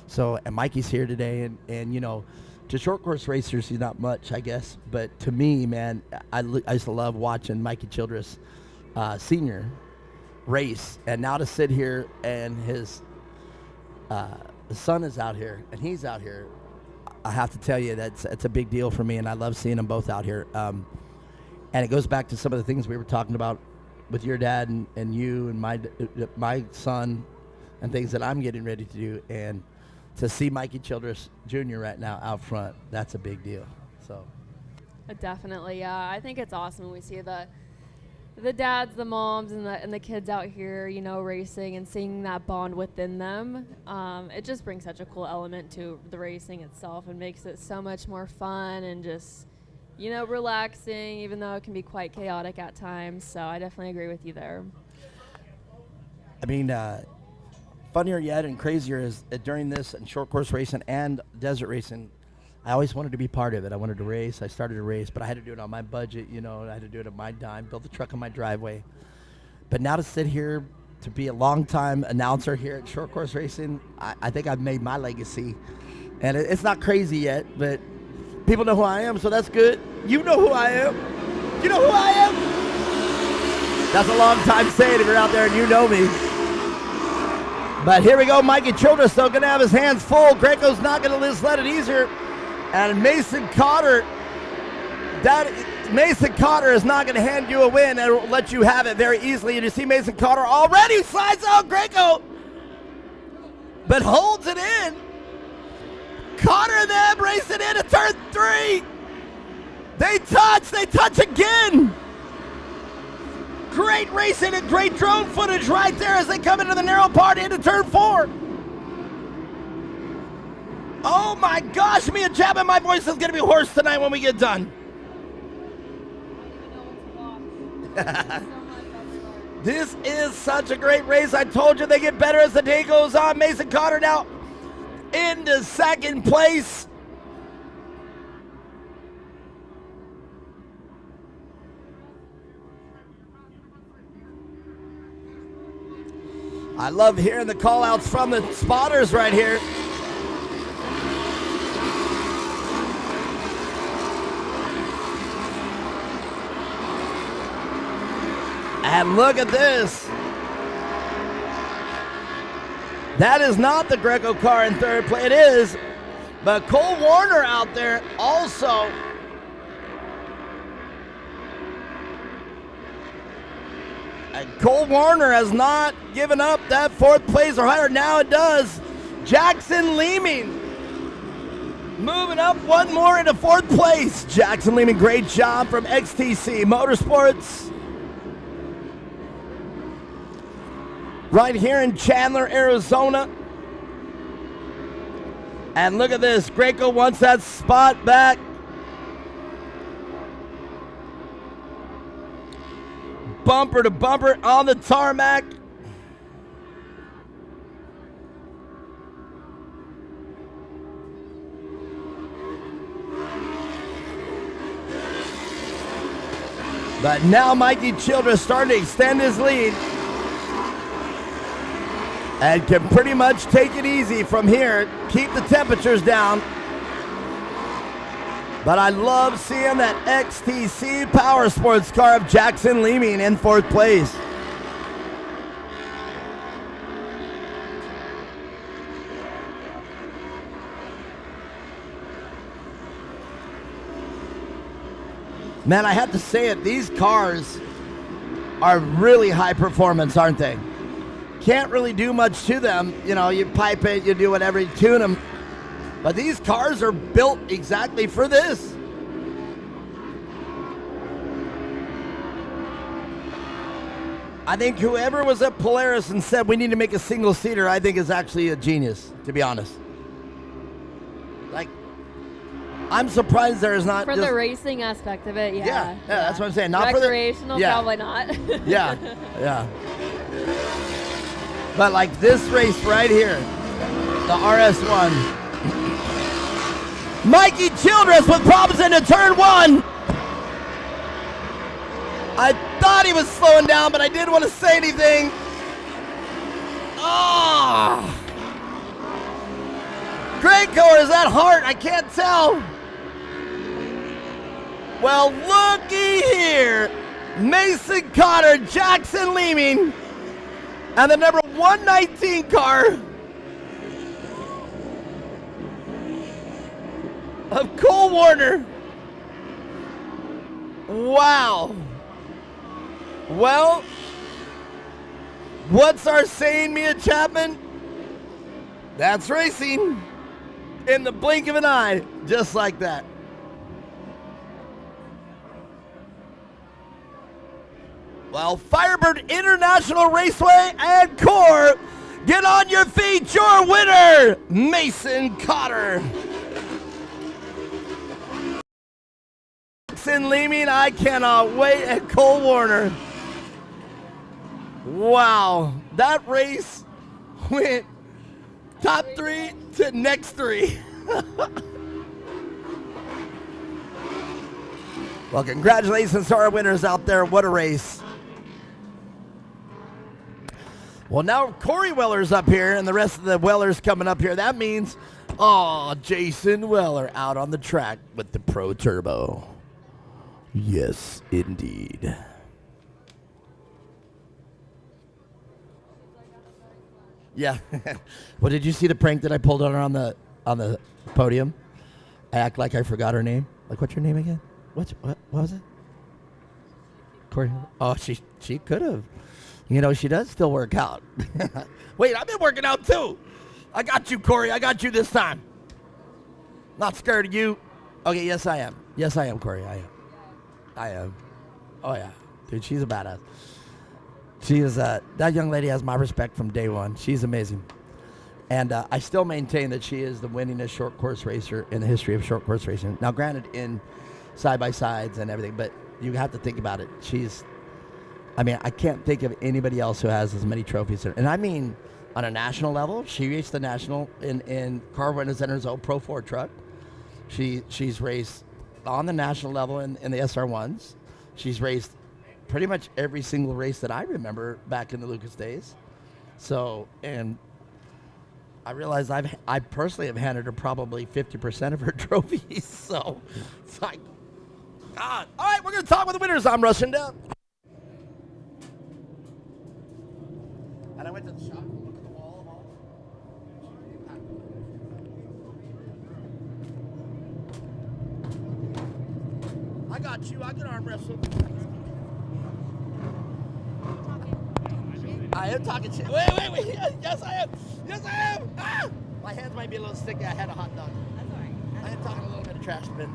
So, and Mikey's here today, and you know, to short course racers, he's not much, I guess, but to me, man, I used to love watching Mikey Childress senior race, and now to sit here and his son is out here and he's out here, I have to tell you that's a big deal for me, and I love seeing them both out here. And it goes back to some of the things we were talking about with your dad and you and my son, and things that I'm getting ready to do. And to see Mikey Childress Jr. right now out front, that's a big deal. So definitely, yeah. I think it's awesome when we see the dads, the moms, and the kids out here, you know, racing and seeing that bond within them. It just brings such a cool element to the racing itself and makes it so much more fun and just, you know, relaxing, even though it can be quite chaotic at times. So I definitely agree with you there. I mean, funnier yet and crazier is during this and short course racing and desert racing, I always wanted to be part of it. I wanted to race. I started to race, but I had to do it on my budget, you know, and I had to do it at my dime, build the truck on my driveway. But now to sit here, to be a long-time announcer here at short course racing, I think I've made my legacy. And it's not crazy yet, but people know who I am, so that's good. You know who I am. You know who I am? That's a long time saying if you're out there and you know me. But here we go, Mikey Childress, though, going to have his hands full. Greco's not going to just let it easier. And Mason Cotter, Mason Cotter is not going to hand you a win and let you have it very easily. And you see Mason Cotter already slides out Greco, but holds it in. Cotter and them racing into turn 3. They touch again. Great racing and great drone footage right there as they come into the narrow part into turn 4. Oh my gosh, Mia Chapman, my voice is going to be hoarse tonight when we get done. This is such a great race. I told you they get better as the day goes on. Mason Cotter now into second place. I love hearing the call-outs from the spotters right here. And look at this. That is not the Greco car in third place. It is, but Cole Warner out there also. And Cole Warner has not given up that 4th place or higher. Now it does. Jackson Leeming moving up one more into 4th place. Jackson Leeming, great job from XTC Motorsports. Right here in Chandler, Arizona. And look at this. Greco wants that spot back. Bumper to bumper on the tarmac. But now Mikey Childress starting to extend his lead and can pretty much take it easy from here, keep the temperatures down. But I love seeing that XTC Power Sports car of Jackson Leeming in 4th place. Man, I have to say it, these cars are really high performance, aren't they? Can't really do much to them. You know, you pipe it, you do whatever, you tune them. But these cars are built exactly for this. I think whoever was at Polaris and said we need to make a single-seater, I think is actually a genius, to be honest. Like, I'm surprised there is not for just, the racing aspect of it, yeah, that's what I'm saying. Not recreational, for the, probably not. yeah. But like this race right here, the RS1. Mikey Childress with problems into turn 1. I thought he was slowing down, but I didn't want to say anything. Oh! Greco, or is that Hart? I can't tell. Well, looky here. Mason Cotter, Jackson Leeming, and the number 119 car of Cole Warner. Wow. Well, what's our saying, Mia Chapman? That's racing in the blink of an eye, just like that. Well, Firebird International Raceway and Core, get on your feet, your winner, Mason Cotter. Jackson Leeming, I cannot wait, and Cole Warner. Wow, that race went top 3 to next 3. Well, congratulations to our winners out there. What a race. Well, now Corey Weller's up here, and the rest of the Wellers coming up here. That means, Jason Weller out on the track with the Pro Turbo. Yes, indeed. Yeah. Well, did you see the prank that I pulled on her on the podium? I act like I forgot her name. Like, what's your name again? What was it? Corey. Oh, she could have. You know, she does still work out. Wait, I've been working out too. I got you, Corey. I got you this time. Not scared of you. Okay, yes, I am. Yes, I am, Corey. I am. Oh, yeah. Dude, she's a badass. She is, that young lady has my respect from day one. She's amazing. And I still maintain that she is the winningest short course racer in the history of short course racing. Now, granted, in side-by-sides and everything, but you have to think about it. I can't think of anybody else who has as many trophies. And I mean, on a national level, she raced the national in Car Buenos Aires Pro 4 truck. She's raced on the national level in the SR1s. She's raced pretty much every single race that I remember back in the Lucas days. So, and I realize I personally have handed her probably 50% of her trophies. So, it's like, God. All right, we're going to talk with the winners. I'm rushing down. And I went to the shop and looked at the wall of all. I got you. I can arm wrestle. I am talking shit. Wait. Yes, I am. Yes, I am. Ah! My hands might be a little sticky. I had a hot dog. That's all right. I am talking a little bit of trash bin.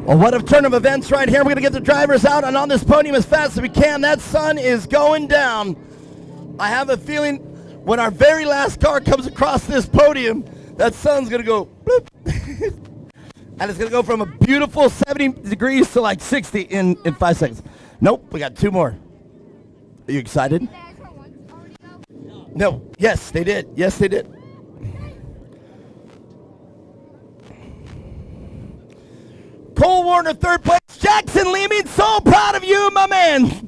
Well, what a turn of events right here. We're going to get the drivers out and on this podium as fast as we can. That sun is going down. I have a feeling when our very last car comes across this podium, that sun's going to go bloop. And it's going to go from a beautiful 70 degrees to like 60 in 5 seconds. Nope, we got 2 more. Are you excited? No. Yes, they did. Yes, they did. Cole Warner, 3rd place. Jackson Leeming, so proud of you, my man.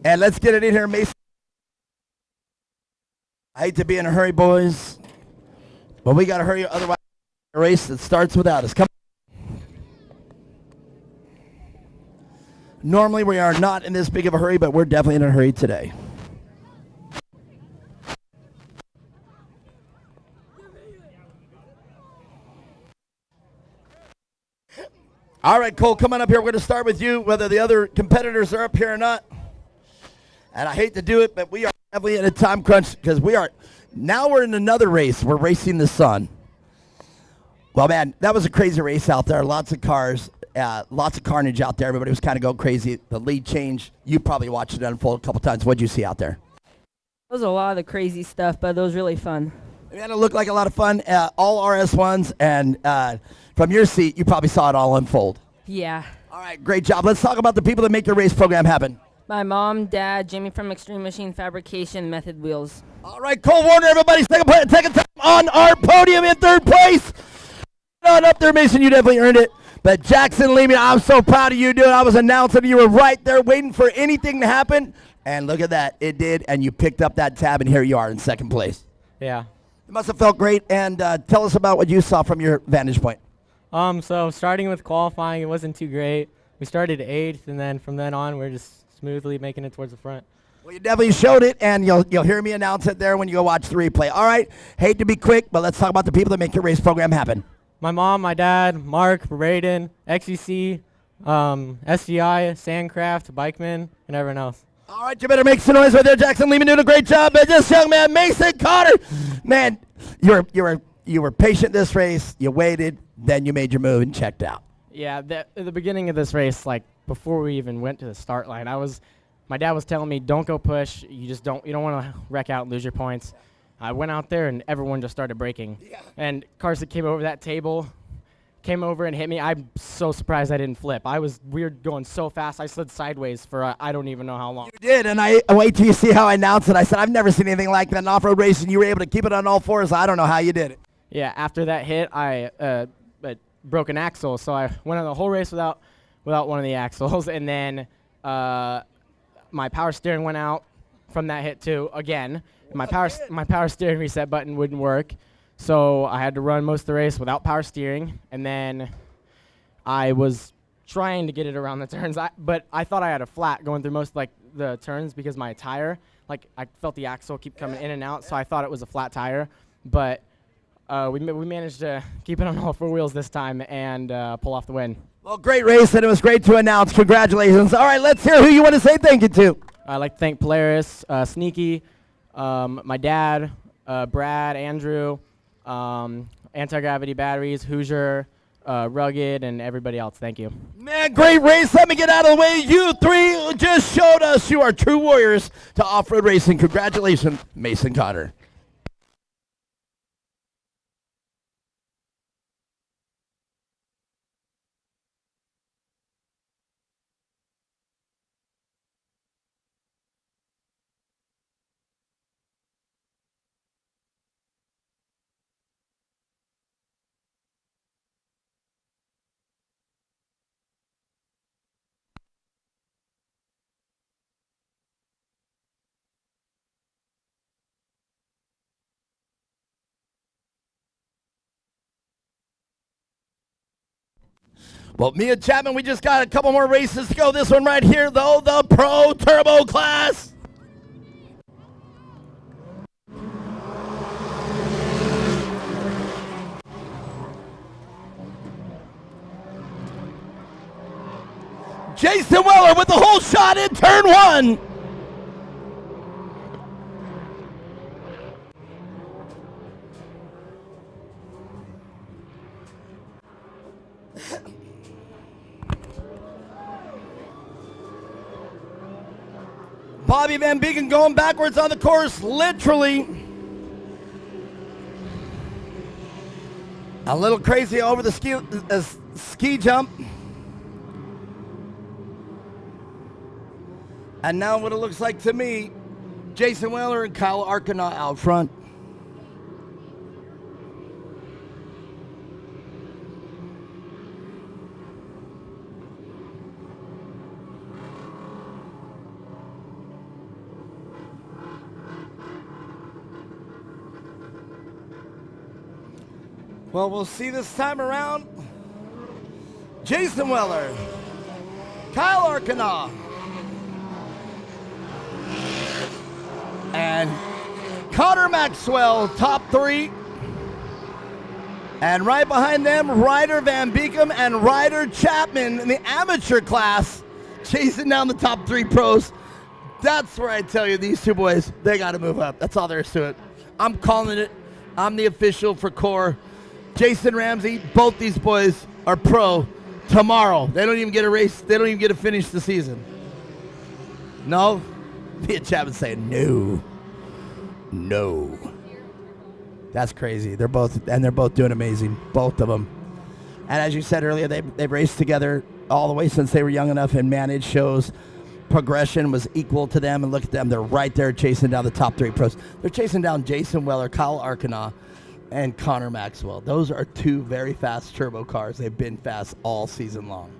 And let's get it in here, Mason. I hate to be in a hurry, boys, but we got to hurry, otherwise the race that starts without us. Come on. Normally we are not in this big of a hurry, but we're definitely in a hurry today. All right, Cole, come on up here. We're going to start with you, whether the other competitors are up here or not. And I hate to do it, but we are definitely in a time crunch because now we're in another race. We're racing the sun. Well, man, that was a crazy race out there. Lots of cars, lots of carnage out there. Everybody was kind of going crazy. The lead change, you probably watched it unfold a couple times. What did you see out there? There was a lot of crazy stuff, but it was really fun. Man, it looked like a lot of fun. All RS1s, and from your seat, you probably saw it all unfold. Yeah. All right, great job. Let's talk about the people that make your race program happen. My mom, dad, Jimmy from Extreme Machine Fabrication, Method Wheels. All right, Cole Warner, everybody, second time on our podium in 3rd place. On up there, Mason, you definitely earned it. But Jackson Leeming, I'm so proud of you, dude. I was announcing you were right there waiting for anything to happen. And look at that. It did, and you picked up that tab, and here you are in 2nd place. Yeah. It must have felt great. And tell us about what you saw from your vantage point. So starting with qualifying, it wasn't too great. We started 8th, and then from then on, we're just smoothly making it towards the front. Well, you definitely showed it, and you'll hear me announce it there when you go watch the replay. All right, hate to be quick, but let's talk about the people that make your race program happen. My mom, my dad, Mark, Braden, XEC, SGI, Sandcraft, Bikeman, and everyone else. All right, you better make some noise right there, Jackson Leeming, doing a great job. But this young man, Mason Carter, man, you were patient this race. You waited, then you made your move and checked out. Yeah, at the beginning of this race, like before we even went to the start line, my dad was telling me, don't go push. You don't want to wreck out and lose your points. I went out there and everyone just started braking. Yeah. And cars that came over that table came over and hit me. I'm so surprised I didn't flip. We were going so fast. I slid sideways for I don't even know how long. You did, and I wait till you see how I announced it. I said, I've never seen anything like that in off-road racing. You were able to keep it on all fours. I don't know how you did it. Yeah, after that hit, I broke an axle, so I went on the whole race without one of the axles, and then my power steering went out from that hit too again. My power steering reset button wouldn't work, so I had to run most of the race without power steering, and then I was trying to get it around the turns, but I thought I had a flat going through most the turns because my tire, I felt the axle keep coming in and out, so I thought it was a flat tire, but we managed to keep it on all 4 wheels this time and pull off the win. Well, great race, and it was great to announce. Congratulations. All right, let's hear who you want to say thank you to. I'd like to thank Polaris, Sneaky, my dad, Brad, Andrew, Anti-Gravity Batteries, Hoosier, Rugged, and everybody else. Thank you. Man, great race. Let me get out of the way. You three just showed us you are true warriors to off-road racing. Congratulations, Mason Cotter. Well, me and Chapman, we just got a couple more races to go. This one right here, though, the Pro Turbo class. Jason Weller with the whole shot in turn one. Bobby Van Beeken going backwards on the course, literally. A little crazy over the ski jump. And now what it looks like to me, Jason Weller and Kyle Arcana out front. Well, we'll see this time around. Jason Weller, Kyle Arcana, and Connor Maxwell, top three. And right behind them, Ryder Van Beekem and Ryder Chapman in the amateur class, chasing down the top three pros. That's where I tell you, these two boys, they got to move up. That's all there is to it. I'm calling it. I'm the official for Core. Jason Ramsey, both these boys are pro tomorrow. They don't even get a race. They don't even get to finish the season. No? Me and Chapman say no. No. That's crazy. They're both doing amazing, both of them. And as you said earlier, they've raced together all the way since they were young enough, and man, it shows progression was equal to them. And look at them. They're right there chasing down the top three pros. They're chasing down Jason Weller, Kyle Arcana, and Connor Maxwell. Those are two very fast turbo cars. They've been fast all season long.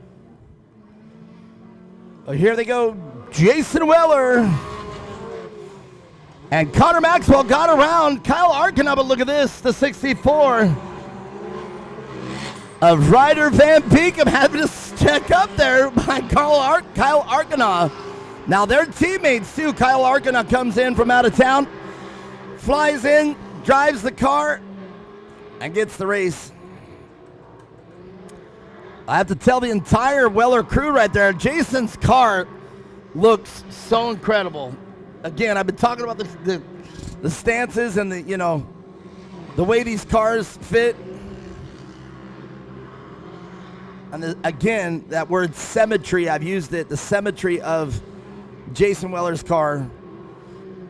Well, here they go. Jason Weller and Connor Maxwell got around Kyle Arcana, but look at this, the 64 of Ryder Van Beekem having to check up there by Kyle Arcana. Now they're teammates too. Kyle Arcana comes in from out of town, flies in, drives the car, and gets the race. I have to tell the entire Weller crew right there, Jason's car looks so incredible. Again, I've been talking about the stances and the way these cars fit. And again, that word symmetry, I've used it, the symmetry of Jason Weller's car.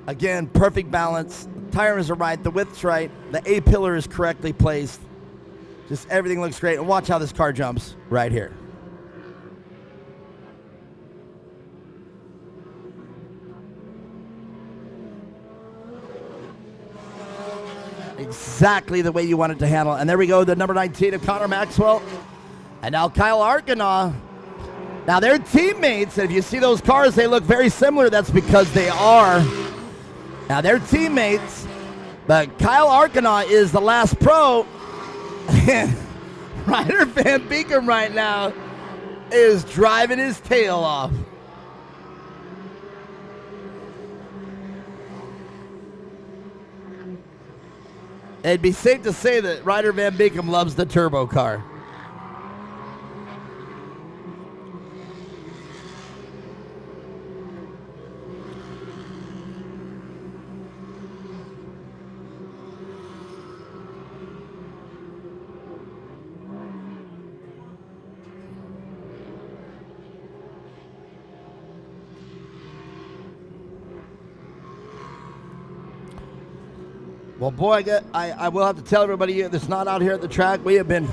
Again, perfect balance. Tires are right, the width's right, the A-pillar is correctly placed. Just everything looks great. And watch how this car jumps right here. Exactly the way you want it to handle. And there we go, the number 19 of Connor Maxwell. And now Kyle Arcana. Now they're teammates. And if you see those cars, they look very similar. That's because they are. Now they're teammates. But Kyle Arcana is the last pro. And Ryder Van Beekem right now is driving his tail off. It'd be safe to say that Ryder Van Beekem loves the turbo car. Well, boy, I will have to tell everybody that's not out here at the track, we have been...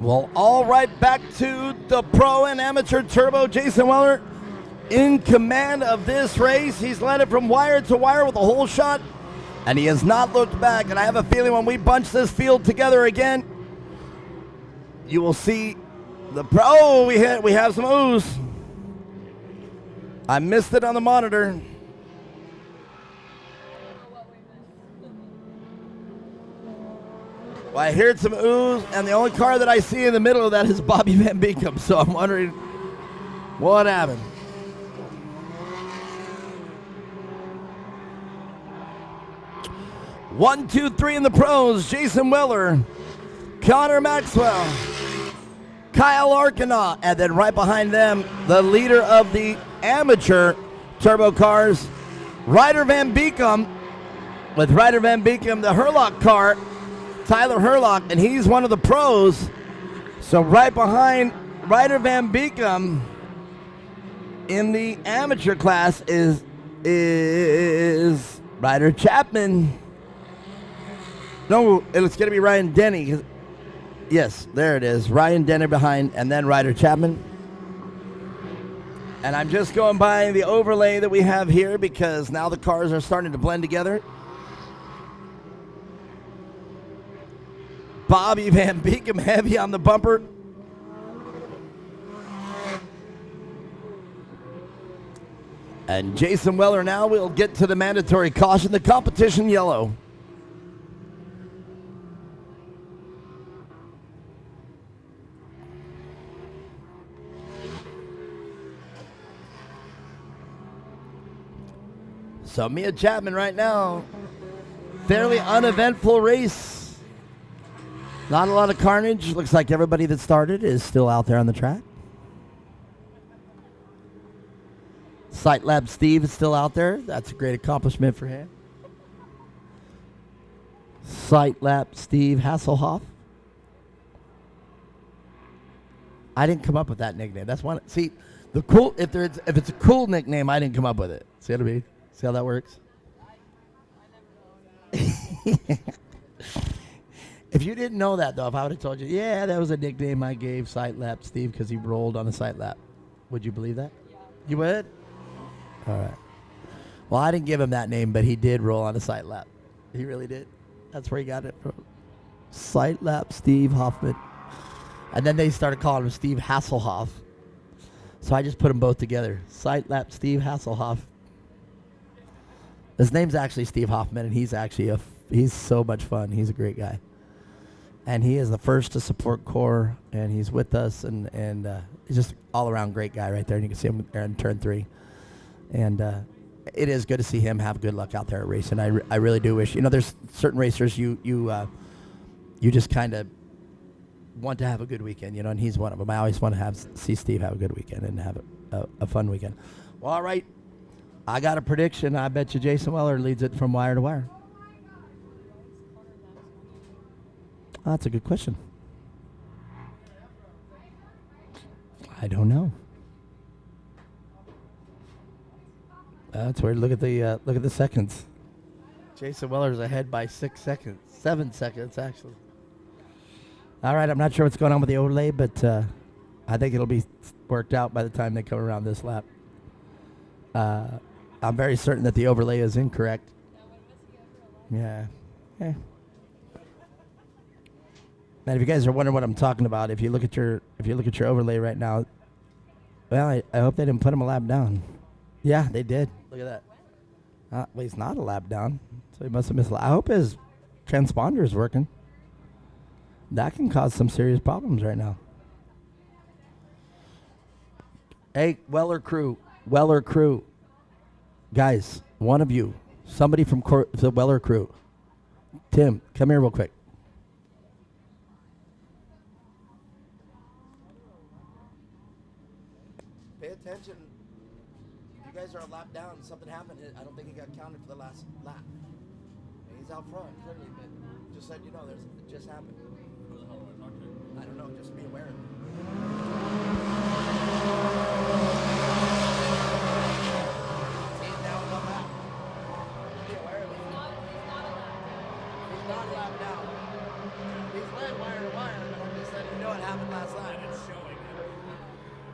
Well, all right, back to the pro and amateur turbo. Jason Weller in command of this race. He's led it from wire to wire with a hole shot, and he has not looked back. And I have a feeling when we bunch this field together again, you will see the pro. Oh, we have some ooze. I missed it on the monitor. Well, I heard some ooze, and the only car that I see in the middle of that is Bobby Van Beekum, so I'm wondering what happened. One, two, three in the pros. Jason Weller, Connor Maxwell, Kyle Arcana, and then right behind them, the leader of the amateur turbo cars, Ryder Van Beekum. With Ryder Van Beekum, the Herlock car, Tyler Herlock, and he's one of the pros. So right behind Ryder Van Beekum in the amateur class is Ryder Chapman. No, it's going to be Ryan Denny. Yes, there it is. Ryan Denny behind, and then Ryder Chapman. And I'm just going by the overlay that we have here because now the cars are starting to blend together. Bobby Van Beekum heavy on the bumper. And Jason Weller now will get to the mandatory caution, the competition yellow. So Mia Chapman right now, fairly uneventful race. Not a lot of carnage. Looks like everybody that started is still out there on the track. Sight Lab Steve is still out there. That's a great accomplishment for him. Sight Lab Steve Hasselhoff. I didn't come up with that nickname. That's one. See, the cool. If it's a cool nickname, I didn't come up with it. See what I mean? See how that works? If you didn't know that, though, if I would have told you, yeah, that was a nickname I gave Sight Lap Steve because he rolled on a sight lap, would you believe that? You would? All right. Well, I didn't give him that name, but he did roll on a sight lap. He really did. That's where he got it from. Sight Lap Steve Hoffman. And then they started calling him Steve Hasselhoff. So I just put them both together. Sight Lap Steve Hasselhoff. His name's actually Steve Hoffman, and he's actually he's so much fun. He's a great guy. And he is the first to support Core, and he's with us, and he's just all-around great guy right there. And you can see him in turn 3. And it is good to see him have good luck out there at racing. I really do wish, there's certain racers you just kind of want to have a good weekend, and he's one of them. I always want to see Steve have a good weekend and have a fun weekend. Well, all right. I got a prediction. I bet you Jason Weller leads it from wire to wire. Oh, that's a good question. I don't know. That's weird. Look at the seconds. Jason Weller's ahead by 6 seconds, 7 seconds actually. All right, I'm not sure what's going on with the overlay, but I think it'll be worked out by the time they come around this lap. I'm very certain that the overlay is incorrect. Yeah. And if you guys are wondering what I'm talking about, if you look at your overlay right now, well, I hope they didn't put him a lap down. Yeah, they did. Look at that. Well, he's not a lap down, so he must have missed a lap. I hope his transponder is working. That can cause some serious problems right now. Hey, Weller crew. Guys, one of you, somebody from the Weller crew. Tim, come here real quick. Pay attention. You guys are a lap down. Something happened. I don't think he got counted for the last lap. He's out front, clearly, but just let you know, it just happened. I don't know. Just be aware of it. He's not a lap down.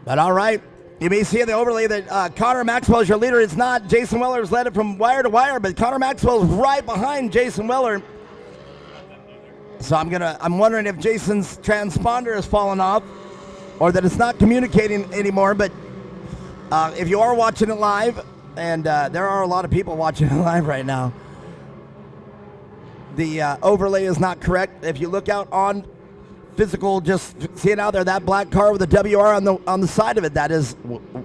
But all right, you may see in the overlay that Connor Maxwell is your leader. It's not. Jason Weller has led it from wire to wire, but Connor Maxwell is right behind Jason Weller. So I'm wondering if Jason's transponder has fallen off or that it's not communicating anymore. But if you are watching it live, and there are a lot of people watching it live right now, the overlay is not correct. If you look out on physical, just see it out there, that black car with the WR on the side of it, that is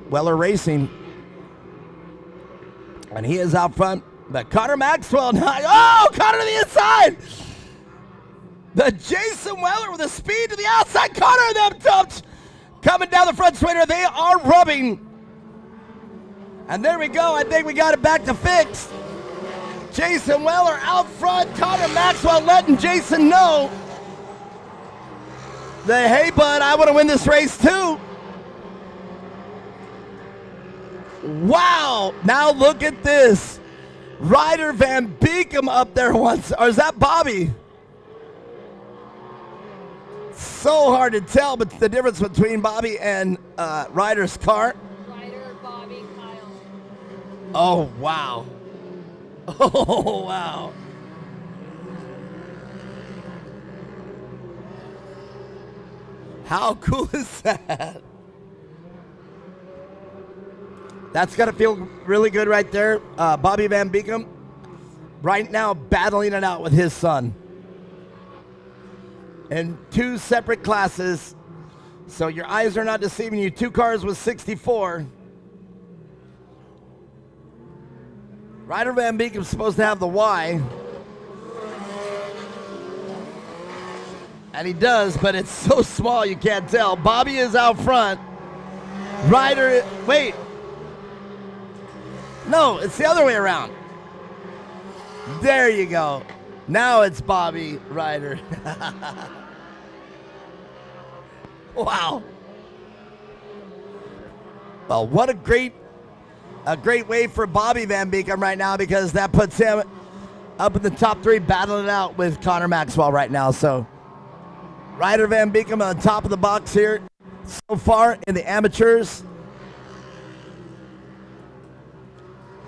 Weller Racing. And he is out front. But Connor Maxwell, Connor to the inside! The Jason Weller with the speed to the outside. Connor and them dumped. Coming down the front straighter, they are rubbing. And there we go, I think we got it back to fixed. Jason Weller out front, Connor Maxwell letting Jason know that, hey, bud, I want to win this race too. Wow, now look at this. Ryder Van Beekem up there once, or is that Bobby? So hard to tell, but the difference between Bobby and Ryder's car. Ryder, Bobby, Kyle. Oh, wow. Oh, wow. How cool is that? That's got to feel really good right there. Bobby Van Beekem right now battling it out with his son in two separate classes. So your eyes are not deceiving you. Two cars with 64. Ryder Van Beekem's supposed to have the Y. And he does, but it's so small you can't tell. Bobby is out front. Ryder, wait. No, it's the other way around. There you go. Now it's Bobby Ryder. Wow. Well, what a great way for Bobby Van Beekem right now, because that puts him up in the top three, battling it out with Connor Maxwell right now. So Ryder Van Beekem on the top of the box here so far in the amateurs.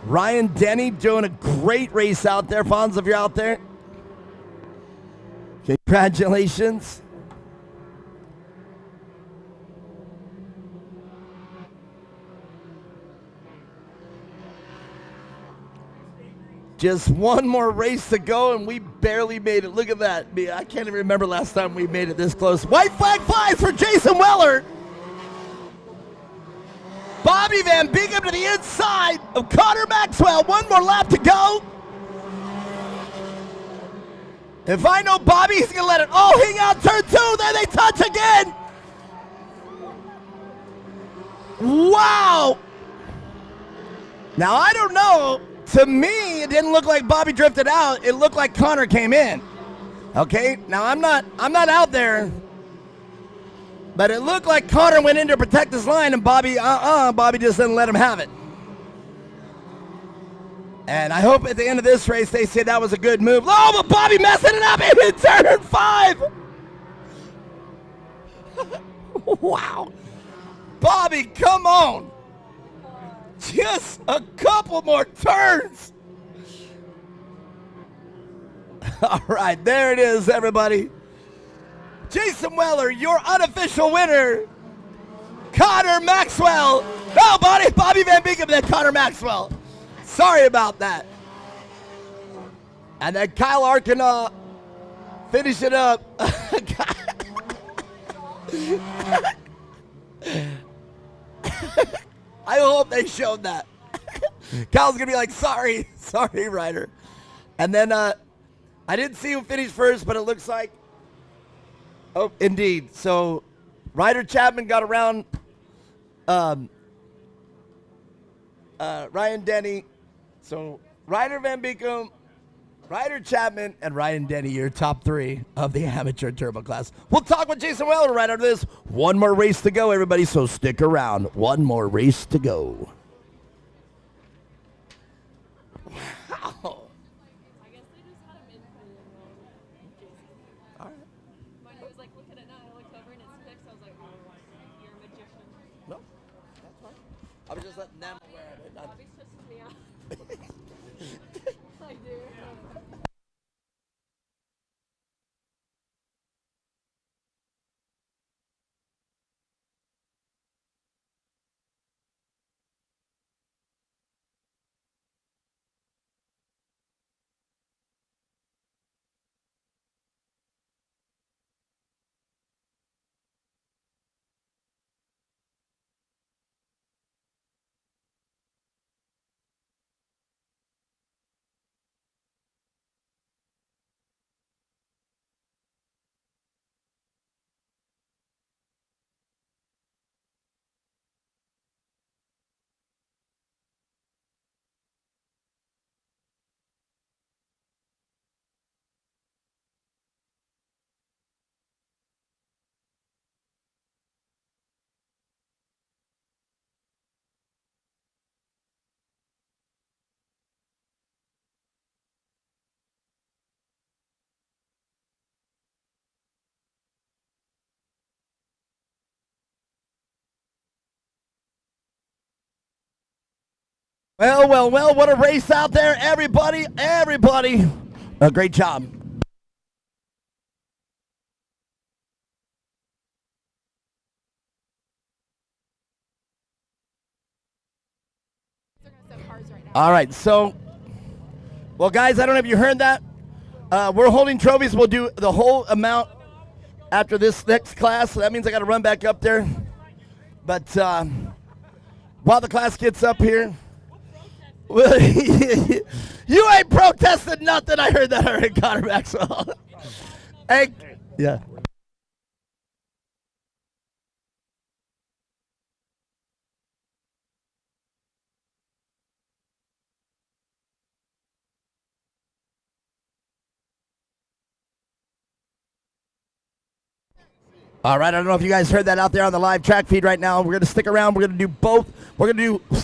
Ryan Denny doing a great race out there. Fonz, if you're out there, congratulations. Just one more race to go, and we barely made it. Look at that. I can't even remember last time we made it this close. White flag flies for Jason Weller. Bobby Van Beekem to the inside of Connor Maxwell. One more lap to go. If I know Bobby, he's going to let it all hang out turn two. There they touch again. Wow. Now, I don't know. To me, it didn't look like Bobby drifted out. It looked like Connor came in. Okay? Now, I'm not out there. But it looked like Connor went in to protect his line, and Bobby just didn't let him have it. And I hope at the end of this race they say that was a good move. Oh, but Bobby messing it up in turn 5. Wow. Bobby, come on. Just a couple more turns. All right, there it is, everybody. Jason Weller, your unofficial winner. Connor Maxwell. No, Bobby Van Beekem, then Connor Maxwell. Sorry about that. And then Kyle Arcana finish it up. I hope they showed that. Kyle's going to be like, sorry, Ryder. And then I didn't see who finished first, but it looks like, oh, indeed. So Ryder Chapman got around Ryan Denny. So Ryder Van Beekem, Ryder Chapman, and Ryan Denny, your top 3 of the amateur turbo class. We'll talk with Jason Weller right after this. One more race to go, everybody, so stick around. One more race to go. Wow. All right. letting them wear it. Bobby stresses me out. I do. Well, well, well, what a race out there, everybody, everybody. A great job. All right, so, well, guys, I don't know if you heard that. We're holding trophies. We'll do the whole amount after this next class, so that means I got to run back up there. But while the class gets up here, you ain't protesting nothing. I heard that already, Connor Maxwell. Hey, yeah. All right, I don't know if you guys heard that out there on the live track feed right now. We're going to stick around. We're going to do both. We're going to do